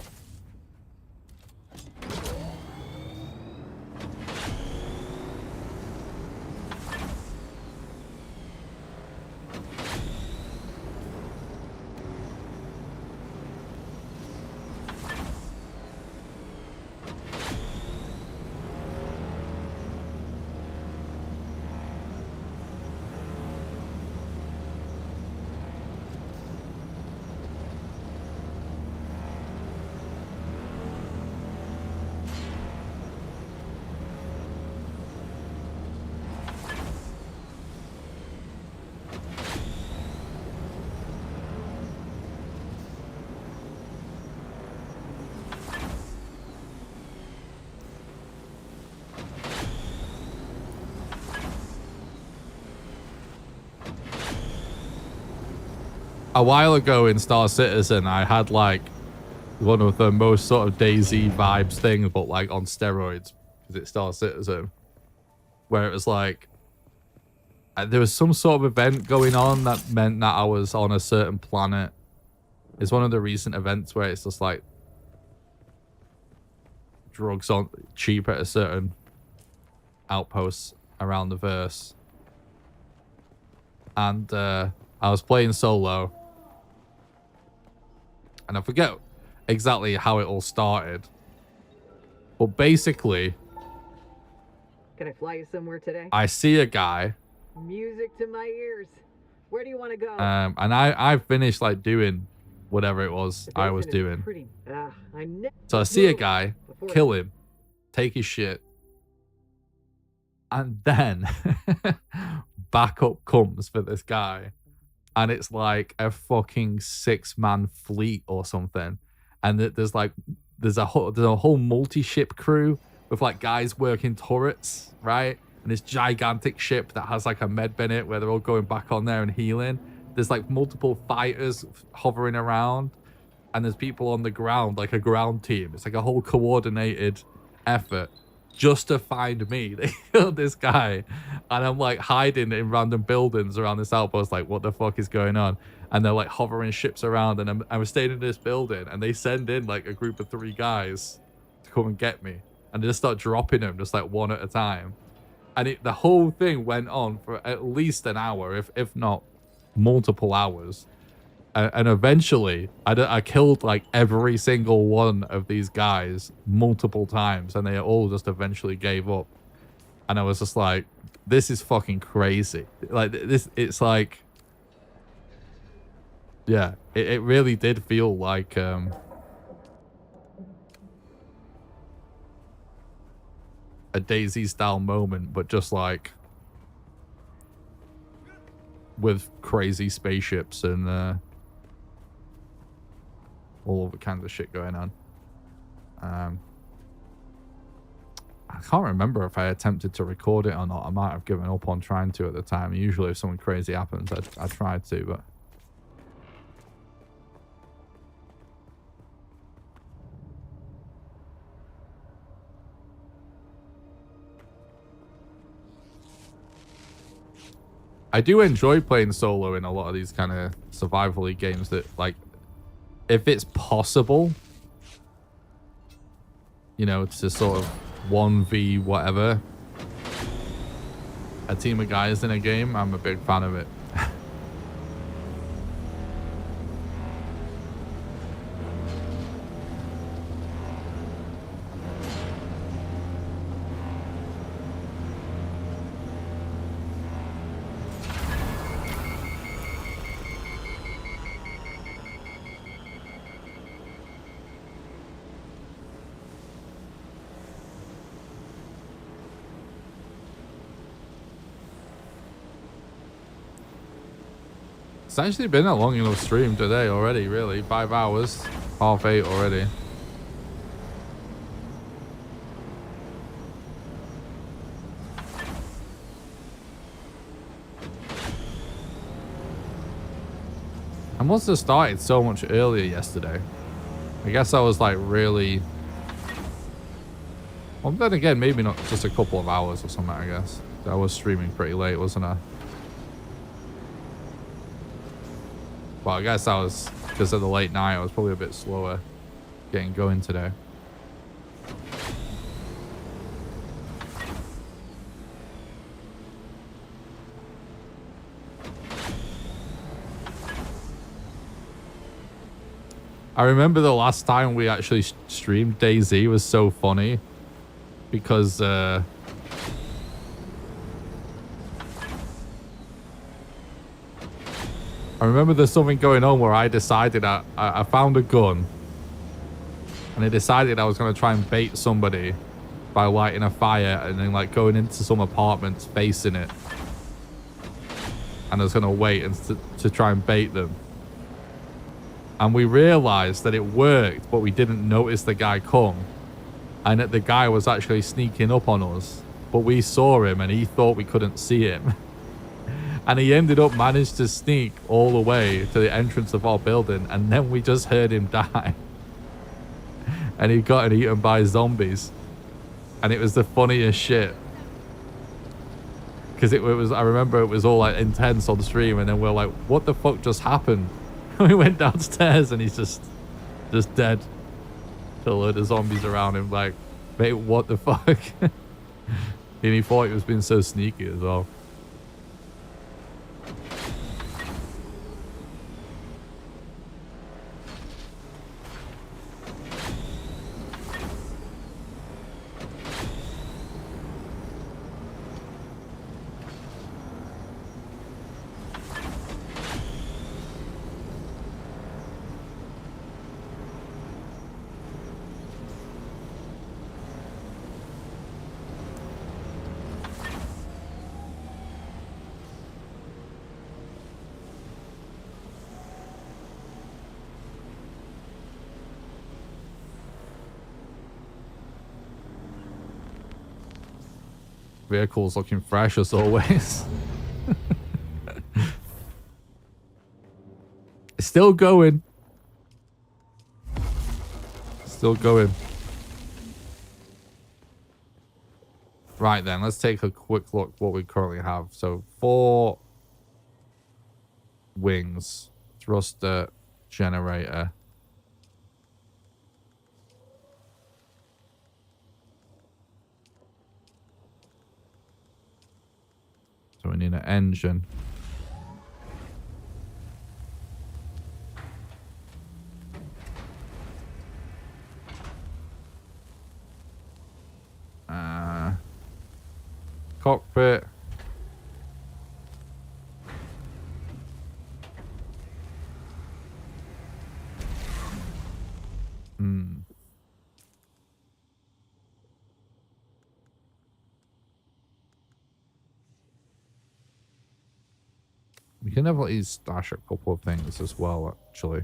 A while ago in Star Citizen, I had like one of the most sort of DayZ vibes things, but like on steroids, because it's Star Citizen, where it was like there was some sort of event going on that meant that I was on a certain planet. It's one of the recent events where it's just like drugs on cheap at a certain outpost around the verse, and I was playing solo. And I forget exactly how it all started. But basically, Can I fly you somewhere today? I see a guy. Music to my ears. Where do you want to go? And I finished like doing whatever it was I was doing. So I see a guy, kill him, take his shit. And then backup comes for this guy. And it's like a fucking 6-man fleet or something. And there's a whole multi-ship crew with like guys working turrets, right? And this gigantic ship that has like a med bin it where they're all going back on there and healing. There's like multiple fighters hovering around. And there's people on the ground, like a ground team. It's like a whole coordinated effort just to find me. They killed this guy. And I'm like hiding in random buildings around this outpost, like what the fuck is going on? And they're like hovering ships around, and I was staying in this building, and they send in like a group of 3 guys to come and get me. And they just start dropping them just like one at a time. And the whole thing went on for at least an hour, if not multiple hours. And eventually, I killed like every single one of these guys multiple times, and they all just eventually gave up. And I was just like, this is fucking crazy. Like this, it's like Yeah, it really did feel like a Daisy style moment, but just like with crazy spaceships and all of the kinds of shit going on. I can't remember if I attempted to record it or not. I might have given up on trying to at the time. Usually if something crazy happens, I try to, but... I do enjoy playing solo in a lot of these kind of survival-y games that, like, if it's possible, you know, to sort of 1v whatever a team of guys in a game, I'm a big fan of it. It's actually been a long enough stream today already, really. 5 hours, 8:30 already. I must have started so much earlier yesterday. I guess I was like really... Well, then again, maybe not just a couple of hours or something, I guess. I was streaming pretty late, wasn't I? Well, I guess I was, because of the late night, I was probably a bit slower getting going today. I remember the last time we actually streamed DayZ was so funny because I remember there's something going on where I decided I found a gun and I decided I was going to try and bait somebody by lighting a fire and then like going into some apartments facing it, and I was going to wait and to try and bait them. And we realized that it worked, but we didn't notice the guy come, and that the guy was actually sneaking up on us, but we saw him and he thought we couldn't see him. And he ended up managed to sneak all the way to the entrance of our building, and then we just heard him die. And he got eaten by zombies. And it was the funniest shit. Because it was, I remember it was all like intense on the stream, and then we're like, what the fuck just happened? And we went downstairs and he's just dead. A load of zombies around him, like, mate, what the fuck? And he thought he was being so sneaky as well. Vehicle's looking fresh as always. It's still going. Still going. Right then, let's take a quick look what we currently have. So 4 wings, thruster, generator. So we need an engine. Cockpit. We can definitely stash a couple of things as well, actually.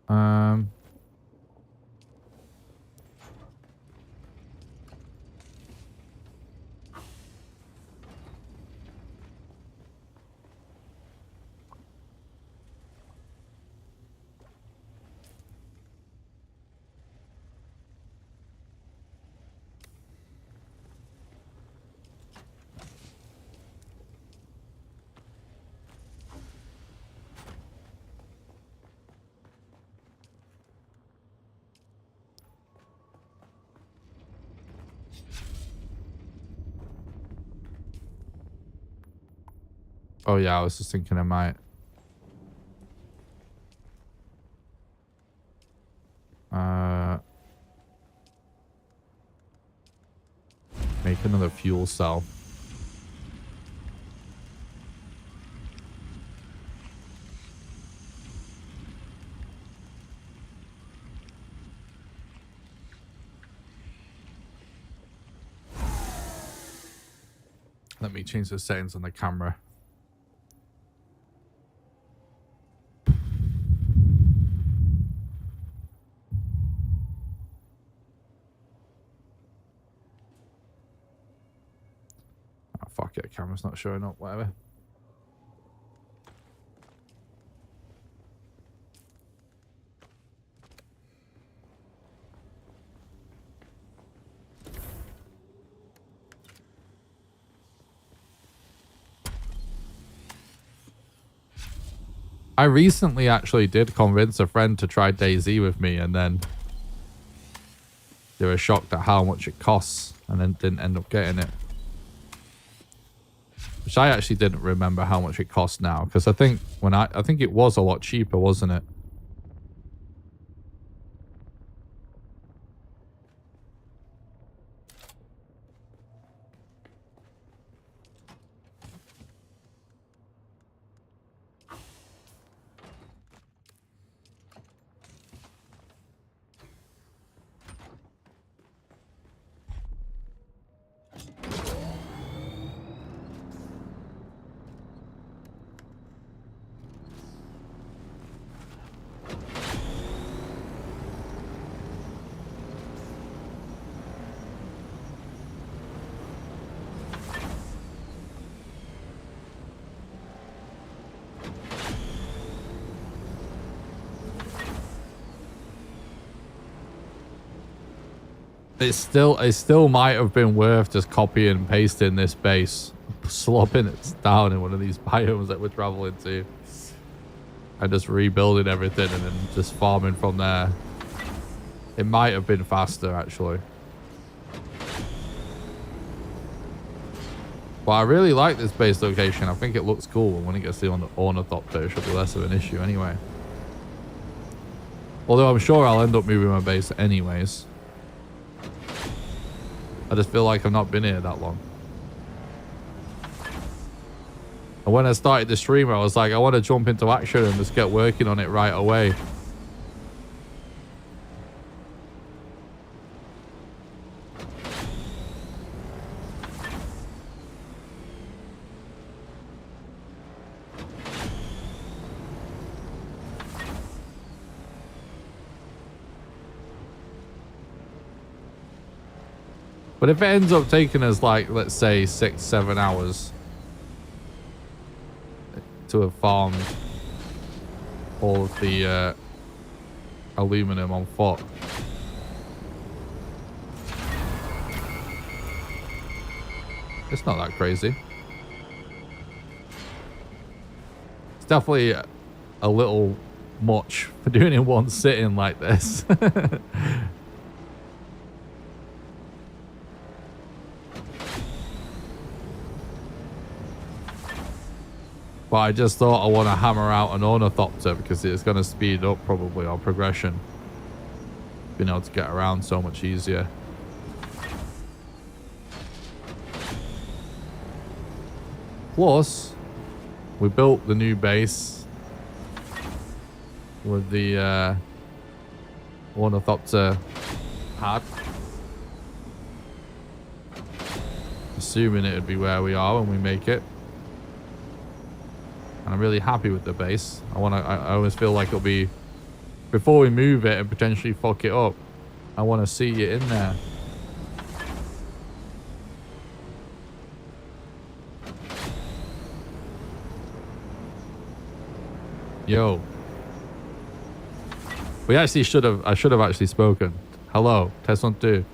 Um, oh yeah, I was just thinking I might make another fuel cell. Let me change the settings on the camera. Oh, fuck it, camera's not showing up, whatever. I recently actually did convince a friend to try DayZ with me, and then they were shocked at how much it costs, and then didn't end up getting it. Which I actually didn't remember how much it cost now, because I think I think it was a lot cheaper, wasn't it? It still might have been worth just copying and pasting this base, slopping it down in one of these biomes that we're traveling to, and just rebuilding everything and then just farming from there. It might have been faster, actually. But I really like this base location. I think it looks cool, and when it gets to the Ornithopter, it should be less of an issue anyway. Although I'm sure I'll end up moving my base anyways. I just feel like I've not been here that long. And when I started the stream, I was like, I want to jump into action and just get working on it right away. But if it ends up taking us, like, let's say 6-7 hours to have farmed all of the aluminum on foot, it's not that crazy. It's definitely a little much for doing it in one sitting like this. But I just thought I want to hammer out an Ornithopter because it's going to speed up probably our progression. being able to get around so much easier. Plus, we built the new base with the Ornithopter pad. Assuming it would be where we are when we make it. And I'm really happy with the base. I always feel like it'll be, before we move it and potentially fuck it up, I want to see it in there. Yo. We actually I should have actually spoken. Hello, test 1 2.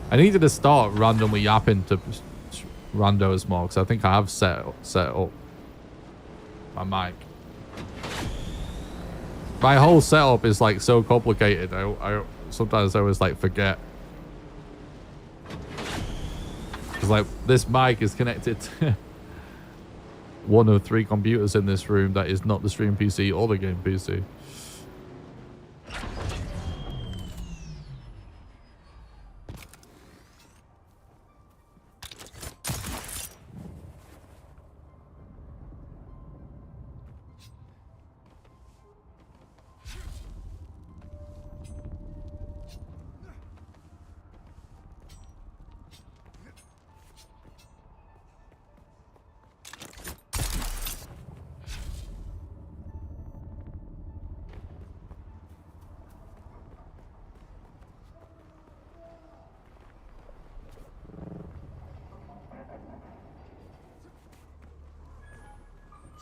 I needed to start randomly yapping to randos more, because I think I have set up my mic. My whole setup is like so complicated. I sometimes I always like forget. Because like this mic is connected to one of 3 computers in this room that is not the stream PC or the game PC.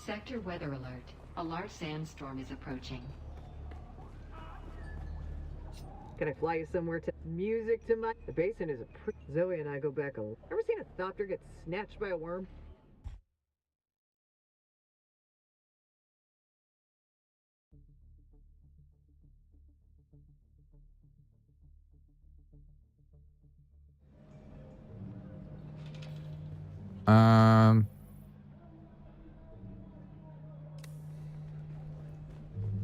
Sector weather alert. A large sandstorm is approaching. Can I fly you somewhere to music to my... The basin is a Zoe and I go back a... Ever seen a thopter get snatched by a worm?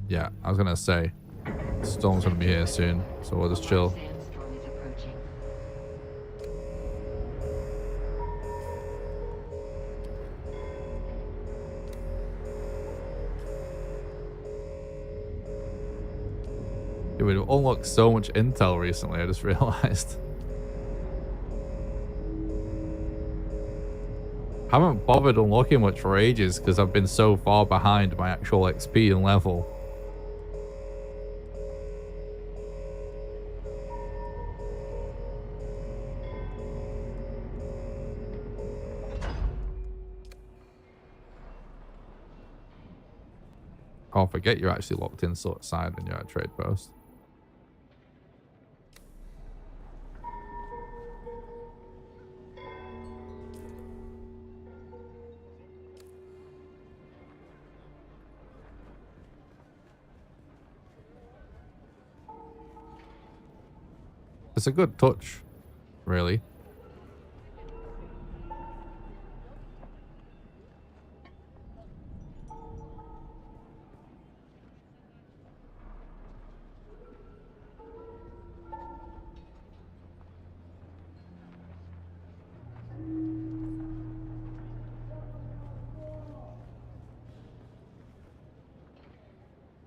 Yeah, I was gonna say, storm's gonna be here soon, so we'll just chill. Sandstorm is approaching. Yeah, we've unlocked so much intel recently, I just realized. Haven't bothered unlocking much for ages because I've been so far behind my actual XP and level. Oh, forget you're actually locked in sort of side when you're at trade post. It's a good touch, really.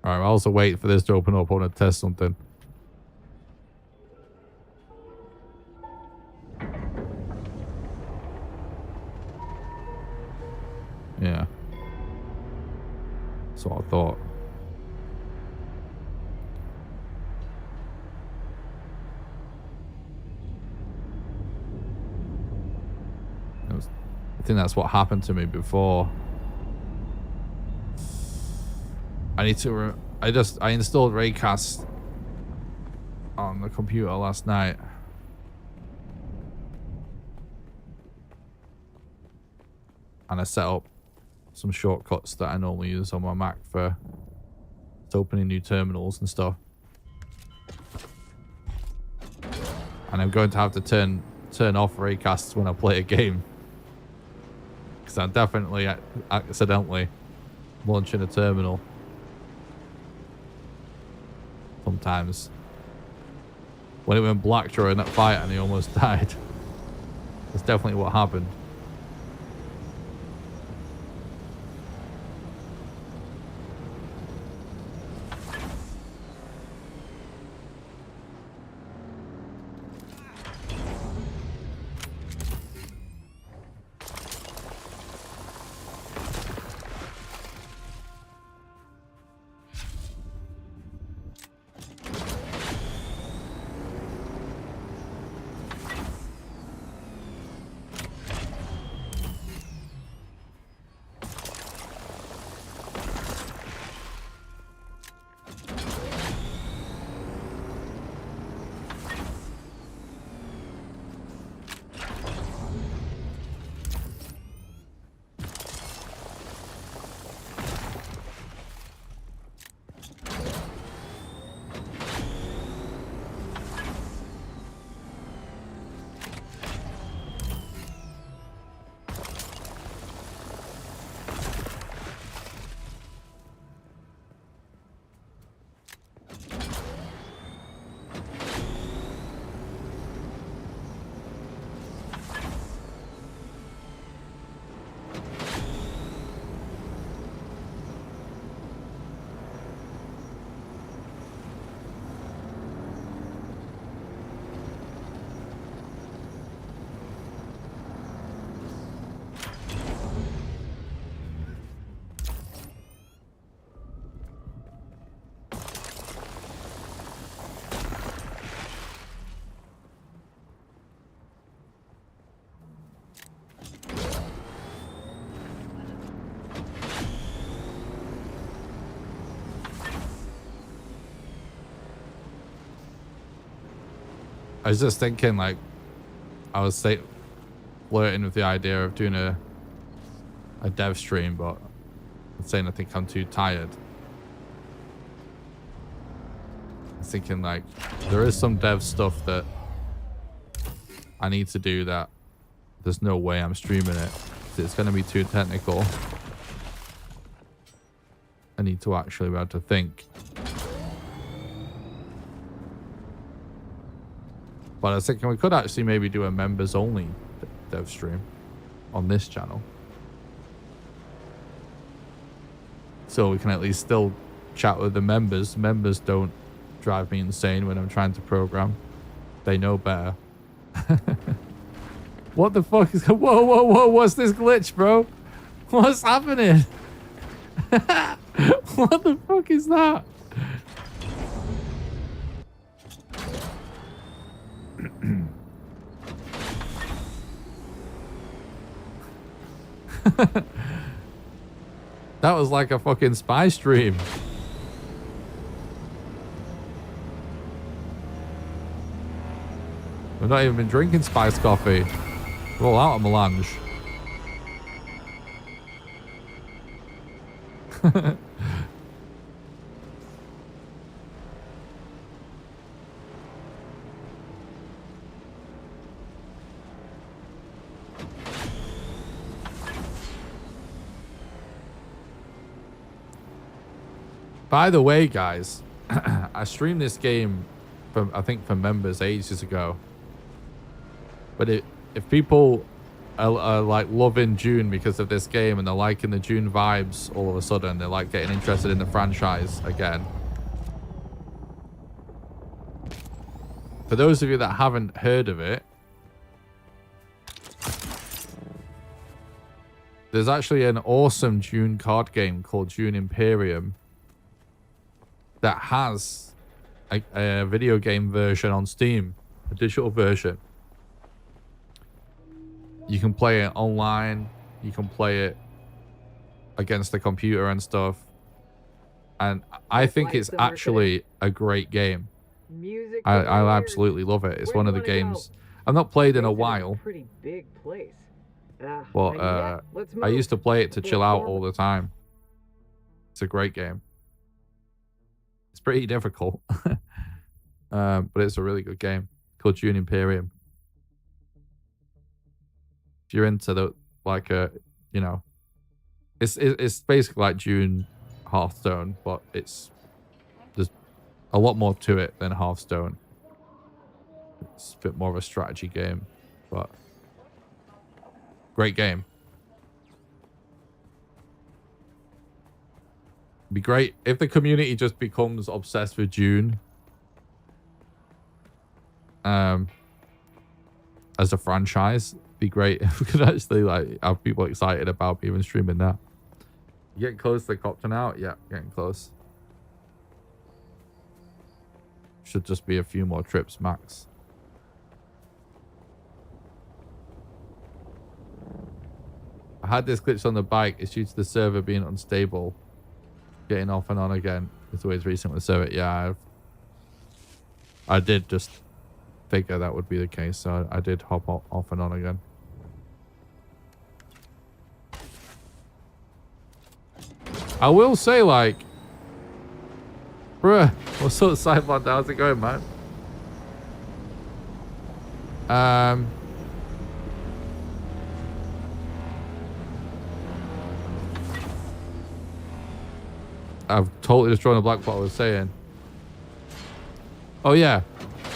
Alright, I'll also wait for this to open up. I want to test something. Yeah. That's what I thought. I think that's what happened to me before. I need to... I installed Raycast on the computer last night. And I set up some shortcuts that I normally use on my Mac for opening new terminals and stuff. And I'm going to have to turn off Raycasts when I play a game. Because I'm definitely accidentally launching a terminal. sometimes. When it went black during that fight and he almost died. That's definitely what happened. I was just thinking, like, I was flirting with the idea of doing a dev stream, but I'm saying I think I'm too tired. I was thinking, like, there is some dev stuff that I need to do that there's no way I'm streaming it. It's going to be too technical. I need to actually be able to think. But I was thinking we could actually maybe do a members only dev stream on this channel. So we can at least still chat with the members. Members don't drive me insane when I'm trying to program. They know better. What the fuck is... Whoa, whoa, whoa. What's this glitch, bro? What's happening? What the fuck is that? That was like a fucking spy stream. We've not even been drinking spiced coffee. We're all out of melange. By the way, guys, I streamed this game from, I think, for members ages ago. But if people are like loving Dune because of this game and they're liking the Dune vibes all of a sudden, they're like getting interested in the franchise again. For those of you that haven't heard of it, there's actually an awesome Dune card game called Dune Imperium that has a video game version on Steam, a digital version. You can play it online. You can play it against the computer and stuff. And I think it's actually a great game. I absolutely love it. It's one of the games I've not played in a while. Pretty big place. But I used to play it to chill out all the time. It's a great game. It's pretty difficult. But it's a really good game called Dune Imperium. If you're into the, like, you know, it's basically like Dune Hearthstone, but it's just a lot more to it than Hearthstone. It's a bit more of a strategy game, but great game. It'd be great if the community just becomes obsessed with Dune. As a franchise, it'd be great if we could actually like have people excited about even streaming that. You getting close to the copter now? Yeah, getting close. Should just be a few more trips max. I had this glitch on the bike. It's due to the server being unstable. Getting off and on again. It's always recent with server. Yeah, I did just figure that would be the case, so I did hop off and on again. I will say, like, bruh, what's up, Cyborg? How's it going, man? I've totally destroyed the black bot I was saying. Oh yeah,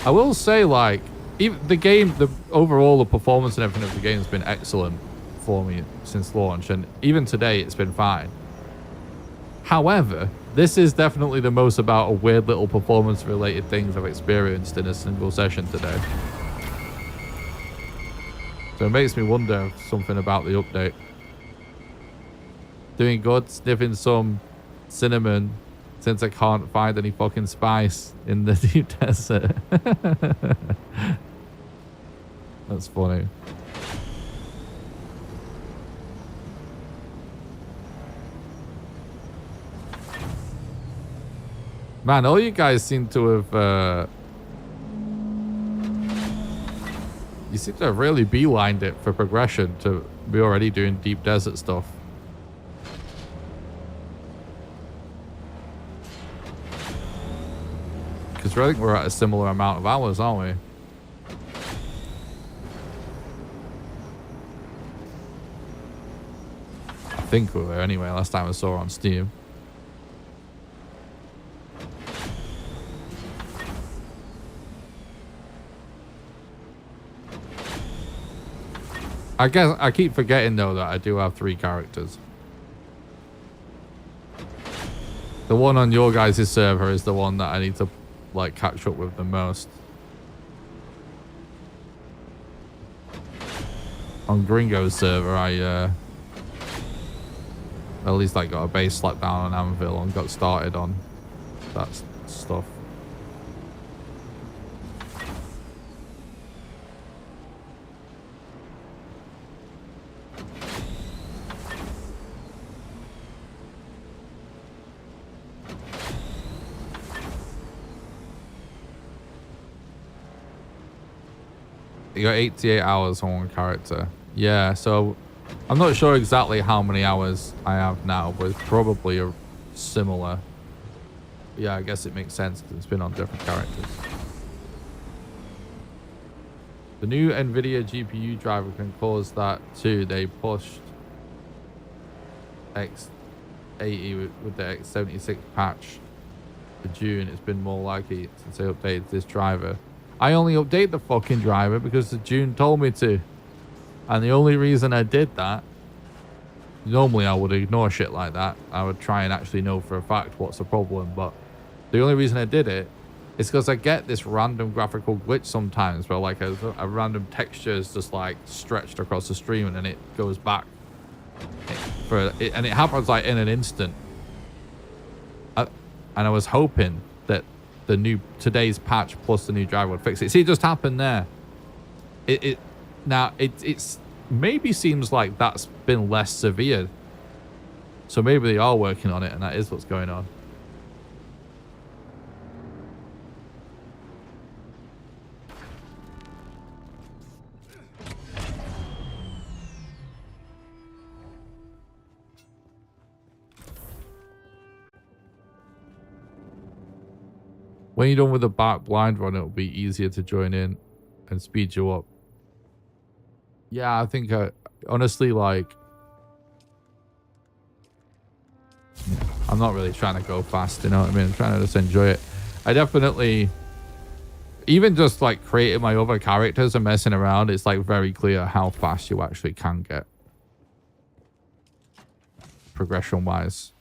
I will say, like, even the game, the overall, the performance and everything of the game has been excellent for me since launch, and even today it's been fine. However, this is definitely the most about a weird little performance related things I've experienced in a single session today. So it makes me wonder something about the update. Doing good, sniffing some cinnamon since I can't find any fucking spice in the deep desert. That's funny. Man, all you guys seem to have you seem to have really beelined it for progression to be already doing deep desert stuff. Because I think we're at a similar amount of hours, aren't we? I think we were anyway, last time I saw her on Steam. I guess I keep forgetting though that I do have 3 characters. The one on your guys' server is the one that I need to like catch up with the most. On Gringo's server, I at least I got a base slapped down on Anvil and got started on that stuff. You got 88 hours on one character. Yeah, so I'm not sure exactly how many hours I have now, but it's probably a similar. Yeah, I guess it makes sense because it's been on different characters. The new NVIDIA GPU driver can cause that too. They pushed X80 with the X76 patch for June. It's been more likely since they updated this driver. I only update the fucking driver because the June told me to. And the only reason I did that, normally I would ignore shit like that. I would try and actually know for a fact what's the problem. But the only reason I did it is because I get this random graphical glitch sometimes where like a random texture is just like stretched across the stream and then it goes back. And it happens like in an instant. And I was hoping that today's patch plus the new driver would fix it. See, it just happened there. Now it's maybe seems like that's been less severe. So maybe they are working on it and that is what's going on. When you're done with the back blind run, it'll be easier to join in and speed you up. Yeah, I think honestly, like, I'm not really trying to go fast, you know what I mean? I'm trying to just enjoy it. I definitely, even just like creating my other characters and messing around, it's like very clear how fast you actually can get. Progression wise.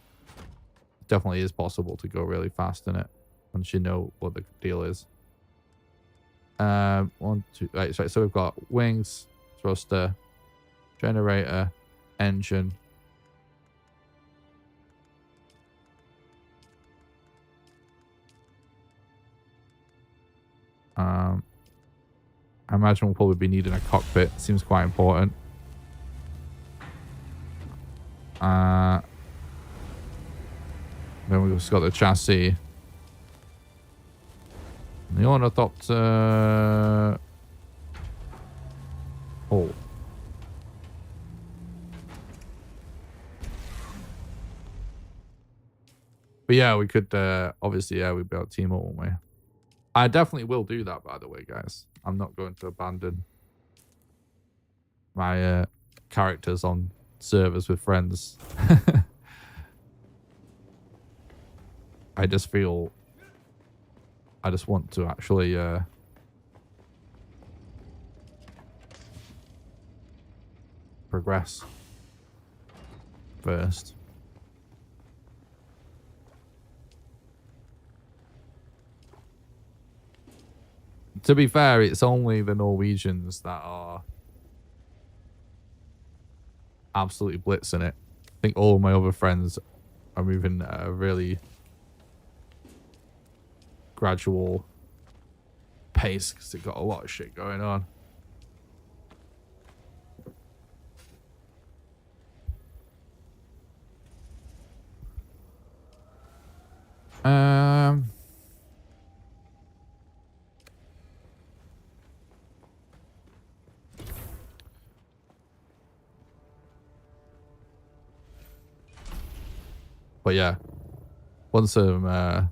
Definitely is possible to go really fast in it once you know what the deal is. 1, 2, right, so we've got wings, thruster, generator, engine. I imagine we'll probably be needing a cockpit. Seems quite important. Then we've just got the chassis. The Ornithopter. Oh. But yeah, we could, obviously, yeah, we'd be able to team up, won't we? I definitely will do that, by the way, guys. I'm not going to abandon my characters on servers with friends. I just feel... I just want to actually... progress first. To be fair, it's only the Norwegians that are absolutely blitzing it. I think all of my other friends are moving at a really gradual pace because they've got a lot of shit going on. But yeah, once I'm not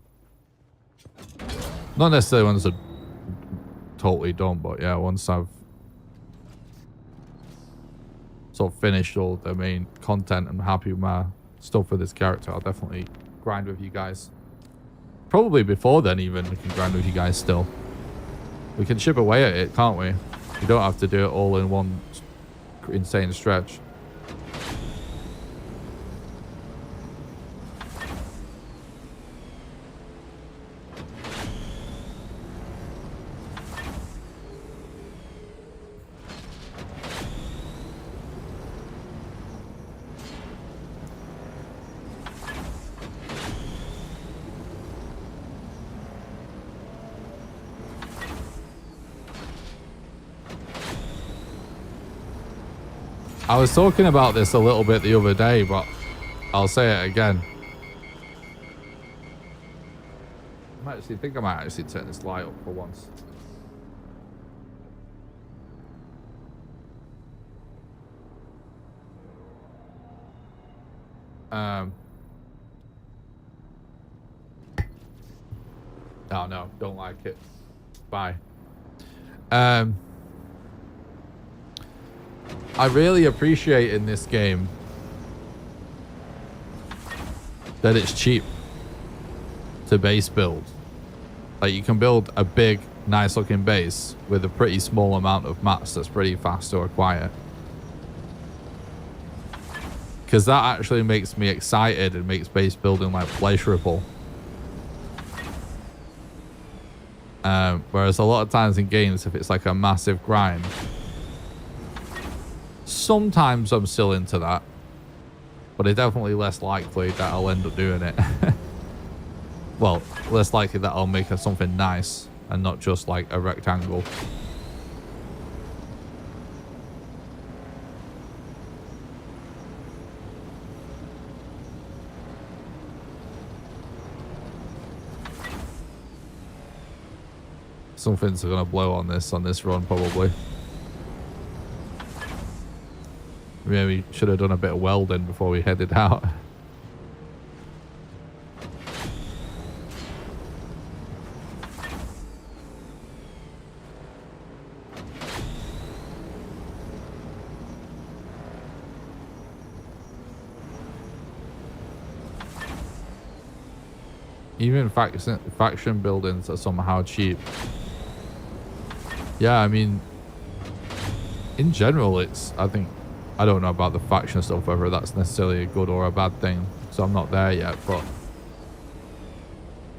necessarily once I'm totally done, but yeah, once I've sort of finished all the main content and happy with my stuff for this character, I'll definitely grind with you guys. Probably before then even we can grind with you guys still. We can chip away at it, can't we? We don't have to do it all in one insane stretch. I was talking about this a little bit the other day, but I'll say it again. I think I might actually turn this light up for once. Oh no, don't like it. Bye. I really appreciate in this game that it's cheap to base build. Like you can build a big, nice looking base with a pretty small amount of mats that's pretty fast to acquire. Because that actually makes me excited and makes base building like pleasurable. Whereas a lot of times in games, if it's like a massive grind, sometimes I'm still into that, but it's definitely less likely that I'll end up doing it. Well, less likely that I'll make something nice and not just like a rectangle. Something's gonna blow on this run probably. Maybe we should have done a bit of welding before we headed out. Even faction buildings are somehow cheap. Yeah, I mean, in general, I don't know about the faction stuff, whether that's necessarily a good or a bad thing. So I'm not there yet, but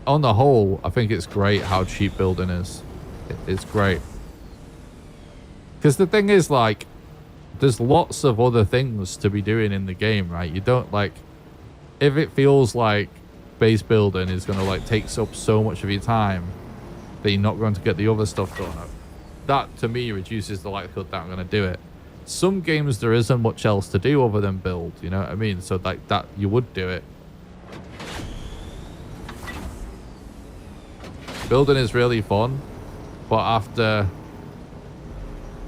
on the whole, I think it's great how cheap building is. It's great. Because the thing is, like, there's lots of other things to be doing in the game, right? You don't, like, if it feels like base building is going to, like, takes up so much of your time that you're not going to get the other stuff done, that, to me, reduces the likelihood that I'm going to do it. Some games, there isn't much else to do other than build, you know what I mean? So, like, that, you would do it. Building is really fun, but after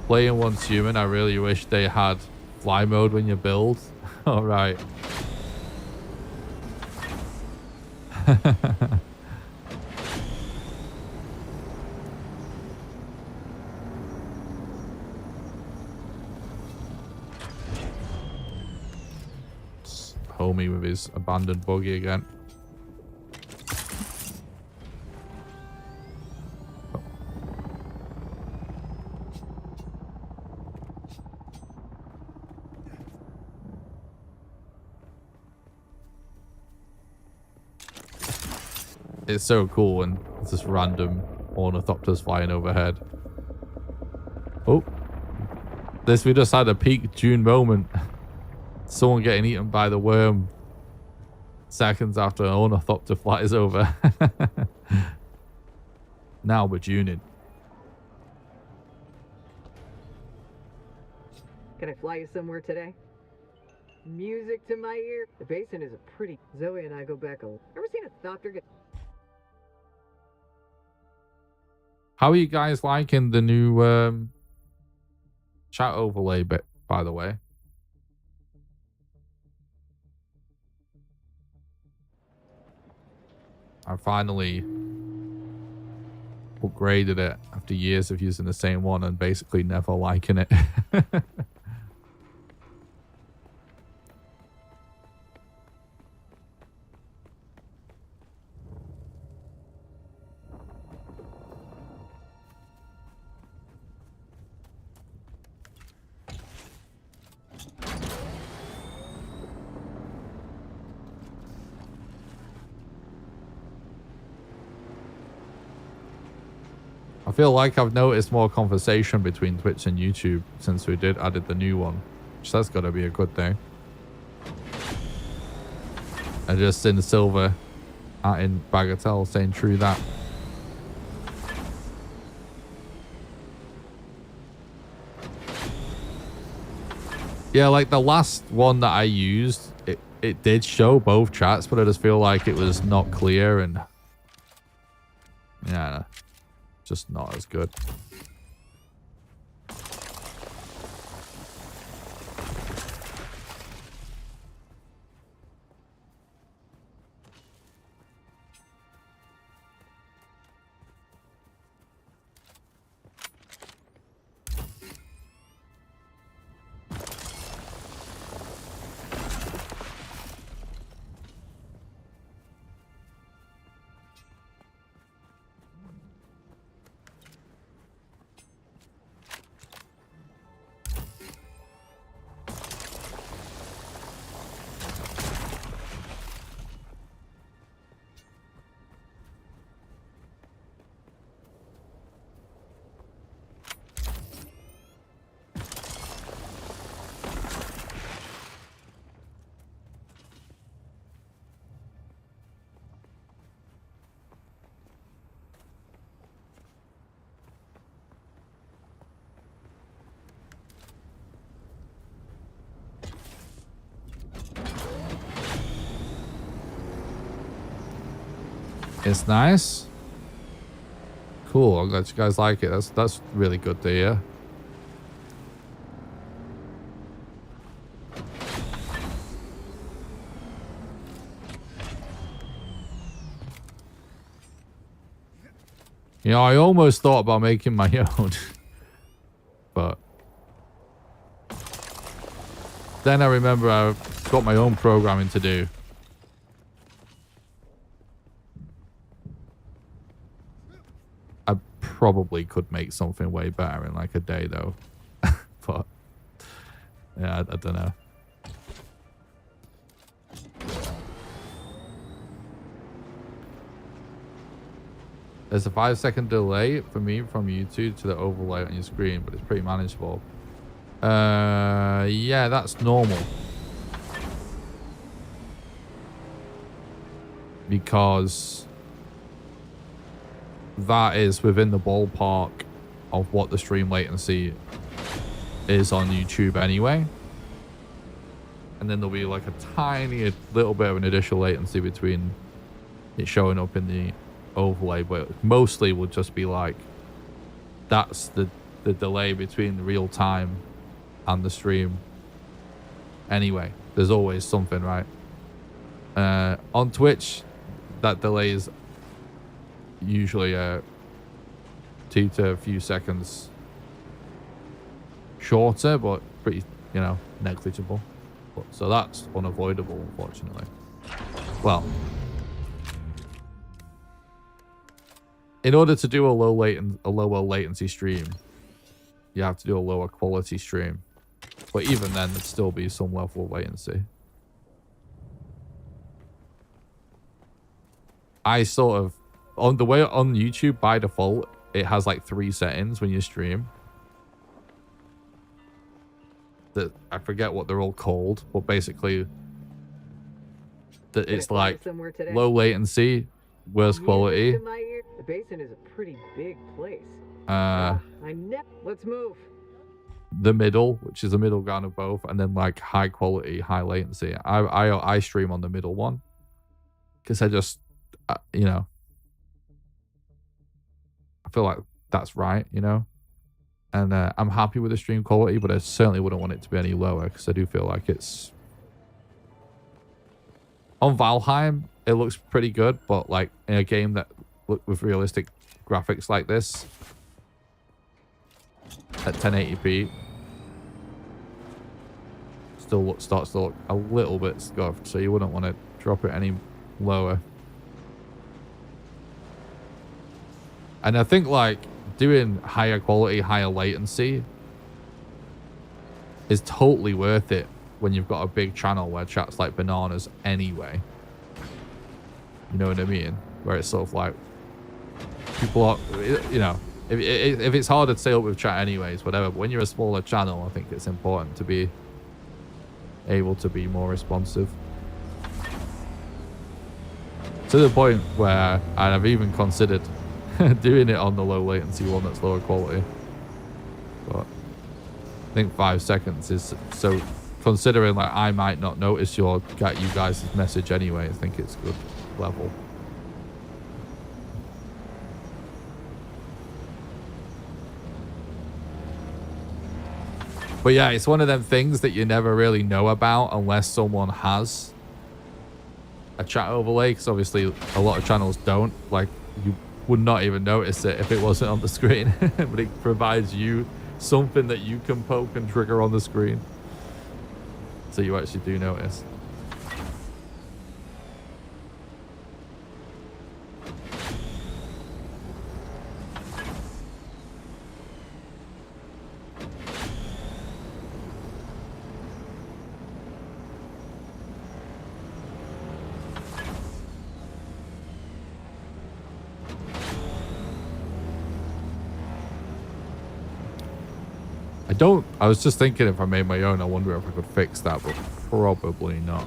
playing Once Human, I really wish they had fly mode when you build. All right. Homie with his abandoned buggy again. It's so cool when it's just random ornithopters flying overhead. Oh, we just had a peak Dune moment. Someone getting eaten by the worm seconds after an ornithopter flies over. Now we're tuning. Can I fly you somewhere today? Music to my ear. The basin is a pretty... Zoe and I go back a... Ever seen a thopter get... How are you guys liking the new chat overlay bit, by the way? I finally upgraded it after years of using the same one and basically never liking it. I feel like I've noticed more conversation between Twitch and YouTube since we added the new one. So that's got to be a good thing. And just in Silver in Bagatelle saying true that. Yeah, like the last one that I used, it did show both chats, but I just feel like it was not clear and yeah, just not as good. It's nice. Cool. I'm glad you guys like it. That's really good to hear. You know, I almost thought about making my own, but then I remember I've got my own programming to do. probably could make something way better in like a day though. But yeah, I don't know. There's a 5-second delay for me from YouTube to the overlay on your screen, but it's pretty manageable. Yeah, that's normal. Because that is within the ballpark of what the stream latency is on YouTube anyway. And then there'll be like a tiny little bit of an additional latency between it showing up in the overlay, but mostly will just be like that's the delay between the real time and the stream. Anyway, there's always something, right? On Twitch, that delay is usually 2 to a few seconds shorter, but pretty, you know, negligible. So that's unavoidable, unfortunately. Well, in order to do a lower latency stream, you have to do a lower quality stream. But even then, there'd still be some level of latency. I sort of, on the way on YouTube by default, it has like 3 settings when you stream. That I forget what they're all called, but basically that it's like low latency, worse quality. The basin is a pretty big place. Let's move. The middle, which is the middle ground of both, and then like high quality, high latency. I stream on the middle one because I just, you know, I feel like that's right, you know. And I'm happy with the stream quality, but I certainly wouldn't want it to be any lower because I do feel like it's... On Valheim, it looks pretty good, but like in a game that with realistic graphics like this at 1080p still starts to look a little bit scuffed, so you wouldn't want to drop it any lower. And I think like doing higher quality, higher latency is totally worth it when you've got a big channel where chat's like bananas anyway. You know what I mean? Where it's sort of like people are, you know, if it's harder to stay up with chat anyways, whatever. But when you're a smaller channel, I think it's important to be able to be more responsive. To the point where I've even considered doing it on the low latency one that's lower quality. But I think 5 seconds is so, considering like I might not notice you guys' message anyway, I think it's good level. But yeah, it's one of them things that you never really know about unless someone has a chat overlay, because obviously a lot of channels don't. Like, you would not even notice it if it wasn't on the screen. But it provides you something that you can poke and trigger on the screen, so you actually do notice. I was just thinking if I made my own, I wonder if I could fix that, but probably not.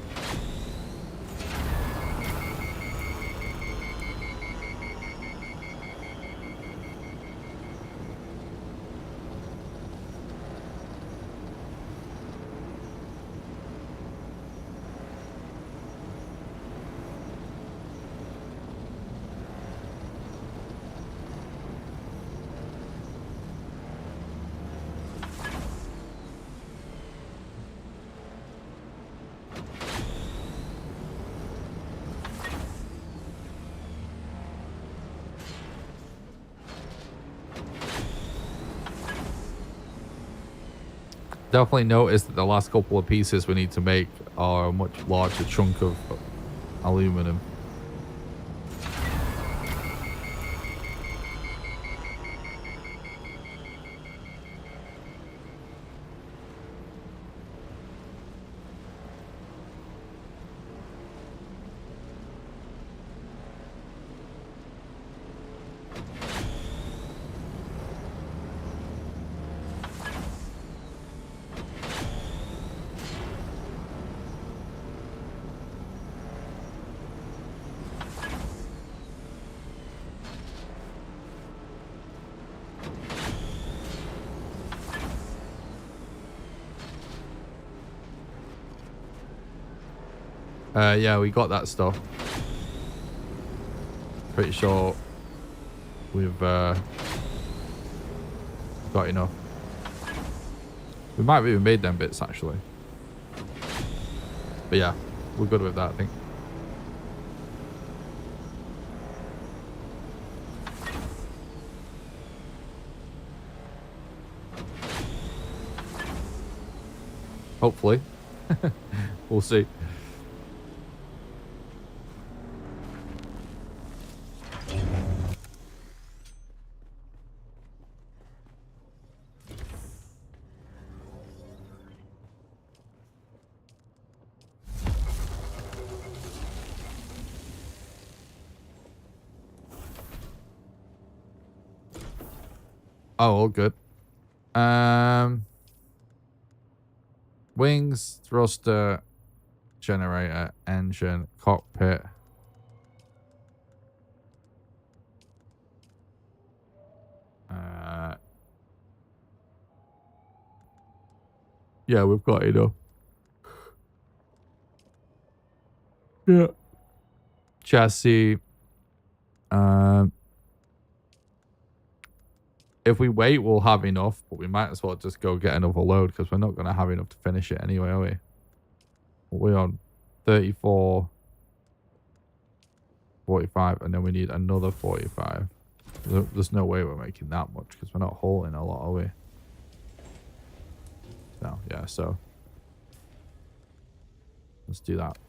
Definitely noticed that the last couple of pieces we need to make are a much larger chunk of aluminum. Yeah, we got that stuff. Pretty sure we've got enough. We might have even made them bits, actually. But yeah, we're good with that, I think. Hopefully. We'll see. Oh, all good. Wings, thruster, generator, engine, cockpit. Yeah, we've got enough. Yeah. Chassis. If we wait, we'll have enough, but we might as well just go get another load because we're not going to have enough to finish it anyway, are we? We're on 34, 45, and then we need another 45. There's no way we're making that much because we're not hauling a lot, are we? No, yeah, so let's do that.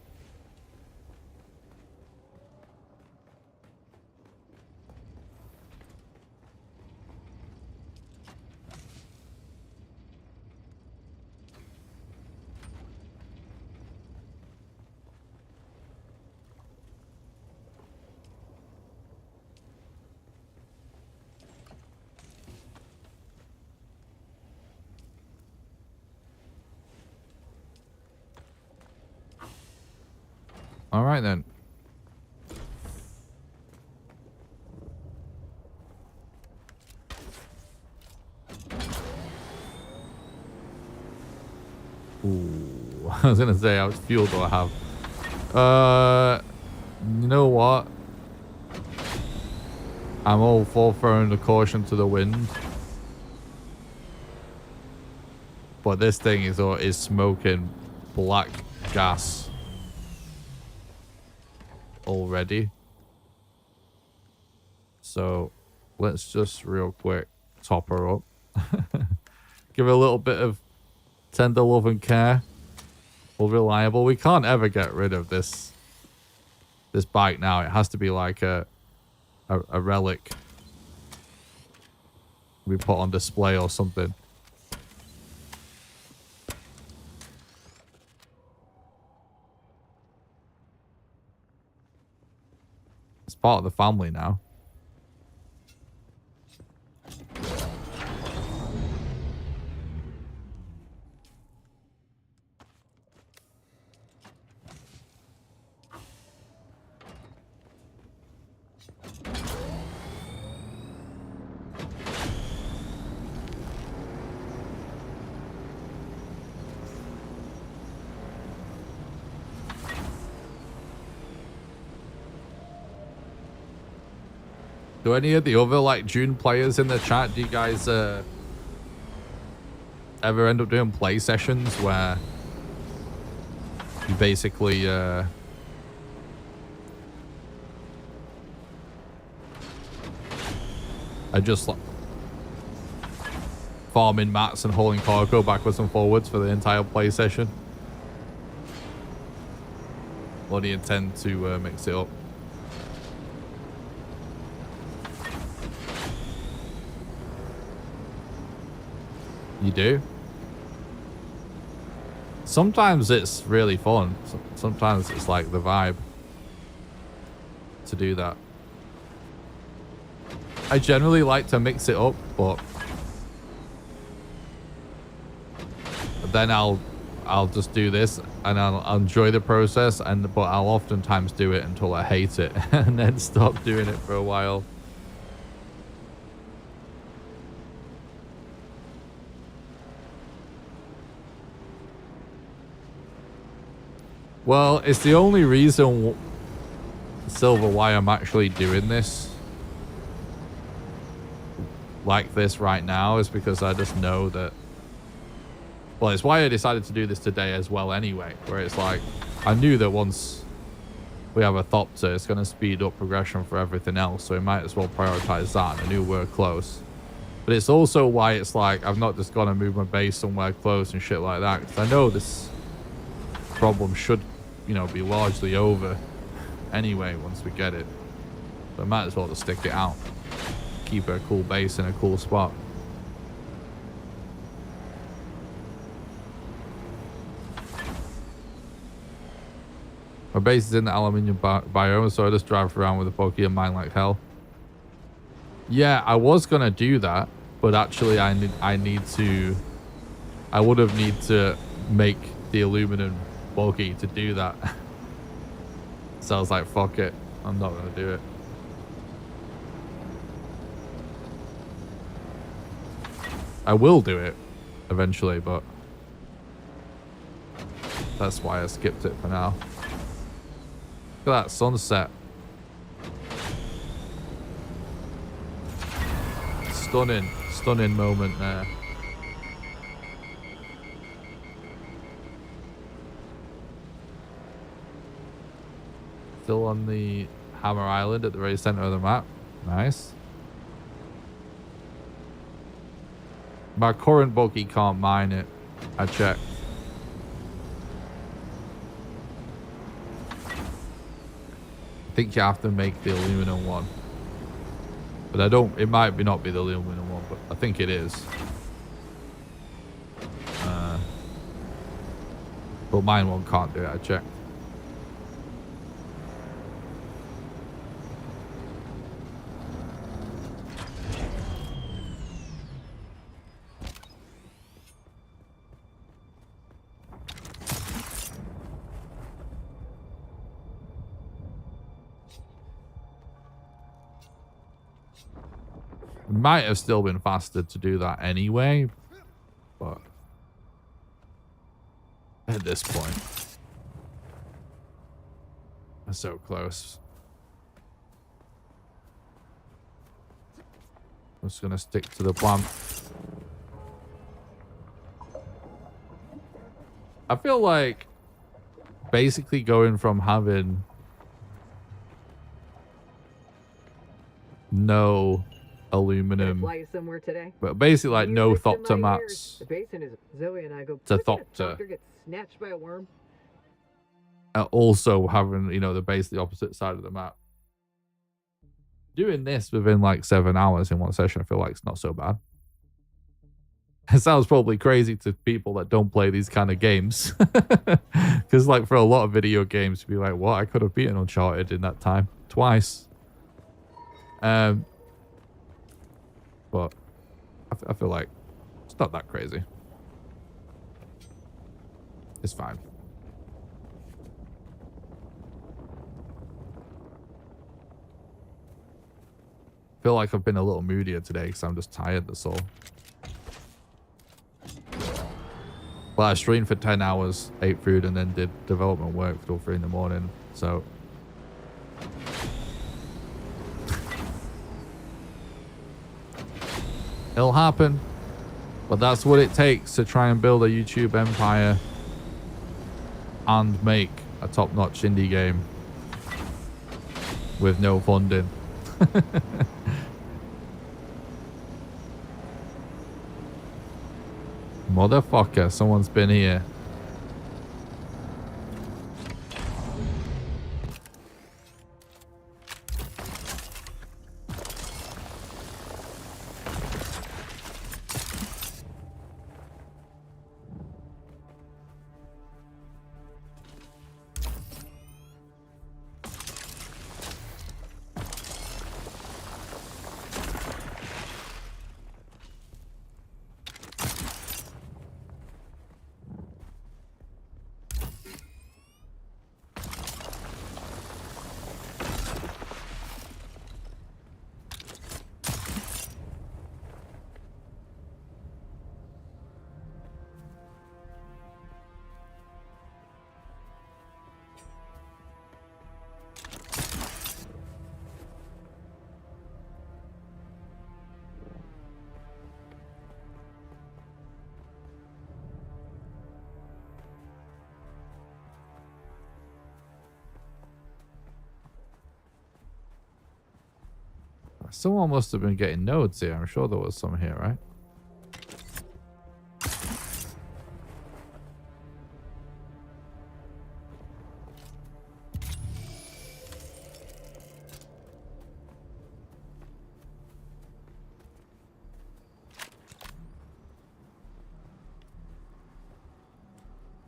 All right, then. Ooh, I was going to say, how much fuel do I have? You know what? I'm all for throwing the caution to the wind. But this thing is smoking black gas already. So let's just real quick top her up. Give her a little bit of tender love and care. Well, reliable. We can't ever get rid of this bike now. It has to be like a relic we put on display or something. It's part of the family now. Do any of the other like Dune players in the chat, do you guys ever end up doing play sessions where you basically are just like farming mats and hauling cargo backwards and forwards for the entire play session? Or do you intend to mix it up? You do? Sometimes it's really fun. Sometimes it's like the vibe to do that. I generally like to mix it up, but then I'll just do this and I'll enjoy the process, but I'll oftentimes do it until I hate it and then stop doing it for a while. Well, it's the only reason, Silver, why I'm actually doing this like this right now is because I just know that. Well, it's why I decided to do this today as well anyway, where it's like, I knew that once we have a Thopter, it's going to speed up progression for everything else, so we might as well prioritize that. I knew we're close. But it's also why it's like, I've not just got to move my base somewhere close and shit like that, because I know this problem should, you know, be largely over anyway once we get it. So I might as well just stick it out. Keep a cool base in a cool spot. My base is in the aluminium biome, so I just drive around with a pokey and mine like hell. Yeah, I was gonna do that, but actually I would have need to make the aluminum bulky to do that. So I was like, fuck it, I'm not gonna do it. I will do it eventually, but that's why I skipped it for now. Look at that sunset. Stunning moment there. Still on the Hammer Island at the very center of the map. Nice. My current buggy can't mine it. I checked. I think you have to make the aluminum one. But I don't, it might be not be the aluminum one, but I think it is. But mine one can't do it, I checked. Might have still been faster to do that anyway, but at this point, we're so close. I'm just gonna stick to the plan. I feel like basically going from having no aluminum, Fly you somewhere today? but basically like no Music to Thopter my maps ears. The basin is Zoe and I go. to Ever seen a Thopter. Thopter get snatched by a worm? Also having, you know, the base the opposite side of the map. Doing this within like 7 hours in one session, I feel like it's not so bad. It sounds probably crazy to people that don't play these kind of games. Because like for a lot of video games, to be like, what? I could have beaten Uncharted in that time. Twice. But I feel like it's not that crazy. It's fine. I feel like I've been a little moodier today because I'm just tired, that's all. Well, I streamed for 10 hours, ate food, and then did development work till 3 in the morning, so... It'll happen. But that's what it takes to try and build a YouTube empire and make a top-notch indie game with no funding. Motherfucker, someone's been here. Someone must have been getting nodes here. I'm sure there was some here, right?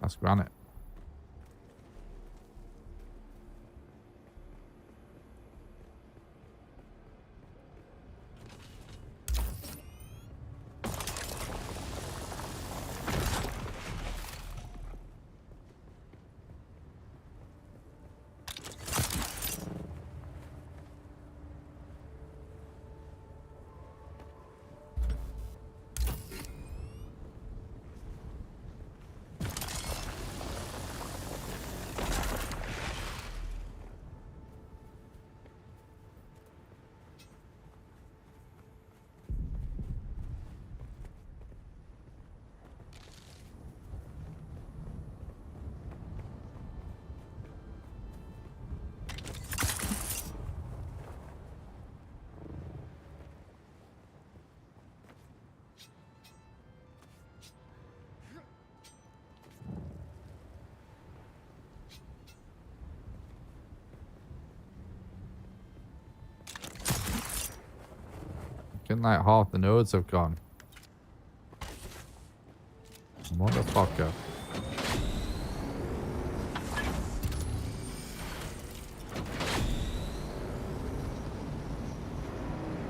That's granite. Getting like half the nodes have gone. Motherfucker.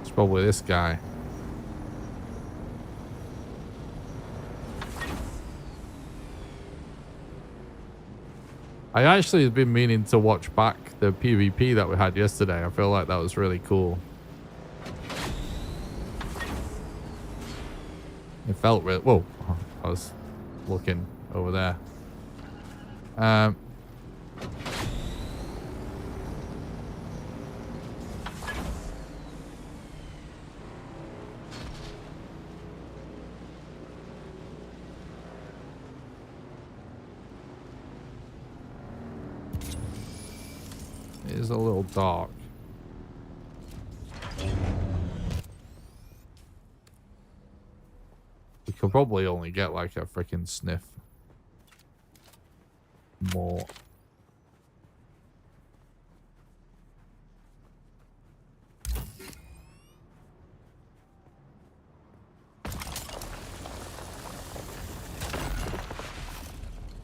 It's probably this guy. I actually have been meaning to watch back the PvP that we had yesterday. I feel like that was really cool. It felt real. Whoa, I was looking over there. It is a little dark. We could probably only get like a freaking sniff more.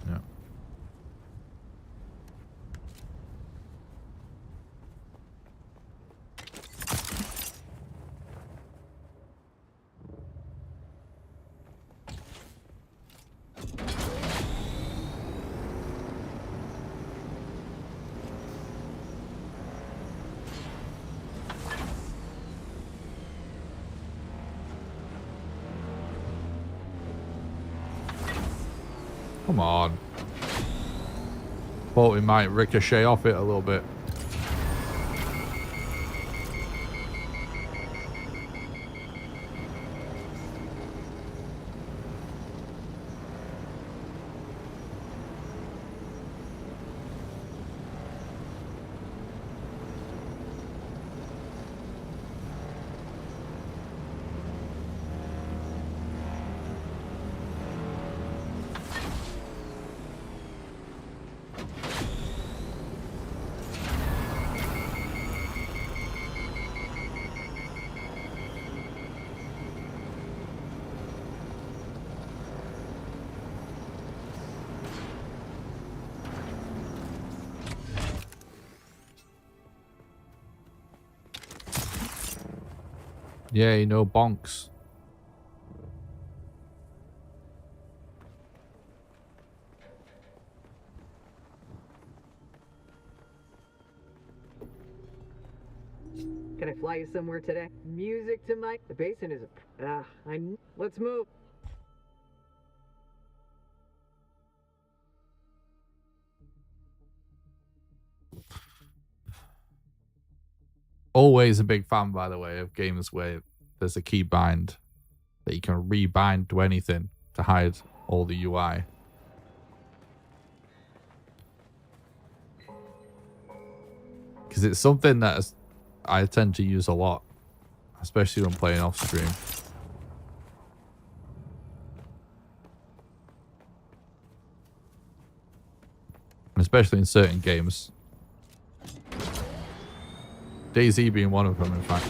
Yeah. Come on. Thought we might ricochet off it a little bit. Yeah, you know, bonks. Can I fly you somewhere today? Music to my... The basin is a... Let's move. Always a big fan, by the way, of games where there's a key bind that you can rebind to anything to hide all the UI. Because it's something that I tend to use a lot especially when playing off stream. Especially in certain games. DayZ being one of them, in fact.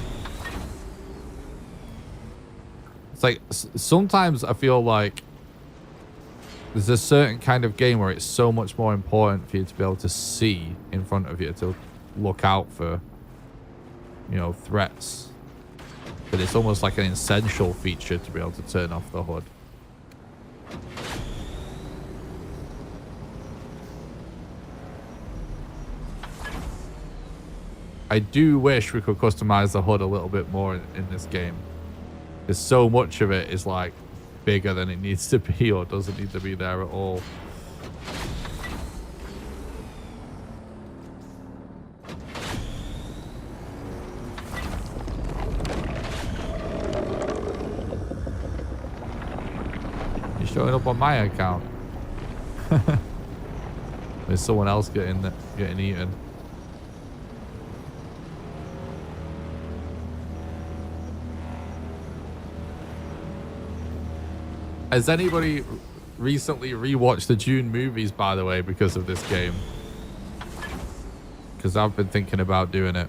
It's like, sometimes I feel like there's a certain kind of game where it's so much more important for you to be able to see in front of you, to look out for, you know, threats. But it's almost like an essential feature to be able to turn off the HUD. I do wish we could customize the HUD a little bit more in this game. Because so much of it is like bigger than it needs to be, or doesn't need to be there at all. You're showing up on my account. There's someone else getting eaten. Has anybody recently rewatched the Dune movies, by the way, because of this game? Because I've been thinking about doing it.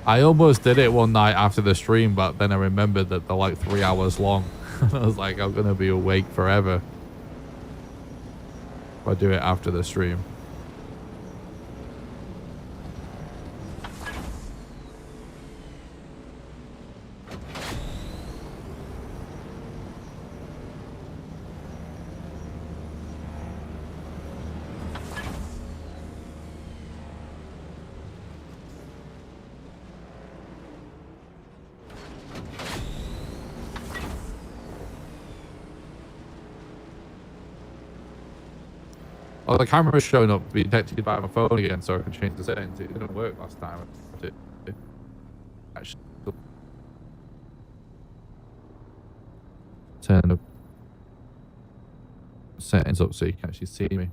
I almost did it one night after the stream, but then I remembered that they're like 3 hours long. I was like, I'm going to be awake forever if I do it after the stream. Oh, the camera's showing up being detected by my phone again, so I can change the settings. It didn't work last time. Actually, turn the settings up so you can actually see me.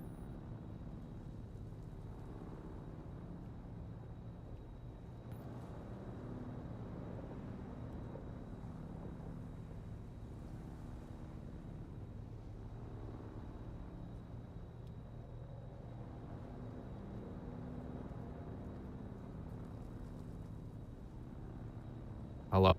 Hello.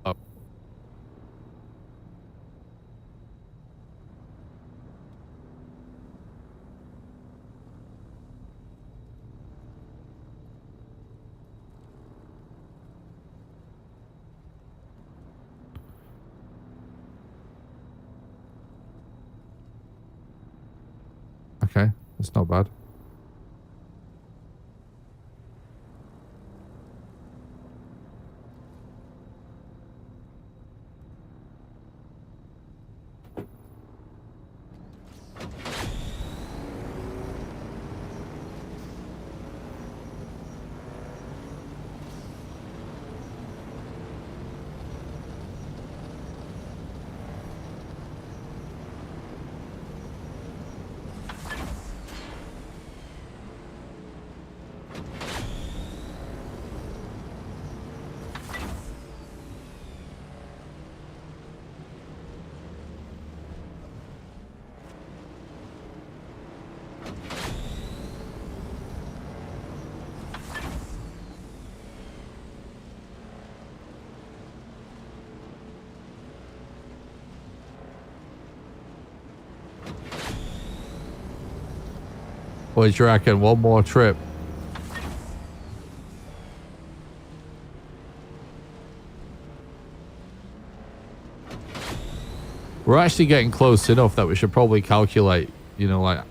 Okay, that's not bad. What do you reckon? One more trip. We're actually getting close enough that we should probably calculate, you know, like,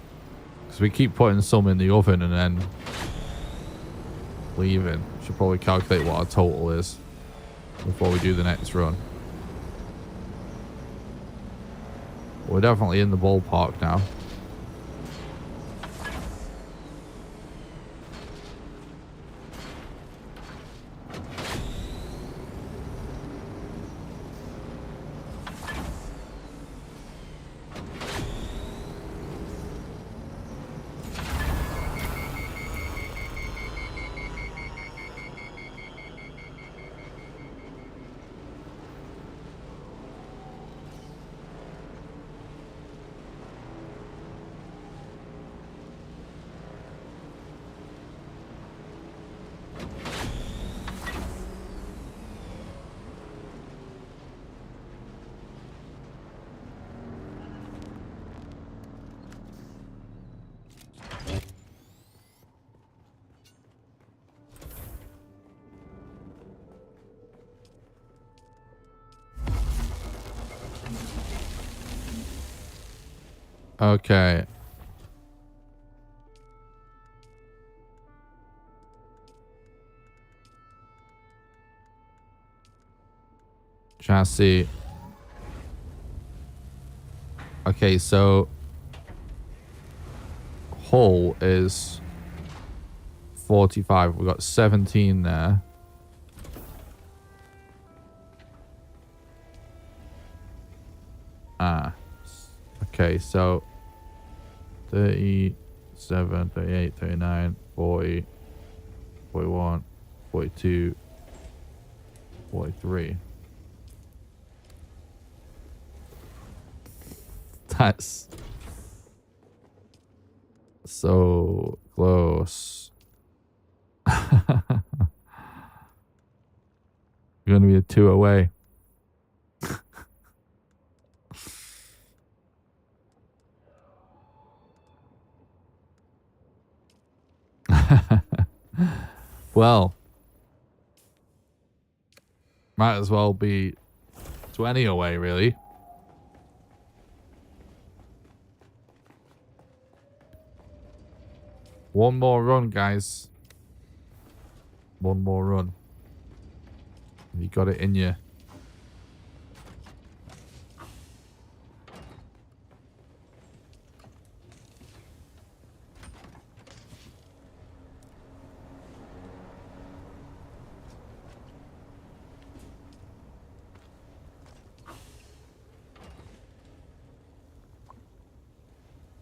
because we keep putting some in the oven and then leaving. Should probably calculate what our total is before we do the next run. We're definitely in the ballpark now. Okay. Chassis. Okay, so hull is 45. We've got 17 there. Okay, so 37, 38, 39, 40, 41, 42, 43. That's so close. You're going to be a 2 away. Well, might as well be 20 away, really. One more run, guys. One more run. You got it in you.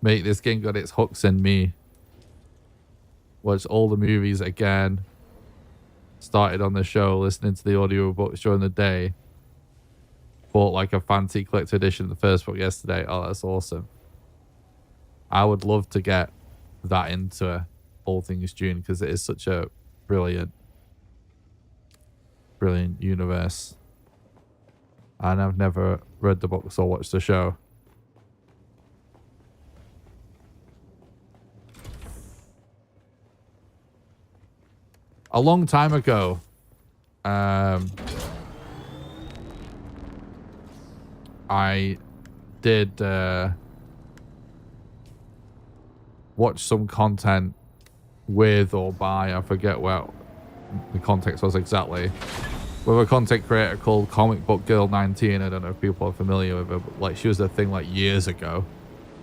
Mate, this game got its hooks in me. Watched all the movies again. Started on the show, listening to the audiobooks during the day. Bought like a fancy collector edition of the first book yesterday. Oh, that's awesome. I would love to get that into all things Dune because it is such a brilliant universe. And I've never read the books or watched the show. A long time ago, I did watch some content with or by, I forget what the context was exactly, with a content creator called Comic Book Girl 19. I don't know if people are familiar with her, but like she was a thing like years ago,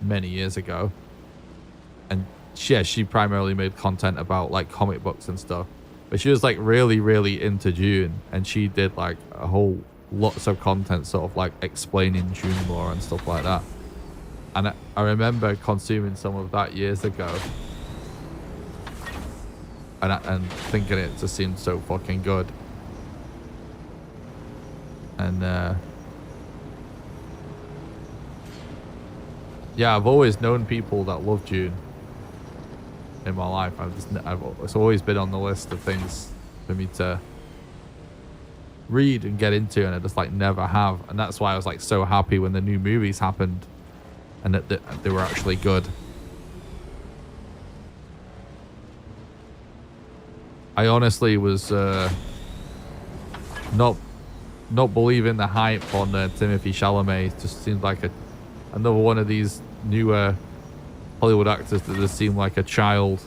many years ago. And yeah, she primarily made content about like comic books and stuff. But she was like really into Dune, and she did like a whole lots of content sort of like explaining Dune lore and stuff like that. And I remember consuming some of that years ago, and thinking it just seemed so fucking good. And yeah, I've always known people that love Dune. In my life, it's always been on the list of things for me to read and get into, and I just like never have. And that's why I was like so happy when the new movies happened and that they were actually good. I honestly was not believing the hype on Timothée Chalamet. It just seemed like another one of these newer Hollywood actors that just seem like a child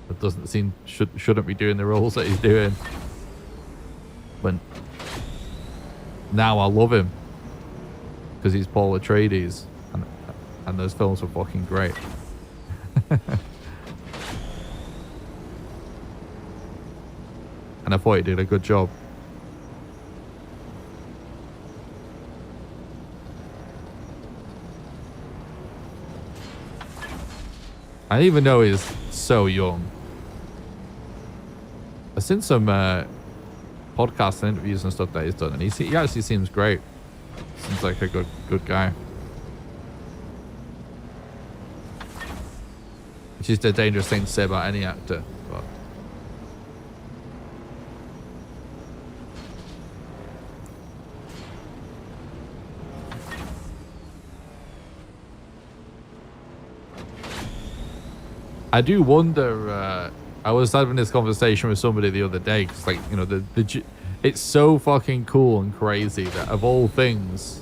that doesn't seem shouldn't be doing the roles that he's doing. But now I love him because he's Paul Atreides, and those films were fucking great. And I thought he did a good job. I didn't even know he's so young. I've seen some podcasts and interviews and stuff that he's done, and he actually seems great. Seems like a good guy. Which is a dangerous thing to say about any actor, but I do wonder. I was having this conversation with somebody the other day because, like, you know, it's so fucking cool and crazy that of all things,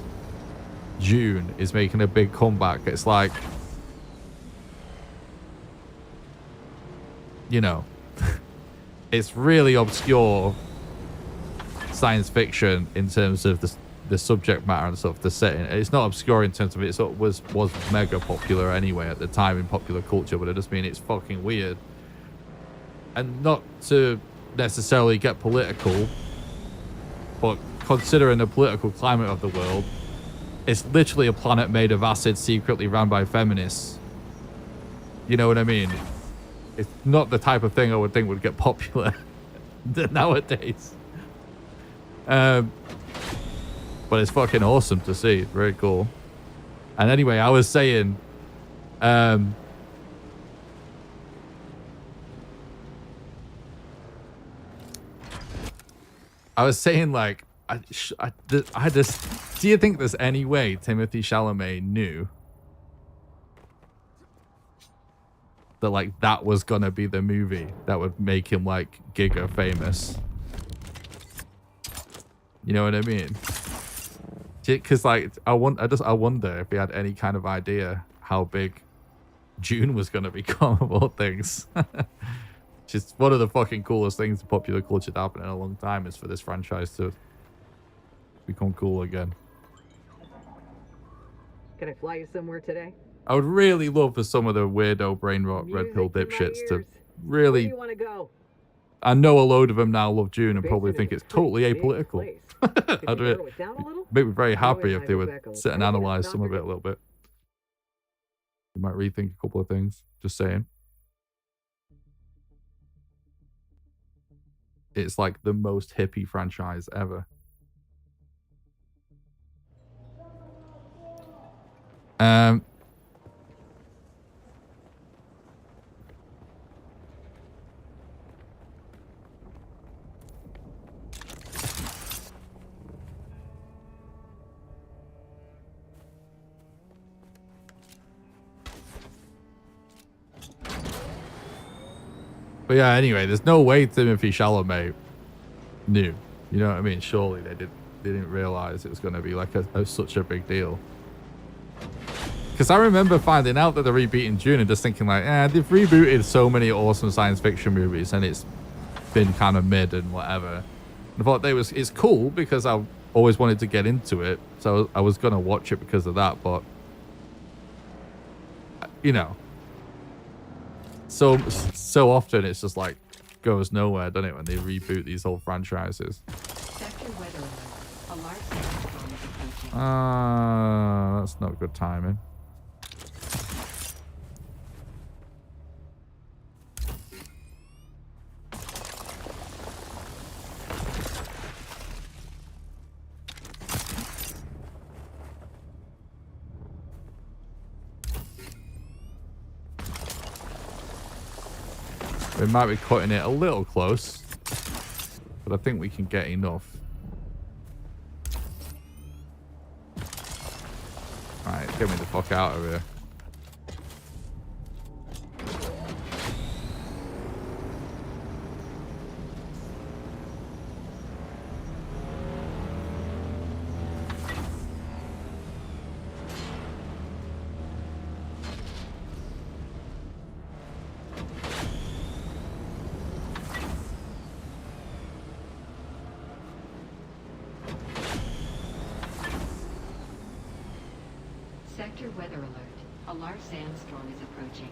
Dune is making a big comeback. It's like, you know, it's really obscure science fiction in terms of the subject matter and stuff, the setting. It's not obscure in terms of it was mega popular anyway at the time in popular culture, but I just mean it's fucking weird. And not to necessarily get political, but considering the political climate of the world, it's literally a planet made of acid secretly run by feminists. You know what I mean? It's not the type of thing I would think would get popular nowadays. But it's fucking awesome to see. It's very cool. And anyway, I was saying, I was saying, like, do you think there's any way Timothée Chalamet knew that, like, that was gonna be the movie that would make him, like, giga famous? You know what I mean? Because, like, I wonder if he had any kind of idea how big Dune was gonna become of all things. Just one of the fucking coolest things in popular culture to happen in a long time is for this franchise to become cool again. Can I fly you somewhere today? I would really love for some of the weirdo brain rot red pill dipshits to really. Where do you want to go? I know a load of them now love Dune and The probably basin think is it's a pretty totally big apolitical. place. I'd Could you narrow it down a little? make me very happy Zoe if and they I go would back a- sit and I think analyze it's some of it a Dr. little bit. You might rethink a couple of things. Just saying. It's like the most hippie franchise ever. But yeah, anyway, there's no way Timothée Chalamet knew. You know what I mean? Surely they didn't realize it was going to be like such a big deal. Because I remember finding out that they're rebooting Dune and just thinking like, they've rebooted so many awesome science fiction movies and it's been kind of mid and whatever. And I thought it's cool because I always wanted to get into it, so I was going to watch it because of that. But you know, so often it's just like goes nowhere, doesn't it, when they reboot these whole franchises? Sector weather alert. A large sandstorm is approaching. That's not good timing. We might be cutting it a little close, but I think we can get enough. Alright, get me the fuck out of here. Sector weather alert. A large sandstorm is approaching.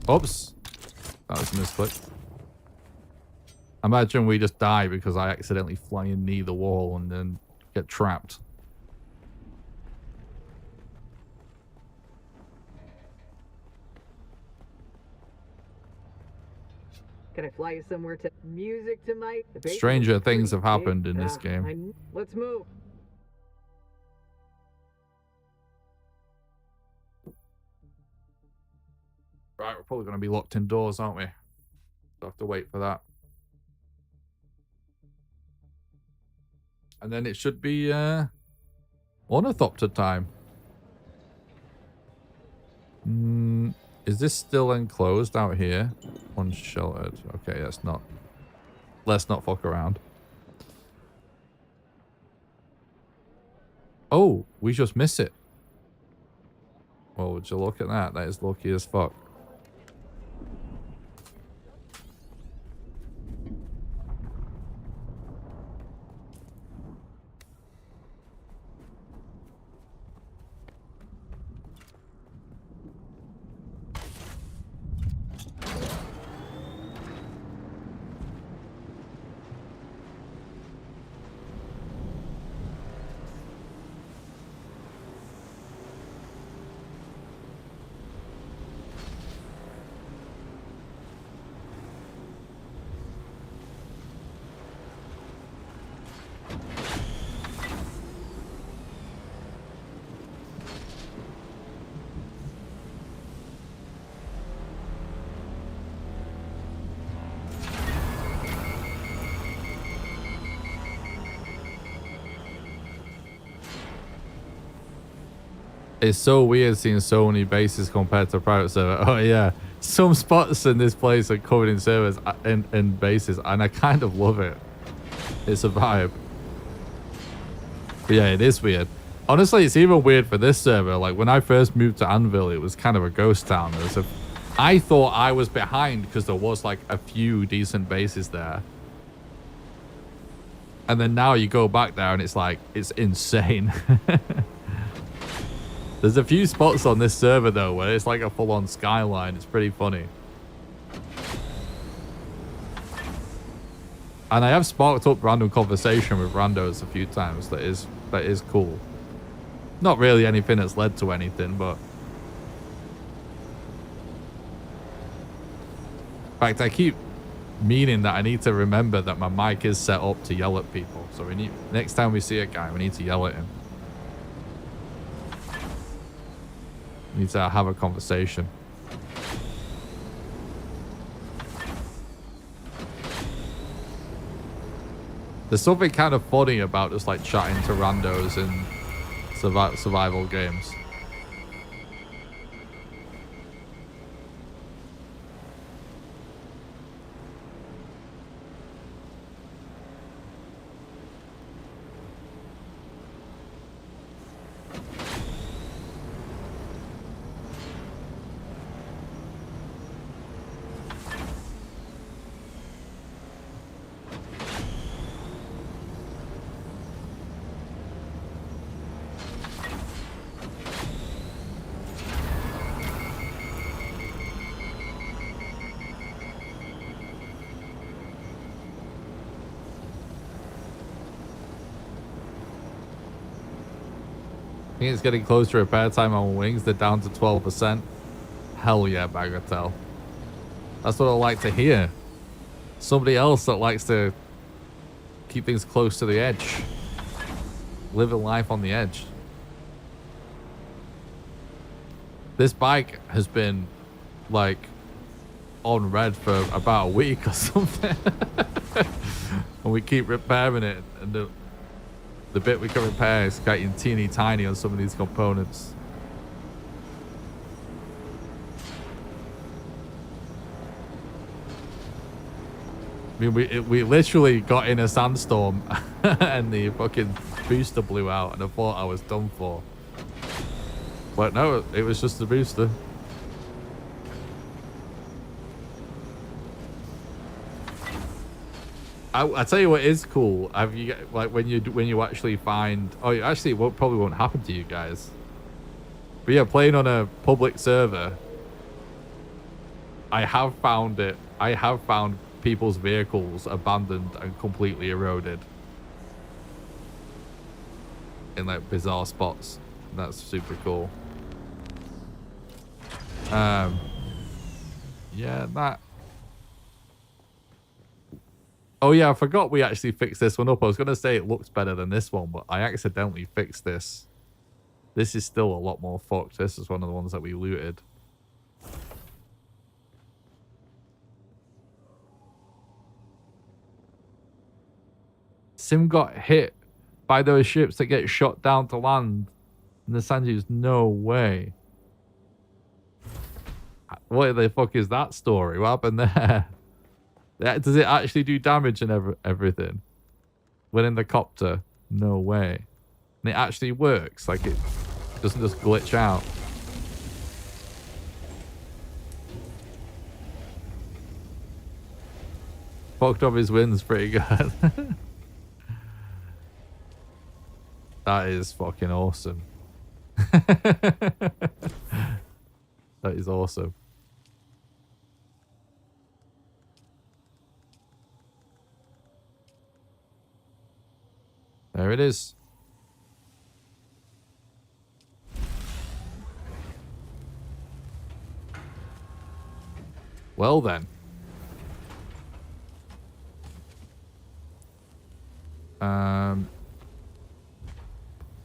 Oops. That was a misclick. Imagine we just die because I accidentally fly and knee the wall and then get trapped. Can I fly you somewhere to music to my... The basin Stranger is things have pretty happened big. in this game. Let's move. Right, we're probably going to be locked indoors, aren't we? So I have to wait for that. And then it should be Ornithopter time. Is this still enclosed out here? Unsheltered. Okay, that's not. Let's not fuck around. Oh, we just miss it. Oh, would you look at that? That is lucky as fuck. It's so weird seeing so many bases compared to a private server. Oh yeah, some spots in this place are covered in servers and bases, and I kind of love it. It's a vibe. But yeah, it is weird. Honestly, it's even weird for this server. Like when I first moved to Anvil, it was kind of a ghost town. I thought I was behind because there was like a few decent bases there. And then now you go back there and it's like, it's insane. There's a few spots on this server though where it's like a full-on skyline. It's pretty funny. And I have sparked up random conversation with randos a few times. That is cool. Not really anything that's led to anything, but in fact, I keep meaning that I need to remember that my mic is set up to yell at people. So we need, next time we see a guy, we need to yell at him. We need to have a conversation. There's something kind of funny about just like chatting to randos in survival games. I think it's getting close to repair time on wings. They're down to 12%. Hell yeah, Bagatelle. That's what I like to hear. Somebody else that likes to keep things close to the edge. Living life on the edge. This bike has been like on red for about a week or something. And we keep repairing it, and the bit we can repair is getting teeny tiny on some of these components. I mean, we literally got in a sandstorm and the fucking booster blew out and I thought I was done for. But no, it was just the booster. I tell you what is cool. Have you like when you actually find? Oh, actually, it probably won't happen to you guys. But yeah, playing on a public server, I have found it. I have found people's vehicles abandoned and completely eroded in like bizarre spots. That's super cool. Yeah, that. Oh yeah, I forgot we actually fixed this one up. I was going to say it looks better than this one, but I accidentally fixed this. This is still a lot more fucked. This is one of the ones that we looted. Sim got hit by those ships that get shot down to land. And the sand dunes, no way. What the fuck is that story? What happened there? Does it actually do damage and everything? When in the copter? No way. And it actually works. Like it doesn't just glitch out. Fucked up his wind's pretty good. That is fucking awesome. That is awesome. There it is. Well then.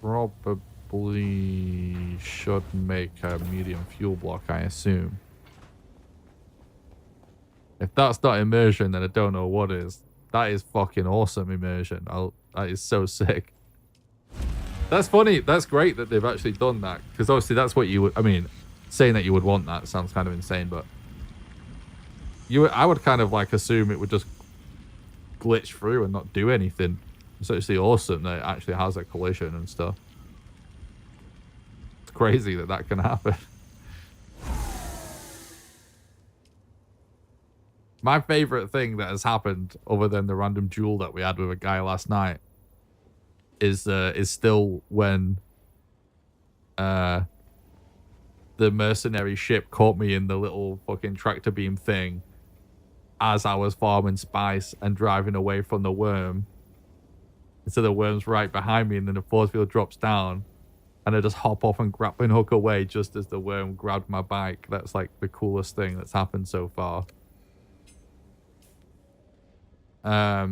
Probably should make a medium fuel block, I assume. If that's not immersion, then I don't know what is. That is fucking awesome immersion. That is so sick. That's funny. That's great that they've actually done that. Because obviously that's what you would... I mean, saying that you would want that sounds kind of insane, but... I would kind of like assume it would just glitch through and not do anything. It's actually awesome that it actually has a collision and stuff. It's crazy that that can happen. My favorite thing that has happened, other than the random duel that we had with a guy last night, is still when the mercenary ship caught me in the little fucking tractor beam thing as I was farming spice and driving away from the worm. And so the worm's right behind me, and then the force field drops down, and I just hop off and grappling hook away just as the worm grabbed my bike. That's like the coolest thing that's happened so far. Yeah,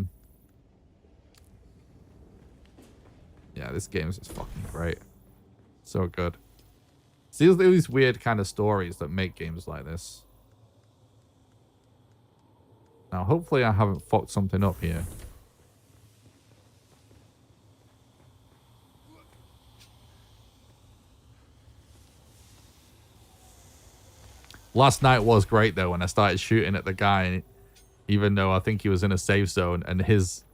this game is just fucking great. So good. See these weird kind of stories that make games like this. Now, hopefully I haven't fucked something up here. Last night was great, though, when I started shooting at the guy, and even though I think he was in a safe zone, and his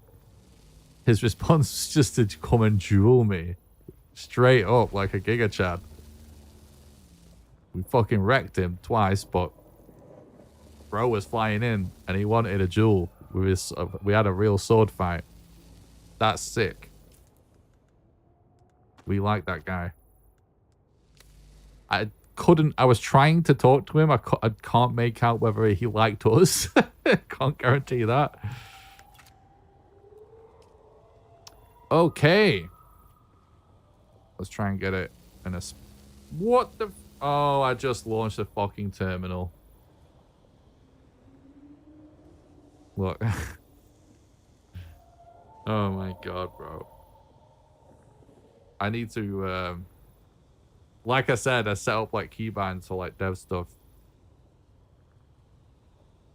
response was just to come and duel me. Straight up, like a Giga Chad. We fucking wrecked him twice, but bro was flying in, and he wanted a duel. We had a real sword fight. That's sick. We like that guy. I was trying to talk to him. I can't make out whether he liked us. Can't guarantee that. Okay. Let's try and get it in a... What the... Oh, I just launched a fucking terminal. Look. Oh my god, bro. I need to... Like I said, I set up like keybinds for like dev stuff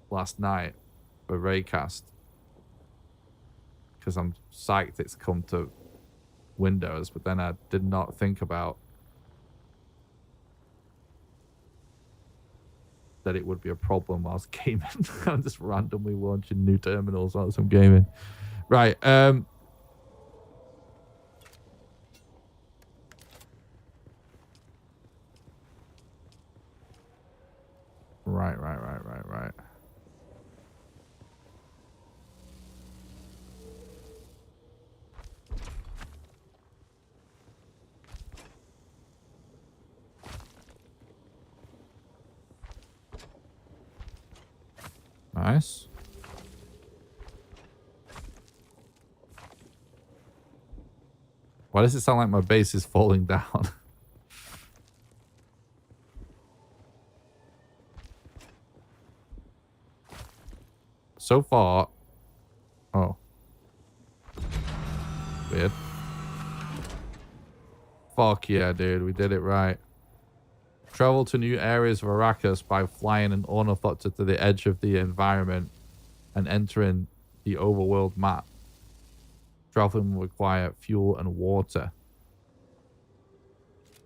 last night for Raycast. Because I'm psyched it's come to Windows, but then I did not think about that it would be a problem whilst gaming. I'm just randomly launching new terminals whilst I'm gaming. Right, Right. Nice. Why does it sound like my base is falling down? So far... Oh. Weird. Fuck yeah, dude. We did it right. Travel to new areas of Arrakis by flying an Ornithopter to the edge of the environment and entering the overworld map. Traveling will require fuel and water.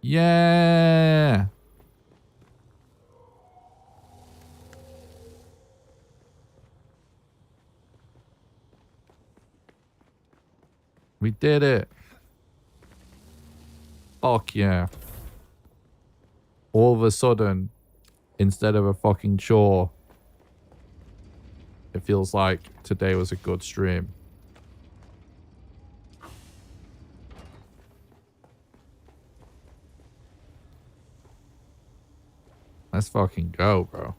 Yeah! We did it. Fuck yeah. All of a sudden, instead of a fucking chore, it feels like today was a good stream. Let's fucking go, bro.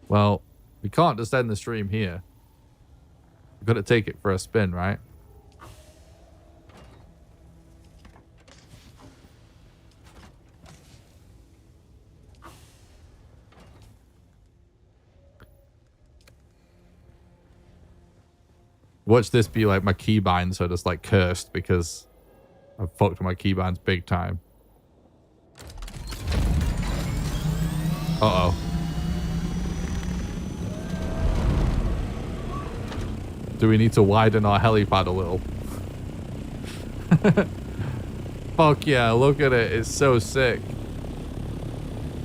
Well, we can't just end the stream here. We've got to take it for a spin, right? Watch this be like my keybinds are just like cursed because I've fucked my keybinds big time. Uh-oh. Do we need to widen our helipad a little? Fuck yeah, look at it. It's so sick.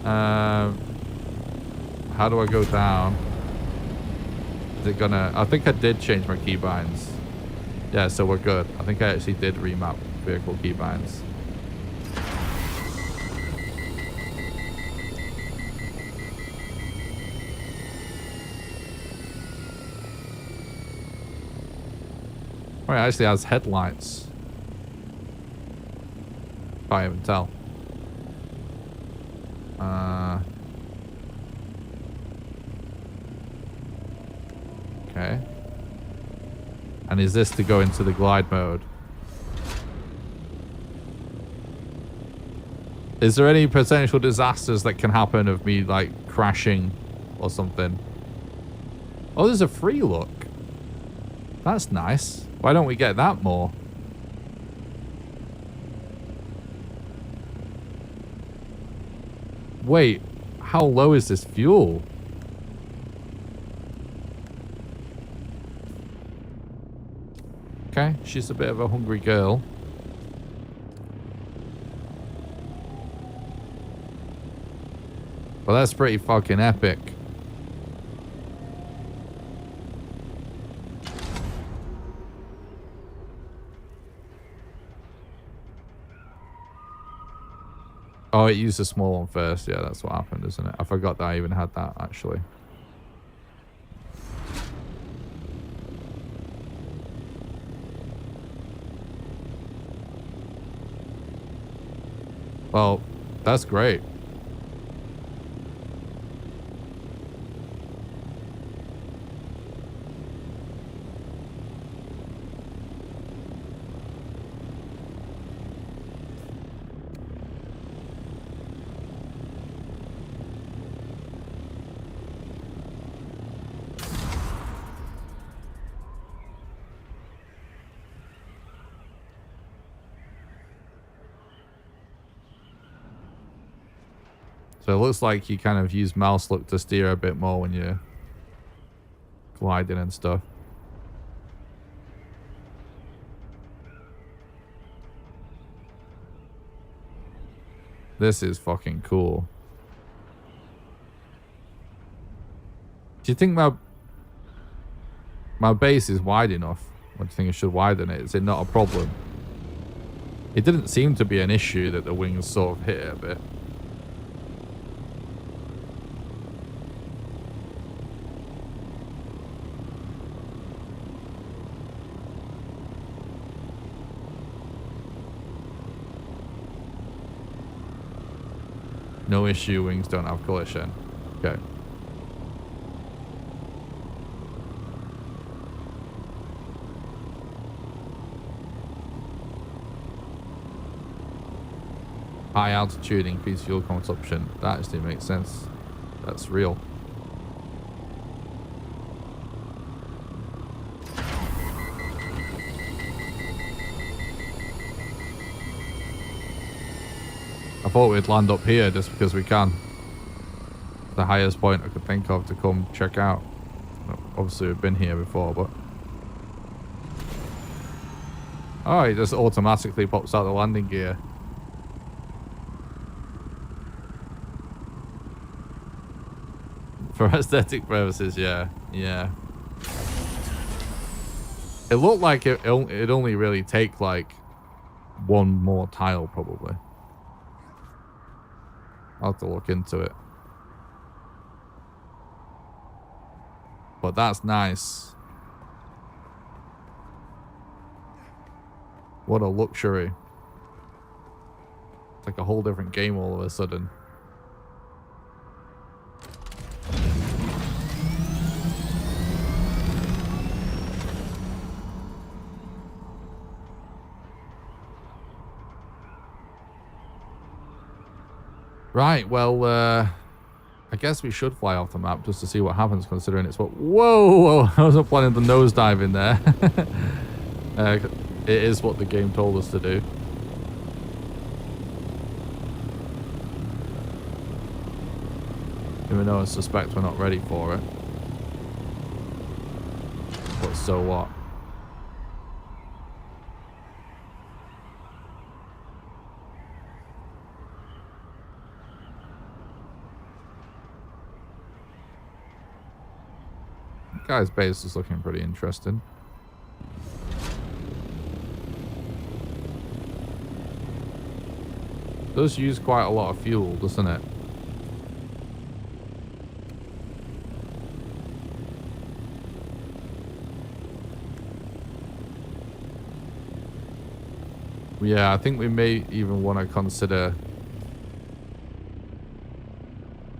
How do I go down? Is it gonna... I think I did change my keybinds. Yeah, so we're good. I think I actually did remap vehicle keybinds. Oh, it actually has headlights. Can't even tell. Okay. And is this to go into the glide mode? Is there any potential disasters that can happen of me like crashing or something? Oh, there's a free look. That's nice. Why don't we get that more? Wait, how low is this fuel? Okay, she's a bit of a hungry girl. Well, that's pretty fucking epic. Oh, it used a small one first. Yeah, that's what happened, isn't it? I forgot that I even had that, actually. Well, that's great. So it looks like you kind of use mouse look to steer a bit more when you're gliding and stuff. This is fucking cool. Do you think my base is wide enough? Or do you think I should widen it? Is it not a problem? It didn't seem to be an issue that the wings sort of hit it a bit. No issue, wings don't have collision. Okay. High altitude, increased fuel consumption. That actually makes sense. That's real. I thought we'd land up here just because we can. The highest point I could think of to come check out. Obviously we've been here before, but... Oh, it just automatically pops out the landing gear. For aesthetic purposes, yeah. Yeah. It looked like it only really take like one more tile probably. I'll have to look into it. But that's nice. What a luxury. It's like a whole different game all of a sudden. Right, well, I guess we should fly off the map just to see what happens, considering it's what... Whoa! I wasn't planning the nosedive in there. It is what the game told us to do. Even though I suspect we're not ready for it. But so what? Guy's base is looking pretty interesting. Does use quite a lot of fuel, doesn't it? Yeah, I think we may even want to consider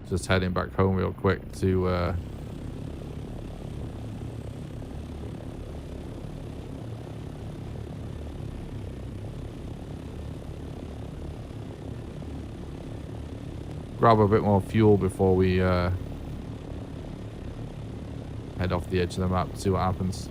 just heading back home real quick to grab a bit more fuel before we head off the edge of the map, see what happens.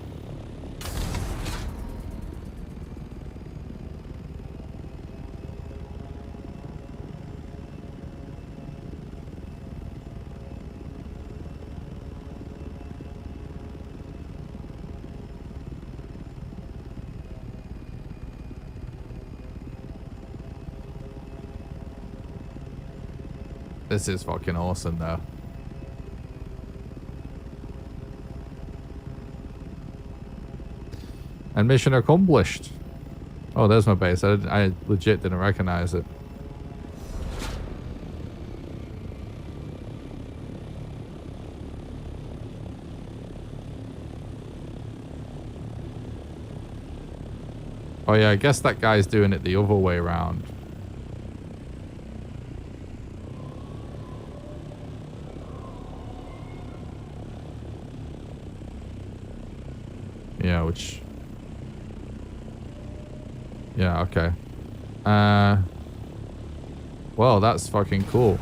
This is fucking awesome, though. And mission accomplished. Oh, there's my base. I legit didn't recognize it. Oh yeah, I guess that guy's doing it the other way around. Yeah, which... Yeah, okay. Well, that's fucking cool.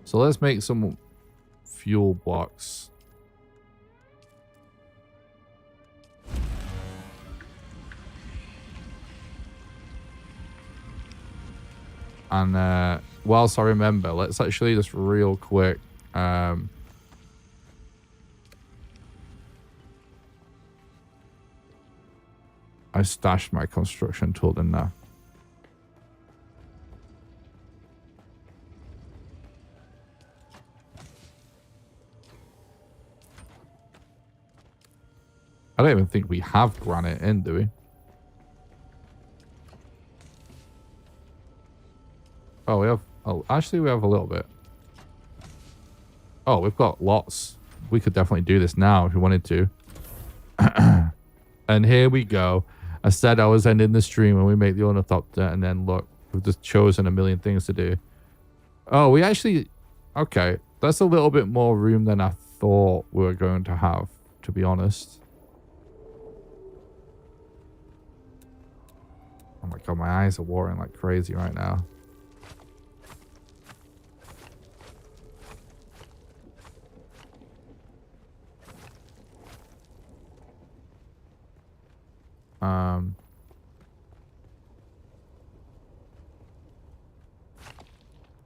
So let's make some fuel blocks. And whilst I remember, let's actually just real quick I stashed my construction tool in there. I don't even think we have granite in, do we? Oh, we have... Oh, actually, we have a little bit. Oh, we've got lots. We could definitely do this now if we wanted to. And here we go. I said I was ending the stream when we make the Ornithopter, and then look, we've just chosen a million things to do. Oh, we actually... Okay, that's a little bit more room than I thought we were going to have, to be honest. Oh my god, my eyes are watering like crazy right now.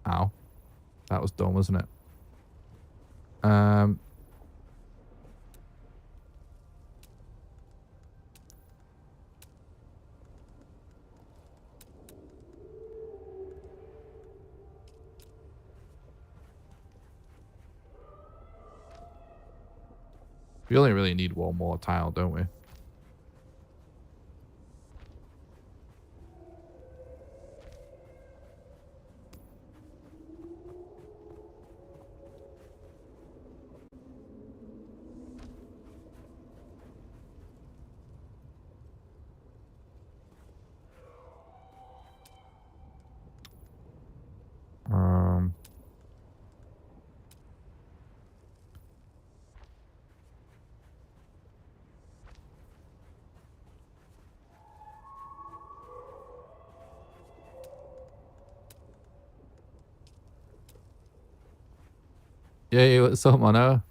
Ow. That was dumb, wasn't it? We only really need one more tile, don't we? Yeah, what's up, Mono?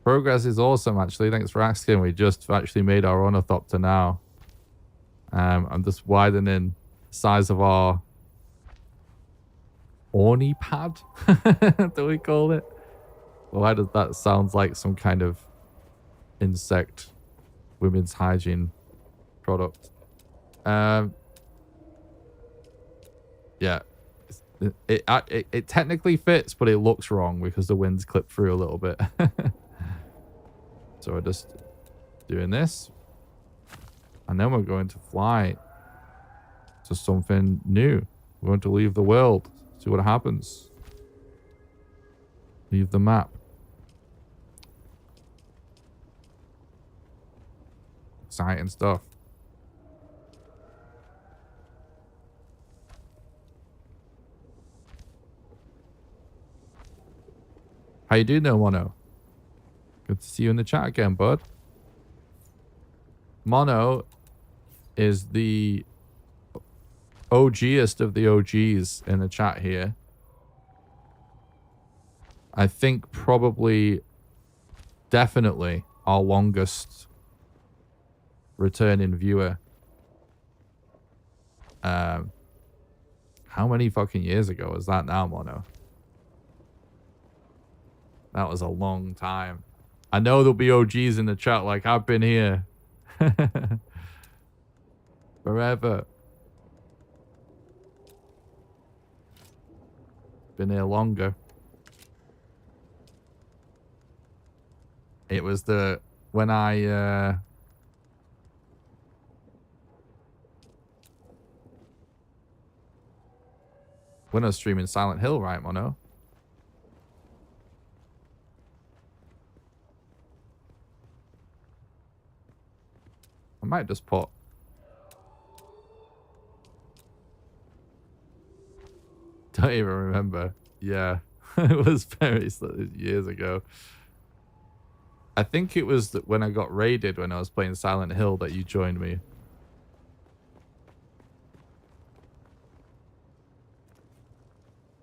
Progress is awesome, actually. Thanks for asking. We just actually made our Ornithopter now. I'm just widening the size of our Orny pad, do we call it? Why does that sound like some kind of insect women's hygiene product? Yeah. It technically fits, but it looks wrong because the wind's clipped through a little bit. So we're just doing this. And then we're going to fly to something new. We're going to leave the world. See what happens. Leave the map. Exciting stuff. How you doing there, Mono? Good to see you in the chat again, bud. Mono is the OGest of the OGs in the chat here. I think probably, definitely our longest returning viewer. How many fucking years ago was that now, Mono? That was a long time. I know there'll be OGs in the chat like I've been here forever. Been here longer. It was when I was streaming Silent Hill, right, Mono? I might just put... Don't even remember. Yeah, it was very years ago. I think it was when I got raided when I was playing Silent Hill that you joined me.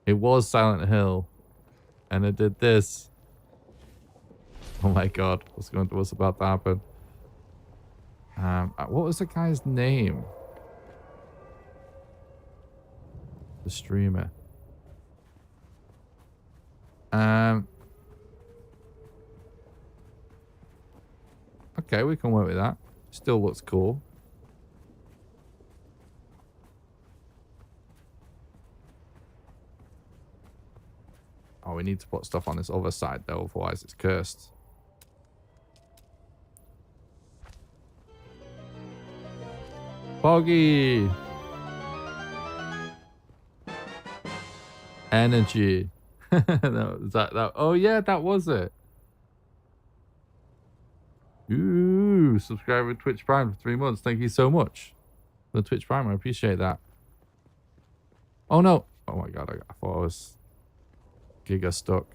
It was Silent Hill. And I did this. Oh my god, what's about to happen? What was the guy's name? The streamer. Okay, we can work with that. Still looks cool. Oh, we need to put stuff on this other side though, otherwise it's cursed. Boggy! Energy. No, is that? Oh yeah, that was it. Ooh, subscribe to Twitch Prime for 3 months. Thank you so much for the Twitch Prime. I appreciate that. Oh no. Oh my god, I thought I was giga stuck.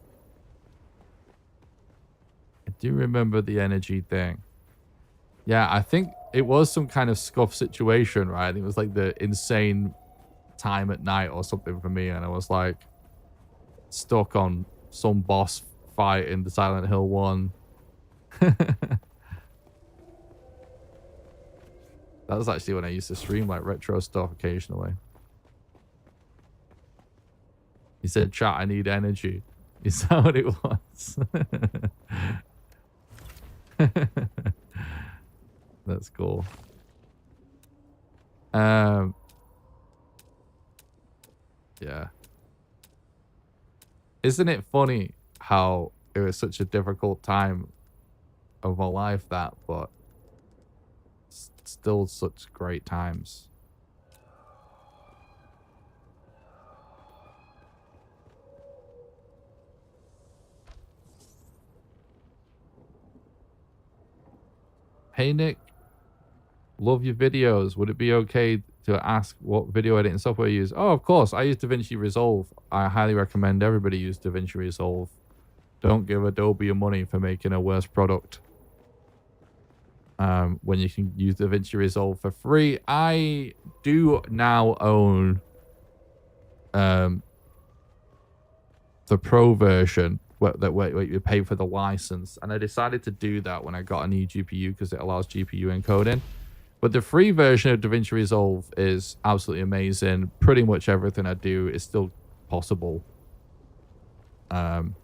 I do remember the energy thing. Yeah, I think it was some kind of scuff situation, right? I think it was like the insane time at night or something for me, and I was like stuck on some boss fight in the Silent Hill 1. That was actually when I used to stream like retro stuff occasionally. He said, chat, I need energy. Is that what it was? That's cool. Yeah. Isn't it funny how it was such a difficult time of my life that, but still such great times. Hey Nick, love your videos. Would it be okay to ask what video editing software you use? Oh, of course. I use DaVinci Resolve. I highly recommend everybody use DaVinci Resolve. Don't give Adobe your money for making a worse product. When you can use DaVinci Resolve for free. I do now own the Pro version where you pay for the license, and I decided to do that when I got a new GPU because it allows GPU encoding. But the free version of DaVinci Resolve is absolutely amazing. Pretty much everything I do is still possible in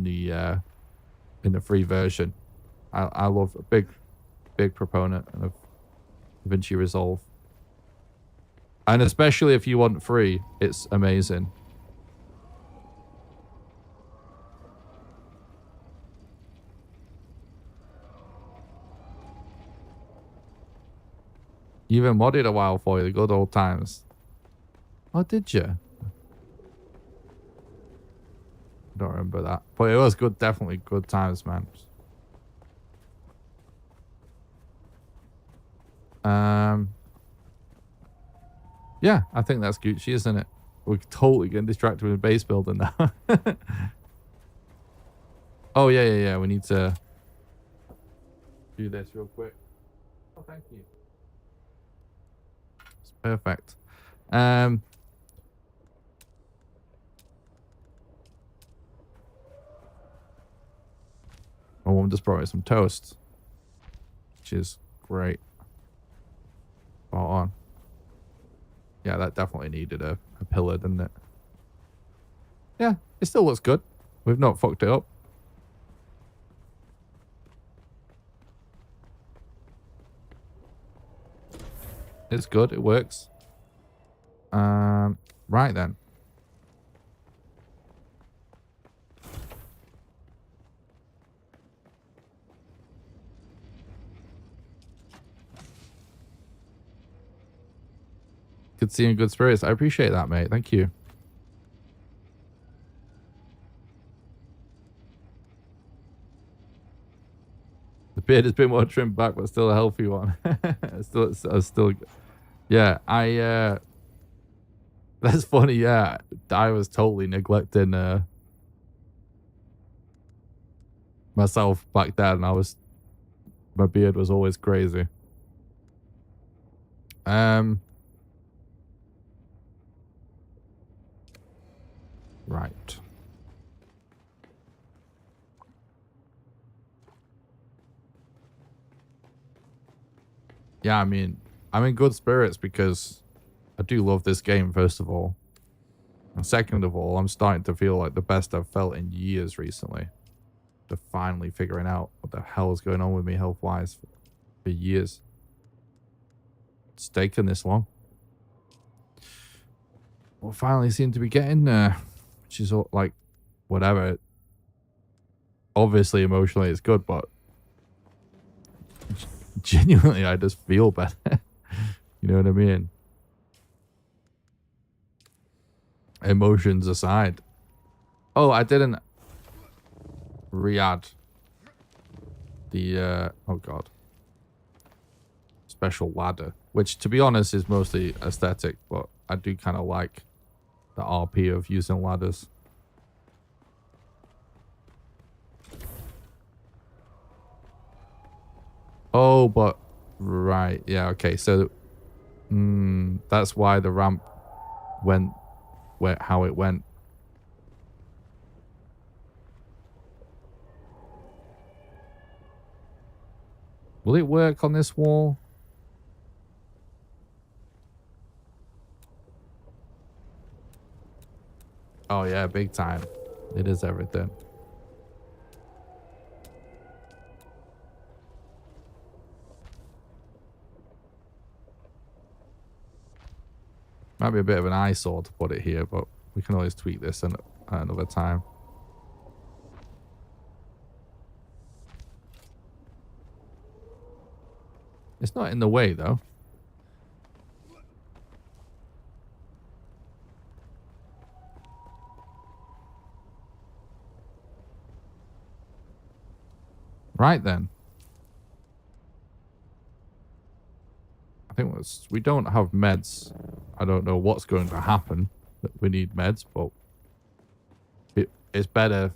the free version. I love a big proponent of DaVinci Resolve. And especially if you want free, it's amazing. You even modded a while for you, the good old times. Oh, did you? I don't remember that. But it was good, definitely good times, man. Yeah, I think that's Gucci, isn't it? We're totally getting distracted with base building now. Oh, yeah. We need to do this real quick. Oh, thank you. It's perfect. I want to just brought me some toast, which is great. Spot on. Yeah, that definitely needed a pillar, didn't it? Yeah, it still looks good. We've not fucked it up. It's good. It works. Right then. Good seeing good spirits. I appreciate that, mate. Thank you. The beard has been more trimmed back, but still a healthy one. still, yeah. That's funny. Yeah, I was totally neglecting myself back then. My beard was always crazy. Right. Yeah, I mean, I'm in good spirits because I do love this game, first of all. And second of all, I'm starting to feel like the best I've felt in years recently. To finally figuring out what the hell is going on with me health-wise for years. It's taken this long. Well, finally seem to be getting there. Which is all, like, whatever. Obviously, emotionally, it's good, but genuinely, I just feel better. You know what I mean? Emotions aside. Oh, I didn't re-add the, oh god, special ladder. Which, to be honest, is mostly aesthetic, but I do kind of like the RP of using ladders. Oh, but right, yeah, okay. So, that's why the ramp went how it went. Will it work on this wall? Oh yeah, big time. It is everything. Might be a bit of an eyesore to put it here, but we can always tweak this at another time. It's not in the way though. Right then. I think we don't have meds. I don't know what's going to happen. That we need meds, but it's better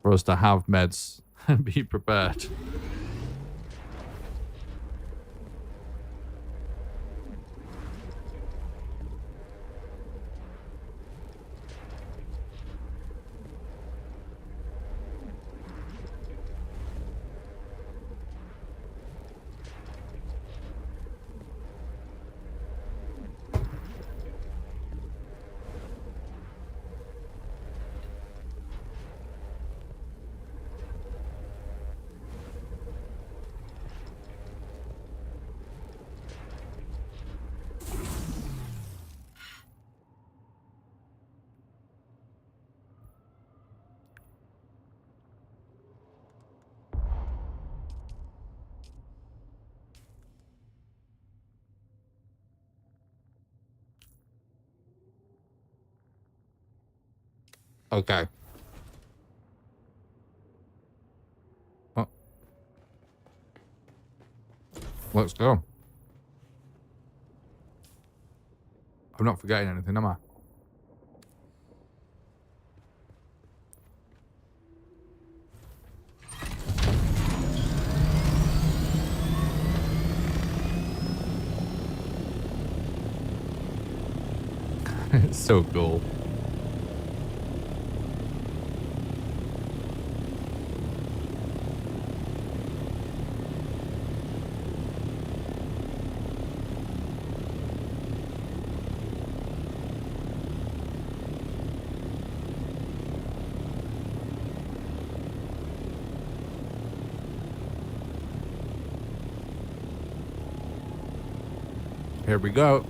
for us to have meds and be prepared. Okay. Oh. Let's go. I'm not forgetting anything, am I? It's so cool. Here we go.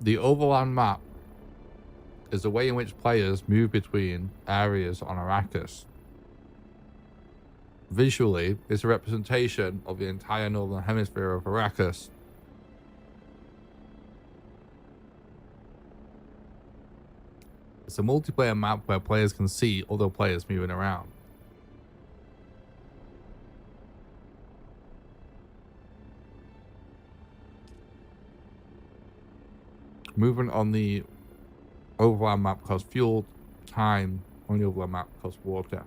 The overland map is the way in which players move between areas on Arrakis. Visually, it's a representation of the entire northern hemisphere of Arrakis. It's a multiplayer map where players can see other players moving around. Movement on the overland map costs fuel, time on the overland map costs water.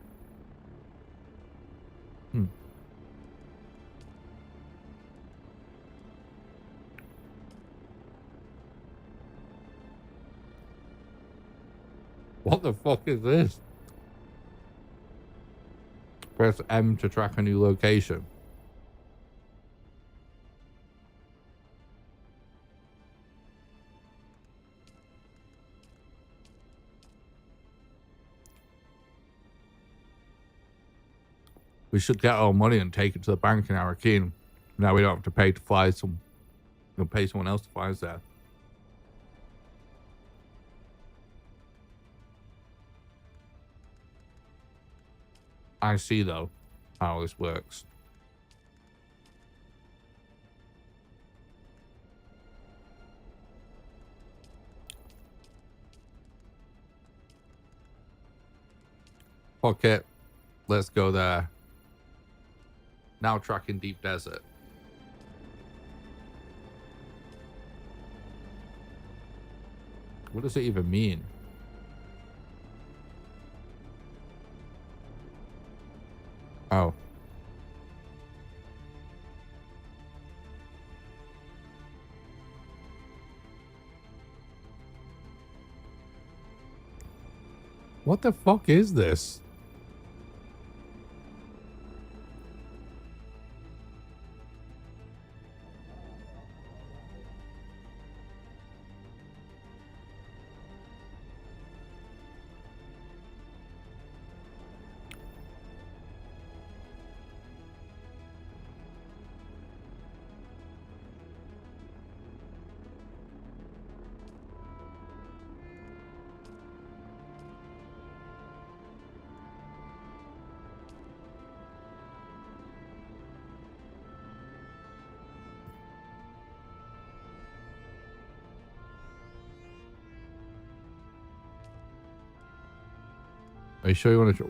What the fuck is this? Press M to track a new location. We should get our money and take it to the bank in Arrakeen. Now we don't have to pay to fly we'll pay someone else to fly us there. I see though how this works. Fuck it. Let's go there. Now tracking deep desert. What does it even mean? Oh. What the fuck is this? Are you sure you want to?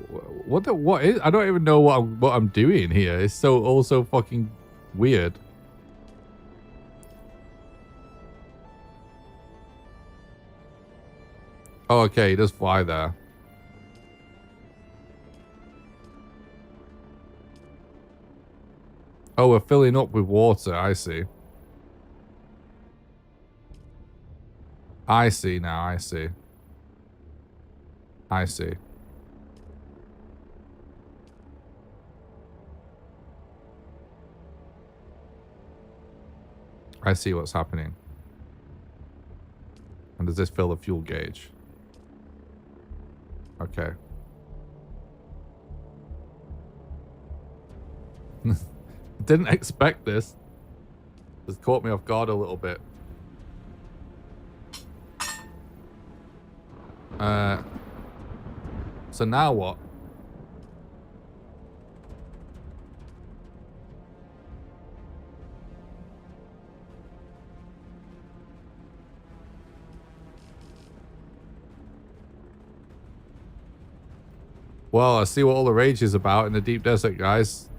What is? I don't even know what I'm doing here. It's so also fucking weird. Oh, okay, he does fly there. Oh, we're filling up with water. I see. I see now. I see. I see. I see what's happening. And does this fill the fuel gauge? Okay. Didn't expect this. This caught me off guard a little bit. So now what? Well, I see what all the rage is about in the deep desert, guys.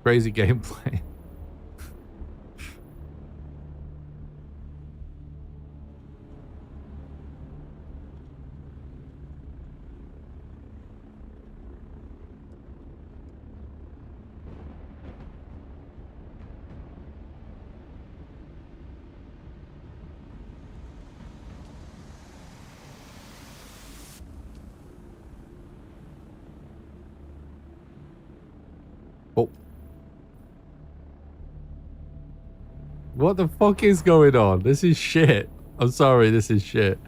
Crazy gameplay. Oh. What the fuck is going on? This is shit. I'm sorry, this is shit.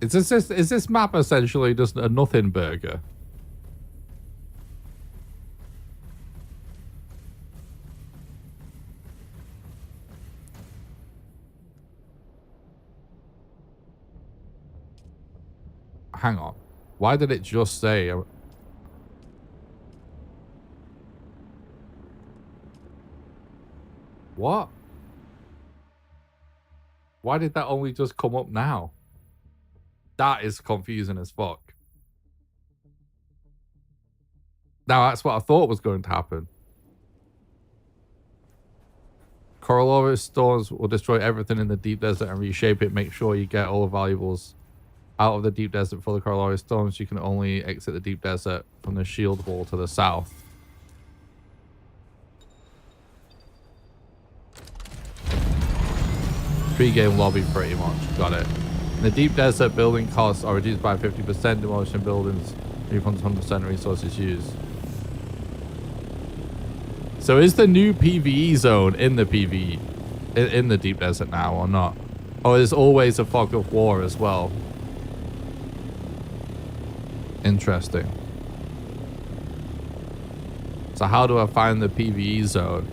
Is this map essentially just a nothing burger? Hang on. Why did it just say... What? Why did that only just come up now? That is confusing as fuck. Now, that's what I thought was going to happen. Coriolis storms will destroy everything in the deep desert and reshape it. Make sure you get all the valuables out of the deep desert for the Coriolis storms. You can only exit the deep desert from the shield wall to the south. Pre-game lobby, pretty much. Got it. In the deep desert, building costs are reduced by 50%. Demolition buildings refunds 100% resources used. So is the new PvE zone in the PvE in the deep desert now or not? Or is always a fog of war as well? Interesting. So how do I find the PvE zone?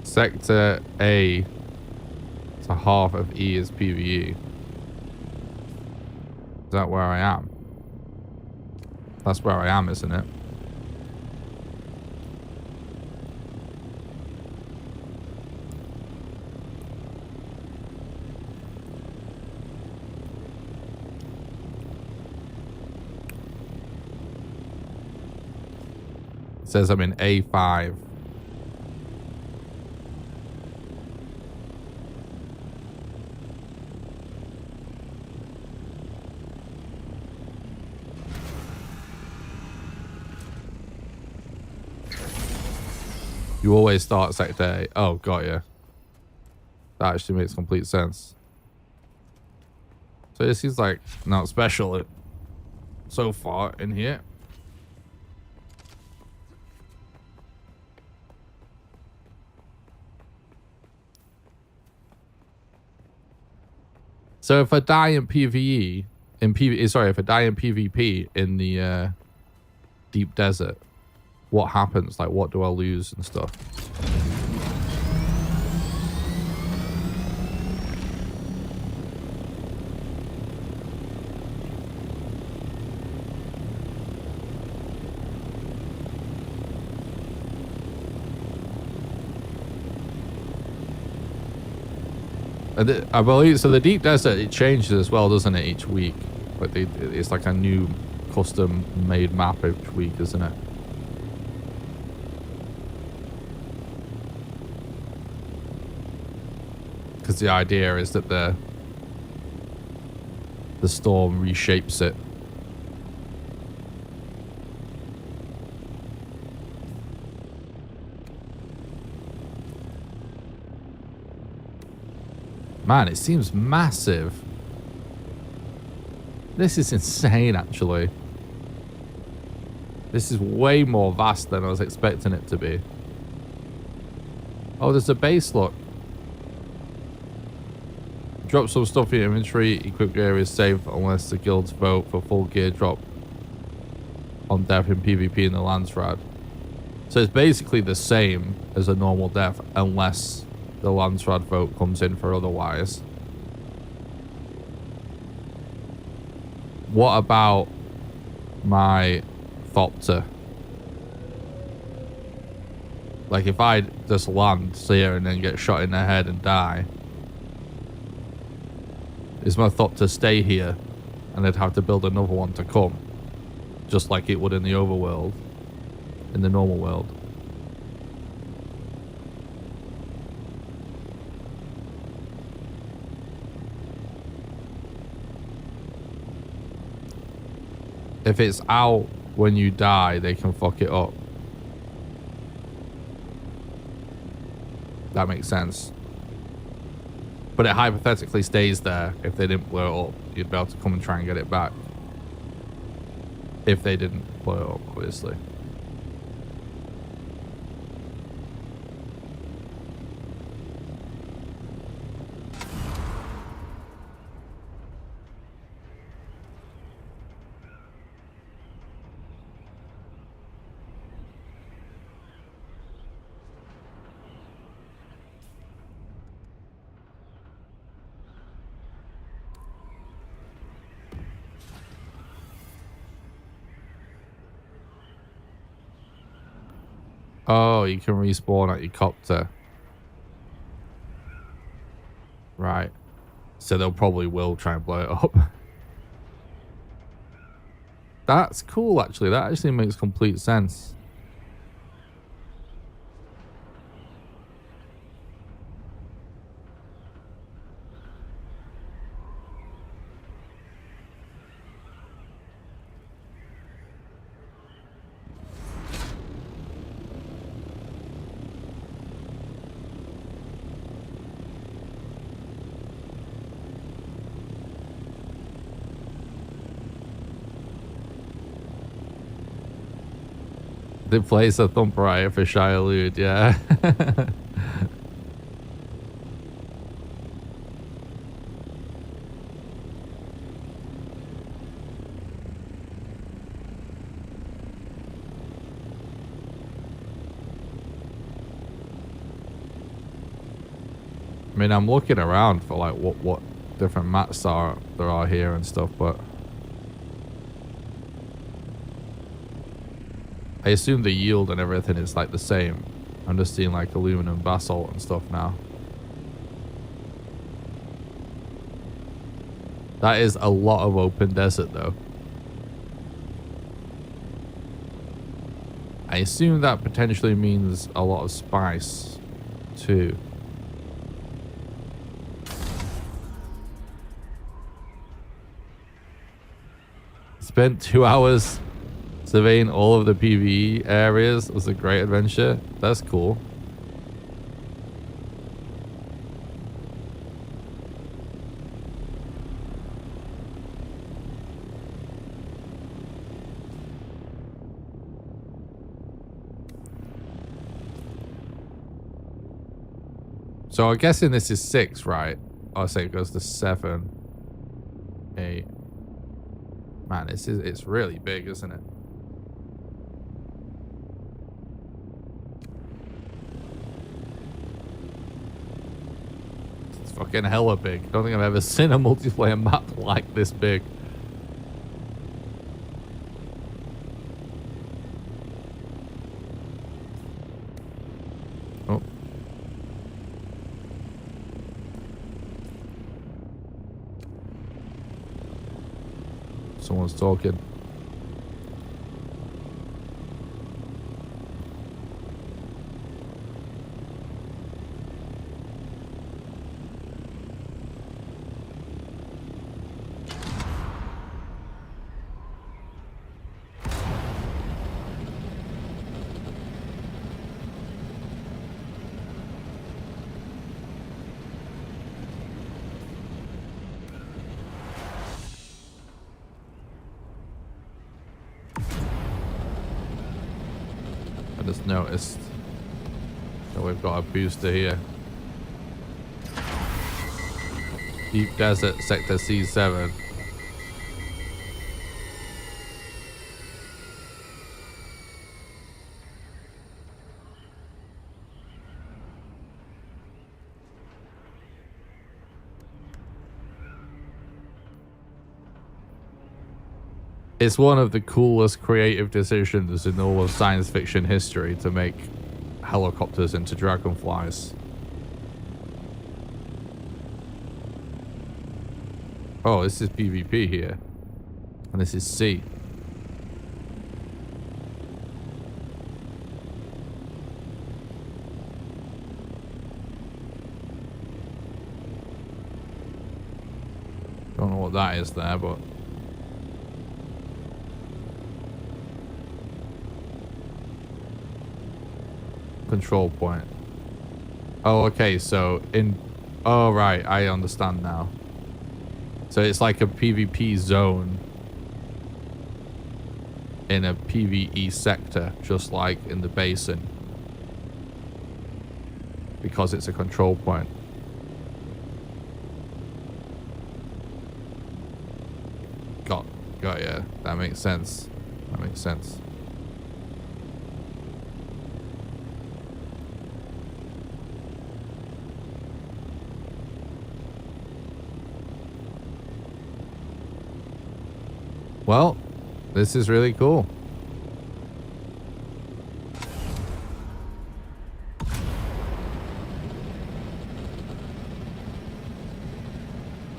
Sector A So half of E is PvE. Is that where I am? That's where I am, isn't it? It says I'm in A5. You always start sector A. Oh, got you. That actually makes complete sense. So this is like not special so far in here. So if I die in PvE, if I die in PvP in the deep desert, what happens? Like, what do I lose and stuff? I believe so. The deep desert, it changes as well, doesn't it? Each week, like it's like a new custom-made map each week, isn't it? Because the idea is that the storm reshapes it. Man, it seems massive. This is insane, actually. This is way more vast than I was expecting it to be. Oh, there's a base, look. Drop some stuff in your inventory. Equipped gear is safe unless the guilds vote for full gear drop on death in PvP in the Landsrad. So it's basically the same as a normal death unless the Landsrad vote comes in for otherwise. What about my Thopter? Like, if I just land here and then get shot in the head and die, is my Thopter stay here and they'd have to build another one to come? Just like it would in the overworld, in the normal world. If it's out when you die, they can fuck it up. That makes sense. But it hypothetically stays there. If they didn't blow it up, you'd be able to come and try and get it back. If they didn't blow it up, obviously. Oh, you can respawn at your copter. Right. So they'll probably will try and blow it up. That's cool, actually. That actually makes complete sense. They place a thump riot for Shia Lude, yeah. I mean, I'm looking around for like what different mats there are here and stuff, but I assume the yield and everything is like the same. I'm just seeing like aluminum basalt and stuff now. That is a lot of open desert though. I assume that potentially means a lot of spice too. Spent 2 hours surveying all of the PvE areas. It was a great adventure. That's cool. So I'm guessing this is 6, right? Oh, say it goes to 7, 8. Man, it's really big, isn't it? It's fucking hella big. Don't think I've ever seen a multiplayer map like this big. Oh. Someone's talking. Just noticed that we've got a booster here. Deep Desert Sector C7. It's one of the coolest creative decisions in all of science fiction history to make helicopters into dragonflies. Oh, this is PvP here. And this is C. Don't know what that is there, but... Control point. Oh, okay, so in... Oh, right, I understand now. So it's like a PvP zone in a PvE sector, just like in the basin. Because it's a control point. Got yeah, that makes sense. That makes sense. Well, this is really cool.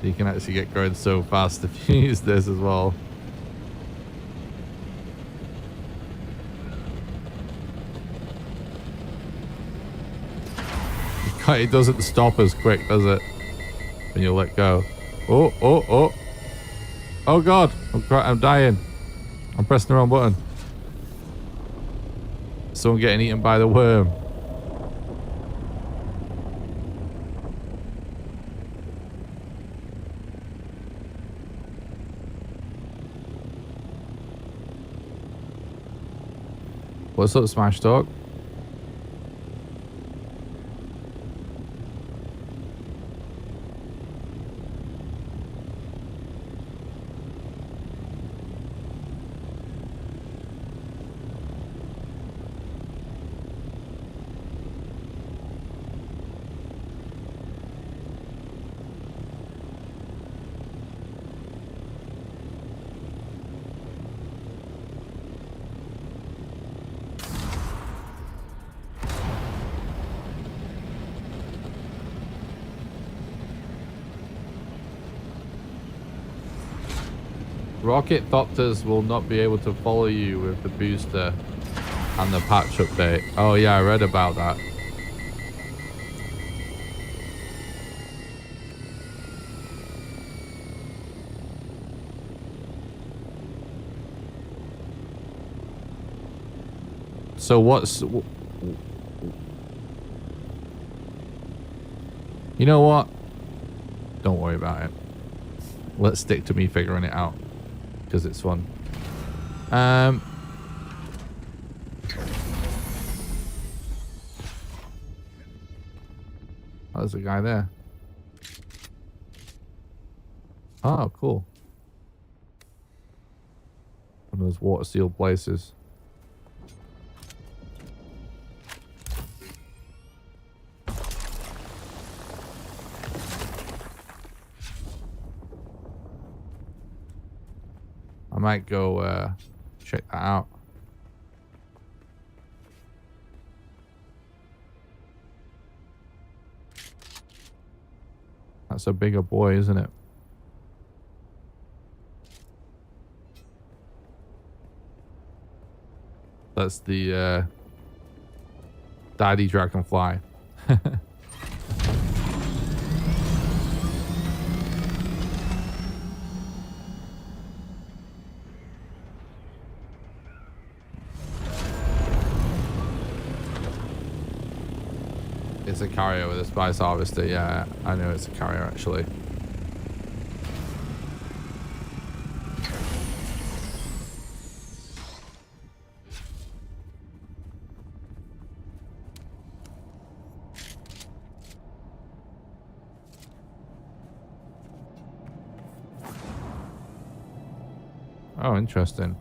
You can actually get going so fast if you use this as well. It doesn't stop as quick, does it? When you let go. Oh, oh, oh. Oh god, I'm dying. I'm pressing the wrong button. Someone getting eaten by the worm. What's up, Smash Talk? Ornithopters will not be able to follow you with the booster and the patch update. Oh yeah, I read about that. So what's... You know what? Don't worry about it. Let's stick to me figuring it out. Because it's fun. Oh, there's a guy there. Oh, cool. One of those water sealed places. I might go check that out. That's a bigger boy, isn't it? That's the daddy dragonfly. It's a carrier with a spice harvester. Yeah, I know it's a carrier actually. Oh, interesting.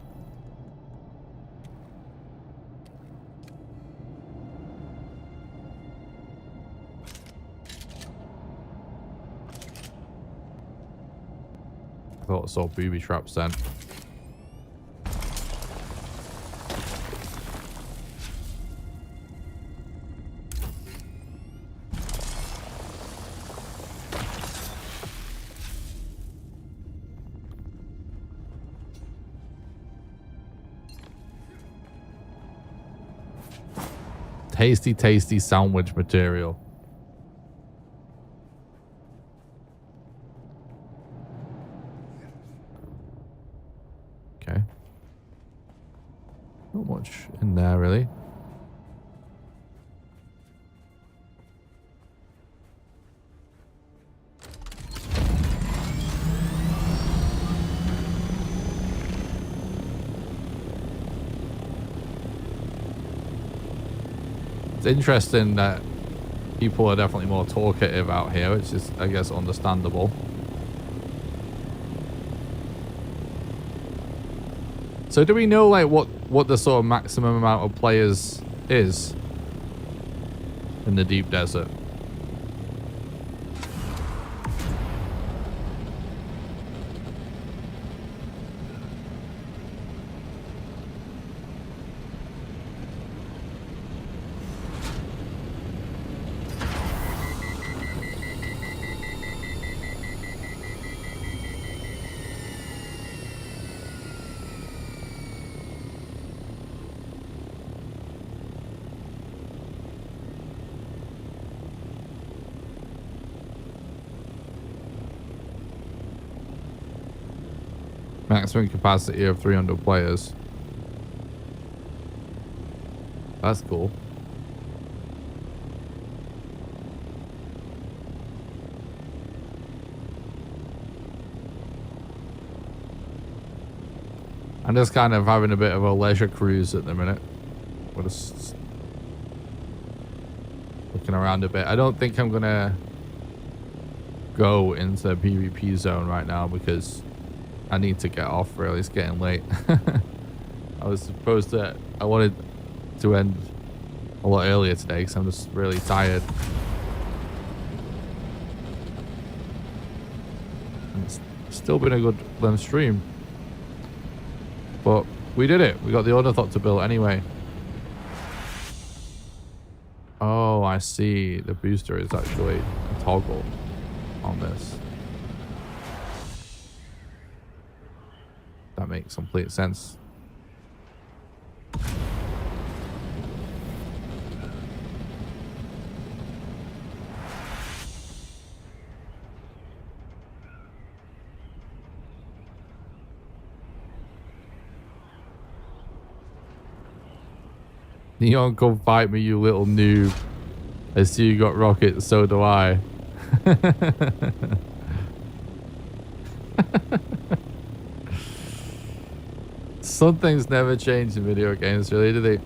I thought I saw booby traps then. Tasty, tasty sandwich material. Okay. Not much in there, really. It's interesting that people are definitely more talkative out here, which is, I guess, understandable. So do we know like what the sort of maximum amount of players is in the deep desert? Maximum capacity of 300 players. That's cool. I'm just kind of having a bit of a leisure cruise at the minute. We're just looking around a bit. I don't think I'm gonna go into the PvP zone right now because I need to get off, really. It's getting late. I wanted to end a lot earlier today because I'm just really tired. And it's still been a good stream. But we did it. We got the Ornithopter built anyway. Oh, I see. The booster is actually a toggle on this. That makes complete sense. Neon, come fight me, you little noob. I see you got rockets, so do I. Some things never change in video games, really, do they?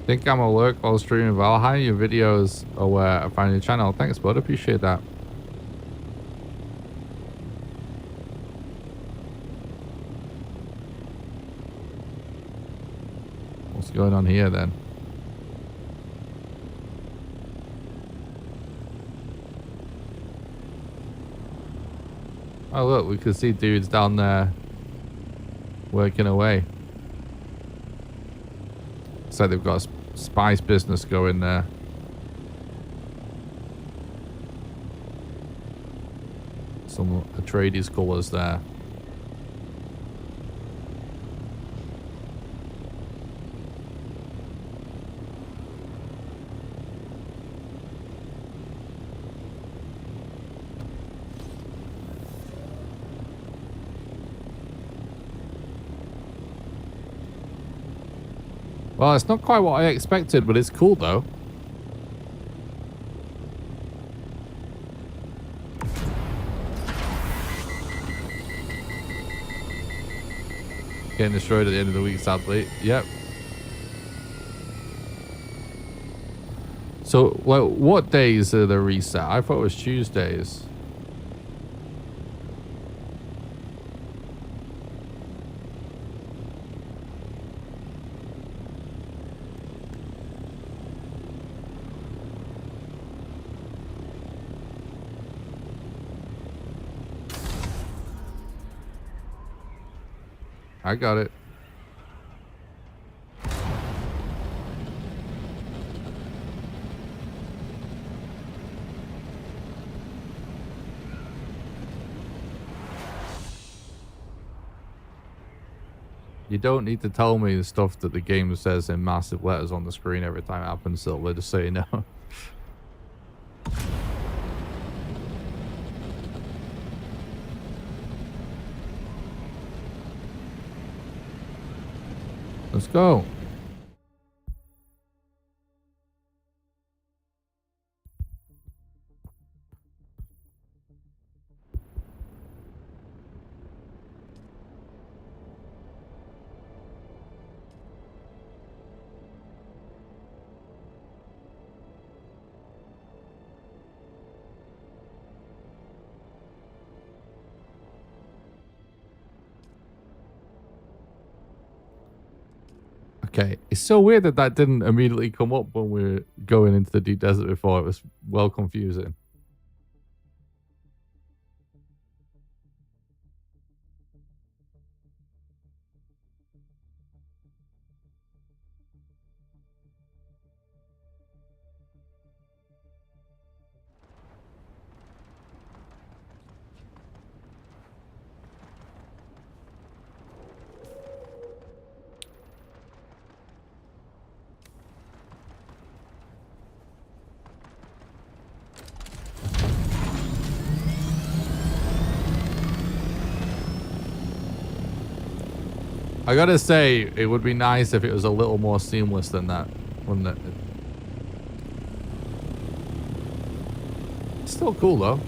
Think I'm a lurk while streaming Valheim. Your videos are where I find your channel. Thanks, bud. Appreciate that. What's going on here then? Oh look, we can see dudes down there working away. Looks like they've got a spice business going there. Some Atreides colours there. Well, it's not quite what I expected, but it's cool though. Getting destroyed at the end of the week, sadly. Yep. So, like, what days are the reset? I thought it was Tuesdays. I got it. You don't need to tell me the stuff that the game says in massive letters on the screen every time it happens, Silver, just so you know. Let's go. Okay, it's so weird that that didn't immediately come up when we were going into the deep desert before. It was well confusing. I gotta say, it would be nice if it was a little more seamless than that, wouldn't it? It's still cool though.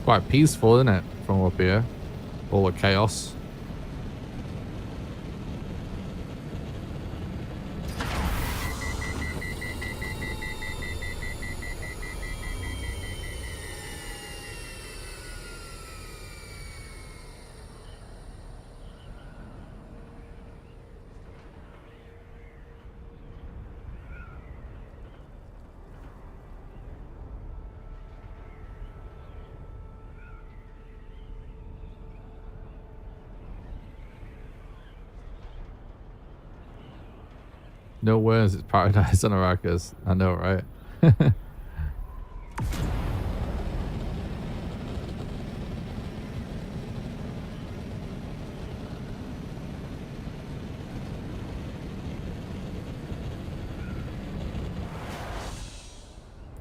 Quite peaceful, isn't it, from up here? All the chaos. No worms, it's paradise on Arrakis. I know, right?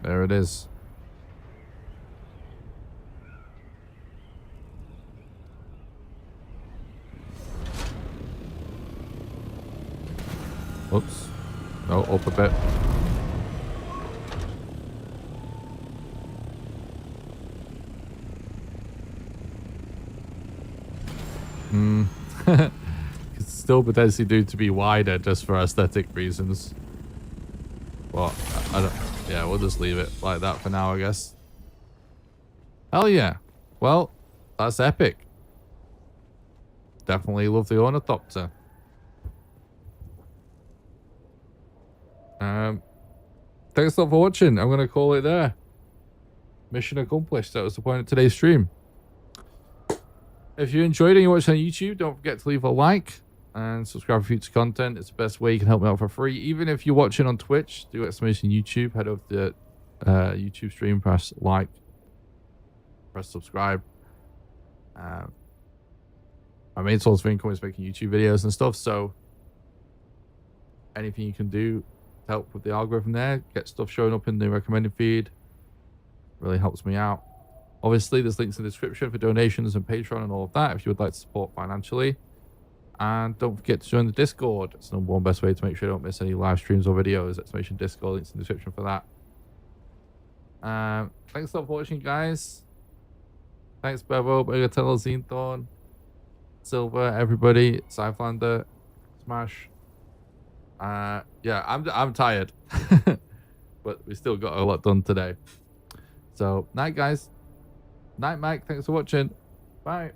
There it is. Oops. Oh, up a bit. Could still potentially do to be wider just for aesthetic reasons. But I don't. Yeah, we'll just leave it like that for now, I guess. Hell yeah. Well, that's epic. Definitely love the Ornithopter. Thanks a lot for watching. I'm going to call it there. Mission accomplished. That was the point of today's stream. If you enjoyed it and you watched on YouTube, don't forget to leave a like and subscribe for future content. It's the best way you can help me out for free. Even if you're watching on Twitch, do exclamation YouTube. Head over to YouTube stream, press like, press subscribe. My main source of income is making YouTube videos and stuff, so anything you can do to help with the algorithm there, get stuff showing up in the recommended feed, really helps me out. Obviously, there's links in the description for donations and Patreon and all of that if you would like to support financially. And don't forget to join the Discord. It's the number one best way to make sure you don't miss any live streams or videos. Exclamation Discord, links in the description for that. Thanks a lot for watching, guys. Thanks, Bevo, Bagatella, Zenthorn, Silver, everybody, Cyflander, Smash. Yeah, I'm tired. But we still got a lot done today. So, night, guys. Night, Mike. Thanks for watching. Bye.